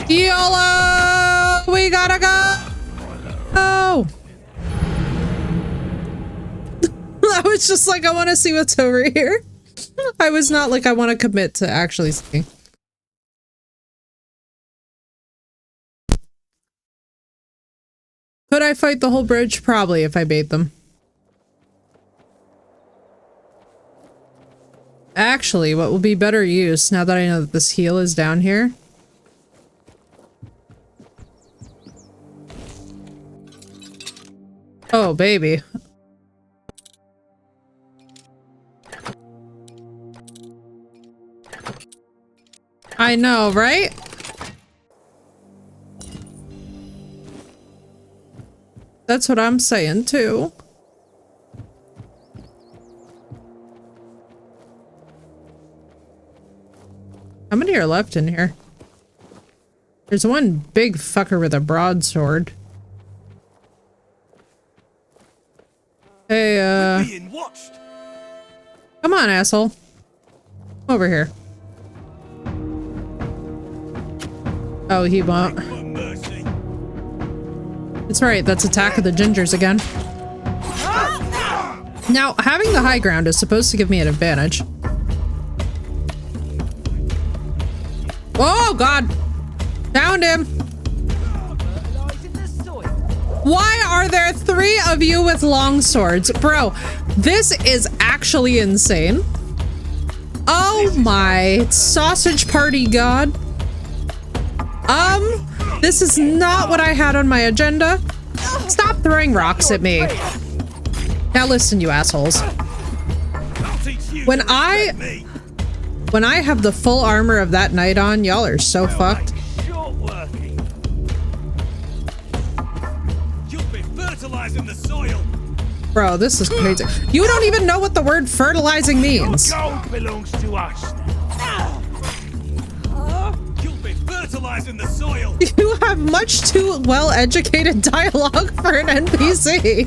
Speaker 1: YOLO! We gotta go! Oh! I was just like, I want to see what's over here. I was not like, I want to commit to actually seeing. fight the whole bridge? Probably, if I bait them. Actually, what will be better use, now that I know that this heal is down here? Oh, baby. I know, right? That's what I'm saying, too. How many are left in here? There's one big fucker with a broadsword. Hey, come on, asshole. Over here. Oh, he won't. That's right, that's Attack of the Gingers again. Now, having the high ground is supposed to give me an advantage. Oh, God! Found him! Why are there 3 of you with long swords? Bro, this is actually insane. Oh my sausage party god. This is not what I had on my agenda. Stop throwing rocks at me. Now listen, you assholes. When I have the full armor of that knight on, y'all are so fucked.
Speaker 7: The soil.
Speaker 1: Bro, this is crazy. You don't even know what the word fertilizing means.
Speaker 7: Your gold belongs to us. You'll be fertilizing the soil.
Speaker 1: You have much too well-educated dialogue for an NPC.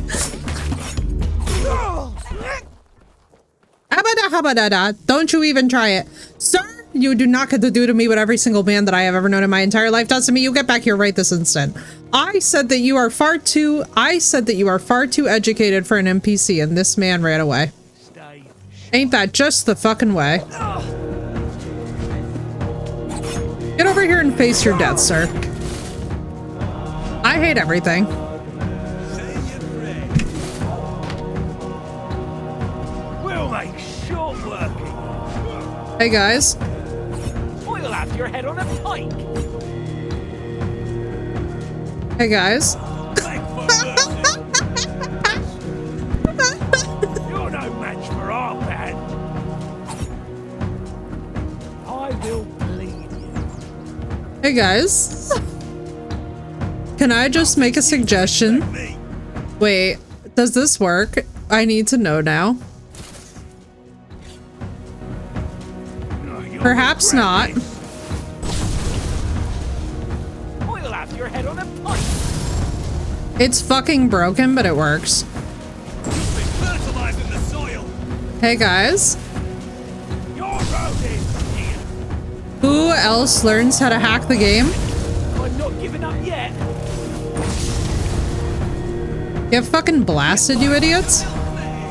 Speaker 1: Abada. Don't you even try it. Sir, you do not get to do to me what every single man that I have ever known in my entire life does to me. You get back here right this instant. I said that you are far too educated for an NPC, and this man ran away. Ain't that just the fucking way? Get over here and face your death, sir. I hate everything.
Speaker 7: We'll make short working.
Speaker 1: Hey guys.
Speaker 7: We'll have your head on a pike.
Speaker 1: Hey guys.
Speaker 7: You're no match for our band. I will bleed you.
Speaker 1: Hey guys. Can I just make a suggestion? Wait, does this work? I need to know now. Perhaps not.
Speaker 7: We'll have your head on a pike.
Speaker 1: It's fucking broken, but it works.
Speaker 7: Fertilizing the soil.
Speaker 1: Hey guys.
Speaker 7: Your road is here.
Speaker 1: Who else learns how to hack the game?
Speaker 7: I'm not giving up yet.
Speaker 1: Get fucking blasted, you idiots.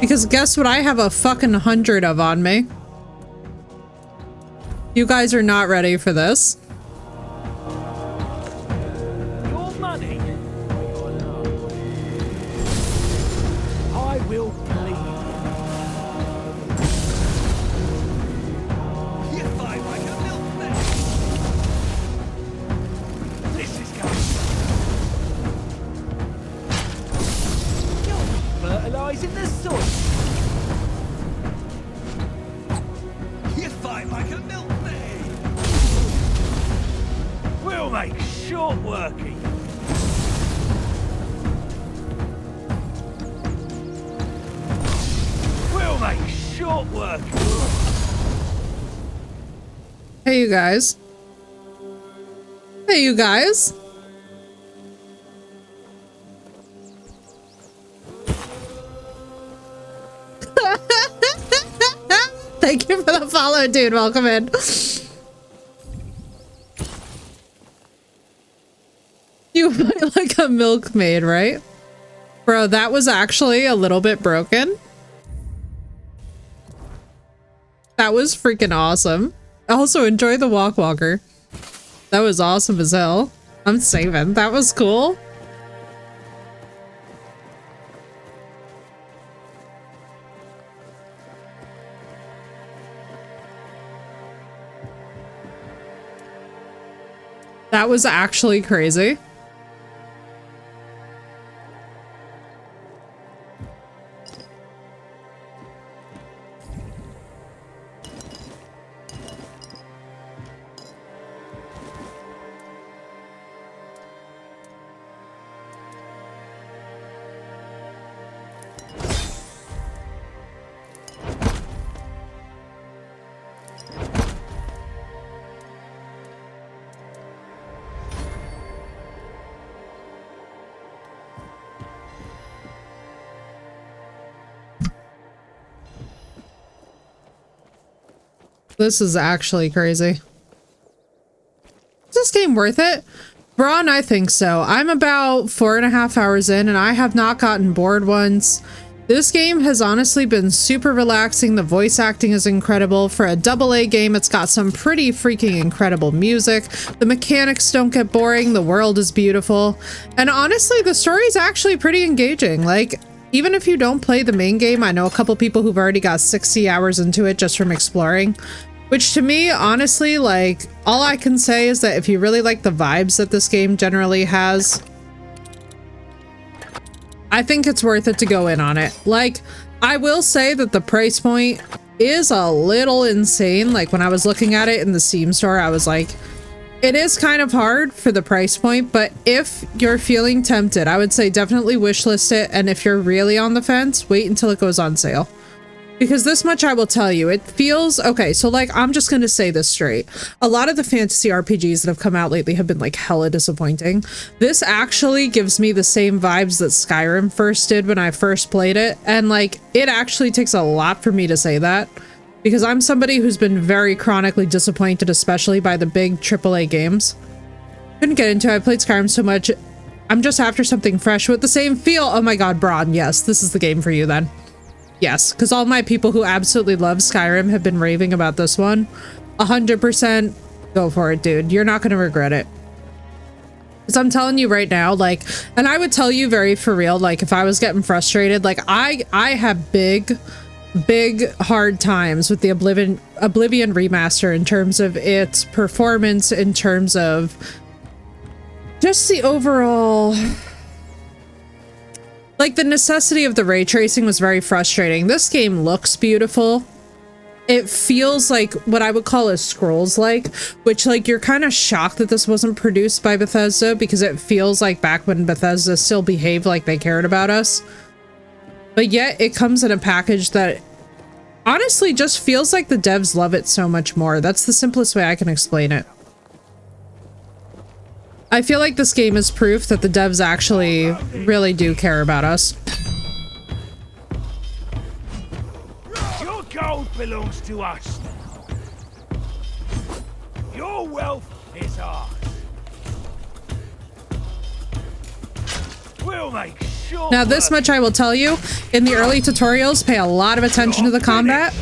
Speaker 1: Because guess what I have a fucking 100 of on me. You guys are not ready for this.
Speaker 7: Your money. I will bleed. You fight like a milkman. This is going. You're fertilizing the soil. You fight like a milkman. We'll make short working. We'll make short working.
Speaker 1: Hey, you guys. Hey, you guys. Thank you for the follow, dude. Welcome in. You fight like a milkmaid, right? Bro, that was actually a little bit broken. That was freaking awesome. Also, enjoy the walker. That was awesome as hell. I'm saving. That was cool. That was actually crazy. This is actually crazy. Is this game worth it? Braun, I think so. I'm about 4.5 hours in and I have not gotten bored once. This game has honestly been super relaxing. The voice acting is incredible. For a AA game, it's got some pretty freaking incredible music. The mechanics don't get boring. The world is beautiful. And honestly, the story is actually pretty engaging. Like, even if you don't play the main game, I know a couple people who've already got 60 hours into it just from exploring. Which to me, honestly, like, all I can say is that if you really like the vibes that this game generally has, I think it's worth it to go in on it. Like, I will say that the price point is a little insane. Like, when I was looking at it in the Steam store, I was like, it is kind of hard for the price point, but if you're feeling tempted, I would say definitely wishlist it. And if you're really on the fence, wait until it goes on sale. Because this much I will tell you, it feels okay. So like, I'm just going to say this straight. A lot of the fantasy RPGs that have come out lately have been like hella disappointing. This actually gives me the same vibes that Skyrim first did when I first played it. And like, it actually takes a lot for me to say that because I'm somebody who's been very chronically disappointed, especially by the big AAA games. Couldn't get into it. I played Skyrim so much. I'm just after something fresh with the same feel. Oh my God, Braun. Yes, this is the game for you then. Yes, because all my people who absolutely love Skyrim have been raving about this one. 100% go for it, dude. You're not going to regret it. Because I'm telling you right now, like, and I would tell you very for real, like, if I was getting frustrated, like, I have big hard times with the Oblivion remaster in terms of its performance, in terms of just the overall... Like, the necessity of the ray tracing was very frustrating. This game looks beautiful. It feels like what I would call a Scrolls-like, which, like, you're kind of shocked that this wasn't produced by Bethesda because it feels like back when Bethesda still behaved like they cared about us. But yet, it comes in a package that honestly just feels like the devs love it so much more. That's the simplest way I can explain it. I feel like this game is proof that the devs actually really do care about us.
Speaker 4: Your gold belongs to us. Your wealth is ours. We'll make sure.
Speaker 1: Now, this much I will tell you. In the early tutorials, pay a lot of attention to the combat.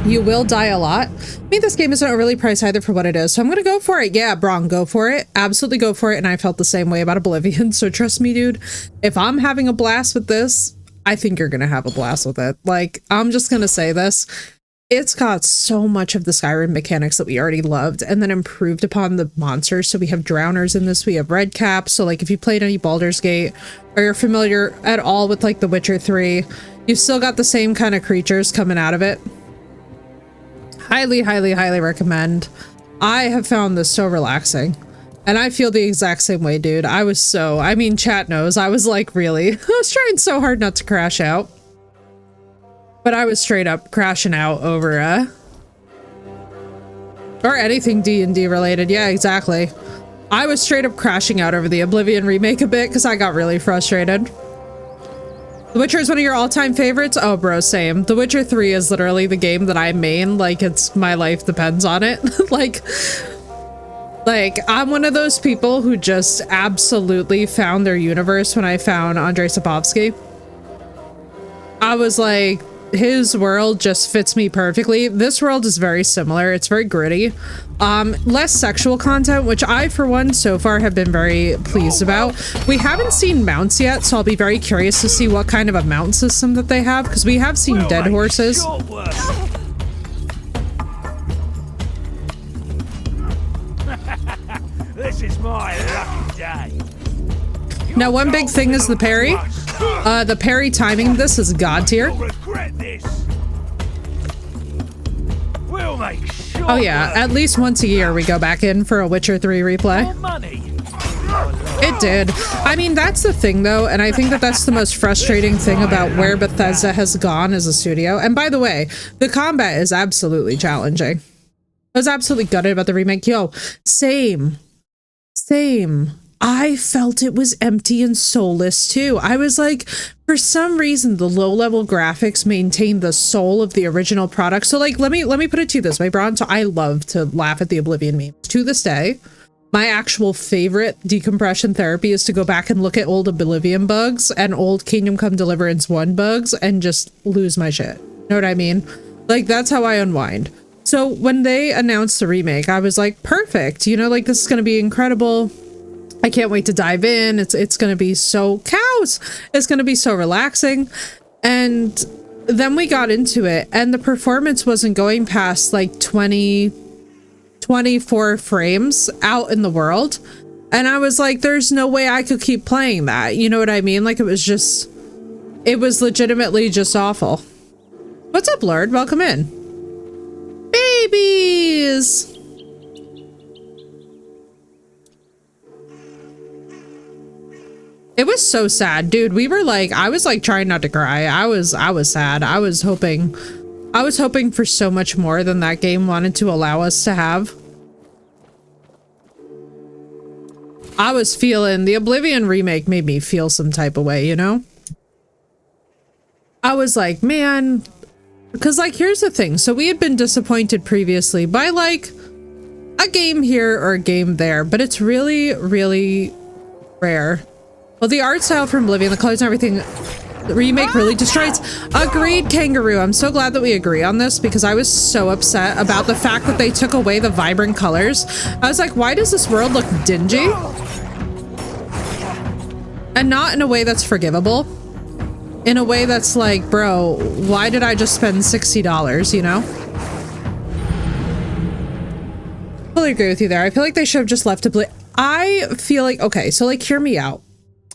Speaker 1: You will die a lot. I mean, this game isn't really priced either for what it is, so I'm gonna go for it. Yeah, Braun, go for it. Absolutely go for it. And I felt the same way about Oblivion, so trust me, dude. If I'm having a blast with this, I think you're gonna have a blast with it. Like, I'm just gonna say this. It's got so much of the Skyrim mechanics that we already loved and then improved upon the monsters. So we have drowners in this, we have red caps. So like if you played any Baldur's Gate or you're familiar at all with like The Witcher 3, you've still got the same kind of creatures coming out of it. Highly, highly, highly recommend. I have found this so relaxing. And I feel the exact same way, dude. I mean, chat knows. I was like, really? I was trying so hard not to crash out. But I was straight up crashing out over, or anything D&D related. Yeah, exactly. I was straight up crashing out over the Oblivion remake a bit because I got really frustrated. The Witcher is one of your all-time favorites? Oh, bro, same. The Witcher 3 is literally the game that I main. Like, it's my life depends on it. like, I'm one of those people who just absolutely found their universe when I found Andrei Sapkowski. I was like, his world just fits me perfectly. This world is very similar. It's very gritty. Less sexual content, which I, for one, so far have been very pleased about. We haven't seen mounts yet, so I'll be very curious to see what kind of a mount system that they have, because we have seen dead horses.
Speaker 4: This is
Speaker 1: Now, one big thing is the parry. The parry timing this is god tier. Oh yeah, at least once a year we go back in for a Witcher 3 replay. It did. I mean, that's the thing though, and I think that that's the most frustrating thing about where Bethesda has gone as a studio. And by the way, the combat is absolutely challenging. I was absolutely gutted about the remake. Yo, same. I felt it was empty and soulless too. I was like, for some reason, the low-level graphics maintain the soul of the original product. So like, let me put it to you this way, Bron. So I love to laugh at the Oblivion memes. To this day, my actual favorite decompression therapy is to go back and look at old Oblivion bugs and old Kingdom Come Deliverance 1 bugs and just lose my shit. Know what I mean? Like, that's how I unwind. So when they announced the remake, I was like, perfect. You know, like, this is going to be incredible. I can't wait to dive in. It's going to be so cows. It's going to be so relaxing. And then we got into it and the performance wasn't going past like 24 frames out in the world. And I was like, there's no way I could keep playing that. You know what I mean? Like, it was legitimately just awful. What's up, Lord? Welcome in. Babies! It was so sad, dude. We were like, I was like trying not to cry. I was sad. I was hoping for so much more than that game wanted to allow us to have. I was feeling the Oblivion remake made me feel some type of way, you know? I was like, man, because like, here's the thing. So we had been disappointed previously by like a game here or a game there, but it's really, really rare. Well, the art style from Oblivion, the colors and everything, the remake really destroys. Agreed, Kangaroo. I'm so glad that we agree on this because I was so upset about the fact that they took away the vibrant colors. I was like, why does this world look dingy? And not in a way that's forgivable. In a way that's like, bro, why did I just spend $60, you know? Fully agree with you there. I feel like they should have just left I feel like, okay, so like, hear me out.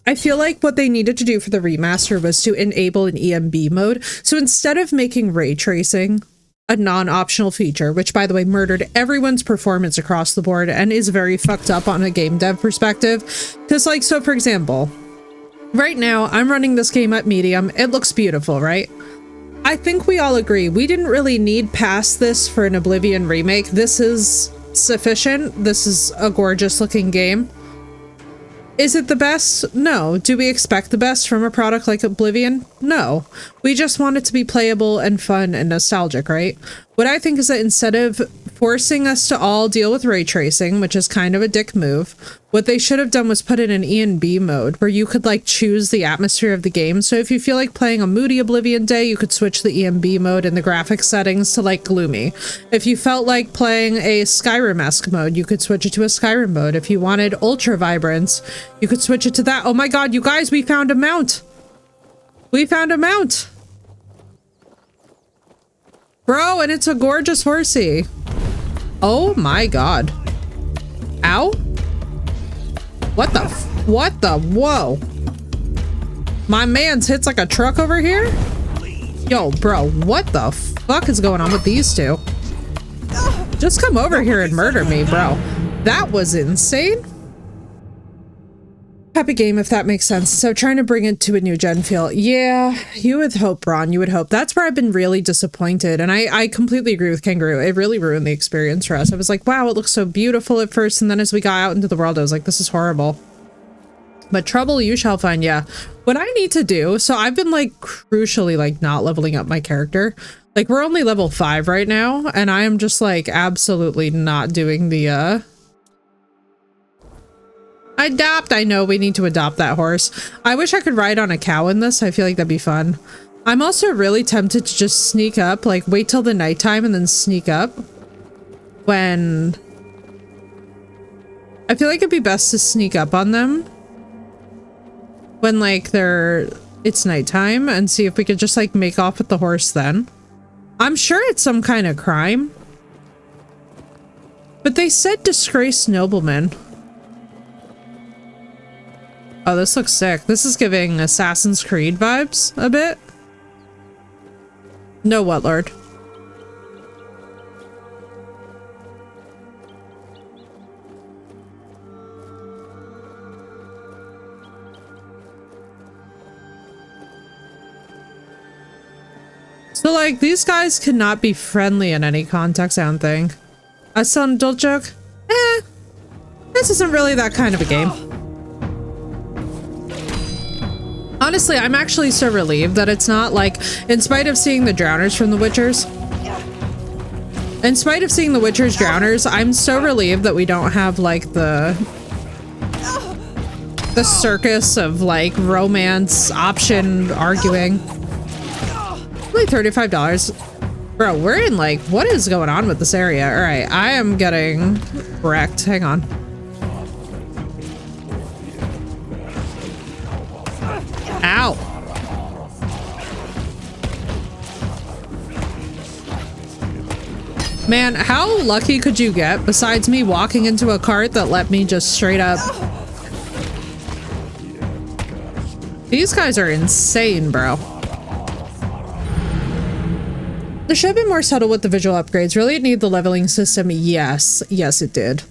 Speaker 1: I feel like what they needed to do for the remaster was to enable an EMB mode. So instead of making ray tracing a non-optional feature, which by the way murdered everyone's performance across the board and is very fucked up on a game dev perspective. Because like, so for example, right now I'm running this game at medium. It looks beautiful, right? I think we all agree we didn't really need past this for an Oblivion remake. This is sufficient. This is a gorgeous looking game. Is it the best? No. Do we expect the best from a product like Oblivion? No. We just want it to be playable and fun and nostalgic, right? What I think is that instead of forcing us to all deal with ray tracing, which is kind of a dick move, what they should have done was put in an E&B mode where you could like choose the atmosphere of the game. So if you feel like playing a moody Oblivion day, you could switch the E&B mode in the graphics settings to like gloomy. If you felt like playing a Skyrim-esque mode, you could switch it to a Skyrim mode. If you wanted ultra vibrance, you could switch it to that. Oh my god, you guys, we found a mount! We found a mount! Bro, and it's a gorgeous horsey. Oh my god. Ow? What the whoa. My man's hits like a truck over here? Yo, bro, what the fuck is going on with these two? Just come over here and murder me, bro. That was insane. Happy game, if that makes sense. So trying to bring it to a new gen feel. Yeah, you would hope, Ron. You would hope. That's where I've been really disappointed. And I completely agree with Kangaroo. It really ruined the experience for us. I was like, wow, it looks so beautiful at first. And then as we got out into the world, I was like, this is horrible. But trouble you shall find. Yeah. What I need to do. So I've been like crucially like not leveling up my character. Like we're only level 5 right now. And I am just like absolutely not doing the adopt. I know we need to adopt that horse. I wish I could ride on a cow in this. I feel like that'd be fun. I'm also really tempted to just sneak up, like wait till the nighttime and then sneak up when I feel like it'd be best to sneak up on them when like it's nighttime and see if we could just like make off with the horse then. I'm sure it's some kind of crime, but they said disgraced nobleman. Oh, this looks sick. This is giving Assassin's Creed vibes a bit. No, what, Lord? So, like, these guys cannot be friendly in any context, I don't think. A son adult joke? This isn't really that kind of a game. Honestly, I'm actually so relieved that it's not like, in spite of seeing the drowners from the Witchers, drowners, I'm so relieved that we don't have like the circus of like romance option arguing. Only $35. Bro, we're in like, what is going on with this area? All right, I am getting wrecked. Hang on. Ow. Man, how lucky could you get besides me walking into a cart that let me just straight up... These guys are insane, bro. There should have been more subtle with the visual upgrades. Really, it needed the leveling system. Yes. Yes, it did.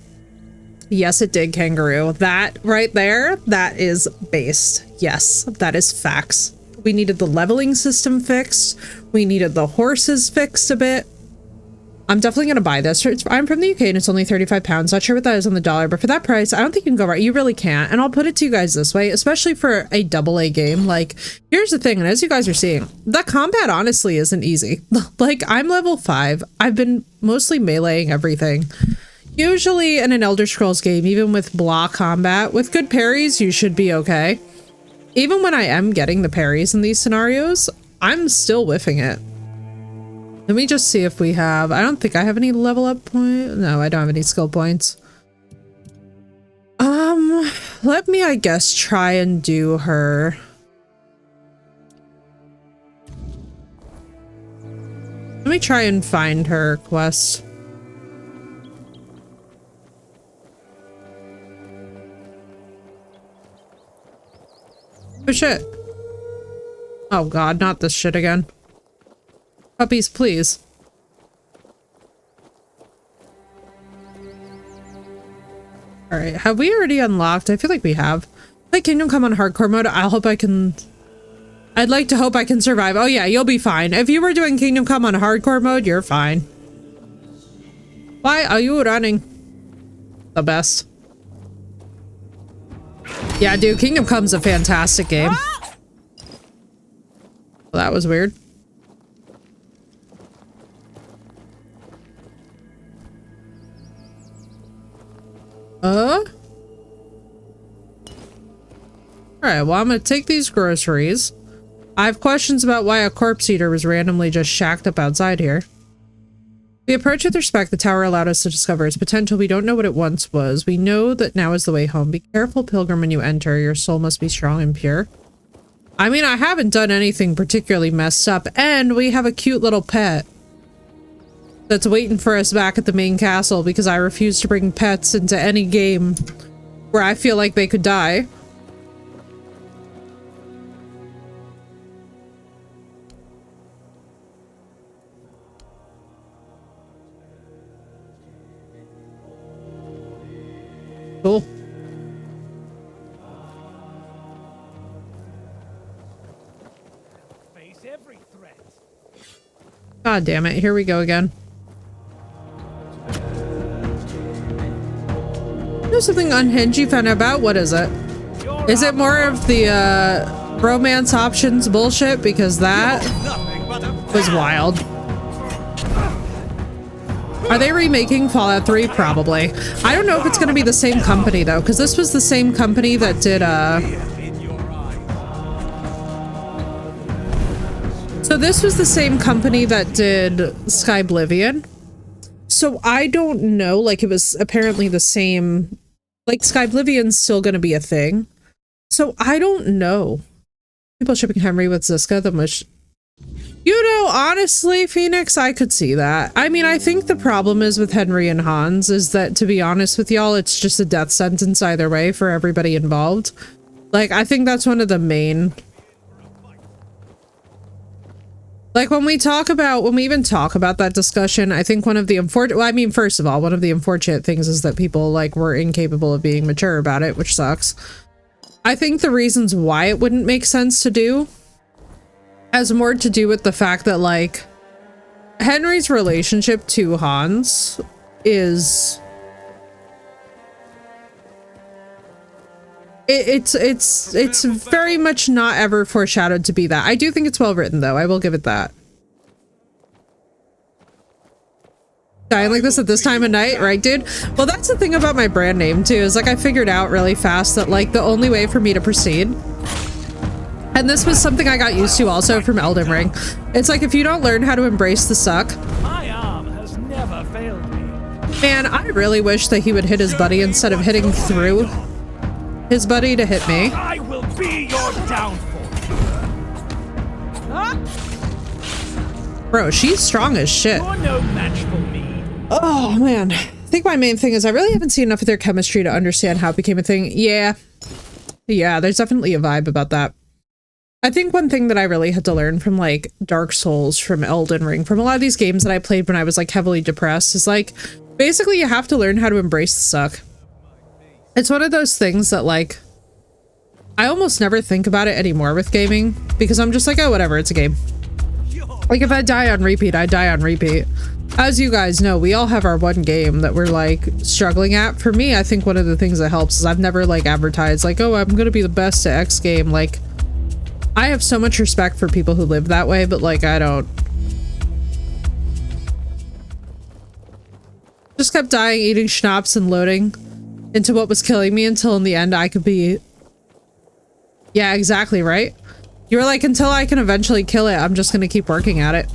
Speaker 1: Yes, it did, Kangaroo. That right there, that is based. Yes, that is facts. We needed the leveling system fixed. We needed the horses fixed a bit. I'm definitely going to buy this. I'm from the UK and it's only £35. Not sure what that is on the dollar, but for that price, I don't think you can go right. You really can't. And I'll put it to you guys this way, especially for a AA game. Like, here's the thing. And as you guys are seeing, the combat honestly isn't easy. Like, I'm level 5. I've been mostly meleeing everything. Usually in an Elder Scrolls game, even with blah combat, with good parries, you should be okay. Even when I am getting the parries in these scenarios, I'm still whiffing it. Let me just see if we have... I don't think I have any level up points. No, I don't have any skill points. Let me, I guess, try and do her... Let me try and find her quest. Oh shit. Oh god, not this shit again. Puppies, please. Alright, have we already unlocked? I feel like we have. Like Kingdom Come on hardcore mode, I'd like to hope I can survive. Oh yeah, you'll be fine. If you were doing Kingdom Come on hardcore mode, you're fine. Why are you running? The best. Yeah, dude, Kingdom Come's a fantastic game. Well, that was weird. Alright, well, I'm gonna take these groceries. I have questions about why a corpse eater was randomly just shacked up outside here. We approach with respect. The tower allowed us to discover its potential. We don't know what it once was. We know that now is the way home. Be careful, pilgrim, when you enter. Your soul must be strong and pure. I mean, I haven't done anything particularly messed up, and we have a cute little pet that's waiting for us back at the main castle because I refuse to bring pets into any game where I feel like they could die. Cool. God damn it, here we go again. There's something unhinged you found out about? What is it? Is it more of the romance options bullshit? Because that was wild. Are they remaking Fallout 3? Probably. I don't know if it's going to be the same company though, because this was the same company that did so this was the same company that did Skyblivion. So I don't know, like it was apparently the same, like Skyblivion's still going to be a thing. So I don't know. People shipping Henry with Ziska, the mush. You know, honestly, Phoenix, I could see that. I mean, I think the problem is with Henry and Hans is that, to be honest with y'all, it's just a death sentence either way for everybody involved. Like, I think that's one of the main... Like, when we even talk about that discussion, I think one of the unfortunate... Well, I mean, first of all, one of the unfortunate things is that people, like, were incapable of being mature about it, which sucks. I think the reasons why it wouldn't make sense to do has more to do with the fact that, like, Henry's relationship to Hans is... It's very much not ever foreshadowed to be that. I do think it's well written, though. I will give it that. Dying like this at this time of night, right, dude? Well, that's the thing about my brand name, too, is, like, I figured out really fast that, like, the only way for me to proceed... And this was something I got used to also from Elden Ring. It's like, if you don't learn how to embrace the suck...
Speaker 4: My arm has never failed me.
Speaker 1: Man, I really wish that he would hit his buddy instead of hitting through his buddy to hit me.
Speaker 4: I will be your downfall.
Speaker 1: Bro, she's strong as shit.
Speaker 4: You're no match for me.
Speaker 1: Oh, man. I think my main thing is I really haven't seen enough of their chemistry to understand how it became a thing. Yeah. Yeah, there's definitely a vibe about that. I think one thing that I really had to learn from, like, Dark Souls, from Elden Ring, from a lot of these games that I played when I was, like, heavily depressed is, like, basically you have to learn how to embrace the suck. It's one of those things that, like, I almost never think about it anymore with gaming because I'm just like, oh, whatever, it's a game. Like, if I die on repeat, I die on repeat. As you guys know, we all have our one game that we're, like, struggling at. For me, I think one of the things that helps is I've never, like, advertised, like, oh, I'm gonna be the best at X game. Like, I have so much respect for people who live that way, but, like, I don't. Just kept dying, eating schnapps, and loading into what was killing me until in the end I could be... Yeah, exactly, right? You were like, until I can eventually kill it, I'm just gonna keep working at it.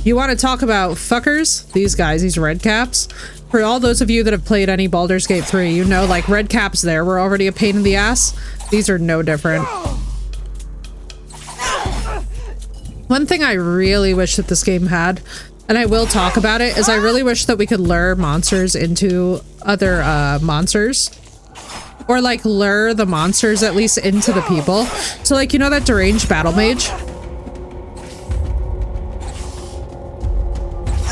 Speaker 1: You want to talk about fuckers? These guys, these red caps. For all those of you that have played any Baldur's Gate 3, you know, like, red caps there were already a pain in the ass. These are no different. One thing I really wish that this game had, and I will talk about it, is I really wish that we could lure monsters into other monsters. Or, like, lure the monsters at least into the people. So, like, you know that deranged battle mage?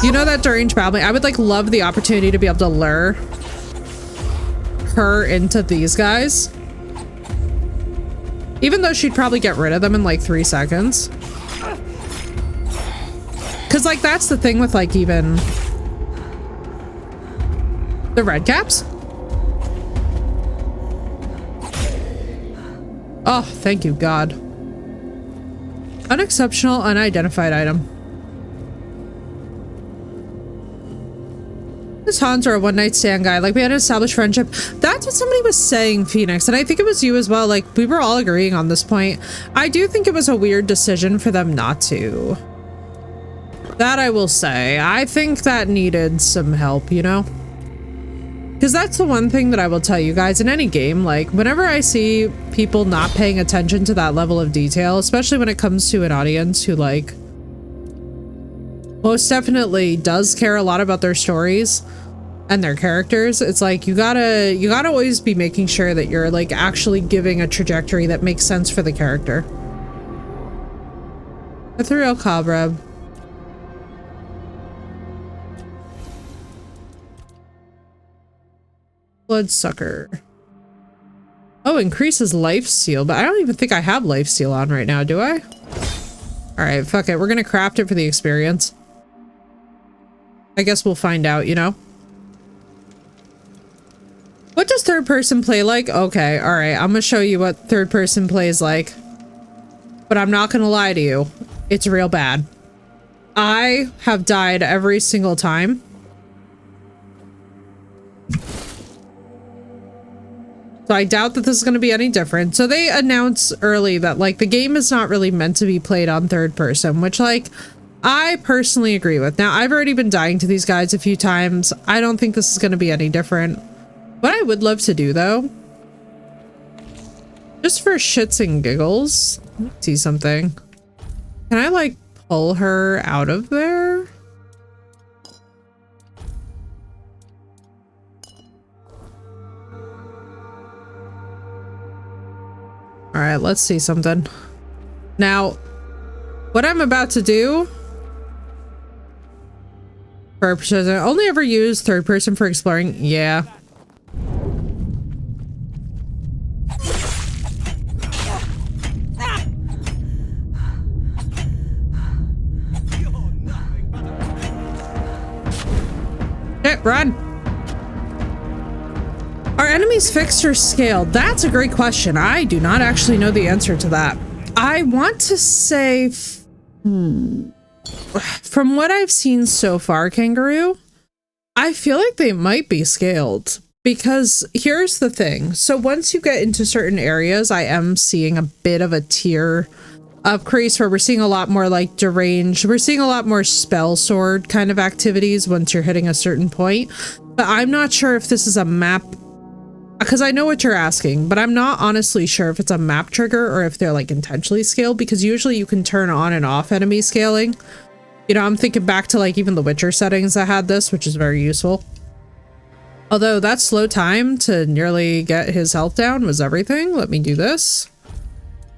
Speaker 1: You know that deranged battle mage? I would, like, love the opportunity to be able to lure her into these guys. Even though she'd probably get rid of them in, like, 3 seconds. Because, like, that's the thing with, like, even the red caps. Oh, thank you, God. Unexceptional, unidentified item. This Hans are a one-night stand guy. Like, we had an established friendship. That's what somebody was saying, Phoenix. And I think it was you as well. Like, we were all agreeing on this point. I do think it was a weird decision for them not to. That I will say. I think that needed some help, you know? Because that's the one thing that I will tell you guys in any game. Like, whenever I see people not paying attention to that level of detail, especially when it comes to an audience who, like, most definitely does care a lot about their stories and their characters, it's like you gotta always be making sure that you're, like, actually giving a trajectory that makes sense for the character. Ethereal Cobweb. Bloodsucker. Oh, increases life steal, but I don't even think I have life steal on right now, do I? Alright, fuck it. We're gonna craft it for the experience. I guess we'll find out, you know? What does third person play like? Okay, alright. I'm gonna show you what third person plays like. But I'm not gonna lie to you. It's real bad. I have died every single time. So I doubt that this is going to be any different. So they announced early that, like, the game is not really meant to be played on third person, which, like, I personally agree with. Now, I've already been dying to these guys a few times. I don't think this is going to be any different. What I would love to do, though, just for shits and giggles, let me see something. Can I, like, pull her out of there? right, let's see something. Now, what I'm about to do... I only ever use third person for exploring. Yeah. Shit, run. Are enemies fixed or scaled? That's a great question. I do not actually know the answer to that. I want to say... From what I've seen so far, Kangaroo, I feel like they might be scaled. Because here's the thing. So once you get into certain areas, I am seeing a bit of a tier upcrease where we're seeing a lot more like deranged. We're seeing a lot more spell sword kind of activities once you're hitting a certain point. But I'm not sure if this is a map... Because I know what you're asking, but I'm not honestly sure if it's a map trigger or if they're like intentionally scaled, because usually you can turn on and off enemy scaling. You know, I'm thinking back to like even the Witcher settings that had this, which is very useful. Although that slow time to nearly get his health down was everything. Let me do this.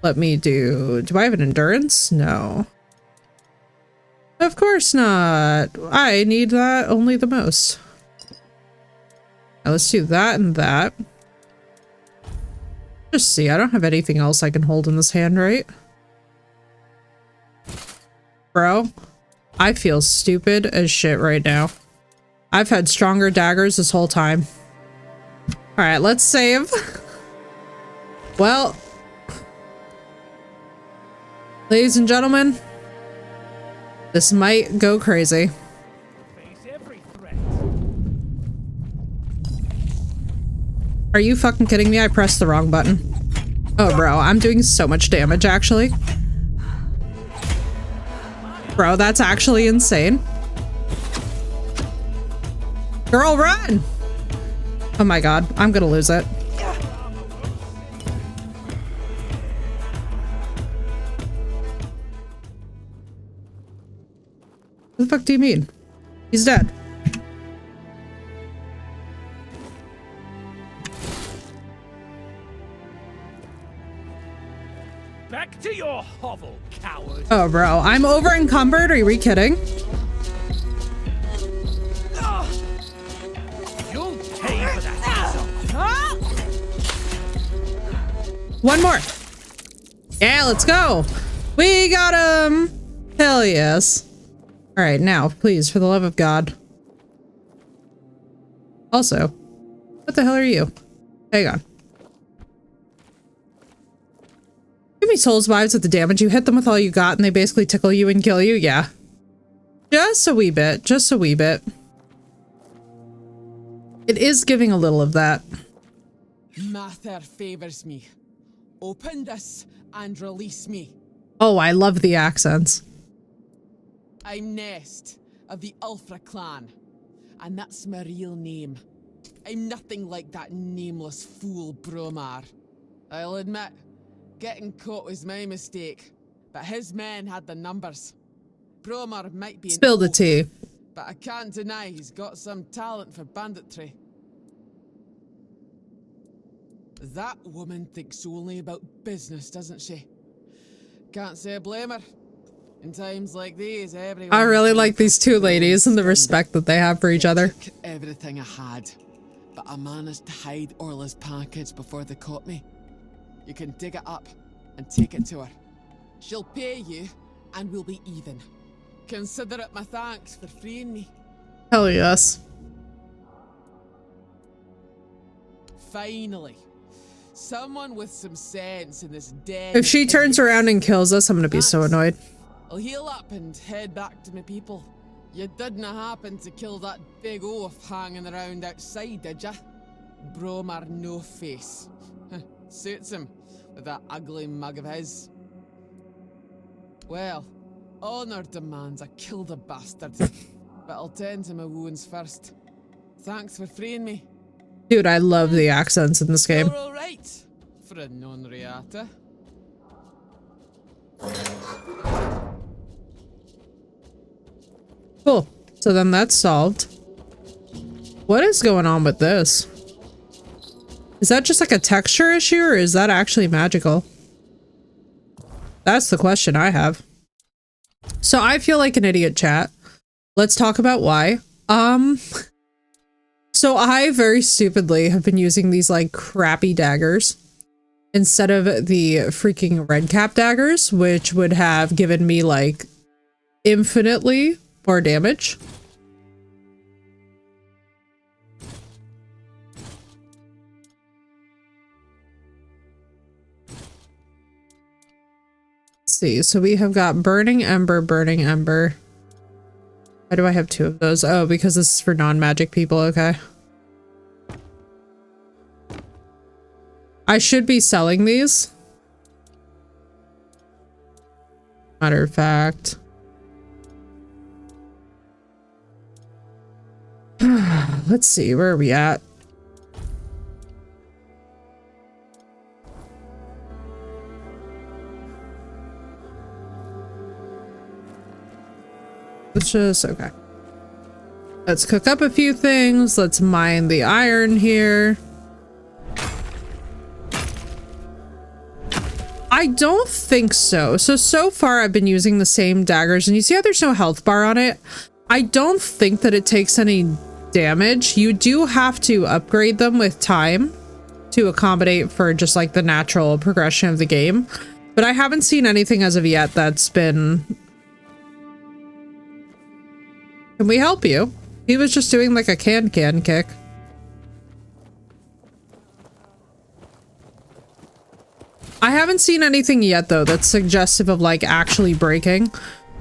Speaker 1: Let me do I have an endurance? No. Of course not. I need that only the most. Now let's do that and that. Just see, I don't have anything else I can hold in this hand, right? Bro, I feel stupid as shit right now. I've had stronger daggers this whole time. Alright, let's save. Well, ladies and gentlemen, this might go crazy. Are you fucking kidding me? I pressed the wrong button. Oh, bro, I'm doing so much damage, actually. Bro, that's actually insane. Girl, run! Oh my god, I'm gonna lose it. What the fuck do you mean? He's dead.
Speaker 4: Back to your hovel, coward.
Speaker 1: Oh, bro, I'm over encumbered. Are we kidding?
Speaker 4: You'll pay for that.
Speaker 1: One more. Yeah, let's go. We got him. Hell yes. All right, now, please, for the love of God. Also, what the hell are you? Hang on. Give me Souls vibes with the damage. You hit them with all you got and they basically tickle you and kill you. Yeah. Just a wee bit. Just a wee bit. It is giving a little of that.
Speaker 14: Mather favors me. Open this and release me.
Speaker 1: Oh, I love the accents.
Speaker 14: I'm Nest of the Ulfra clan, and that's my real name. I'm nothing like that nameless fool Bromar. I'll admit, getting caught was my mistake, but his men had the numbers. Bromar might be
Speaker 1: Spill the tea.
Speaker 14: But I can't deny he's got some talent for banditry. That woman thinks only about business, doesn't she? Can't say I blame her. In times like these, everyone...
Speaker 1: I really like these two ladies and the respect that they have for each other.
Speaker 14: Everything I had, but I managed to hide Orla's package before they caught me. You can dig it up and take it to her. She'll pay you, and we'll be even. Consider it my thanks for freeing me.
Speaker 1: Hell yes.
Speaker 14: Finally, someone with some sense in this den.
Speaker 1: If she turns around and kills us, I'm gonna be so annoyed.
Speaker 14: I'll heal up and head back to my people. You didn't happen to kill that big oaf hanging around outside, did ya? Bromar no face. Suits him with that ugly mug of his. Well, honor demands I kill the bastard, but I'll tend to my wounds first. Thanks for freeing me.
Speaker 1: Dude, I love the accents in this game.
Speaker 14: You're all right for a non-reata.
Speaker 1: Cool. So then that's solved. What is going on with this? Is that just like a texture issue or is that actually magical? That's the question I have. So I feel like an idiot, chat. Let's talk about why. So I very stupidly have been using these like crappy daggers instead of the freaking red cap daggers, which would have given me like infinitely more damage. Let's see, so we have got Burning Ember, Burning Ember. Why do I have 2 of those? Oh, because this is for non-magic people, okay. I should be selling these. Matter of fact. Let's see, where are we at? Let's just, okay. Let's cook up a few things. Let's mine the iron here. I don't think so. So far I've been using the same daggers, and you see how there's no health bar on it? I don't think that it takes any damage. You do have to upgrade them with time to accommodate for just like the natural progression of the game. But I haven't seen anything as of yet that's been... Can we help you? He was just doing like a can kick. I haven't seen anything yet though that's suggestive of like actually breaking,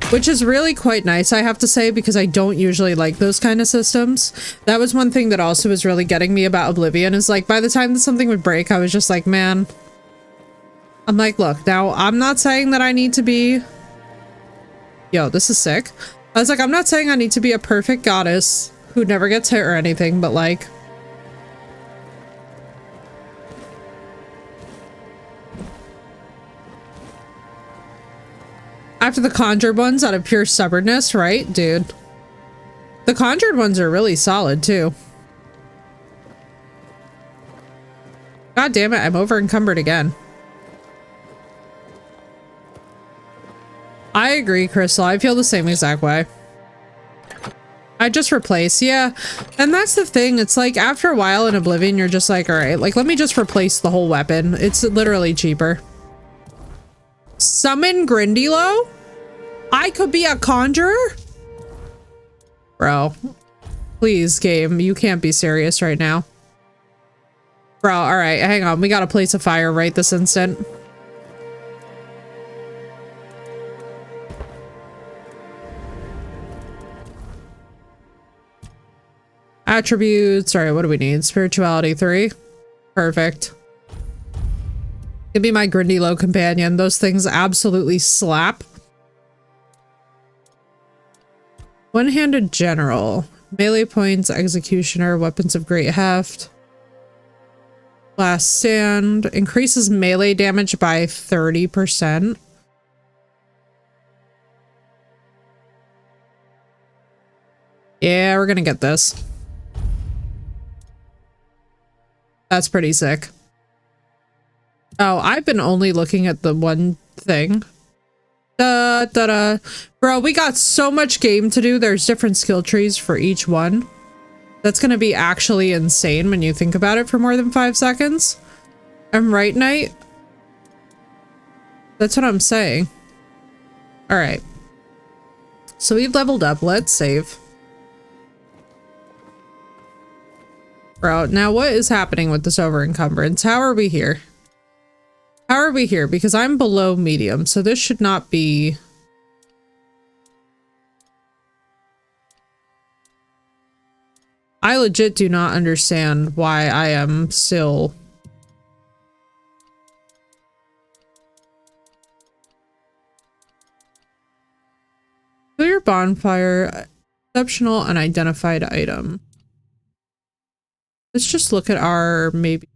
Speaker 1: which is really quite nice, I have to say, because I don't usually like those kind of systems. That was one thing that also was really getting me about Oblivion, is like by the time that something would break, I was just like, man. I'm like, look, now I'm not saying that I need to be... Yo, this is sick. I was like, I'm not saying I need to be a perfect goddess who never gets hit or anything, but like... After the conjured ones out of pure stubbornness, right, dude? The conjured ones are really solid, too. God damn it, I'm over encumbered again. I agree, Crystal. I feel the same exact way. I just replace, yeah. And that's the thing. It's like after a while in Oblivion, you're just like, all right, like let me just replace the whole weapon. It's literally cheaper. Summon Grindylow? I could be a conjurer? Bro, please, game. You can't be serious right now. Bro, all right, hang on. We gotta place a fire right this instant. Attributes. All right, what do we need? Spirituality 3. Perfect. Give me my Grindylow companion. Those things absolutely slap. One-handed general. Melee points, executioner, weapons of great heft. Last stand. Increases melee damage by 30%. Yeah, we're gonna get this. That's pretty sick. Oh, I've been only looking at the one thing. Bro, we got so much game to do. There's different skill trees for each one. That's gonna be actually insane when you think about it for more than 5 seconds. I'm right, Knight? That's what I'm saying. Alright. So we've leveled up. Let's save. Bro, now what is happening with this over encumbrance? How are we here? How are we here? Because I'm below medium, so this should not be... I legit do not understand why I am still... Clear bonfire, exceptional unidentified item. Let's just look at our maybe...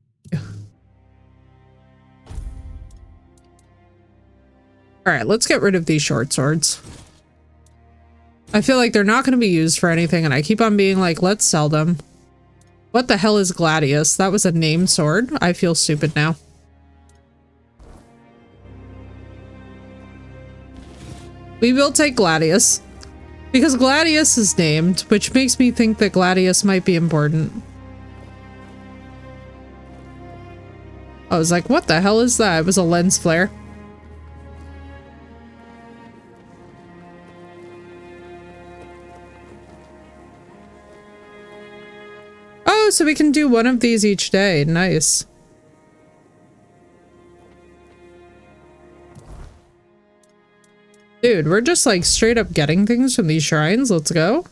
Speaker 1: Alright, let's get rid of these short swords. I feel like they're not going to be used for anything, and I keep on being like, let's sell them. What the hell is Gladius? That was a named sword? I feel stupid now. We will take Gladius. Because Gladius is named, which makes me think that Gladius might be important. I was like, what the hell is that? It was a lens flare. Oh, so we can do one of these each day. Nice. Dude, we're just like straight up getting things from these shrines. Let's go.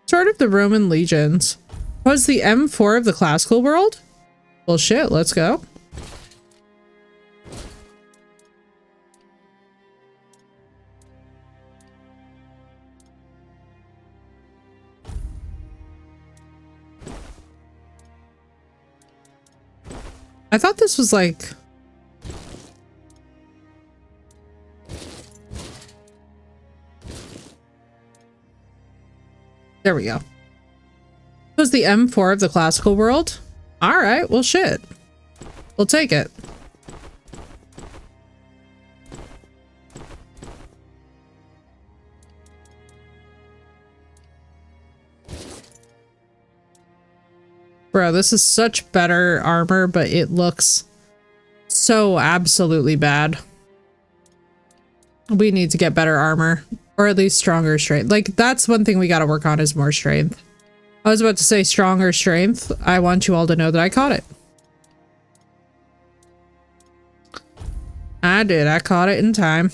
Speaker 1: Start of the Roman legions. Was the M4 of the classical world? Well, shit, let's go. I thought this was like... There we go. This was the M4 of the classical world? Alright, well shit. We'll take it. Bro, this is such better armor, but it looks so absolutely bad. We need to get better armor, or at least stronger strength. Like, that's one thing we gotta work on is more strength. I was about to say stronger strength. I want you all to know that I caught it. I did. I caught it in time.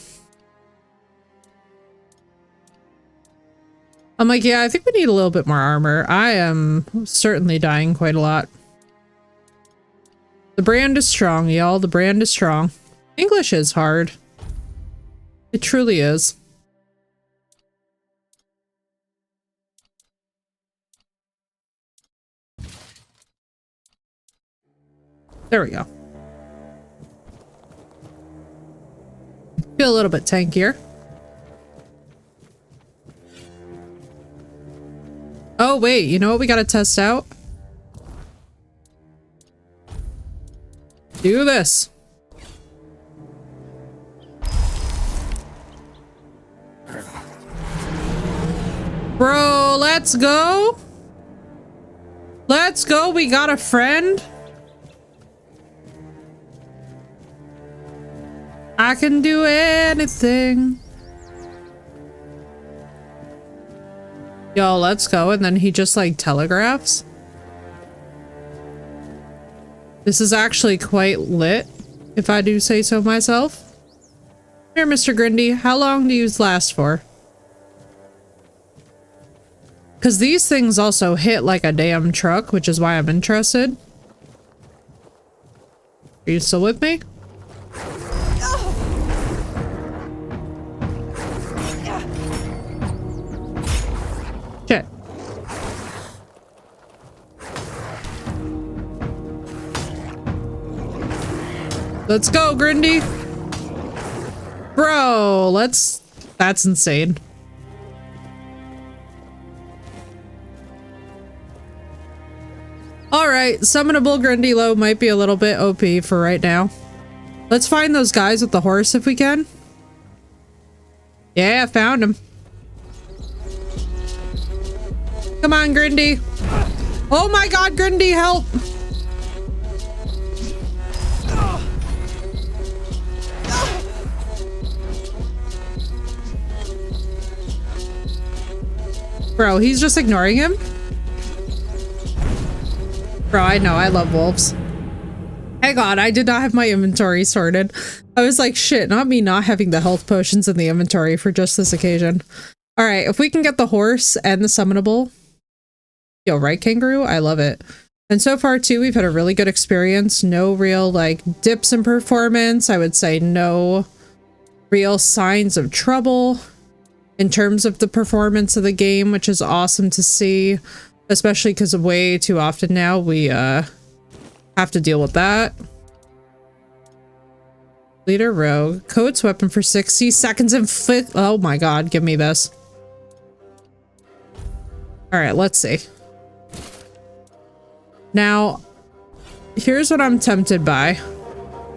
Speaker 1: I'm like, yeah, I think we need a little bit more armor. I am certainly dying quite a lot. The brand is strong, y'all. The brand is strong. English is hard. It truly is. There we go. Feel a little bit tankier. Oh, wait, you know what we gotta test out? Do this. Bro, let's go. Let's go, we got a friend. I can do anything. Yo, let's go. And then he just like telegraphs. This is actually quite lit, if I do say so myself. Here, Mr. Grindy, how long do you last for? Because these things also hit like a damn truck, which is why I'm interested. Are you still with me? Shit. Let's go, Grindy. Bro, that's insane. Alright, summonable Grundilo might be a little bit OP for right now. Let's find those guys with the horse if we can. Yeah, I found him. Come on, Grindy. Oh my god, Grindy, help! Bro, he's just ignoring him? Bro, I know, I love wolves. Hang on, I did not have my inventory sorted. I was like, shit, not me not having the health potions in the inventory for just this occasion. Alright, if we can get the horse and the summonable. Yo, right, kangaroo? I love it. And so far, too, we've had a really good experience. No real, like, dips in performance. I would say no real signs of trouble in terms of the performance of the game, which is awesome to see. Especially because way too often now we have to deal with that. Leader rogue. Coates weapon for 60 seconds and fit. Oh my god, give me this. Alright, let's see. Now, here's what I'm tempted by.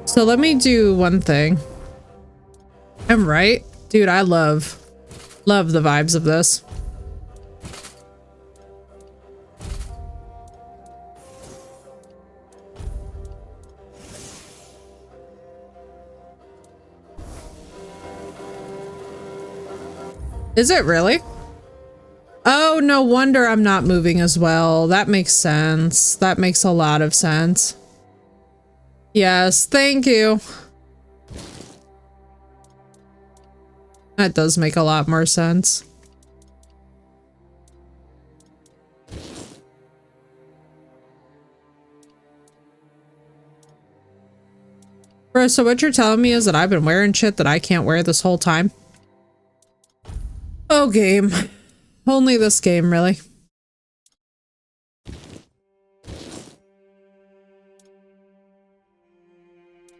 Speaker 1: So let me do one thing. I'm right. Dude, I love the vibes of this. Is it really? Oh, no wonder I'm not moving as well. That makes sense. That makes a lot of sense. Yes, thank you. That does make a lot more sense. Bro, so what you're telling me is that I've been wearing shit that I can't wear this whole time? Oh, game. Only this game, really.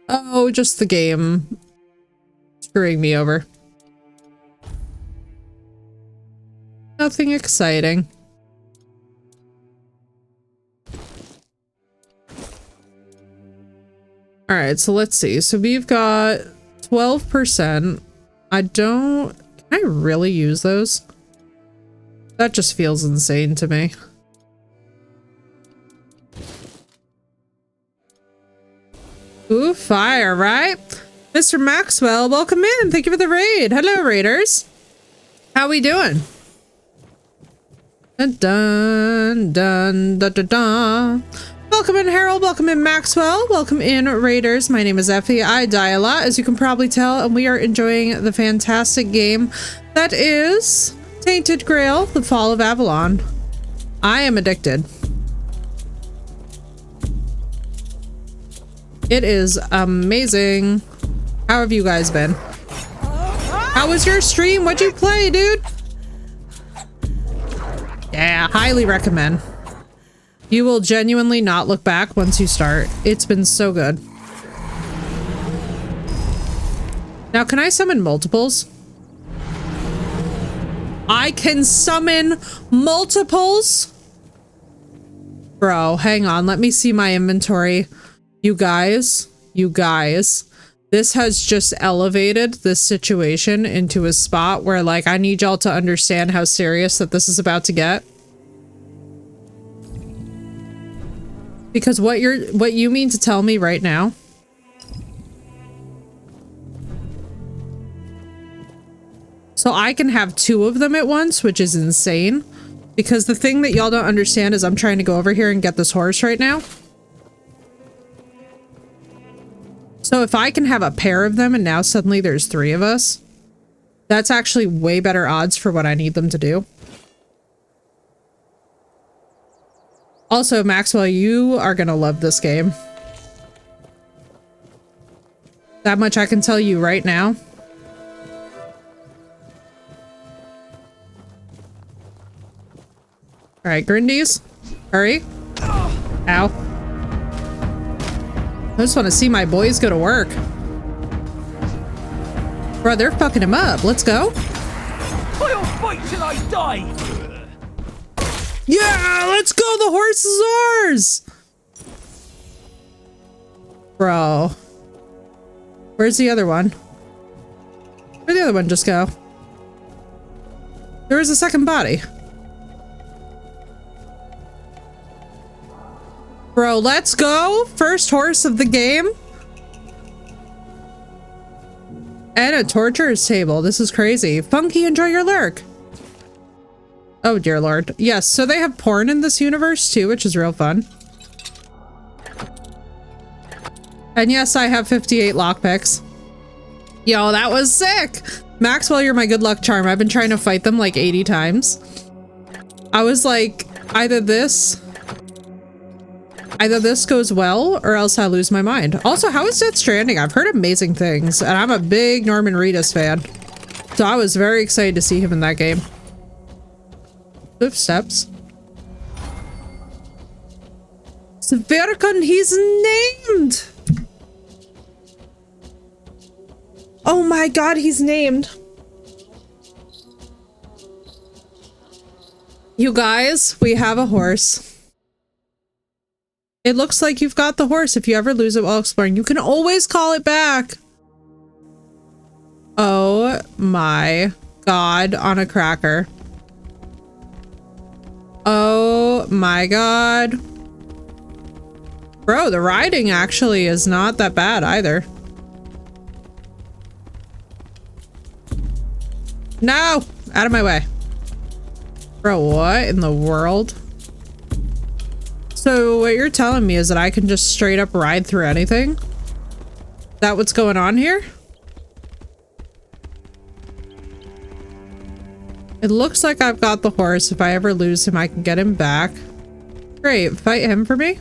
Speaker 1: Oh, just the game screwing me over. Nothing exciting. All right, so let's see. So we've got 12%. Can I really use those? That just feels insane to me. Ooh, fire, right? Mr. Maxwell, welcome in. Thank you for the raid. Hello, raiders. How we doing? Dun dun dun dun dun dun. Welcome in, Harold. Welcome in, Maxwell. Welcome in, raiders. My name is Effie. I die a lot, as you can probably tell, and we are enjoying the fantastic game that is Tainted Grail, The Fall of Avalon. I am addicted. It is amazing. How have you guys been? How was your stream? What'd you play, dude? Yeah, highly recommend. You will genuinely not look back once you start. It's been so good. Now, can I summon multiples? I can summon multiples? Bro, hang on. Let me see my inventory. You guys, this has just elevated this situation into a spot where, like, I need y'all to understand how serious that this is about to get. Because what you mean to tell me right now so I can have 2 of them at once, which is insane. Because the thing that y'all don't understand is I'm trying to go over here and get this horse right now. So if I can have a pair of them and now suddenly there's 3 of us, that's actually way better odds for what I need them to do. Also, Maxwell, you are gonna love this game. That much I can tell you right now. Alright, Grindies, hurry. Ow. I just want to see my boys go to work. Bro, they're fucking him up. Let's go.
Speaker 4: I'll fight till I die.
Speaker 1: Yeah, let's go. The horse is ours. Bro. Where's the other one? Where'd the other one just go? There was a second body. Bro, let's go. First horse of the game. And a torturer's table. This is crazy. Funky, enjoy your lurk. Oh, dear Lord. Yes, so they have porn in this universe too, which is real fun. And yes, I have 58 lockpicks. Yo, that was sick. Maxwell, you're my good luck charm. I've been trying to fight them like 80 times. I was like, either this goes well or else I lose my mind. Also, how is Death Stranding? I've heard amazing things and I'm a big Norman Reedus fan. So I was very excited to see him in that game. Swift steps. Sverkon, he's named! Oh my god, he's named. You guys, we have a horse. It looks like you've got the horse. If you ever lose it while exploring, you can always call it back. Oh my God, on a cracker. Oh my God. Bro, the riding actually is not that bad either. No! Out of my way. Bro, what in the world? So what you're telling me is that I can just straight up ride through anything? Is that what's going on here? It looks like I've got the horse. If I ever lose him, I can get him back. Great, fight him for me.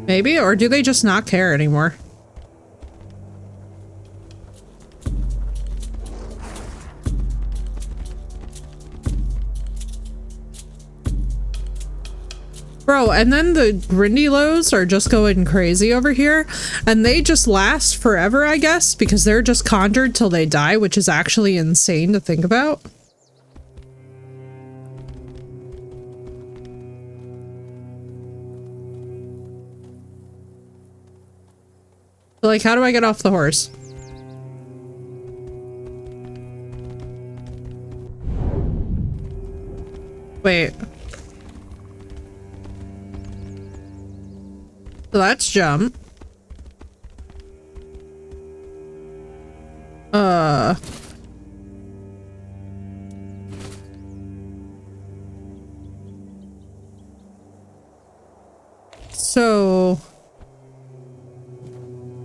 Speaker 1: Maybe, or do they just not care anymore? Bro, and then the Grindylows are just going crazy over here, and they just last forever, I guess, because they're just conjured till they die, which is actually insane to think about. So, like, how do I get off the horse? Wait. So let's jump. So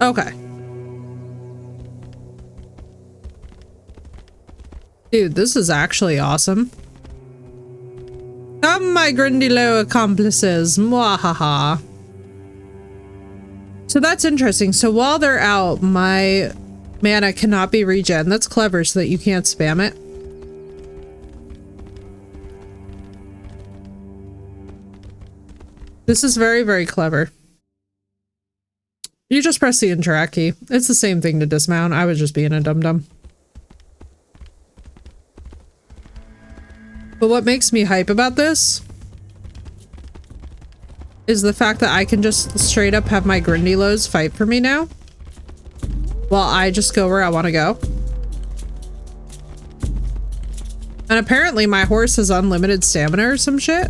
Speaker 1: okay. Dude, this is actually awesome. Come, my Grindylow accomplices. Mwahaha. So that's interesting. So while they're out, my mana cannot be regen. That's clever so that you can't spam it. This is very, very clever. You just press the interact key. It's the same thing to dismount. I was just being a dum-dum. But what makes me hype about this is the fact that I can just straight up have my Grindylows fight for me now, while I just go where I want to go. And apparently my horse has unlimited stamina or some shit.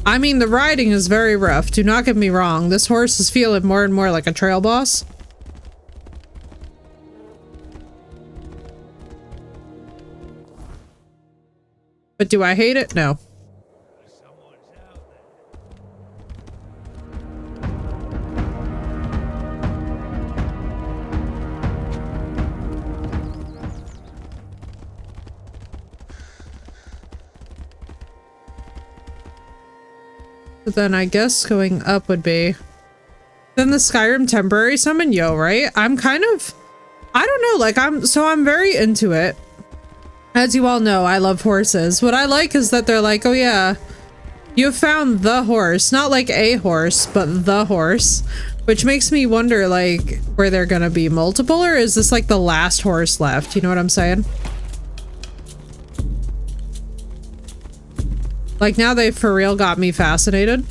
Speaker 1: I mean, the riding is very rough. Do not get me wrong. This horse is feeling more and more like a trail boss. But do I hate it? No. But then I guess going up would be then the Skyrim temporary summon, yo, right? I'm kind of, I don't know, like I'm very into it. As you all know, I love horses. What I like is that they're like, oh yeah, you found the horse, not like a horse, but the horse, which makes me wonder like where they're gonna be multiple, or is this like the last horse left? You know what I'm saying? Like now they for real got me fascinated.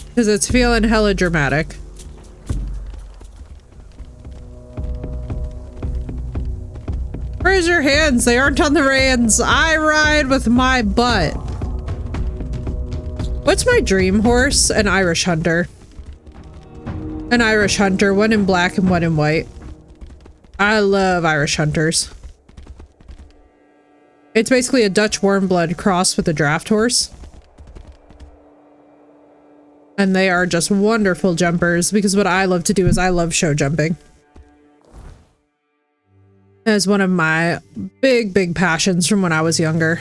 Speaker 1: Because it's feeling hella dramatic. Raise your hands, they aren't on the reins. I ride with my butt. What's my dream horse? An Irish hunter. An Irish hunter, one in black and one in white. I love Irish hunters. It's basically a Dutch warmblood crossed with a draft horse. And they are just wonderful jumpers because what I love to do is I love show jumping. As one of my big passions from when I was younger.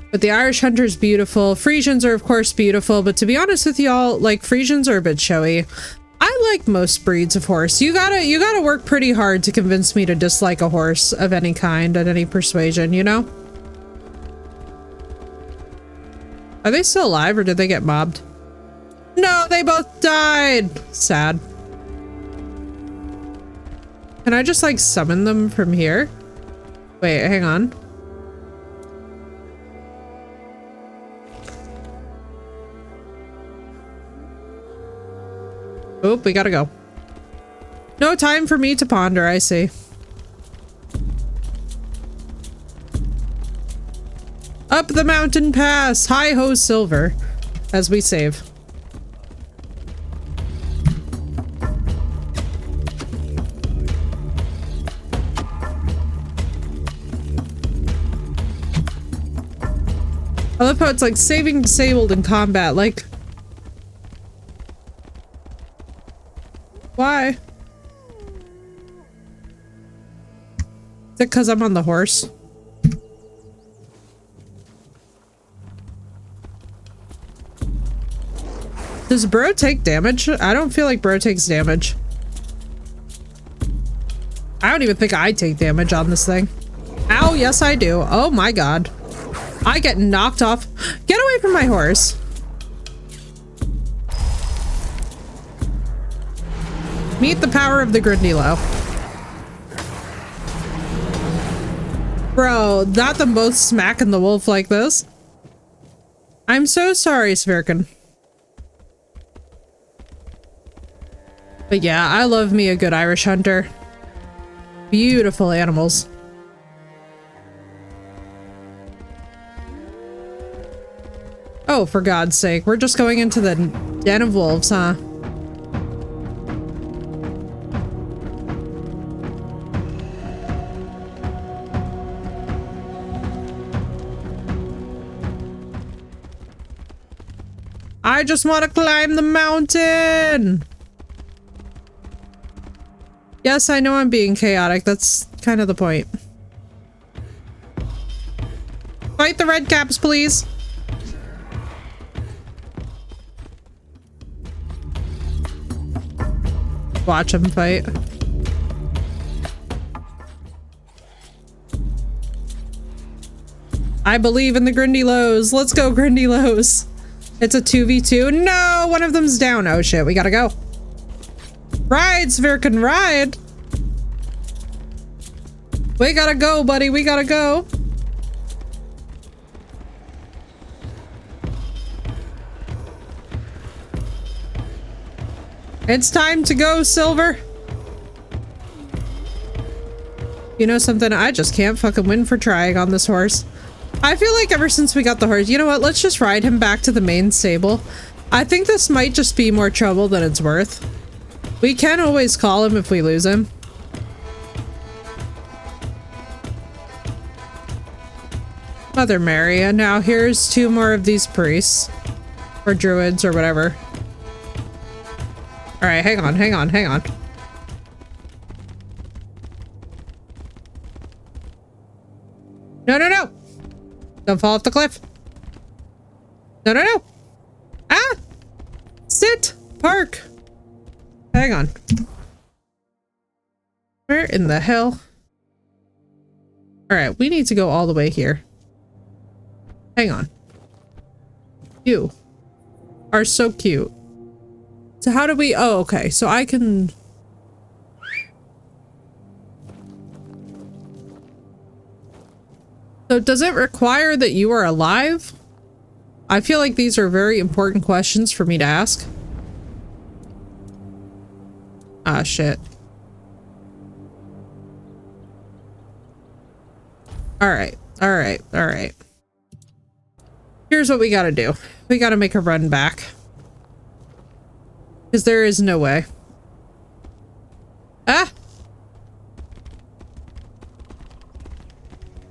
Speaker 1: But the Irish hunter is beautiful. Frisians are of course beautiful, but to be honest with y'all, like Frisians are a bit showy. I like most breeds of horse. You gotta work pretty hard to convince me to dislike a horse of any kind at any persuasion, you know? Are they still alive or did they get mobbed? No, they both died! Sad. Can I just like summon them from here? Wait, hang on. Oop, we gotta go. No time for me to ponder, I see. Up the mountain pass! Hi-ho, Silver! As we save. I love how it's like saving disabled in combat, like... Why? Is it because I'm on the horse? Does Bro take damage? I don't feel like Bro takes damage. I don't even think I take damage on this thing. Ow, yes I do. Oh my god. I get knocked off. Get away from my horse. Meet the power of the Grundilo. Bro, not them both smacking the wolf like this. I'm so sorry, Sverkin. But yeah, I love me a good Irish hunter. Beautiful animals. Oh, for God's sake, we're just going into the den of wolves, huh? I just want to climb the mountain! Yes, I know I'm being chaotic. That's kind of the point. Fight the red caps, please! Watch him fight. I believe in the Grundilos. Let's go, Grundilos. It's a 2v2. No, one of them's down. Oh shit, we gotta go. Ride, Sverkin, ride. We gotta go, buddy. We gotta go. It's time to go, Silver. You know something? I just can't fucking win for trying on this horse. I feel like ever since we got the horse, you know what? Let's just ride him back to the main stable. I think this might just be more trouble than it's worth. We can always call him if we lose him. Mother Mary, and now here's 2 more of these priests. Or druids or whatever. Alright, hang on, hang on, hang on. No, no, no! Don't fall off the cliff. No, no, no! Ah! Sit! Park! Hang on. Where in the hell? Alright, we need to go all the way here. Hang on. You are so cute. So how do we... Oh, okay. So I can... So does it require that you are alive? I feel like these are very important questions for me to ask. Ah, shit. Alright. Alright. Alright. Here's what we gotta do. We gotta make a run back. Because there is no way. Ah!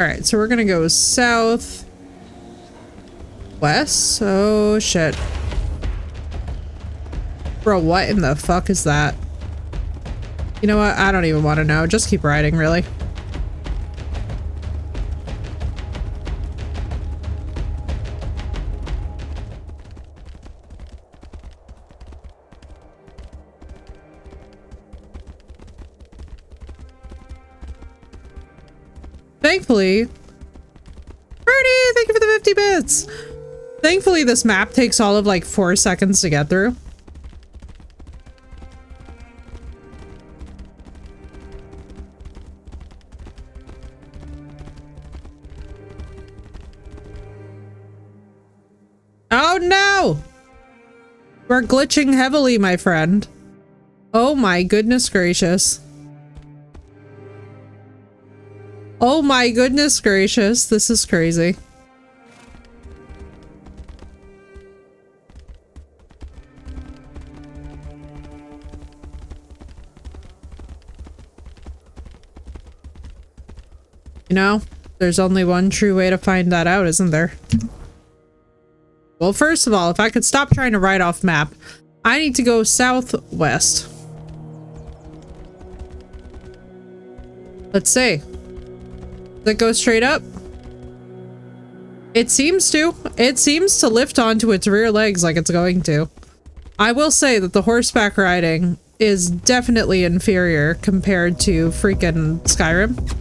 Speaker 1: Alright, so we're gonna go south. West? Oh, shit. Bro, what in the fuck is that? You know what? I don't even want to know. Just keep riding, really. Thankfully, Birdie, thank you for the 50 bits. Thankfully, this map takes all of like 4 seconds to get through. Oh no! We're glitching heavily, my friend. Oh my goodness gracious. Oh my goodness gracious. This is crazy. You know, there's only one true way to find that out, isn't there? Well, first of all, if I could stop trying to write off map, I need to go southwest. Let's see. Does it go straight up? It seems to. It seems to lift onto its rear legs like it's going to. I will say that the horseback riding is definitely inferior compared to freaking Skyrim.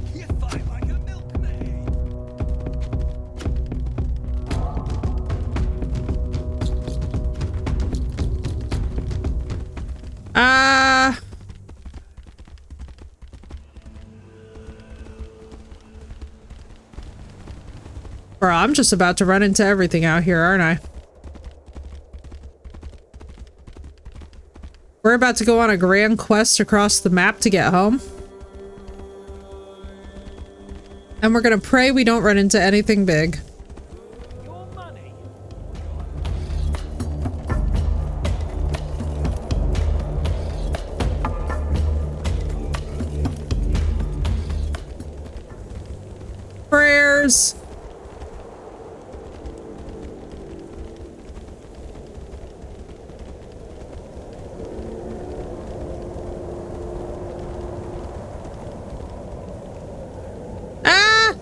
Speaker 1: Bro, I'm just about to run into everything out here, aren't I? We're about to go on a grand quest across the map to get home. And we're gonna pray we don't run into anything big. Prayers. Ah!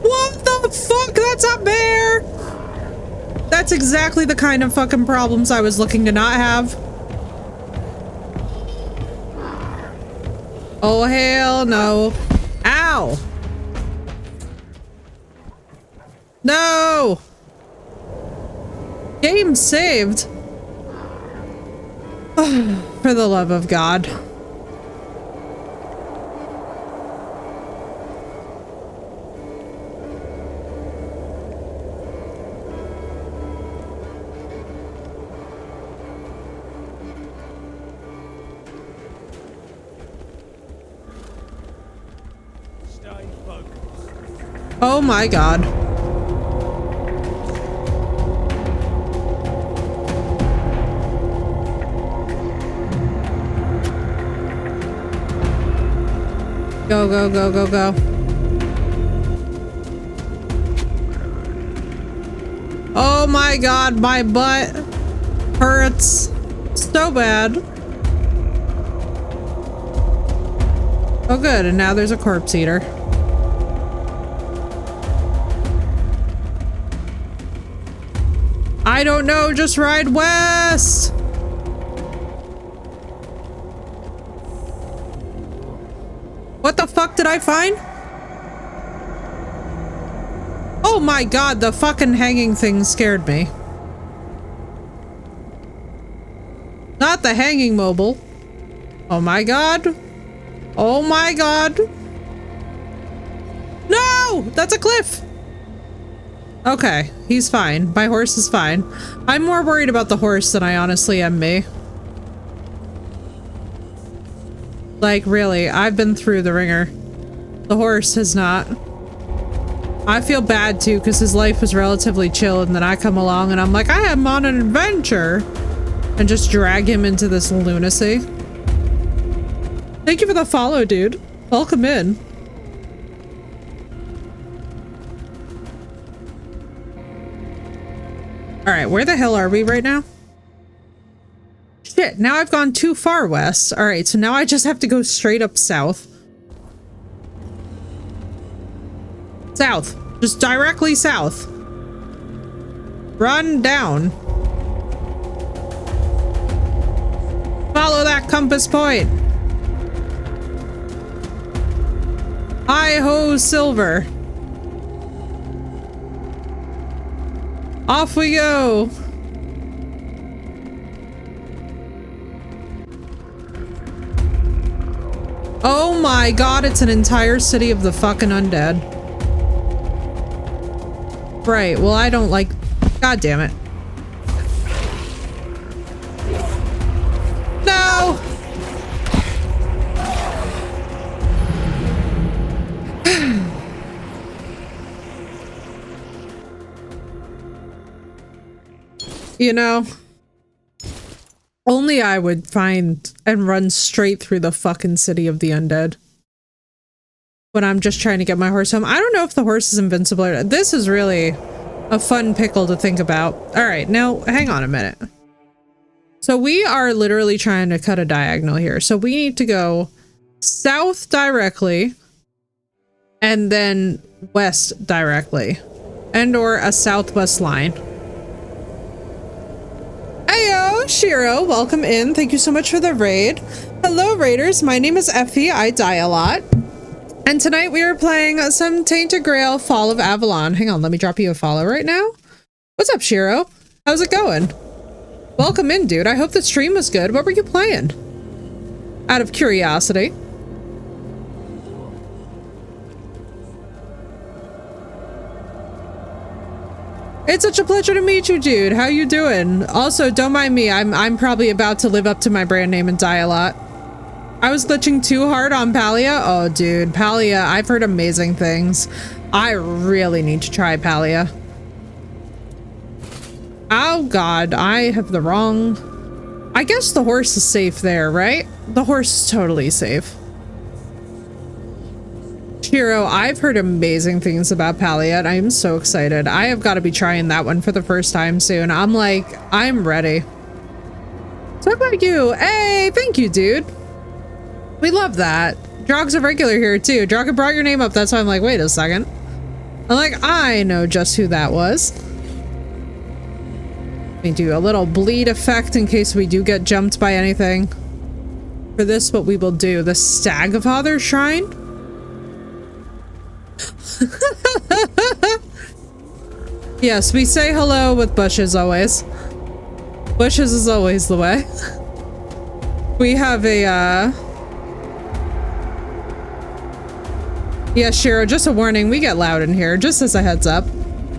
Speaker 1: What the fuck? That's a bear! That's exactly the kind of fucking problems I was looking to not have. Oh, hell no. Ow! No! Game saved. For the love of God. Oh my God. Go, go, go, go, go. Oh my God, my butt hurts so bad. Oh good, and now there's a corpse eater. I don't know, just ride west! What the fuck did I find? Oh my God, the fucking hanging thing scared me. Not the hanging mobile. Oh my God. Oh my God. No! That's a cliff! Okay, he's fine. My horse is fine. I'm more worried about the horse than I honestly am me. Like, really, I've been through the ringer. The horse has not. I feel bad too, because his life was relatively chill, and then I come along and I'm like, I am on an adventure! And just drag him into this lunacy. Thank you for the follow, dude. Welcome in. Alright, where the hell are we right now? Shit, now I've gone too far west. Alright, so now I just have to go straight up south. South. Just directly south. Run down. Follow that compass point. Hi-ho, silver. Off we go. Oh my god, it's an entire city of the fucking undead. Right, well I don't like... God damn it. No! You know, only I would find and run straight through the fucking city of the undead when I'm just trying to get my horse home. I don't know if the horse is invincible or not. This is really a fun pickle to think about. All right, now hang on a minute. So we are literally trying to cut a diagonal here. So we need to go south directly and then west directly, and or a southwest line. Heyo, Shiro, welcome in. Thank you so much for the raid. Hello, raiders. My name is Effie. I die a lot. And tonight we are playing some Tainted Grail Fall of Avalon. Hang on, let me drop you a follow right now. What's up, Shiro? How's it going? Welcome in, dude. I hope the stream was good. What were you playing? Out of curiosity. It's such a pleasure to meet you, dude. How you doing? Also, don't mind me. I'm probably about to live up to my brand name and die a lot. I was glitching too hard on Palia. Oh, dude, Palia. I've heard amazing things. I really need to try Palia. Oh, God. I have the wrong... I guess the horse is safe there, right? The horse is totally safe. Shiro, I've heard amazing things about Palia, and I'm so excited. I have got to be trying that one for the first time soon. I'm like, I'm ready. So how about you? Hey, thank you, dude. We love that. Drog's a regular here, too. Drog brought your name up. That's why I'm like, wait a second. I'm like, I know just who that was. Let me do a little bleed effect in case we do get jumped by anything. For this, what we will do, the Stagfather Shrine. Yes, we say hello with bushes always. Bushes is always the way. We have a, yeah, Shiro, just a warning, we get loud in here, just as a heads up.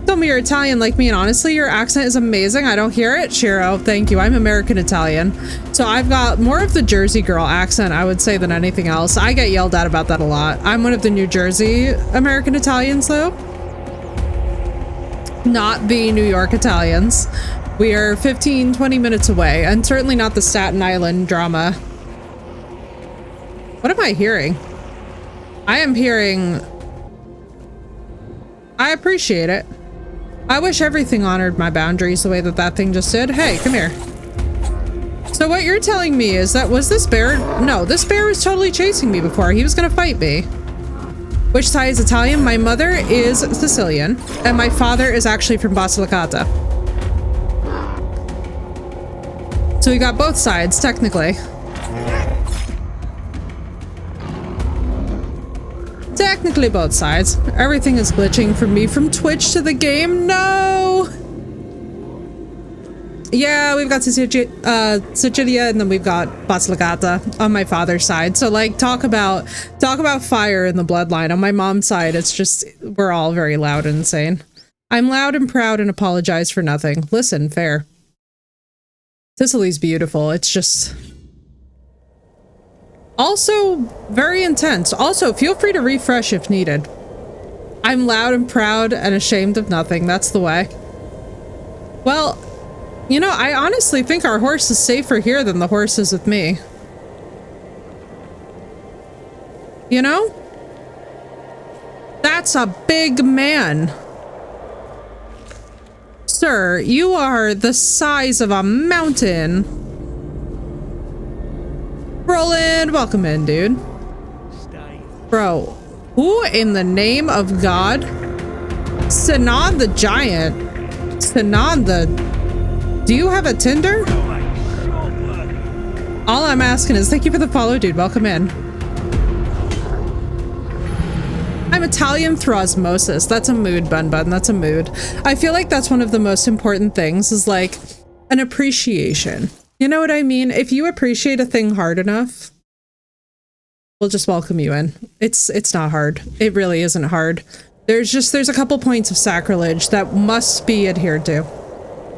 Speaker 1: Tell me you're Italian like me, and honestly, your accent is amazing. I don't hear it. Shiro, thank you. I'm American Italian. So I've got more of the Jersey girl accent, I would say, than anything else. I get yelled at about that a lot. I'm one of the New Jersey American Italians, though. Not the New York Italians. We are 15-20 minutes away, and certainly not the Staten Island drama. What am I hearing? I am hearing... I appreciate it. I wish everything honored my boundaries the way that that thing just did. Hey, come here. So what you're telling me is that, was this bear? No, this bear was totally chasing me before. He was gonna fight me. Which side is Italian? My mother is Sicilian, and my father is actually from Basilicata. So we got both sides, technically. Technically both sides. Everything is glitching for me from Twitch to the game. No! Yeah, we've got Sicilia, and then we've got Basilicata on my father's side. So like, talk about fire in the bloodline. On my mom's side, it's just, we're all very loud and insane. I'm loud and proud and apologize for nothing. Listen, fair. Sicily's beautiful. It's just... also very intense. Also, feel free to refresh if needed. I'm loud and proud and ashamed of nothing. That's the way. Well, you know, I honestly think our horse is safer here than the horse is with me. You know? That's a big man. Sir, you are the size of a mountain. Roland, welcome in, dude. Bro, who in the name of God? Sinan the Giant. Sinan the... Do you have a Tinder? All I'm asking is thank you for the follow, dude. Welcome in. I'm Italian through osmosis. That's a mood, Bun Bun. That's a mood. I feel like that's one of the most important things is like an appreciation. You know what I mean? If you appreciate a thing hard enough, We'll just welcome you in. It's not hard. It really isn't hard. There's a couple points of sacrilege that must be adhered to.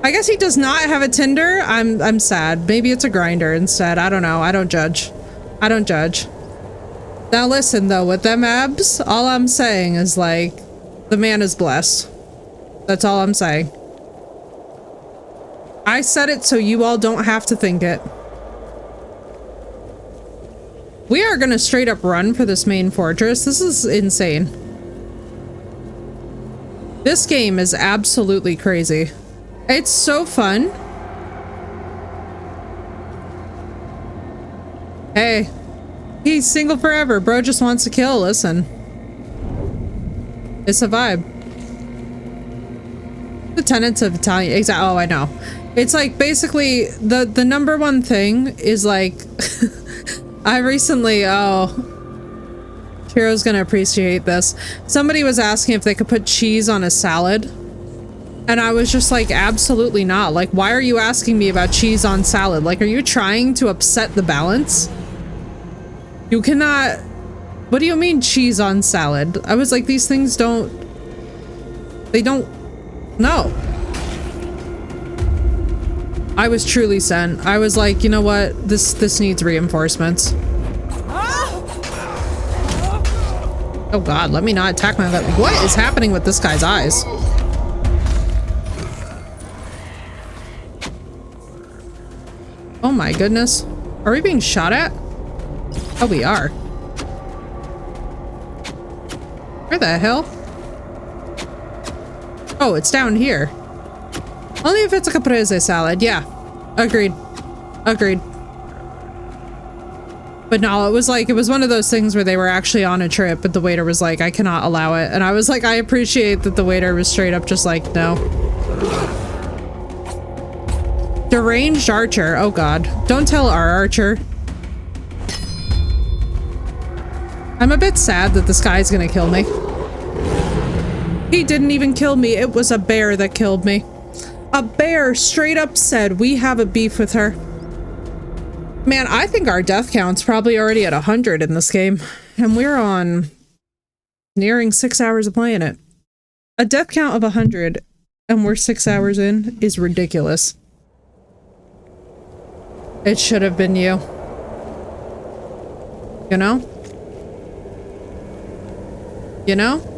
Speaker 1: I guess he does not have a Tinder. I'm sad. Maybe it's a grinder instead. I don't know. I don't judge. I don't judge. Now listen though, with them abs, all I'm saying is like, the man is blessed. That's all I'm saying. I said it so you all don't have to think it. We are gonna straight up run for this main fortress. This is insane. This game is absolutely crazy. It's so fun. Hey, he's single forever. Bro just wants to kill. Listen. It's a vibe. The tenets of Italian. Oh, I know. It's like basically the number one thing is like I recently, Chiro's gonna appreciate this. Somebody was asking if they could put cheese on a salad. And I was just like, absolutely not. Like, why are you asking me about cheese on salad? Like, are you trying to upset the balance? You cannot... What do you mean cheese on salad? I was like, these things don't... They don't... No. I was truly sent. I was like, you know what? This needs reinforcements. Oh god, let me not attack my... What is happening with this guy's eyes? Oh my goodness. Are we being shot at? Oh, we are. Where the hell? Oh, it's down here. Only if it's a caprese salad. Yeah. Agreed. Agreed. But no, it was one of those things where they were actually on a trip, but the waiter was like, I cannot allow it. And I was like, I appreciate that the waiter was straight up just like, no. Deranged archer. Oh god. Don't tell our archer. I'm a bit sad that this guy's gonna kill me. He didn't even kill me. It was a bear that killed me. A bear straight up said, we have a beef with her. Man, I think our death count's probably already at 100 in this game. And we're on nearing 6 hours of playing it. A death count of 100 and we're 6 hours in is ridiculous. It should have been you. You know? You know?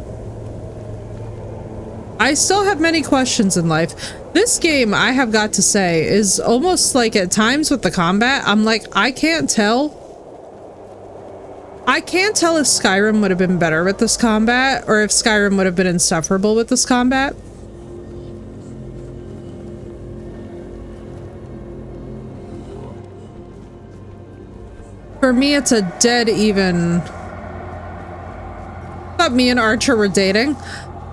Speaker 1: I still have many questions in life. This game, I have got to say, is almost like at times with the combat, I'm like, I can't tell. I can't tell if Skyrim would have been better with this combat or if Skyrim would have been insufferable with this combat. For me, it's a dead even. Thought me and Archer were dating.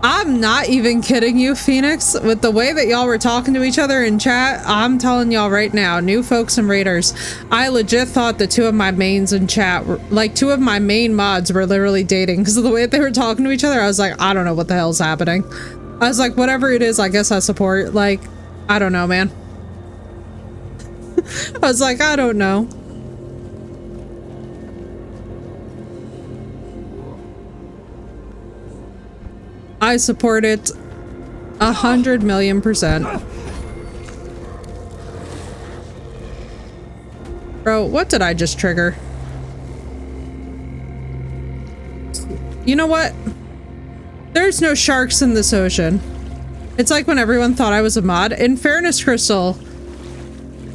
Speaker 1: I'm not even kidding you, Phoenix. With the way that y'all were talking to each other in chat, I'm telling y'all right now, new folks and raiders, I legit thought the two of my mains in chat, like two of my main mods were literally dating because of the way that they were talking to each other. I was like, I don't know what the hell's happening. I was like, whatever it is, I guess I support. Like, I don't know, man. I was like, I don't know. I support it 100,000,000%. Bro, what did I just trigger? You know what? There's no sharks in this ocean. It's like when everyone thought I was a mod. In fairness, Crystal,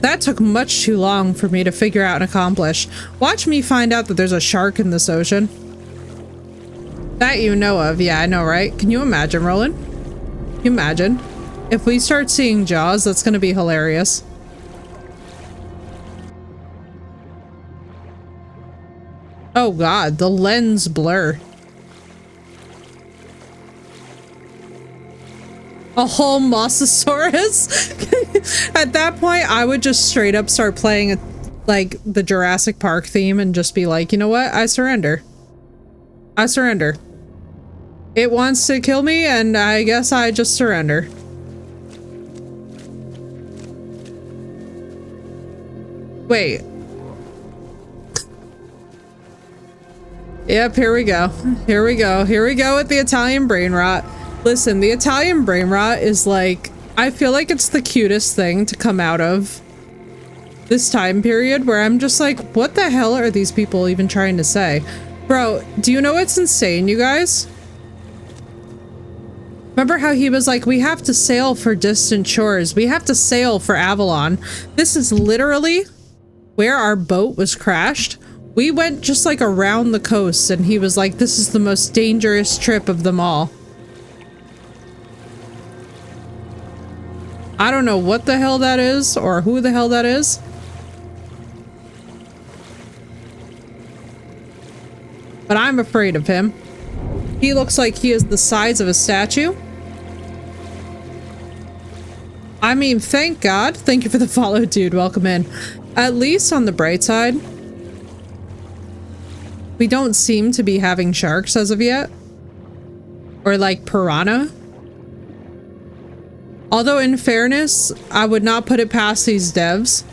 Speaker 1: that took much too long for me to figure out and accomplish. Watch me find out that there's a shark in this ocean. That you know of. Yeah, I know, right? Can you imagine, Roland? Can you imagine? If we start seeing Jaws, that's gonna be hilarious. Oh god, the lens blur. A whole Mosasaurus? At that point, I would just straight up start playing like the Jurassic Park theme and just be like, you know what? I surrender. I surrender. It wants to kill me, and I guess I just surrender. Wait. Yep, here we go. Here we go. Here we go with the Italian brain rot. Listen, the Italian brain rot is like, I feel like it's the cutest thing to come out of this time period where I'm just like, what the hell are these people even trying to say? Bro, do you know what's insane, you guys? Remember how he was like, we have to sail for distant shores. We have to sail for Avalon. This is literally where our boat was crashed. We went just like around the coast and he was like, this is the most dangerous trip of them all. I don't know what the hell that is or who the hell that is. But I'm afraid of him. He looks like he is the size of a statue. I mean, thank God. Thank you for the follow, dude. Welcome in. At least on the bright side, we don't seem to be having sharks as of yet. Or like piranha. Although in fairness, I would not put it past these devs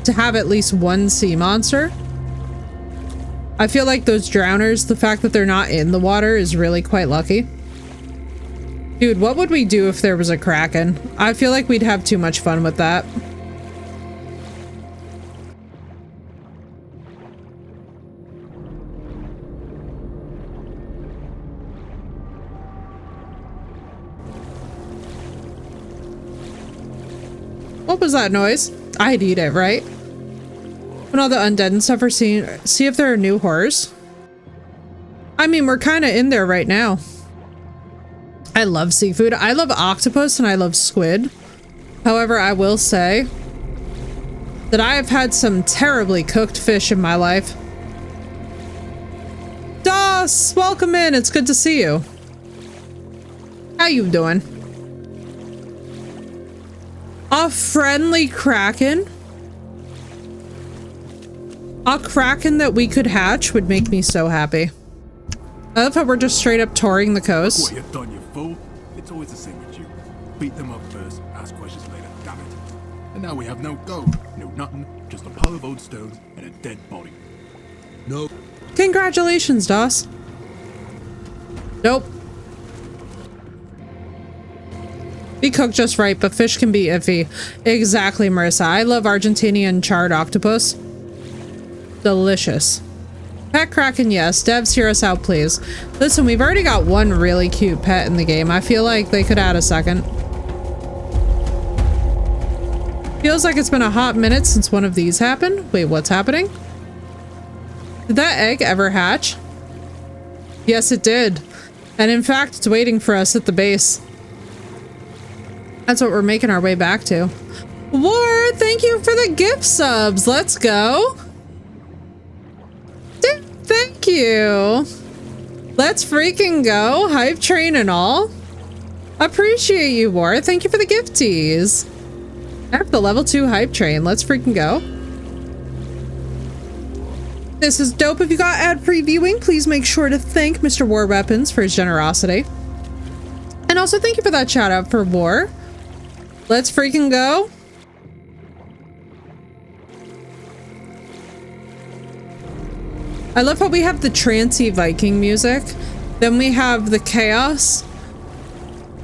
Speaker 1: to have at least one sea monster. I feel like those drowners, the fact that they're not in the water is really quite lucky. Dude, what would we do if there was a kraken? I feel like we'd have too much fun with that. What was that noise? I'd eat it, right? When all the undead and stuff are seen, see if there are new horrors. I mean, we're kind of in there right now. I love seafood. I love octopus and I love squid. However, I will say that I have had some terribly cooked fish in my life. Das, welcome in. It's good to see you. How you doing? A friendly kraken? A kraken that we could hatch would make me so happy. I love how we're just straight up touring the coast.
Speaker 13: What you done, you fool? It's always the same with you. Beat them up first, ask questions later, damn it. And now we have no gold, no nothing, just a pile of old stones and a dead body. No.
Speaker 1: Congratulations, Doss. Nope. Be cooked just right, but fish can be iffy. Exactly, Marissa. I love Argentinian charred octopus. Delicious. Pet kraken, yes. Devs, hear us out, please. Listen, we've already got one really cute pet in the game. I feel like they could add a second. Feels like it's been a hot minute since one of these happened. Wait, what's happening? Did that egg ever hatch? Yes, it did. And in fact, it's waiting for us at the base. That's what we're making our way back to. War, thank you for the gift subs. Let's go. Thank you. Let's freaking go. Hype train and all. Appreciate you, War. Thank you for the gifties. I have the level 2 hype train. Let's freaking go. This is dope. If you got ad previewing, please make sure to thank Mr. War Weapons for his generosity. And also thank you for that shout out for War. Let's freaking go. I love how we have the trancy Viking music. Then we have the chaos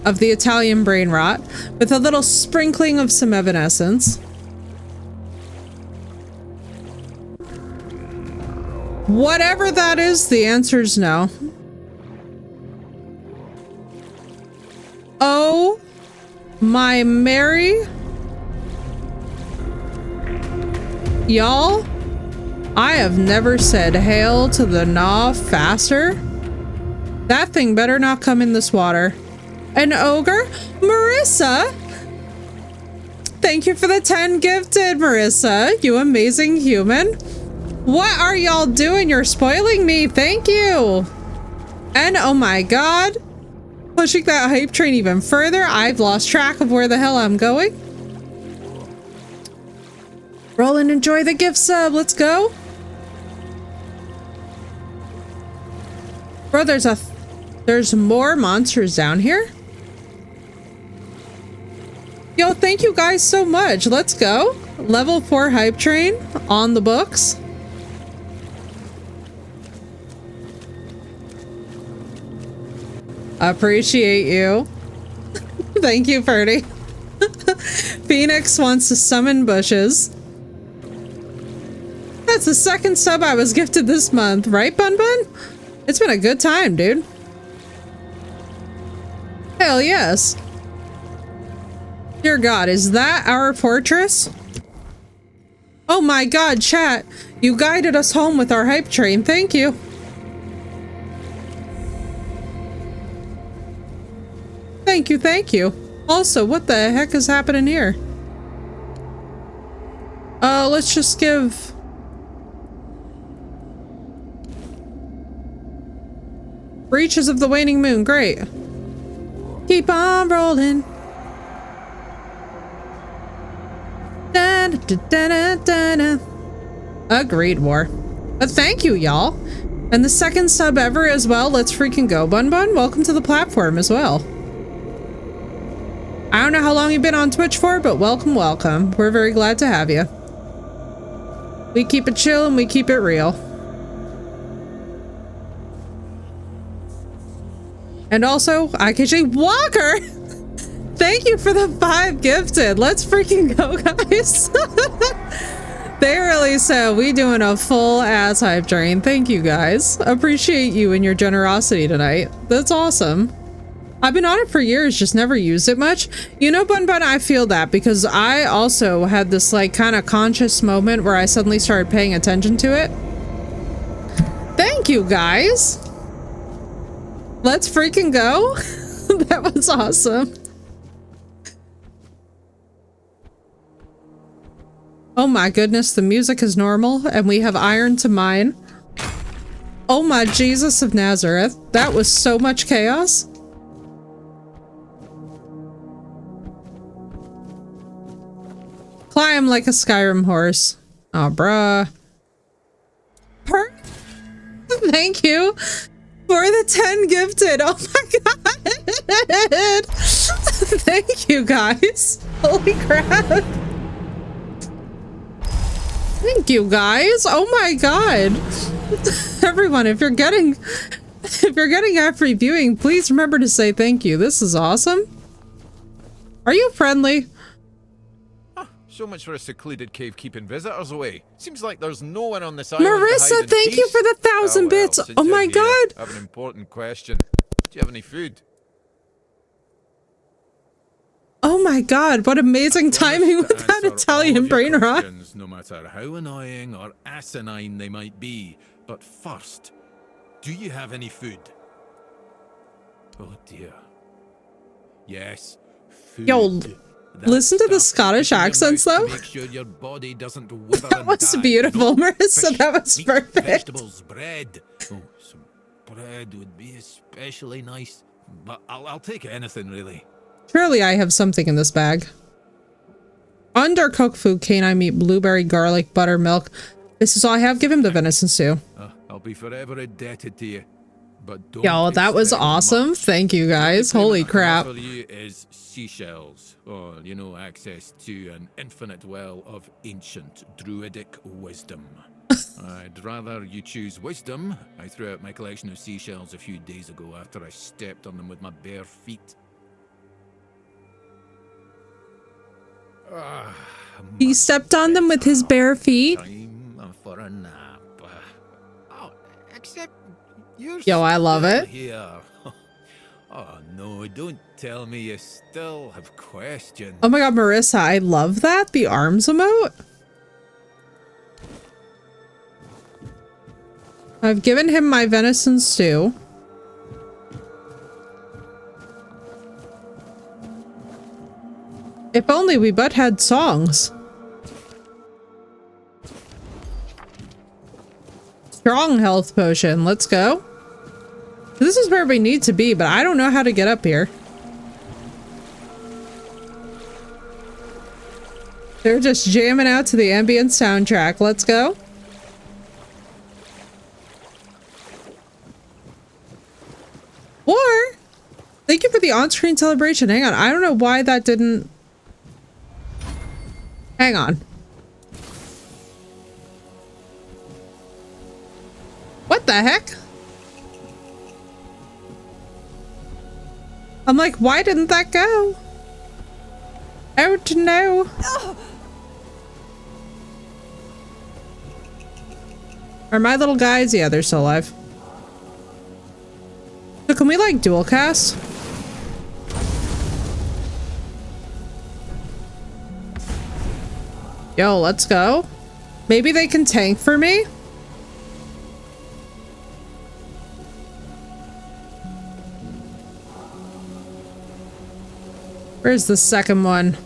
Speaker 1: of the Italian brain rot with a little sprinkling of some evanescence. Whatever that is, the answer's no. Oh my Mary. Y'all, I have never said hail to the gnaw faster. That thing better not come in this water. An ogre? Marissa! Thank you for the 10 gifted, Marissa. You amazing human. What are y'all doing? You're spoiling me. Thank you. And oh my god. Pushing that hype train even further. I've lost track of where the hell I'm going. Roll and enjoy the gift sub. Let's go. Bro, there's more monsters down here. Yo, thank you guys so much. Let's go. Level 4 hype train on the books. Appreciate you. Thank you, Ferdy. Phoenix wants to summon bushes. That's the second sub I was gifted this month, right, Bun Bun? It's been a good time, dude. Hell yes. Dear God, is that our fortress? Oh my God, chat. You guided us home with our hype train. Thank you. Thank you, thank you. Also, what the heck is happening here? Let's just give... Breaches of the Waning Moon, great. Keep on rolling. Da, da, da, da, da, da. Agreed, War. But thank you, y'all. And the second sub ever as well. Let's freaking go, Bun Bun. Welcome to the platform as well. I don't know how long you've been on Twitch for, but welcome, welcome. We're very glad to have you. We keep it chill and we keep it real. And also, IKJ Walker! Thank you for the 5 gifted. Let's freaking go, guys. They really said we doing a full ass hype train. Thank you, guys. Appreciate you and your generosity tonight. That's awesome. I've been on it for years, just never used it much. You know, Bun Bun, I feel that because I also had this like kind of conscious moment where I suddenly started paying attention to it. Thank you, guys. Let's freaking go. That was awesome. Oh my goodness, the music is normal and we have iron to mine. Oh my Jesus of Nazareth. That was so much chaos. Climb like a Skyrim horse. Oh, bruh. Thank you for the 10 gifted. Oh my God. Thank you, guys. Holy crap. Thank you, guys. Oh my God. Everyone, if you're getting ad-free viewing, please remember to say thank you. This is awesome. Are you friendly?
Speaker 12: So much for a secluded cave keeping visitors away. Seems like there's no one on this island.
Speaker 1: Marissa, thank you for the 1,000 bits. Oh my God.
Speaker 12: I have an important question. Do you have any food?
Speaker 1: Oh my God, what amazing timing with that Italian brain rot.
Speaker 12: No matter how annoying or asinine they might be. But first, do you have any food? Oh dear. Yes, food.
Speaker 1: Yo, listen to the Scottish accents though.
Speaker 12: Make sure your body doesn't wither
Speaker 1: That was beautiful, Marissa. That was perfect.
Speaker 12: Vegetables, bread. Oh, some bread would be especially nice. But I'll take anything really.
Speaker 1: Surely I have something in this bag. Undercooked food, canine meat, blueberry, garlic, buttermilk. This is all I have. Give him the venison stew.
Speaker 12: I'll be forever indebted to you. But don't
Speaker 1: Yo, that was awesome. Thank you, guys. Holy crap.
Speaker 12: For you is seashells, or you know, access to an infinite well of ancient druidic wisdom. I'd rather you choose wisdom. I threw out my collection of seashells a few days ago after I stepped on them with my bare feet.
Speaker 1: He stepped on them with his bare feet.
Speaker 12: Time for a nap. Oh, except you're
Speaker 1: Yo, I love
Speaker 12: still
Speaker 1: it.
Speaker 12: Here. Oh no, don't tell me you still have questions.
Speaker 1: Oh my God, Marissa, I love that. The arms emote. I've given him my venison stew. If only we but had songs. Strong health potion. Let's go. This is where we need to be, but I don't know how to get up here. They're just jamming out to the ambient soundtrack. Let's go. Or, thank you for the on-screen celebration. Hang on. I don't know why that didn't... Hang on. What the heck? I'm like, why didn't that go? Oh no. Are my little guys? Yeah, they're still alive. So can we like dual cast? Yo, let's go. Maybe they can tank for me? Where's the second one?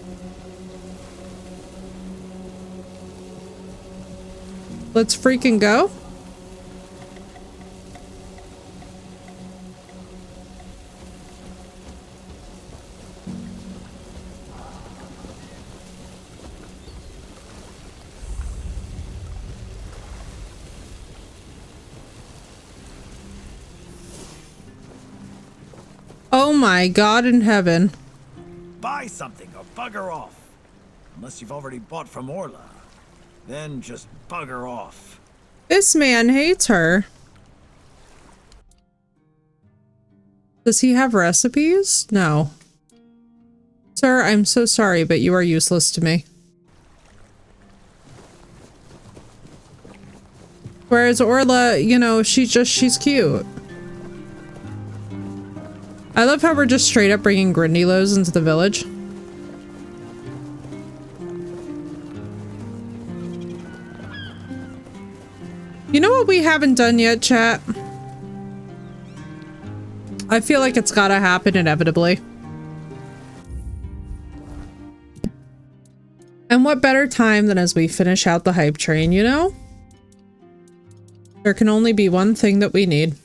Speaker 1: Let's freaking go. Oh my God in heaven.
Speaker 15: Buy something or bugger off. Unless you've already bought from Orla. Then just bugger off.
Speaker 1: This man hates her. Does he have recipes? No. Sir, I'm so sorry, but you are useless to me. Whereas Orla, you know, she's cute. I love how we're just straight up bringing Grindylows into the village. You know what we haven't done yet, chat? I feel like it's gotta happen inevitably. And what better time than as we finish out the hype train, you know? There can only be one thing that we need.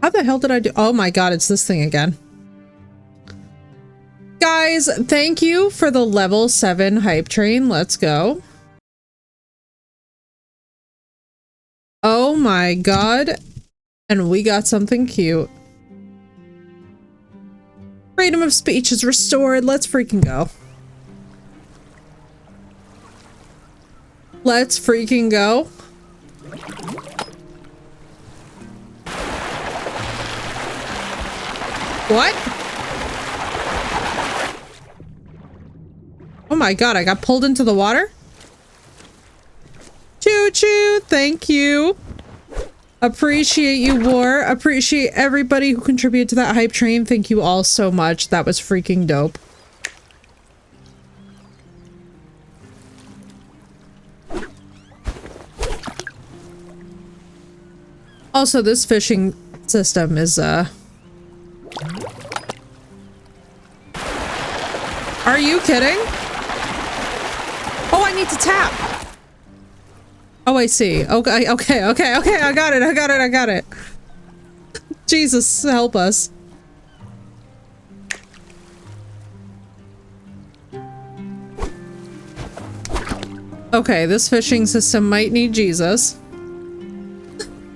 Speaker 1: How the hell did I do? Oh my God, it's this thing again. Guys, thank you for the level 7 hype train. Let's go. Oh my God. And we got something cute. Freedom of speech is restored. Let's freaking go. Let's freaking go. What? Oh my God, I got pulled into the water? Choo choo, thank you. Appreciate you, War. Appreciate everybody who contributed to that hype train. Thank you all so much. That was freaking dope. Also, this fishing system is, Are you kidding? Oh, I need to tap. Oh, I see. Okay. I got it. Jesus, help us. Okay, this fishing system might need Jesus.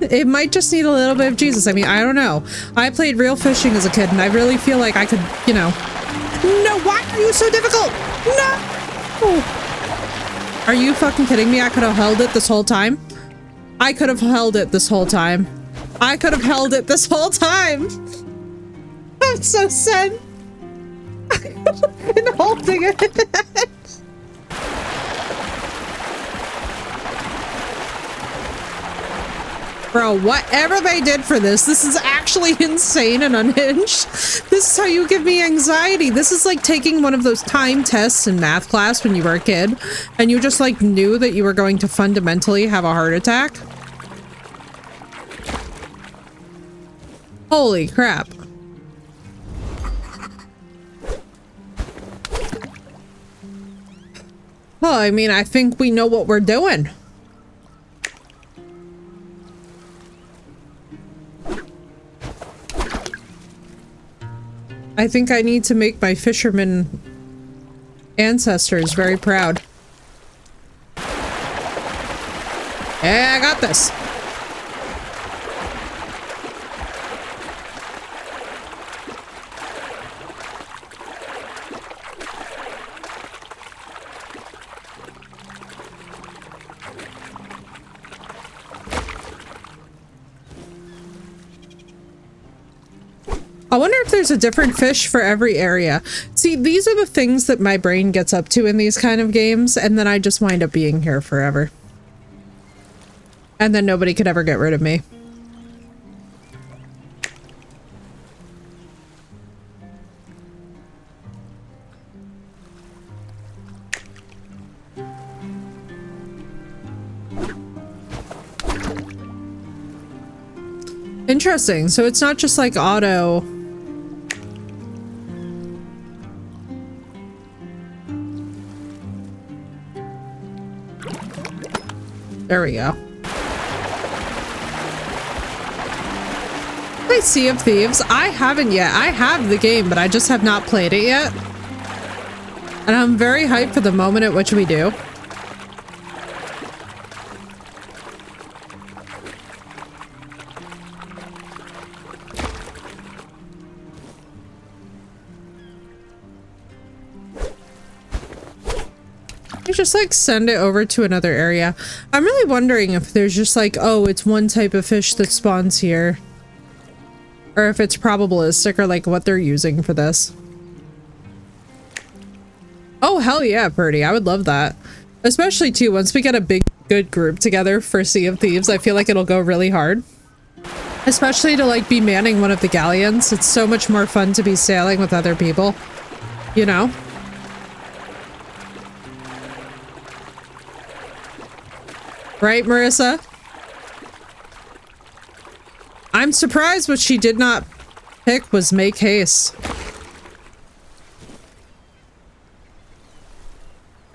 Speaker 1: It might just need a little bit of Jesus. I mean, I don't know. I played real fishing as a kid, and I really feel like I could, you know... No, why are you so difficult? No! Are you fucking kidding me? I could have held it this whole time. I could have held it this whole time. I could have held it this whole time. I'm so sad. I've been holding it. Bro, whatever they did for this is actually insane and unhinged. This is how you give me anxiety. This is like taking one of those time tests in math class when you were a kid, and you just like knew that you were going to fundamentally have a heart attack. Holy crap. Well, I mean, I think we know what we're doing. I think I need to make my fisherman ancestors very proud. Yeah, I got this. I wonder if there's a different fish for every area. See, these are the things that my brain gets up to in these kind of games, and then I just wind up being here forever. And then nobody could ever get rid of me. Interesting. So it's not just like auto. There we go. Play Sea of Thieves. I haven't yet. I have the game, but I just have not played it yet. And I'm very hyped for the moment at which we do. Just like send it over to another area. I'm really wondering if there's just like, oh, it's one type of fish that spawns here, or if it's probabilistic, or like what they're using for this. Oh hell yeah, Purdy, I would love that. Especially too, once we get a big good group together for Sea of Thieves, I feel like it'll go really hard. Especially to like be manning one of the galleons. It's so much more fun to be sailing with other people, you know? Right, Marissa? I'm surprised what she did not pick was make haste.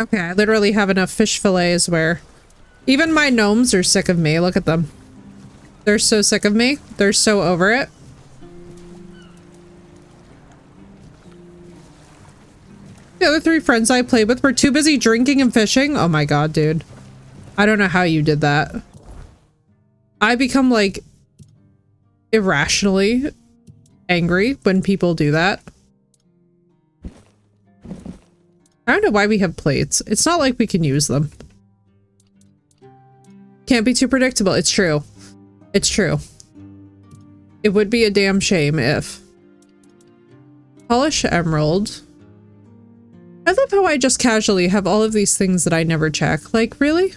Speaker 1: Okay, I literally have enough fish fillets where even my gnomes are sick of me. Look at them. They're so sick of me. They're so over it. The other 3 friends I played with were too busy drinking and fishing. Oh my god, dude. I don't know how you did that. I become like irrationally angry when people do that. I don't know why we have plates. It's not like we can use them. Can't be too predictable. It's true. It's true. It would be a damn shame if. Polish emerald. I love how I just casually have all of these things that I never check. Like, really?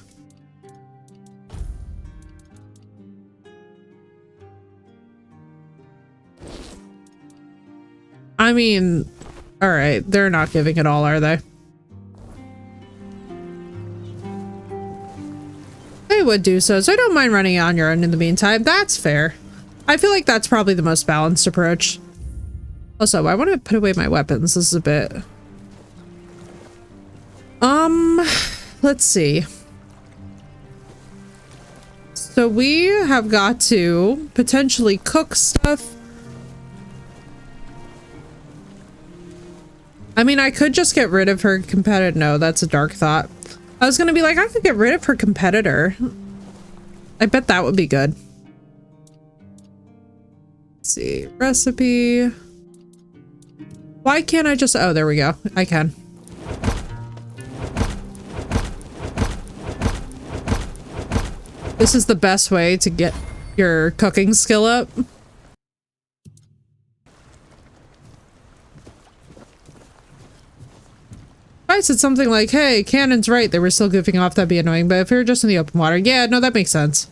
Speaker 1: I mean, alright, they're not giving it all, are they? They would do so, so I don't mind running on your own in the meantime. That's fair. I feel like that's probably the most balanced approach. Also, I want to put away my weapons. This is a bit... let's see. So we have got to potentially cook stuff. I mean, I could just get rid of her competitor. No, that's a dark thought. I was gonna be like, I could get rid of her competitor. I bet that would be good. Let's see, recipe. Why can't I just, oh, there we go. I can. This is the best way to get your cooking skill up. If I said something like, hey, Cannon's right, they were still goofing off, that'd be annoying, but if you're just in the open water, yeah, no, that makes sense.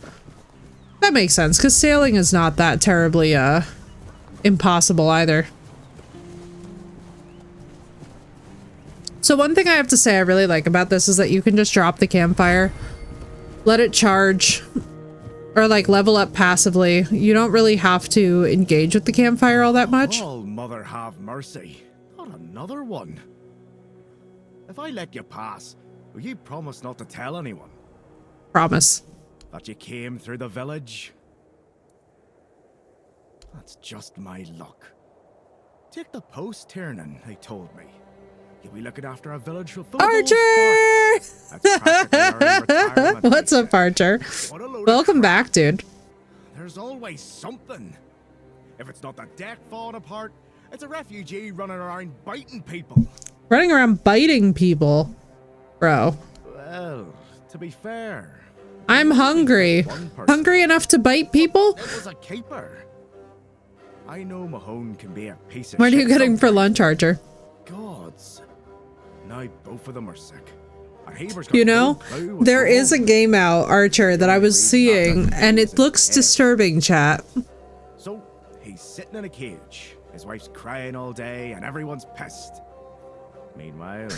Speaker 1: That makes sense, because sailing is not that terribly, impossible either. So one thing I have to say I really like about this is that you can just drop the campfire, let it charge, or like level up passively. You don't really have to engage with the campfire all that much.
Speaker 15: Oh, mother have mercy. Not another one. If I let you pass, will you promise not to tell anyone?
Speaker 1: Promise.
Speaker 15: That you came through the village? That's just my luck. Take the post turning, they told me. You'll be looking after a village full of
Speaker 1: Archer! What's up, Archer? Welcome back, dude.
Speaker 15: There's always something. If it's not the deck falling apart, it's a refugee running around biting people.
Speaker 1: Running around biting people? Bro.
Speaker 15: Well, to be fair,
Speaker 1: I'm hungry. Hungry enough to bite people?
Speaker 15: it was a keeper.
Speaker 16: I know Mahone can be a piece of
Speaker 1: What are you
Speaker 16: shit
Speaker 1: getting for
Speaker 16: sometimes.
Speaker 1: lunch, Archer?
Speaker 16: Gods. Now both of them are sick. And Haber's got
Speaker 1: You
Speaker 16: no
Speaker 1: know,
Speaker 16: clue what's
Speaker 1: there
Speaker 16: going
Speaker 1: is a
Speaker 16: on.
Speaker 1: game out, Archer, that I was seeing, and it looks disturbing, chat.
Speaker 16: So, he's sitting in a cage. His wife's crying all day, and everyone's pissed. Meanwhile,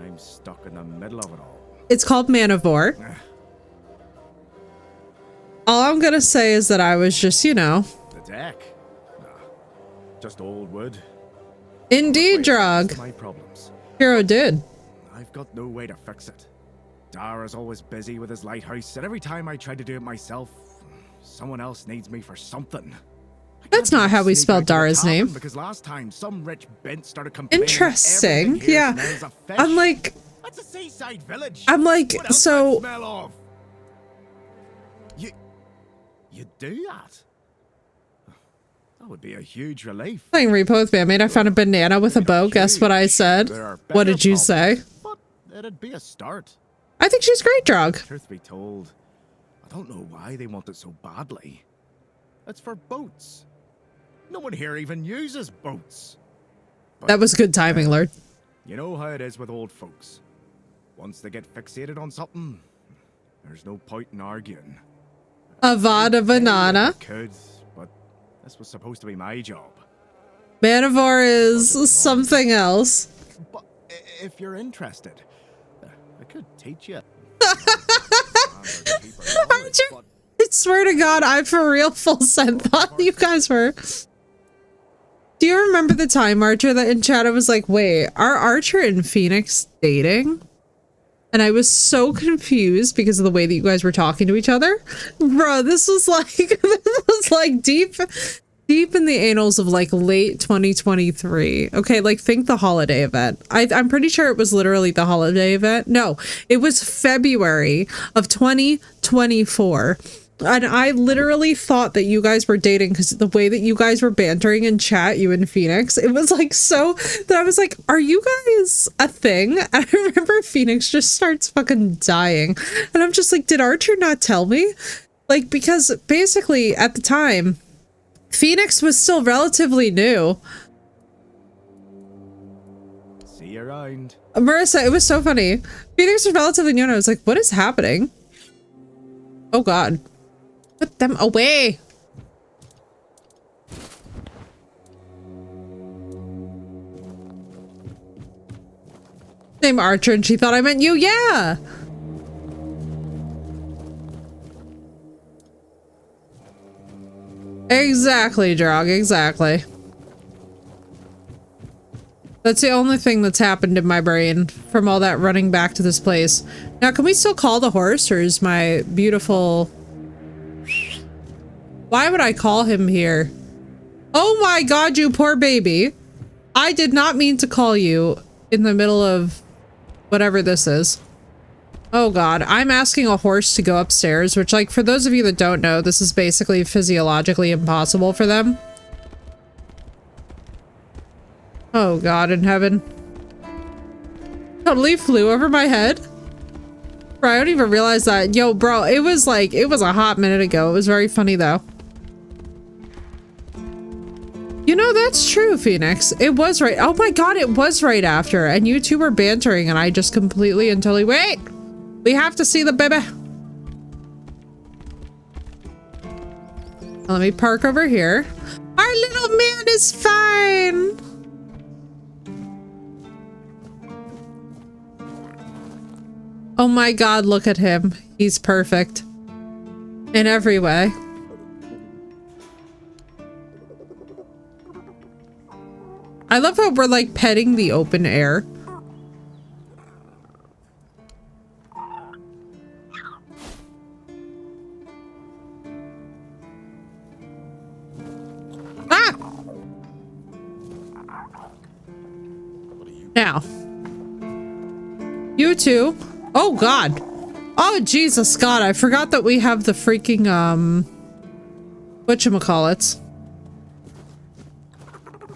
Speaker 16: I'm stuck in the middle of it all.
Speaker 1: It's called Man of War. All I'm gonna say is that I was just, you know.
Speaker 16: The deck? Nah. Just old wood.
Speaker 1: Indeed, Drog.
Speaker 16: My problems.
Speaker 1: Hero did.
Speaker 16: I've got no way to fix it. Dara's always busy with his lighthouse, and every time I try to do it myself, someone else needs me for something.
Speaker 1: That's not how we spelled Dara's name.
Speaker 16: Because last time some rich bent started complaining.
Speaker 1: Interesting. Yeah. I'm like,
Speaker 16: that's a seaside village.
Speaker 1: I'm like,
Speaker 16: what else
Speaker 1: so.
Speaker 16: does it smell of? You do that? That would be a huge relief.
Speaker 1: Playing Repo with Bandmate, I found a banana with a bow. Guess what I said? What did you say?
Speaker 16: But it'd be a start.
Speaker 1: I think she's great, Drog.
Speaker 16: Truth be told, I don't know why they want it so badly. It's for boats. No one here even uses boats. But
Speaker 1: that was good timing, Lord.
Speaker 16: You know how it is with old folks. Once they get fixated on something, there's no point in arguing.
Speaker 1: Avada banana.
Speaker 16: I could, but this was supposed to be my job.
Speaker 1: Man of War is something else.
Speaker 16: But if you're interested, I could teach you.
Speaker 1: I swear to God, I for real full sent thought you guys were. Do you remember the time, Archer, that in chat I was like, wait, are Archer and Phoenix dating? And I was so confused because of the way that you guys were talking to each other. Bro, this was like deep in the annals of like late 2023. Okay, like think the holiday event. I'm pretty sure it was literally the holiday event. No, it was February of 2024. And I literally thought that you guys were dating because the way that you guys were bantering in chat, you and Phoenix, it was like so that I was like, are you guys a thing? And I remember Phoenix just starts fucking dying. And I'm just like, did Archer not tell me? Like, because basically at the time, Phoenix was still relatively new.
Speaker 16: See you around.
Speaker 1: Marissa, it was so funny. Phoenix was relatively new and I was like, what is happening? Oh God. Put them away. Name Archer and she thought I meant you. Yeah. Exactly, Drog. Exactly. That's the only thing that's happened in my brain from all that running back to this place. Now, can we still call the horse, or is my beautiful... Why would I call him here? Oh my God, you poor baby. I did not mean to call you in the middle of whatever this is. Oh God, I'm asking a horse to go upstairs, which, like, for those of you that don't know, this is basically physiologically impossible for them. Oh God in heaven. Totally flew over my head. Bro, I don't even realize that. Yo, bro, it was a hot minute ago. It was very funny though. You know, that's true, Phoenix. It was right. Oh my God, it was right after. And you two were bantering and I just completely and totally, wait, we have to see the baby. Let me park over here. Our little man is fine. Oh my God, look at him. He's perfect. In every way. I love how we're like petting the open air. Ah! Now. You two. Oh God. Oh Jesus God, I forgot that we have the freaking whatchamacallits.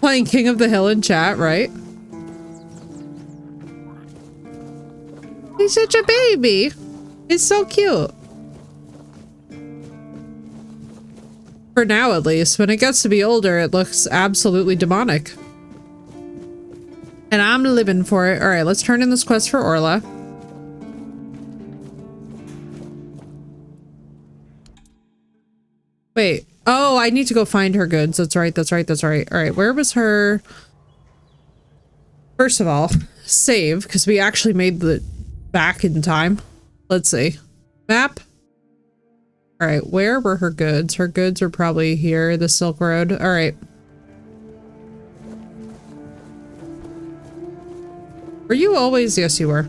Speaker 1: Playing King of the Hill in chat, right? He's such a baby. He's so cute. For now, at least. When it gets to be older, it looks absolutely demonic. And I'm living for it. Alright, let's turn in this quest for Orla. Wait. Oh, I need to go find her goods. That's right, that's right, that's right. Alright, where was her... First of all, save, because we actually made the back in time. Let's see. Map. Alright, where were her goods? Her goods are probably here, the Silk Road. Alright. Were you always? Yes, you were.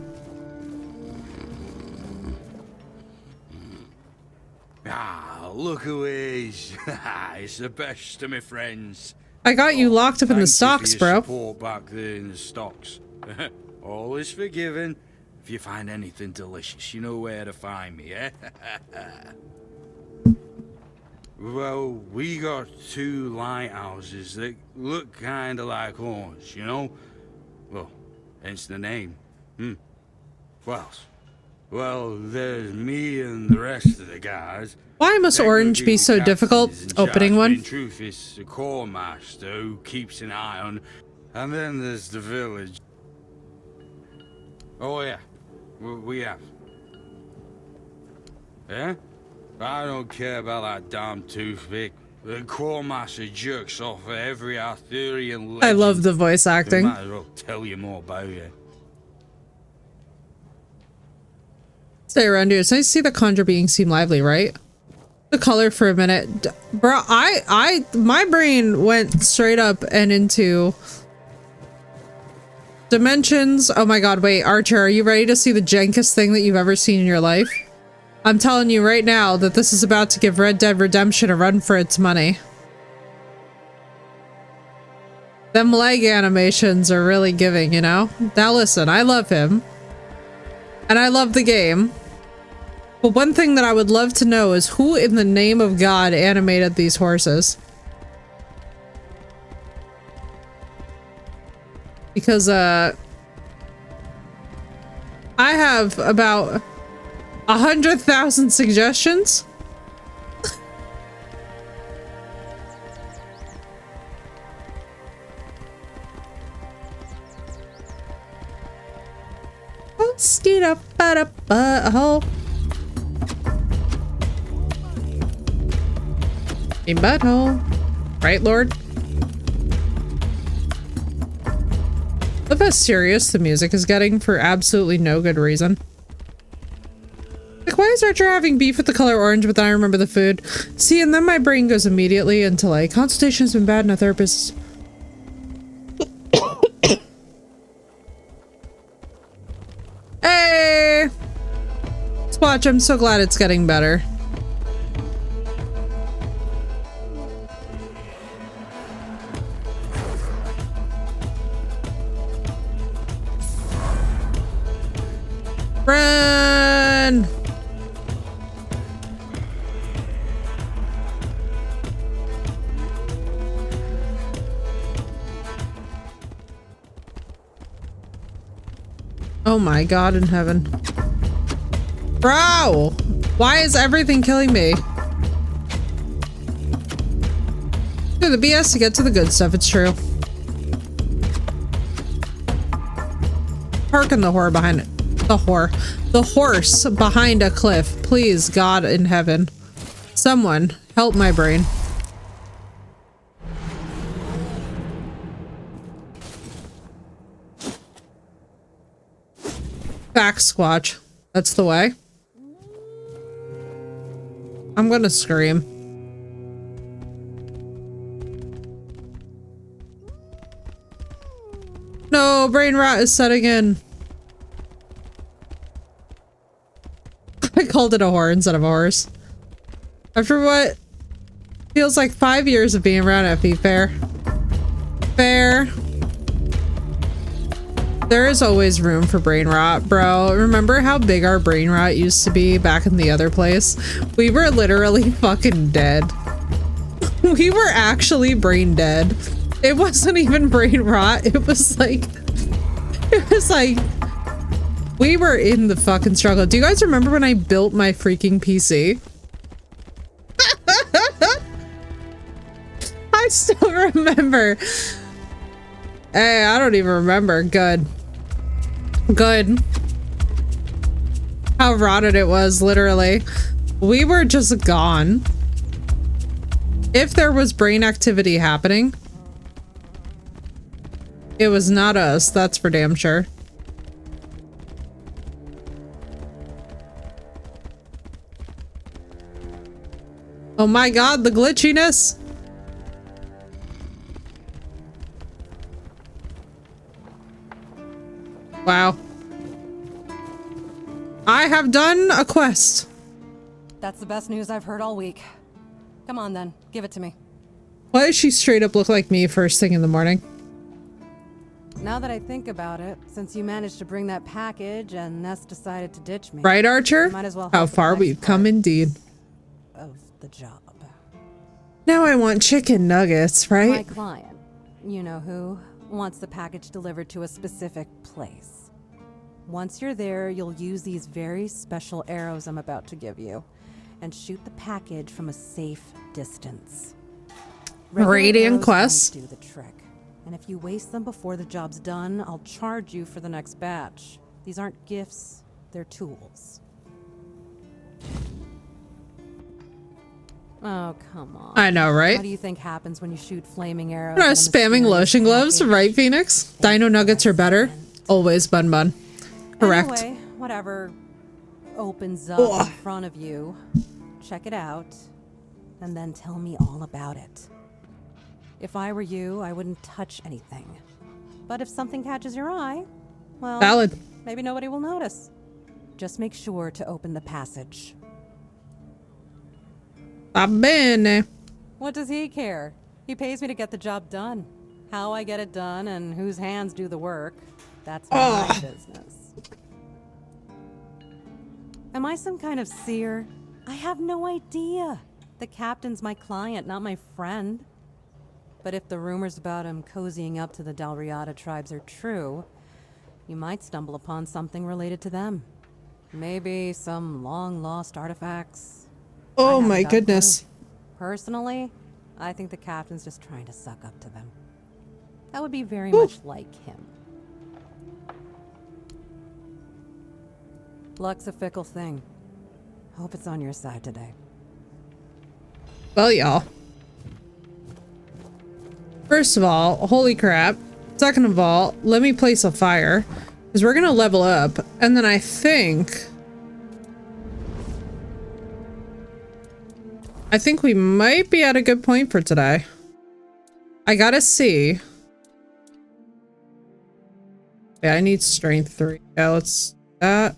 Speaker 11: Ah, look who is. It's the best of my friends.
Speaker 1: I got you locked up in the stocks, bro.
Speaker 11: Support back there in the stocks. All is forgiven. If you find anything delicious, you know where to find me, eh? Well, we got 2 lighthouses that look kinda like horns, you know? Well, hence the name. What else? Well, there's me and the rest of the guys.
Speaker 1: Why must Orange be so difficult opening one?
Speaker 11: In truth, it's the core master who keeps an eye on, and then there's the village. Oh yeah, we have. Yeah? I don't care about that damn toothpick. The core master jerks off at every Arthurian legend.
Speaker 1: I love the voice acting.
Speaker 11: I might as well tell you more about it.
Speaker 1: Stay around here. It's nice to see the conjure beings seem lively, right? The color for a minute. Bro, my brain went straight up and into dimensions. Oh my god, wait, Archer, are you ready to see the jankest thing that you've ever seen in your life? I'm telling you right now that this is about to give Red Dead Redemption a run for its money. Them leg animations are really giving, you know? Now listen, I love him. And I love the game. But one thing that I would love to know is who in the name of God animated these horses? Because, I have about 100,000 suggestions. Skeet up, butthole. A butthole. Right, Lord? Look how serious the music is getting for absolutely no good reason. Like, why is Archer having beef with the color orange, but then I remember the food? See, and then my brain goes immediately into, like, consultation's been bad and a therapist. Hey! Squatch, I'm so glad it's getting better. Run! Oh my god in heaven. Bro! Why is everything killing me? Do the BS to get to the good stuff, it's true. Parking the whore behind it. The whore. The horse behind a cliff. Please, God in heaven. Someone, help my brain. Back squatch. That's the way. I'm gonna scream. No, brain rot is setting in. I called it a whore instead of a horse. After what feels like 5 years of being around FE, fair. Fair. There is always room for brain rot, bro. Remember how big our brain rot used to be back in the other place? We were literally fucking dead. We were actually brain dead. It wasn't even brain rot. It was like, we were in the fucking struggle. Do you guys remember when I built my freaking PC? still remember. Hey, I don't even remember. Good. Good. How rotted it was, literally. We were just gone. If there was brain activity happening, it was not us, that's for damn sure. Oh my god, the glitchiness! Wow. I have done a quest.
Speaker 8: That's the best news I've heard all week. Come on then, give it to me.
Speaker 1: Why does she straight up look like me first thing in the morning?
Speaker 9: Now that I think about it, since you managed to bring that package and Ness decided to ditch me.
Speaker 1: Right, Archer?
Speaker 9: Might as well
Speaker 1: How
Speaker 9: help with
Speaker 1: far
Speaker 9: the
Speaker 1: we've
Speaker 9: next
Speaker 1: come
Speaker 9: part
Speaker 1: indeed.
Speaker 9: of the job.
Speaker 1: Now I want chicken nuggets,
Speaker 9: My
Speaker 1: right?
Speaker 9: client, you know who, wants the package delivered to a specific place. Once you're there, you'll use these very special arrows I'm about to give you and shoot the package from a safe distance. Regular
Speaker 1: Radiant
Speaker 9: arrows
Speaker 1: quest.
Speaker 9: won't do the trick. And if you waste them before the job's done, I'll charge you for the next batch. These aren't gifts, they're tools. Oh, come on.
Speaker 1: I know, right?
Speaker 9: What do you think happens when you shoot flaming arrows?
Speaker 1: No,
Speaker 9: at a
Speaker 1: spamming
Speaker 9: mysterious
Speaker 1: lotion gloves,
Speaker 9: package?
Speaker 1: right, Phoenix? Dino nuggets are better. Always bun bun. Correct.
Speaker 9: Anyway, whatever opens up
Speaker 1: Ugh.
Speaker 9: in front of you, check it out, and then tell me all about it. If I were you, I wouldn't touch anything. But if something catches your eye, well,
Speaker 1: Valid.
Speaker 9: maybe nobody will notice. Just make sure to open the passage.
Speaker 1: Va bene.
Speaker 9: What does he care? He pays me to get the job done. How I get it done and whose hands do the work, that's my business. Am I some kind of seer? I have no idea. The captain's my client, not my friend. But if the rumors about him cozying up to the Dalriada tribes are true, you might stumble upon something related to them. Maybe some long-lost artifacts.
Speaker 1: Oh my goodness.
Speaker 9: Personally, I think the captain's just trying to suck up to them. That would be very much like him. Luck's a fickle thing. Hope it's on your side today.
Speaker 1: Well, y'all. First of all, holy crap. Second of all, let me place a fire. Because we're going to level up. And then I think we might be at a good point for today. I gotta see. Yeah, I need strength 3. Yeah, let's do that.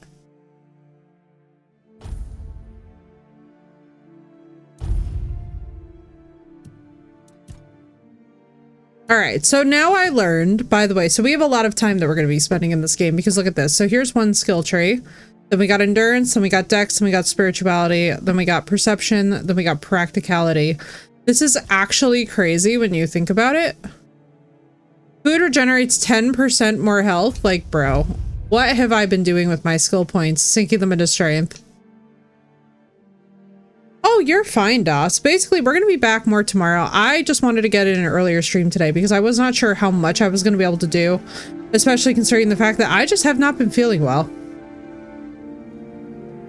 Speaker 1: All right, so now I learned, by the way, so we have a lot of time that we're going to be spending in this game because look at this. So here's one skill tree. Then we got endurance, then we got dex, then we got spirituality, then we got perception, then we got practicality. This is actually crazy when you think about it. Food regenerates 10% more health. Like, bro, what have I been doing with my skill points? Sinking them into strength. Oh, you're fine, Doss. Basically, we're going to be back more tomorrow. I just wanted to get in an earlier stream today because I was not sure how much I was going to be able to do, especially considering the fact that I just have not been feeling well.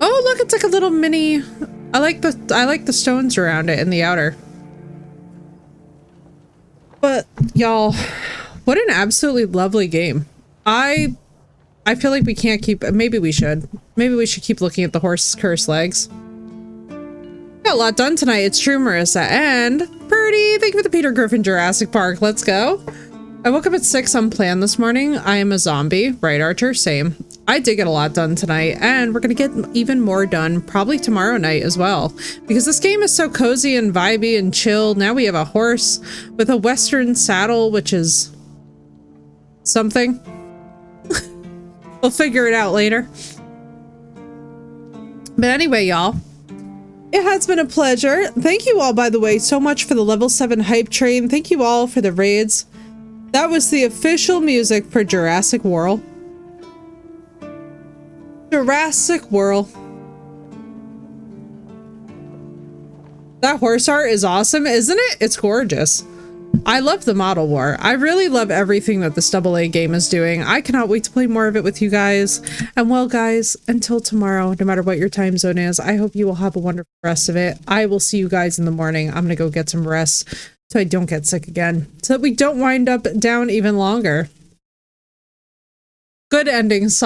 Speaker 1: Oh, look, it's like a little mini. I like the stones around it in the outer. But y'all, what an absolutely lovely game. I feel like we can't keep, maybe we should keep looking at the horse's cursed legs. Got a lot done tonight. It's true, Marissa. And Purdy, thank you for the Peter Griffin Jurassic Park. Let's go. I woke up at 6 unplanned this morning. I am a zombie. Right, Archer? Same. I did get a lot done tonight, and we're going to get even more done probably tomorrow night as well. Because this game is so cozy and vibey and chill. Now we have a horse with a western saddle, which is something. We'll figure it out later. But anyway, y'all. It has been a pleasure. Thank you all, by the way, so much for the level 7 hype train. Thank you all for the raids. That was the official music for Jurassic World. Jurassic World. That horse art is awesome, isn't it? It's gorgeous. I love the model war. I really love everything that this AA game is doing. I cannot wait to play more of it with you guys. And well, guys, until tomorrow, no matter what your time zone is, I hope you will have a wonderful rest of it. I will see you guys in the morning. I'm going to go get some rest so I don't get sick again, so that we don't wind up down even longer. Good ending song.